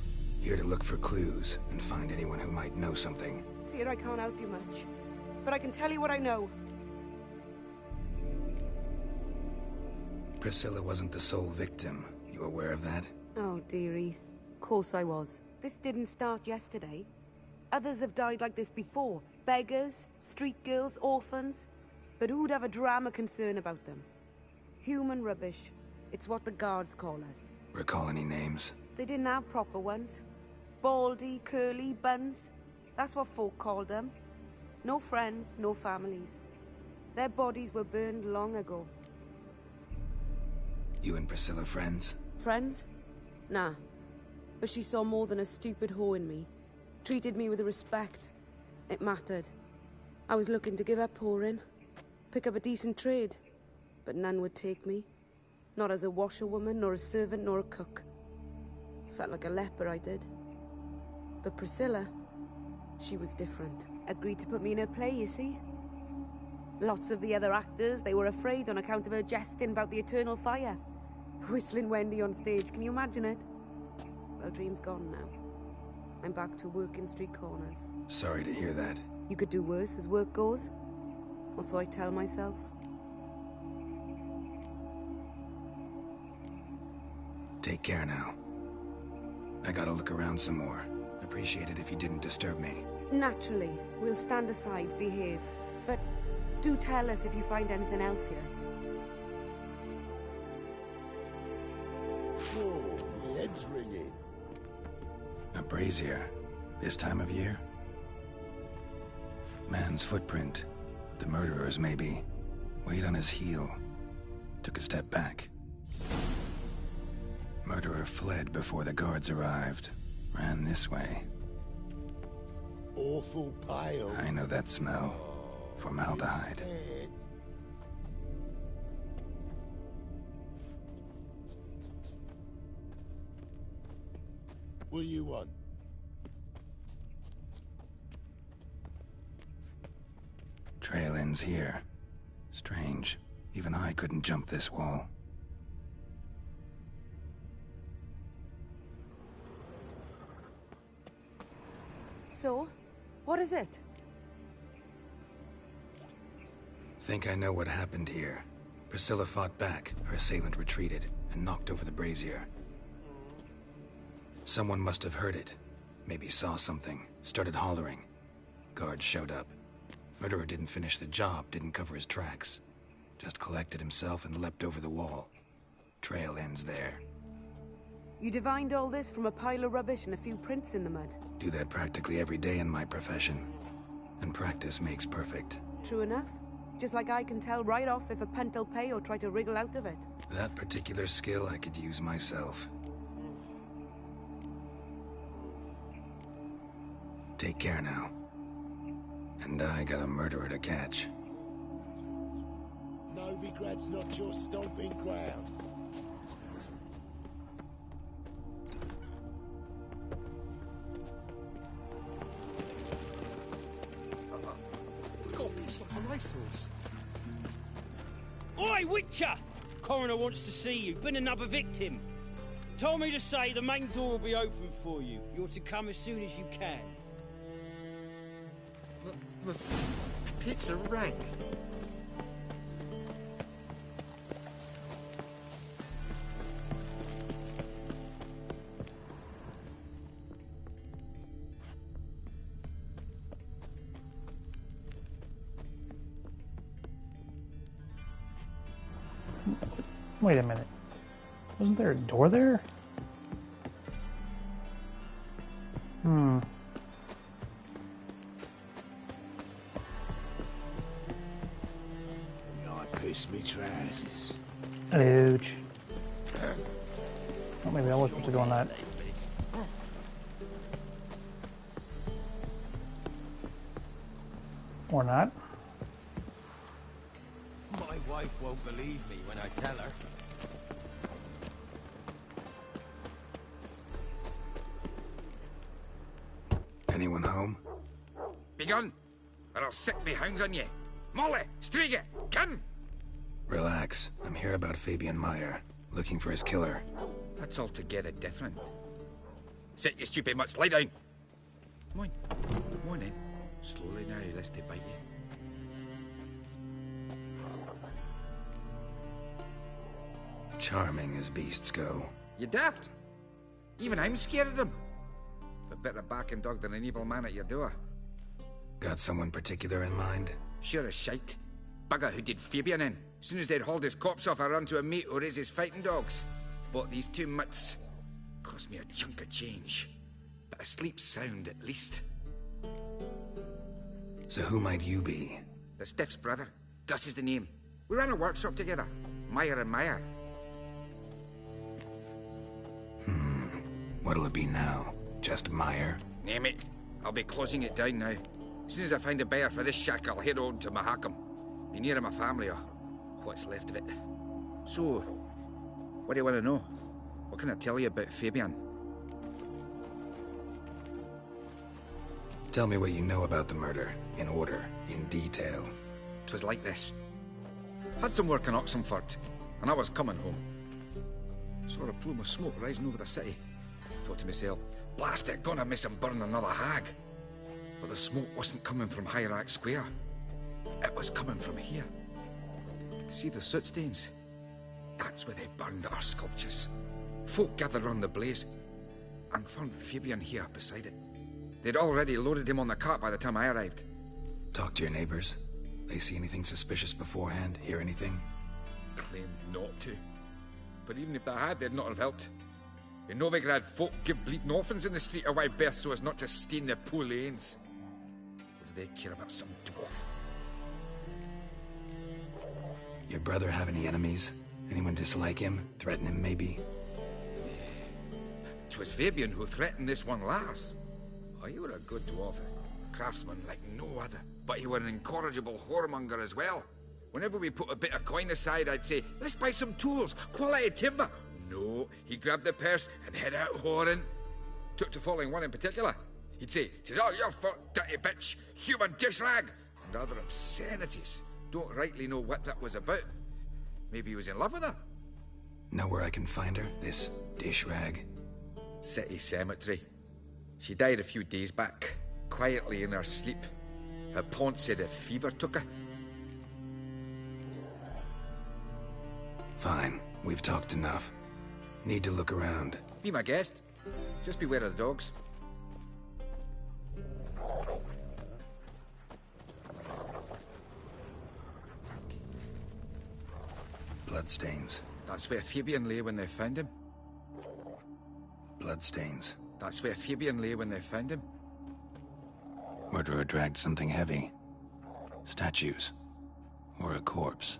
Here to look for clues and find anyone who might know something. Fear I can't help you much. But I can tell you what I know. Priscilla wasn't the sole victim. You aware of that? Oh, dearie. Of course I was. This didn't start yesterday. Others have died like this before. Beggars, street girls, orphans. But who'd have a drama concern about them? Human rubbish. It's what the guards call us. Recall any names? They didn't have proper ones. Baldy, curly, buns. That's what folk called them. No friends, no families. Their bodies were burned long ago. You and Priscilla friends? Friends? Nah. But she saw more than a stupid whore in me. Treated me with respect. It mattered. I was looking to give up whoring. Pick up a decent trade. But none would take me. Not as a washerwoman, nor a servant, nor a cook. Felt like a leper, I did. But Priscilla, she was different. Agreed to put me in her play, you see? Lots of the other actors, they were afraid on account of her jesting about the eternal fire. Whistling Wendy on stage, can you imagine it? Well, dream's gone now. I'm back to working street corners. Sorry to hear that. You could do worse as work goes. Or so I tell myself. Take care now. I gotta look around some more. Appreciate it if you didn't disturb me. Naturally, we'll stand aside, behave. But do tell us if you find anything else here. Whoa, my head's ringing. A brazier. This time of year? Man's footprint. The murderer's, maybe. Weight on his heel. Took a step back. Murderer fled before the guards arrived. Ran this way. Awful pale. I know that smell. Formaldehyde. What do you want? Trail ends here. Strange. Even I couldn't jump this wall. So, what is it? Think I know what happened here. Priscilla fought back, her assailant retreated, and knocked over the brazier. Someone must have heard it. Maybe saw something, started hollering. Guards showed up. Murderer didn't finish the job, didn't cover his tracks. Just collected himself and leapt over the wall. Trail ends there. You divined all this from a pile of rubbish and a few prints in the mud. Do that practically every day in my profession. And practice makes perfect. True enough. Just like I can tell right off if a pent'll pay or try to wriggle out of it. That particular skill I could use myself. Take care now. And I got a murderer to catch. Novigrad's not your stomping ground. God, it's like a racehorse. Oi, Witcher! Coroner wants to see you. Been another victim. Told me to say the main door will be open for you. You're to come as soon as you can. The pits are rank. Wait a minute. Wasn't there a door there? I piss me trousers. Ouch. Well, maybe I was supposed to go on that. Or not. My wife won't believe me when I tell her. Anyone home? Begone, or I'll set me hounds on you. Molly, Striga, come! Relax. I'm here about Fabian Meyer, looking for his killer. That's altogether different. Sit, you stupid mutts, lie down. Come on, come on then. Slowly now, lest they bite you. Charming as beasts go. You daft? Even I'm scared of them. A better backing dog than an evil man at your door. Got someone particular in mind? Sure as shite. Bugger who did Fabian in. Soon as they'd hauled his corpse off, I run to a mate who raised his fighting dogs. Bought these 2 mutts. Cost me a chunk of change. But I sleep sound at least. So who might you be? The Stiff's brother. Gus is the name. We ran a workshop together. Meyer and Meyer. What'll it be now? Just Meyer? Name it. I'll be closing it down now. As soon as I find a buyer for this shack, I'll head on to Mahakam. Be near my family, or what's left of it. So, what do you want to know? What can I tell you about Fabian? Tell me what you know about the murder, in order, in detail. 'Twas like this. Had some work in Oxenford, and I was coming home. Saw a plume of smoke rising over the city. Thought to myself, blast it, gonna miss him burn another hag. But the smoke wasn't coming from Hierarch Square. It was coming from here. See the soot stains? That's where they burned our sculptures. Folk gathered round the blaze and found Fabian here beside it. They'd already loaded him on the cart by the time I arrived. Talk to your neighbors. They see anything suspicious beforehand? Hear anything? Claimed not to. But even if they had, they'd not have helped. In Novigrad, folk give bleeding orphans in the street a wide berth so as not to stain their poor lanes. What do they care about some dwarf? Your brother have any enemies? Anyone dislike him? Threaten him, maybe? 'Twas Fabian who threatened this one last. Oh, you were a good dwarf, a craftsman like no other. But you were an incorrigible whoremonger as well. Whenever we put a bit of coin aside, I'd say, let's buy some tools, quality timber. No, he grabbed the purse and head out whoring. Took to following one in particular. He'd say, "'Tis all your fault, dirty bitch, human dish rag," and other obscenities. Don't rightly know what that was about. Maybe he was in love with her? Know where I can find her, this dish rag? City cemetery. She died a few days back, quietly in her sleep. Her pont said a fever took her. Fine, we've talked enough. Need to look around. Be my guest. Just beware of the dogs. Bloodstains. That's where Fabian lay when they found him. Bloodstains. That's where Fabian lay when they found him. Murderer dragged something heavy. Statues. Or a corpse.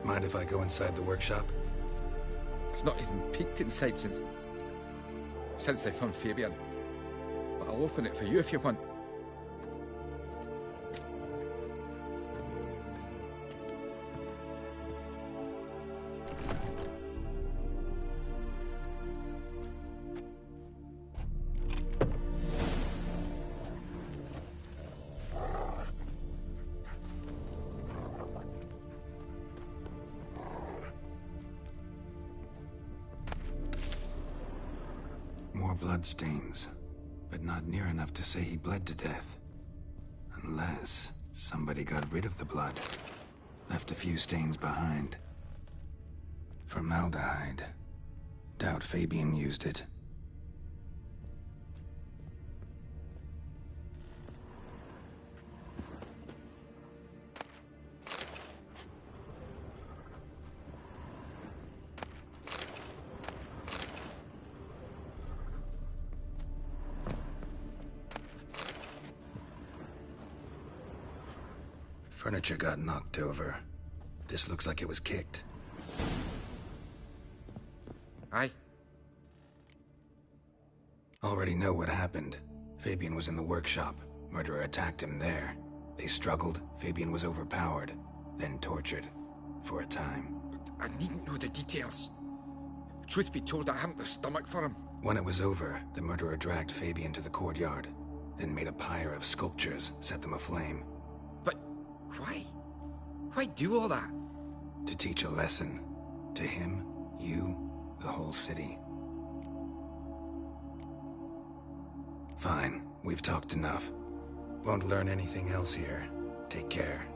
Mind if I go inside the workshop? I've not even peeked inside since they found Fabian. But I'll open it for you if you want. More bloodstains, but not near enough to say he bled to death. Unless somebody got rid of the blood. Left a few stains behind. Formaldehyde. Doubt Fabian used it. Furniture got knocked over. This looks like it was kicked. Aye. Already know what happened. Fabian was in the workshop. Murderer attacked him there. They struggled. Fabian was overpowered, then tortured. For a time. I needn't know the details. Truth be told, I hadn't the stomach for him. When it was over, the murderer dragged Fabian to the courtyard, then made a pyre of sculptures, set them aflame. Why? Why do all that? To teach a lesson. To him, you, the whole city. Fine, we've talked enough. Won't learn anything else here. Take care.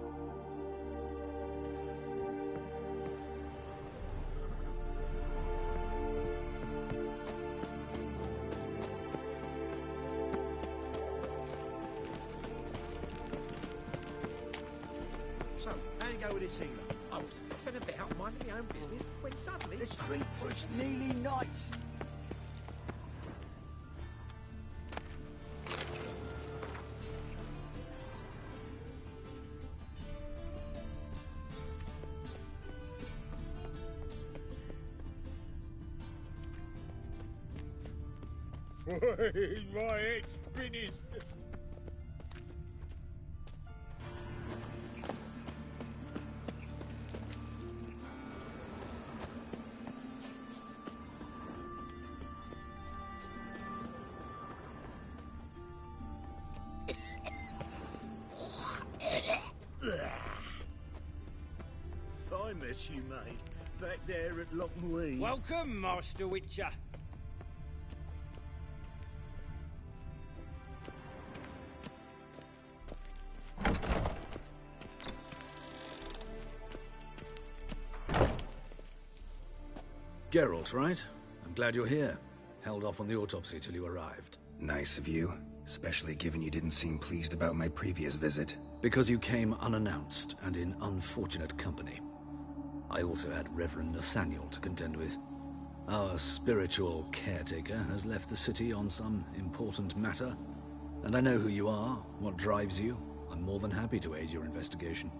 So, how you go with this healer? I was huffing about, minding my own business, when suddenly... Let's drink for it's nearly night. My head's spinning. progress you made back there at Lochmuir. Welcome, Master Witcher. Geralt, right? I'm glad you're here. Held off on the autopsy till you arrived. Nice of you, especially given you didn't seem pleased about my previous visit. Because you came unannounced and in unfortunate company. I also had Reverend Nathaniel to contend with. Our spiritual caretaker has left the city on some important matter, and I know who you are, what drives you. I'm more than happy to aid your investigation.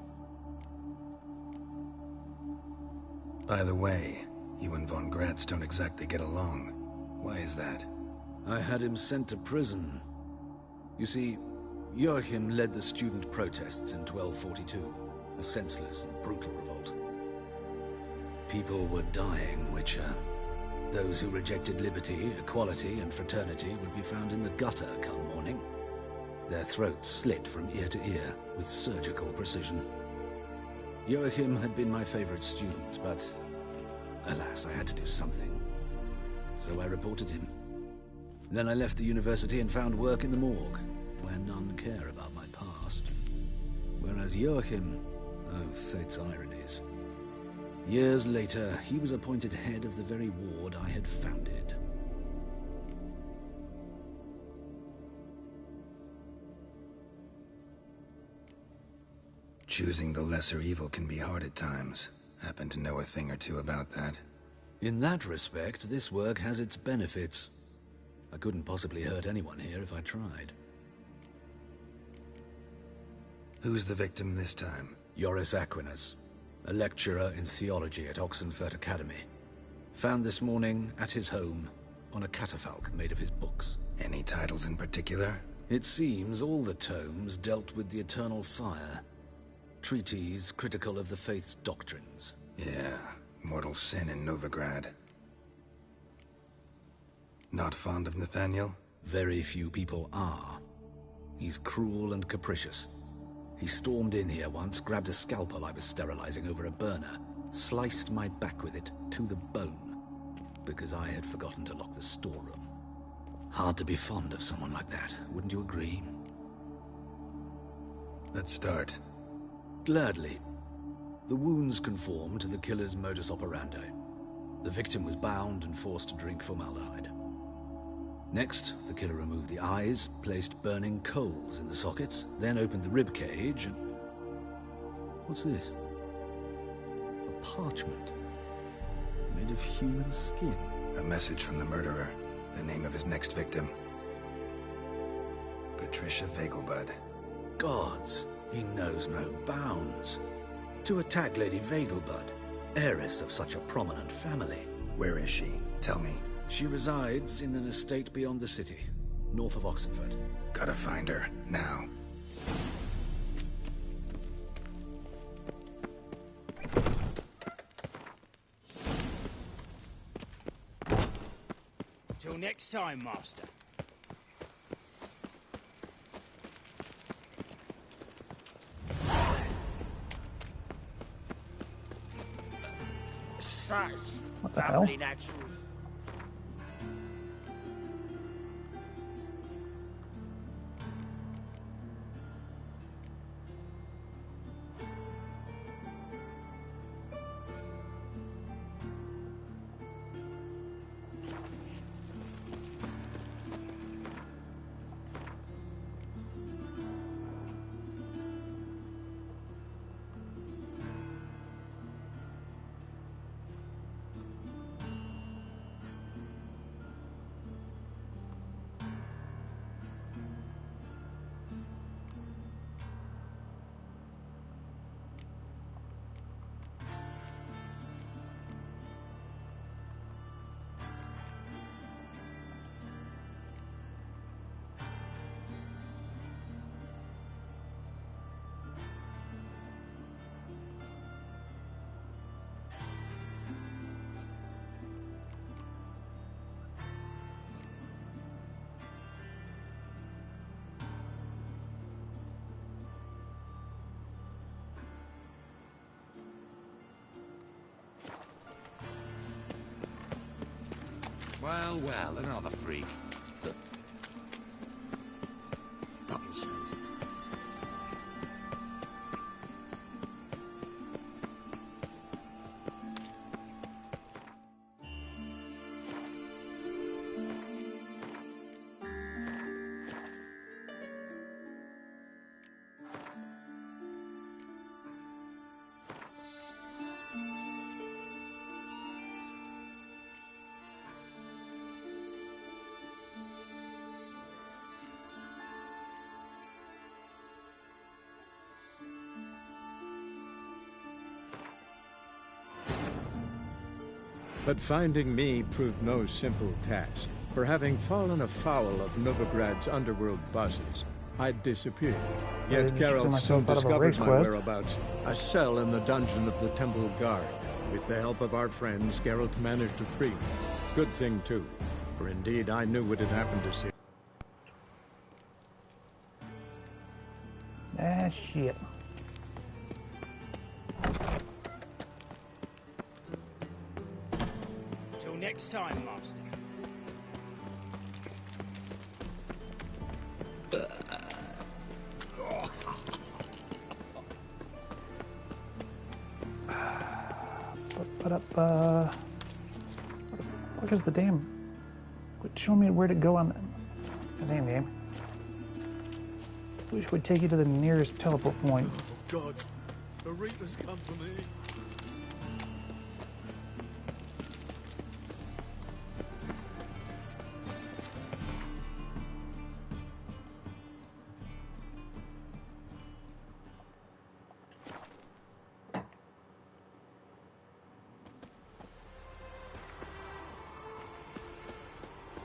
By the way, you and Von Gratz don't exactly get along. Why is that? I had him sent to prison. You see, Joachim led the student protests in 1242, a senseless and brutal revolt. People were dying, Witcher. Those who rejected liberty, equality, and fraternity would be found in the gutter come morning. Their throats slit from ear to ear with surgical precision. Joachim had been my favorite student, but alas, I had to do something. So I reported him. Then I left the university and found work in the morgue, where none care about my past. Whereas Joachim, oh, fate's ironies. Years later, he was appointed head of the very ward I had founded. Choosing the lesser evil can be hard at times. Happen to know a thing or two about that. In that respect, this work has its benefits. I couldn't possibly hurt anyone here if I tried. Who's the victim this time? Joris Aquinas, a lecturer in theology at Oxenfurt Academy. Found this morning at his home on a catafalque made of his books. Any titles in particular? It seems all the tomes dealt with the eternal fire. Treatises critical of the faith's doctrines. Yeah, mortal sin in Novigrad. Not fond of Nathaniel? Very few people are. He's cruel and capricious. He stormed in here once, grabbed a scalpel I was sterilizing over a burner, sliced my back with it to the bone, because I had forgotten to lock the storeroom. Hard to be fond of someone like that, wouldn't you agree? Let's start. Gladly. The wounds conform to the killer's modus operandi. The victim was bound and forced to drink formaldehyde. Next, the killer removed the eyes, placed burning coals in the sockets, then opened the rib cage and... What's this? A parchment. Made of human skin. A message from the murderer. The name of his next victim. Patricia Vegelbud. Gods, he knows no bounds. To attack Lady Vegelbud, heiress of such a prominent family. Where is she? Tell me. She resides in an estate beyond the city, north of Oxenfurt. Gotta find her, now. Till next time, Master. Such What the hell? lovely naturals. Well, well, another freak. Double shows. But finding me proved no simple task. For having fallen afoul of Novigrad's underworld bosses, I'd disappeared. Yet Geralt soon discovered my whereabouts, a cell in the dungeon of the Temple Guard. With the help of our friends, Geralt managed to free me. Good thing, too, for indeed I knew what had happened to Ciri. Ah, shit. Till next time, Master. What is the damn? Show me where to go on the damn game. Which would take you to the nearest teleport point. Oh God, the Reaper's come for me.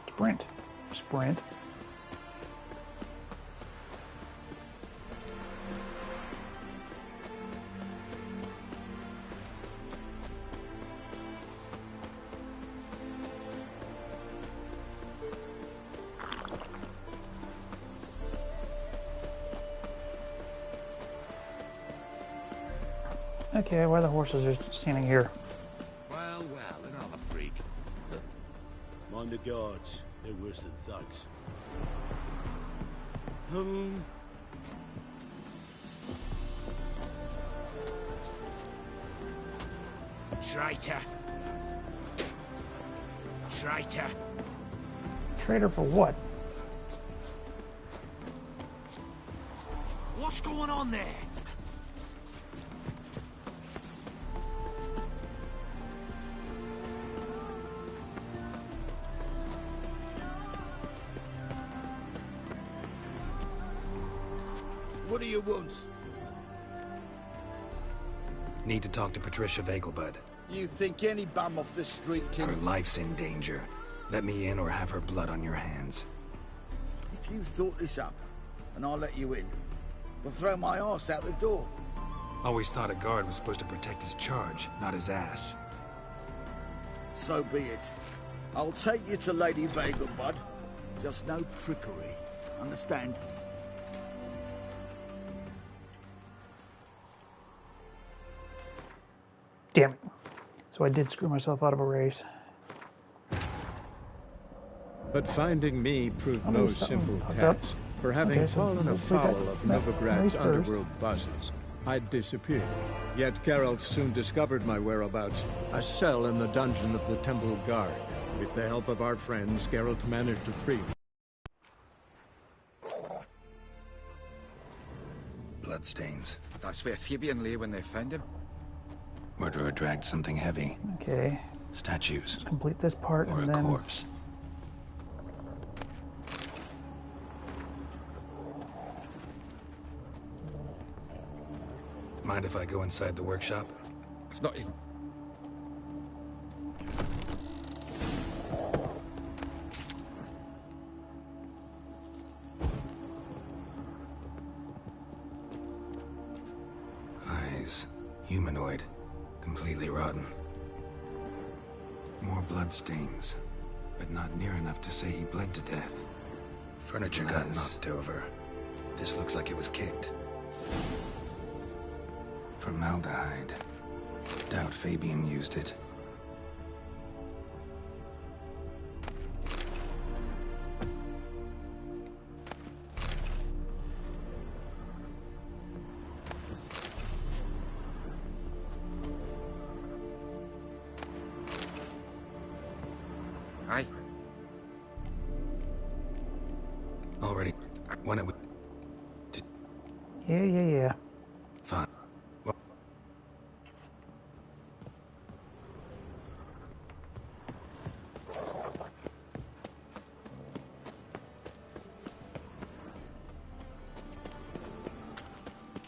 Sprint. Sprint. Okay, why are the horses are standing here? Well, well, another freak. Mind the guards. They're worse than thugs. Traitor. Traitor. Traitor for what? What's going on there? What do you want? Need to talk to Patricia Vegelbud. You think any bum off the street can... Her life's in danger. Let me in or have her blood on your hands. If you thought this up, and I'll let you in, we'll throw my arse out the door. Always thought a guard was supposed to protect his charge, not his ass. So be it. I'll take you to Lady Vegelbud. Just no trickery. Understand? Damn it. So I did screw myself out of a race. But finding me proved no simple task. For having fallen afoul of Novigrad's underworld bosses, I'd disappeared. Yet Geralt soon discovered my whereabouts, a cell in the dungeon of the Temple Guard. With the help of our friends, Geralt managed to free me. Bloodstains. That's where Fabian lay when they found him. Murderer dragged something heavy. Okay. Statues. Let's complete this part or and a then... corpse. Mind if I go inside the workshop? It's not even... Eyes. Humanoid. Completely rotten. More blood stains, but not near enough to say he bled to death. Furniture got knocked over. This looks like it was kicked. Formaldehyde. Doubt Fabian used it. Aye. Already. When it would. Yeah. Fine. Well,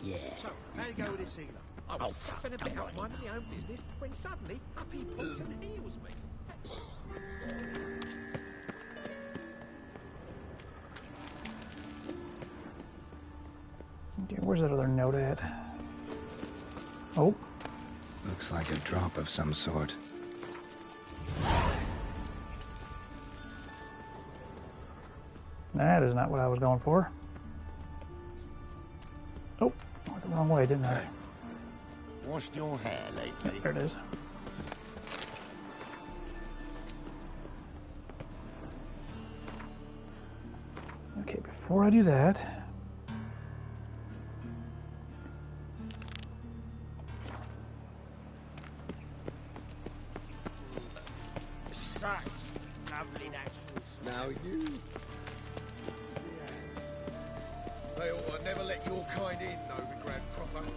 Yeah. So, how you go with this healer? I was faffing about minding my own business when suddenly up he pops and heals me. Where's that other note at? Oh. looks like a drop of some sort. That is not what I was going for. Oh, went the wrong way, didn't I? Washed your hair lately? There it is. Okay, before I do that, Such lovely naturals. Now you. They ought to never let your kind in, Novigrad proper.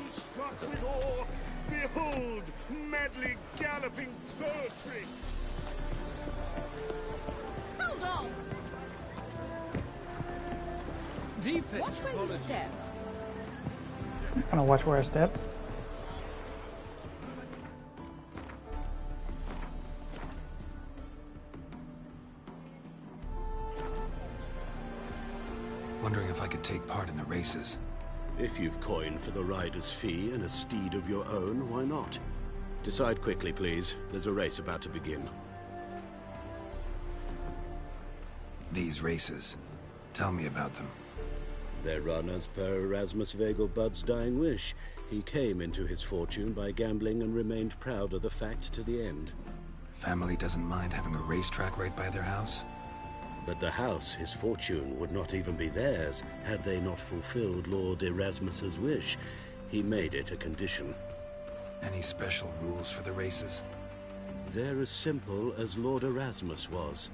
Struck with awe, behold, madly galloping poetry. Hold on! Deepest Watch where you step. I'm gonna watch where I step. Wondering if I could take part in the races. If you've coin for the rider's fee and a steed of your own, why not? Decide quickly, please. There's a race about to begin. These races. Tell me about them. They're run as per Erasmus Vegelbud's dying wish. He came into his fortune by gambling and remained proud of the fact to the end. Family doesn't mind having a racetrack right by their house? But the house, his fortune, would not even be theirs had they not fulfilled Lord Erasmus's wish. He made it a condition. Any special rules for the races? They're as simple as Lord Erasmus was.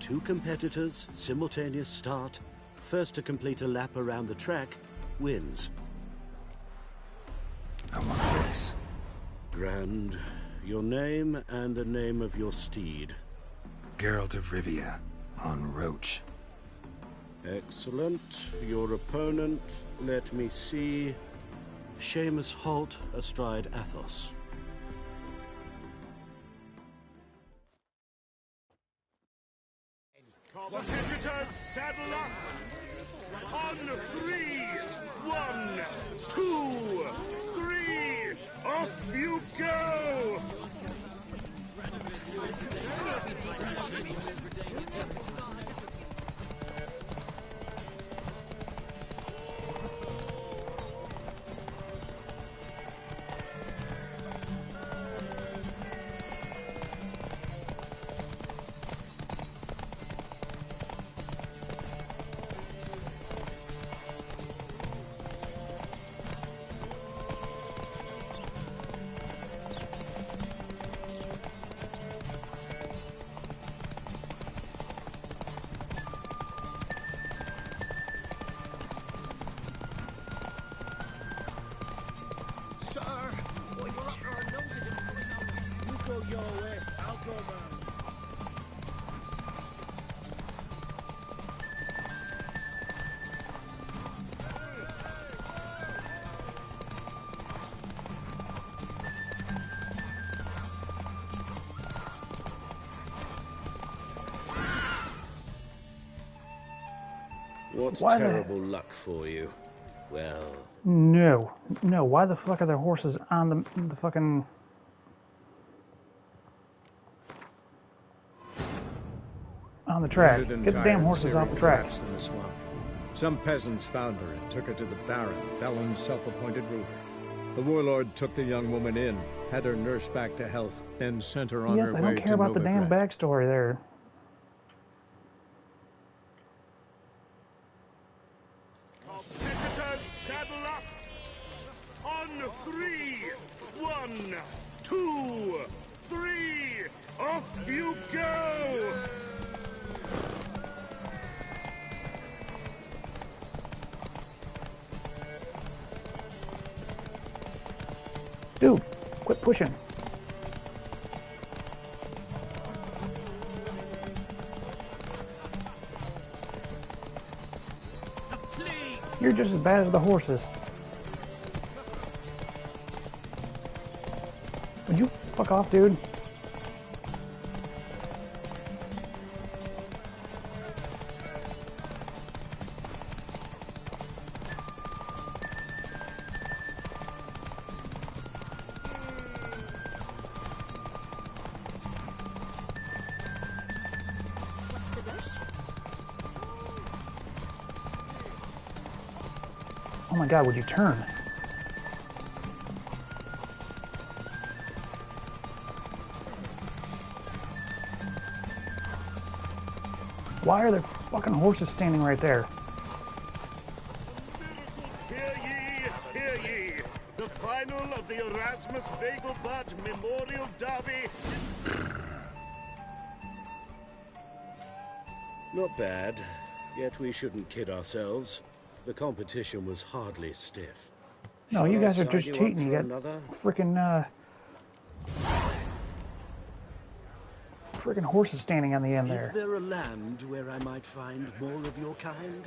2 competitors, simultaneous start. First to complete a lap around the track wins. I want a race. Grand. Your name and the name of your steed. Geralt of Rivia. On Roach. Excellent. Your opponent, let me see. Seamus Holt astride Athos. Competitors, saddle up! On 3! 1, 2, 3! Off you go! What Why terrible luck for you. Well... No. No, why the fuck are there horses on the fucking... on the track? Wounded and Get the damn tired, horses Ciri off the track. collapsed in the swamp. Some peasants found her and took her to the Baron, Velen's self-appointed ruler. The warlord took the young woman in, had her nursed back to health, then sent her on Yes, her I way don't to care about the damn Novigrad. backstory there. Competitors, saddle up! On 3! 1, 2, 3! Off you go! Dude, quit pushing. You're just as bad as the horses. Would you fuck off, dude? What's the rush? Oh my god, would you turn? Why are there fucking horses standing right there? Hear ye, hear ye! The final of the Erasmus Vegelbud Memorial Derby. Not bad. Yet we shouldn't kid ourselves. The competition was hardly stiff. No, Shall you I guys are sign just you up cheating. for You got another? freaking horses standing on the end Is there. there a land where I might find more of your kind?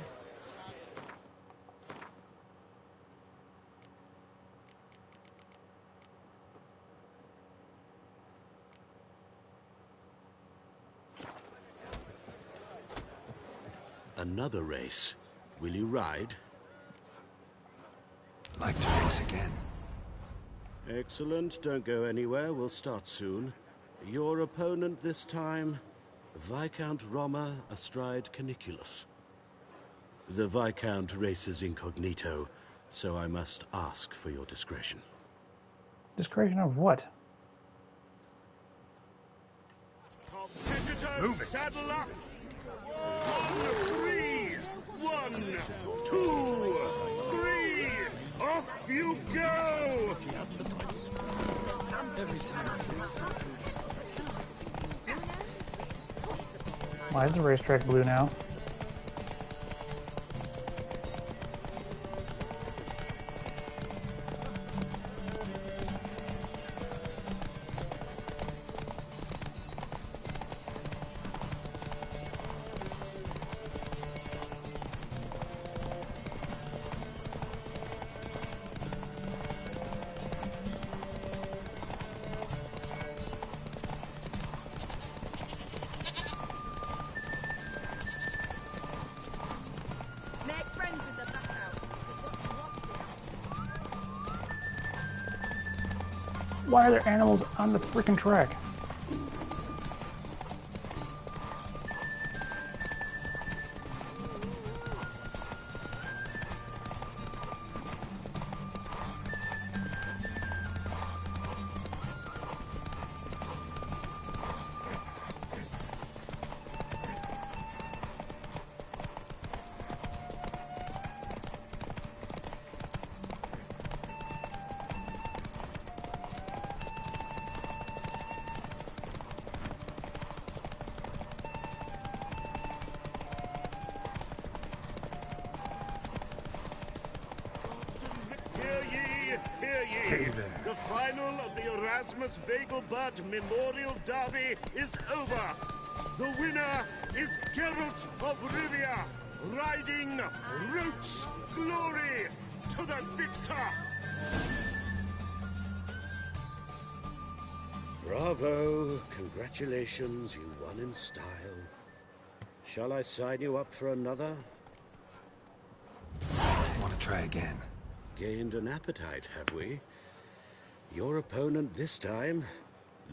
Another race. Will you ride? Like to race again. Excellent. Don't go anywhere. We'll start soon. Your opponent this time, Viscount Roma astride Caniculus. The Viscount races incognito, so I must ask for your discretion. Discretion of what? Competitors, saddle up! On 3! 1, 2, 3! Off you go! Why is the racetrack blue now? Make friends with the bathhouse. Why are there animals on the freaking track? Hear ye, hear ye! Hey there. The final of the Erasmus Vegelbud Memorial Derby is over. The winner is Geralt of Rivia, riding Roots Glory to the victor! Bravo! Congratulations, you won in style. Shall I sign you up for another? try again. Gained an appetite, have we? Your opponent this time,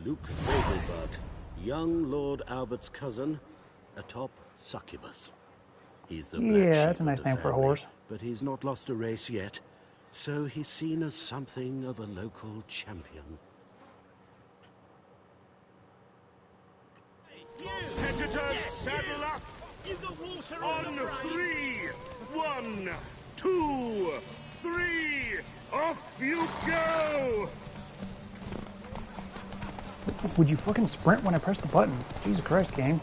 Luke Vegelbud, young Lord Albert's cousin, atop succubus. He's the black sheep that's a nice of the name for a family, horse. but he's not lost a race yet, so he's seen as something of a local champion. Competitors, saddle up! On 3! 1, 2, 3! Off you go! Would you fucking sprint when I press the button? Jesus Christ, game.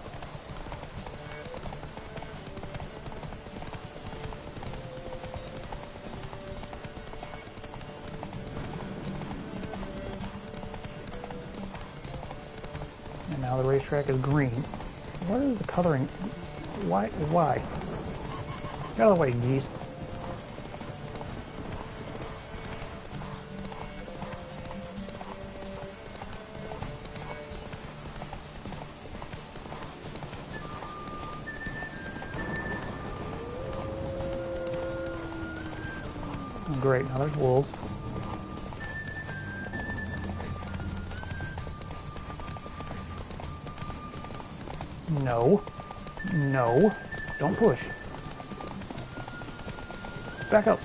And now the racetrack is green. What is the coloring? Why? Get out of the way, geese. Great, now there's wolves. No. No. Don't push. Back up.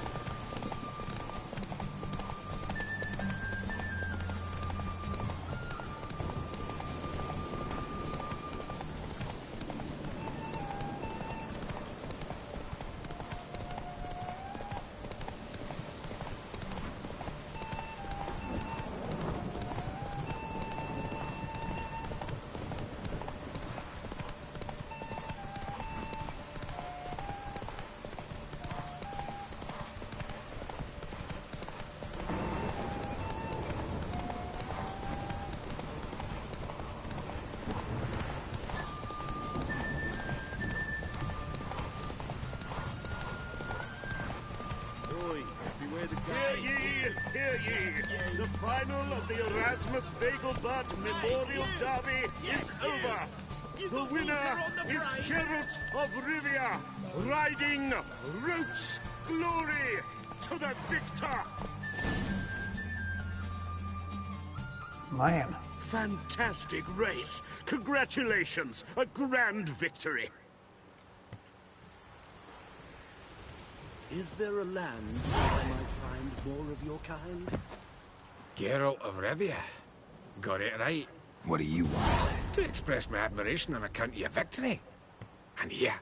Hear ye! The final of the Erasmus Vegelbud Memorial Derby is over! The winner is Geralt of Rivia, riding Roach's glory to the victor! Man. Fantastic race! Congratulations! A grand victory! Is there a land where I might find more of your kind? Geralt of Rivia. Got it right. What do you want? To express my admiration on account of your victory. And here,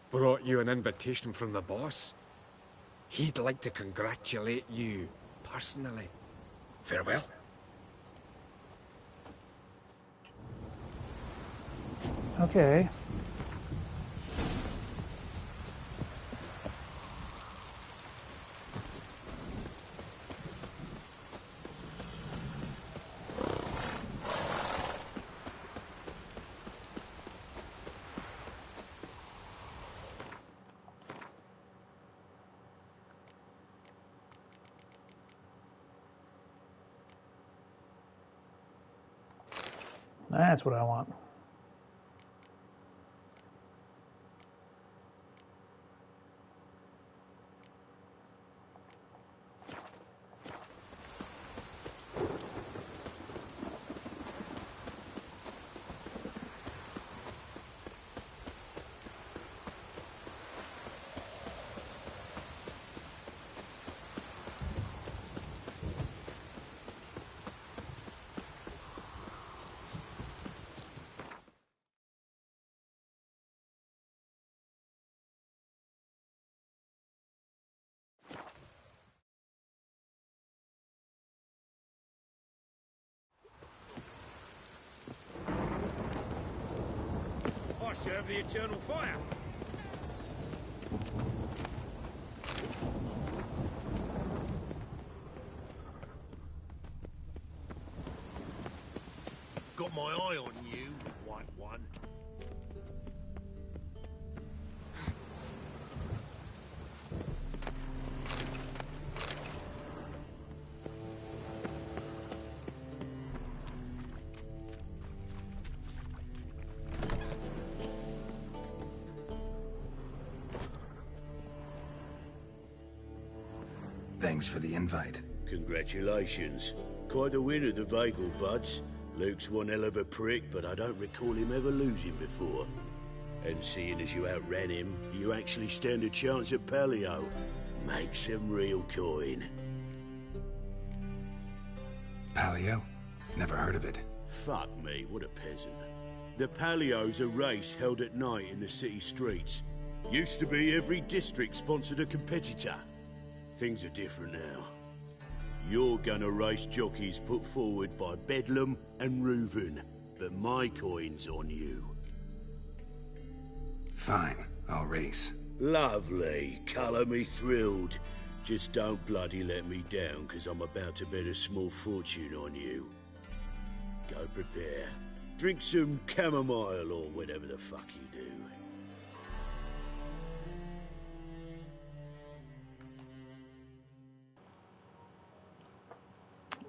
brought you an invitation from the boss. He'd like to congratulate you personally. Farewell. Okay. That's what I want. I serve the eternal fire. Got my eye on you, white one. Thanks for the invite. Congratulations. Quite the winner, the Vagel buds. Luke's one hell of a prick, but I don't recall him ever losing before. And seeing as you outran him, you actually stand a chance at Paleo. Make some real coin. Paleo? Never heard of it. Fuck me, what a peasant. The Paleo's a race held at night in the city streets. Used to be every district sponsored a competitor. Things are different now. You're gonna race jockeys put forward by Bedlam and Reuven, but my coin's on you. Fine, I'll race. Lovely, colour me thrilled. Just don't bloody let me down, because I'm about to bet a small fortune on you. Go prepare. Drink some chamomile or whatever the fuck you do.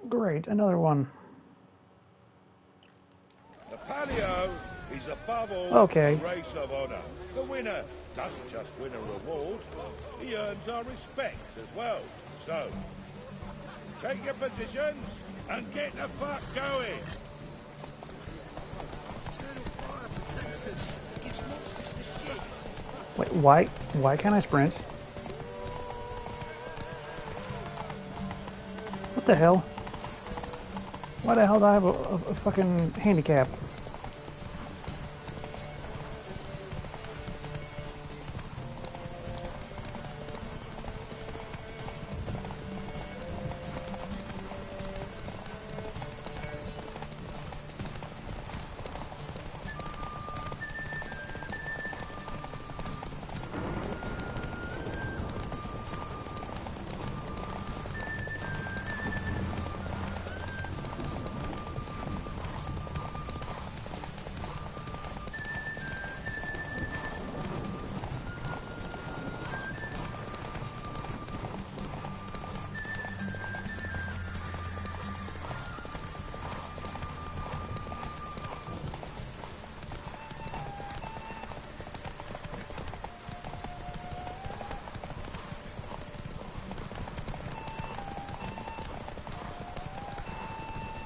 Great, another one. The Paleo is above all Okay. a race of honor. The winner doesn't just win a reward, he earns our respect as well. So, take your positions and get the fuck going. Wait, why can't I sprint? What the hell? Why the hell do I have a fucking handicap?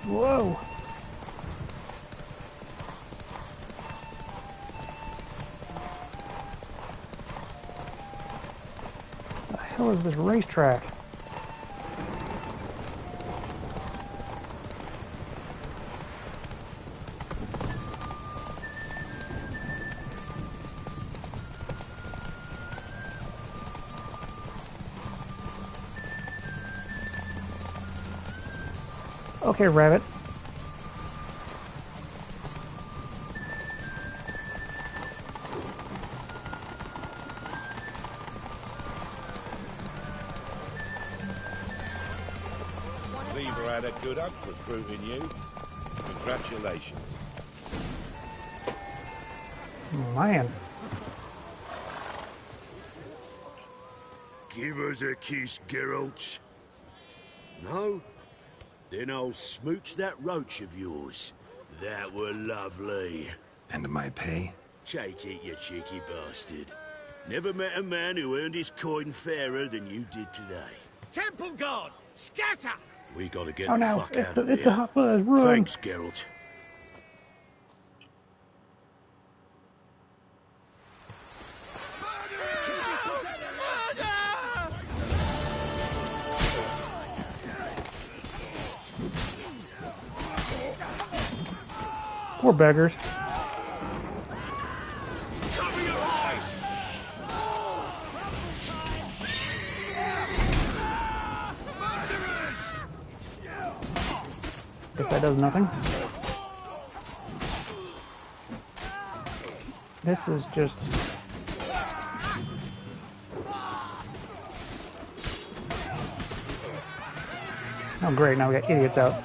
Whoa! What the hell is this racetrack? Okay, Rabbit. Lever had a good up recruiting you. Congratulations. Man. Give us a kiss, Geralt. No? Then I'll smooch that roach of yours. That were lovely. And my pay? Take it, you cheeky bastard. Never met a man who earned his coin fairer than you did today. Temple Guard, scatter! We gotta get Oh the no, fuck it's out the, of it's here. the hot buzz, run! Thanks, Geralt. Poor beggars. Cover your eyes! Murderers! Guess that does nothing. This is just... Oh great, now we got idiots out.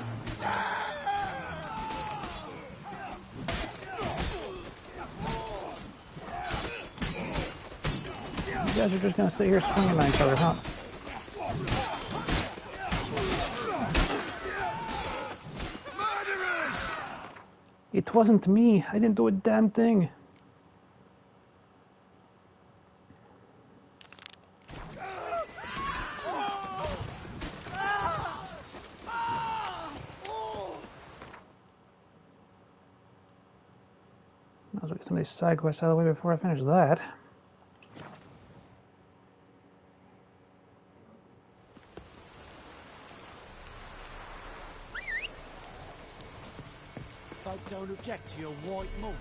You guys are just gonna sit here swinging on each other, huh? It wasn't me. I didn't do a damn thing. I'll get some of these side quests out of the way before I finish that. Folk don't object to your white malt.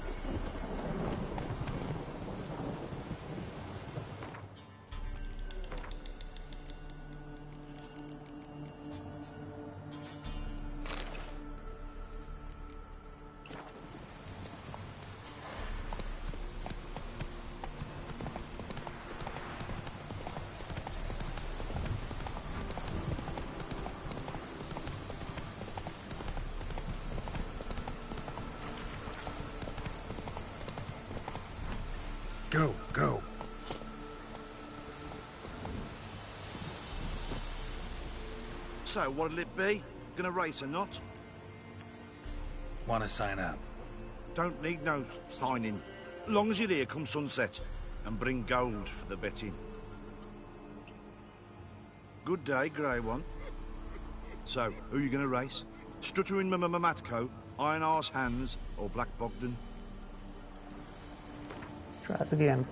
Go, go. So, what'll it be? Gonna race or not? Want to sign up? Don't need no signing. Long as you're here come sunset. And bring gold for the betting. Good day, Grey One. So, who you gonna race? Stuttering Matco, Iron Arse Hands, or Black Bogdan? Let's try this again.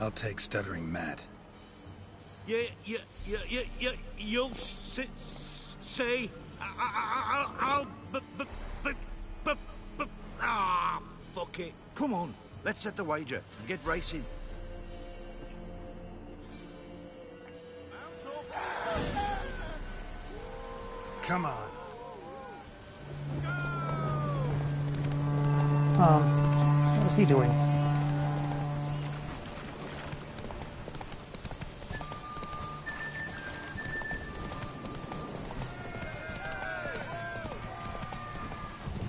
I'll take Stuttering Matt. You'll say, I'll, fuck it. Come on, let's set the wager and get racing. Come on. What is he doing?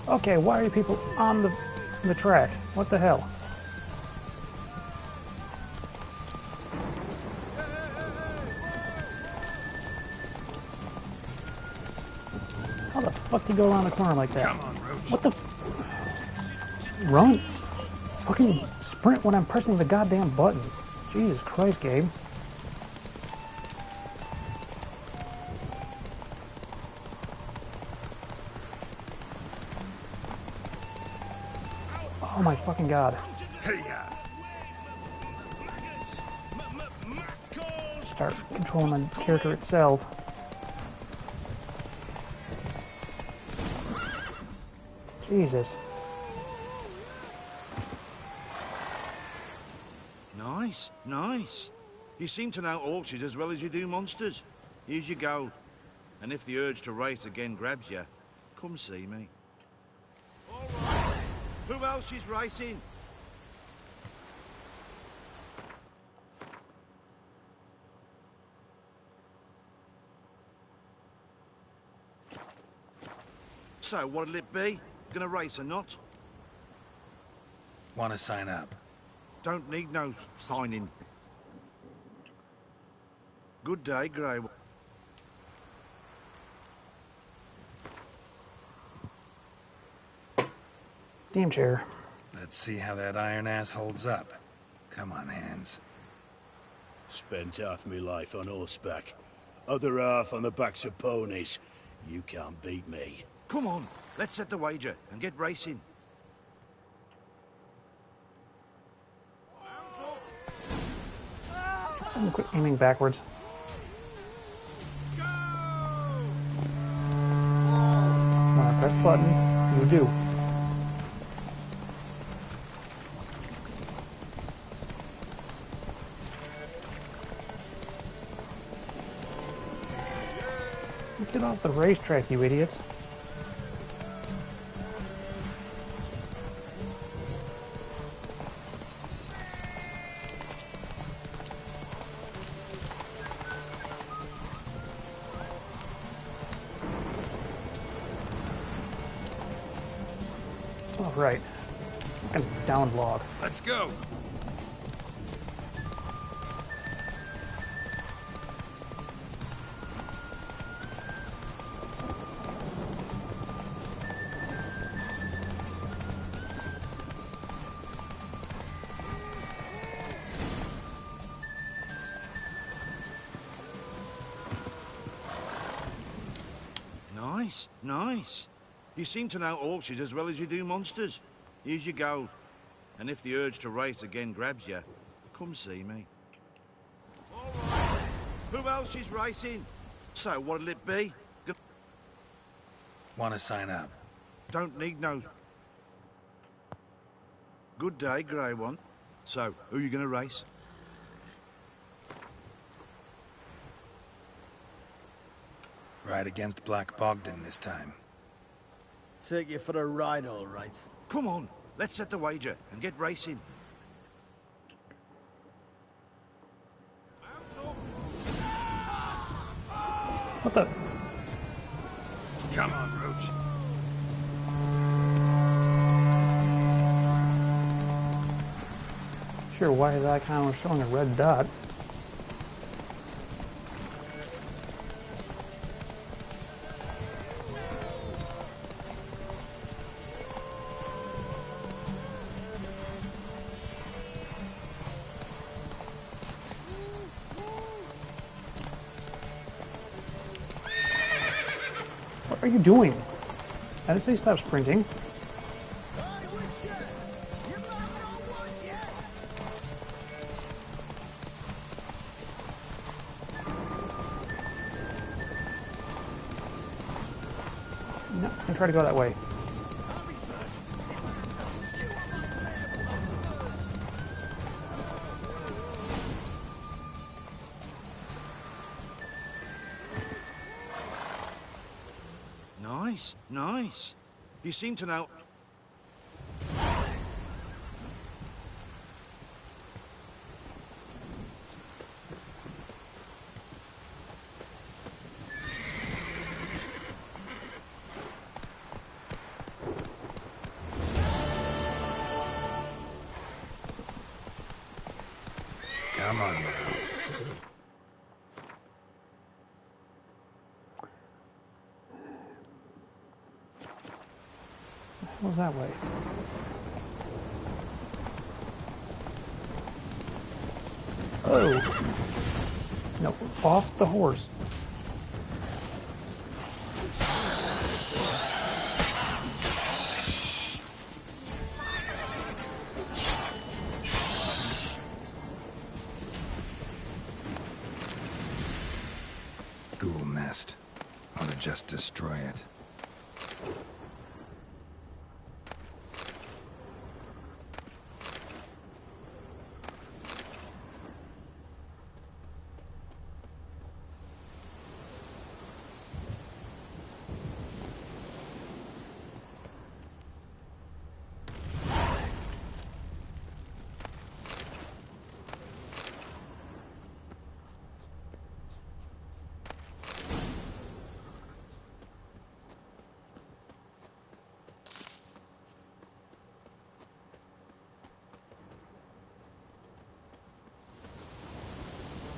Okay, why are you people on the track? What the hell? How the fuck do you go around the corner like that? Come on, Roach. What the? Run! Fucking sprint when I'm pressing the goddamn buttons. Jesus Christ, Gabe. Oh my fucking god. Hey, Start controlling the character itself. Jesus. Nice, nice. You seem to know horses as well as you do monsters. Here's your gold. And if the urge to race again grabs you, come see me. All right. Who else is racing? So, what'll it be? Gonna race or not? Want to sign up? Don't need no signing. Good day, Grey. Steam chair. Let's see how that iron ass holds up. Come on, Hands. Spent half my life on horseback. Other half on the backs of ponies. You can't beat me. Come on, let's set the wager and get racing. I'm gonna quit aiming backwards. When I press button, you do. Get off the racetrack, you idiots. All right. I'm down log. Let's go. Nice, nice. You seem to know horses as well as you do monsters. Here's your gold. And if the urge to race again grabs you, come see me. All right. Who else is racing? So what'll it be? Want to sign up? Don't need no... Good day, Grey One. So, who are you going to race? Ride against Black Bogdan this time. Take you for the ride, all right. Come on, let's set the wager and get racing. What the? Come on, Roach. Sure, why is that icon showing a red dot? What are you doing? I didn't say stop sprinting. No, I try to go that way. Nice, nice. You seem to know... Come on now. What was that way? Oh! No, off the horse. Ghoul nest. Ought to just destroy it.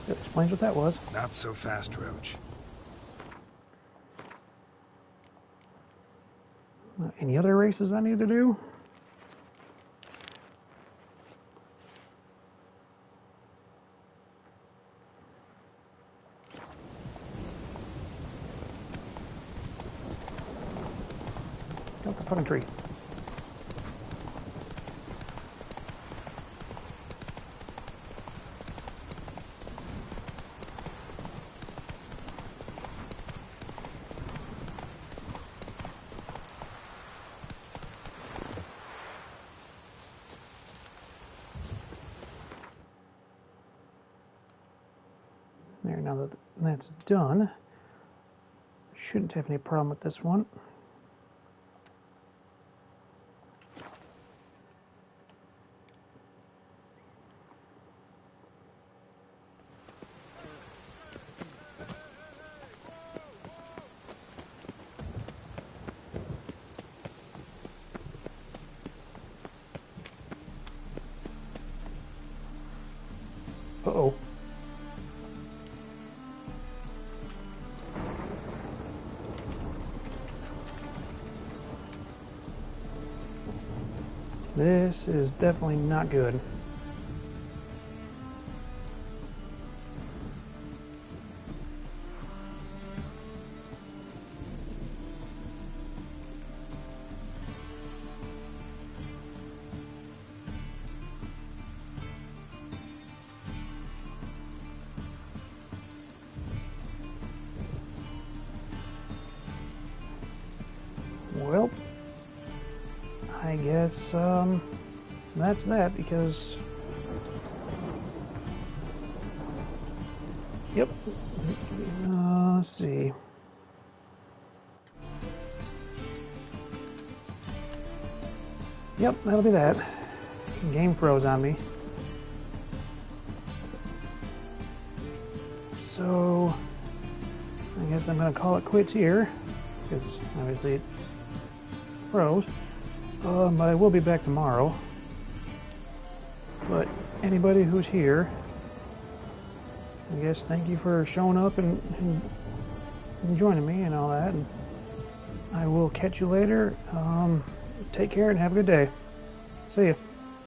That explains what that was. Not so fast, Roach. Any other races I need to do? Got the fucking tree. There, now that that's done, shouldn't have any problem with this one. Uh-oh. This is definitely not good. Well, I guess, that's that, because... Yep. Let's see. Yep, that'll be that. Game froze on me. So, I guess I'm going to call it quits here, because obviously it froze. But I will be back tomorrow. But anybody who's here, I guess thank you for showing up and joining me and all that. And I will catch you later. Take care and have a good day. See ya.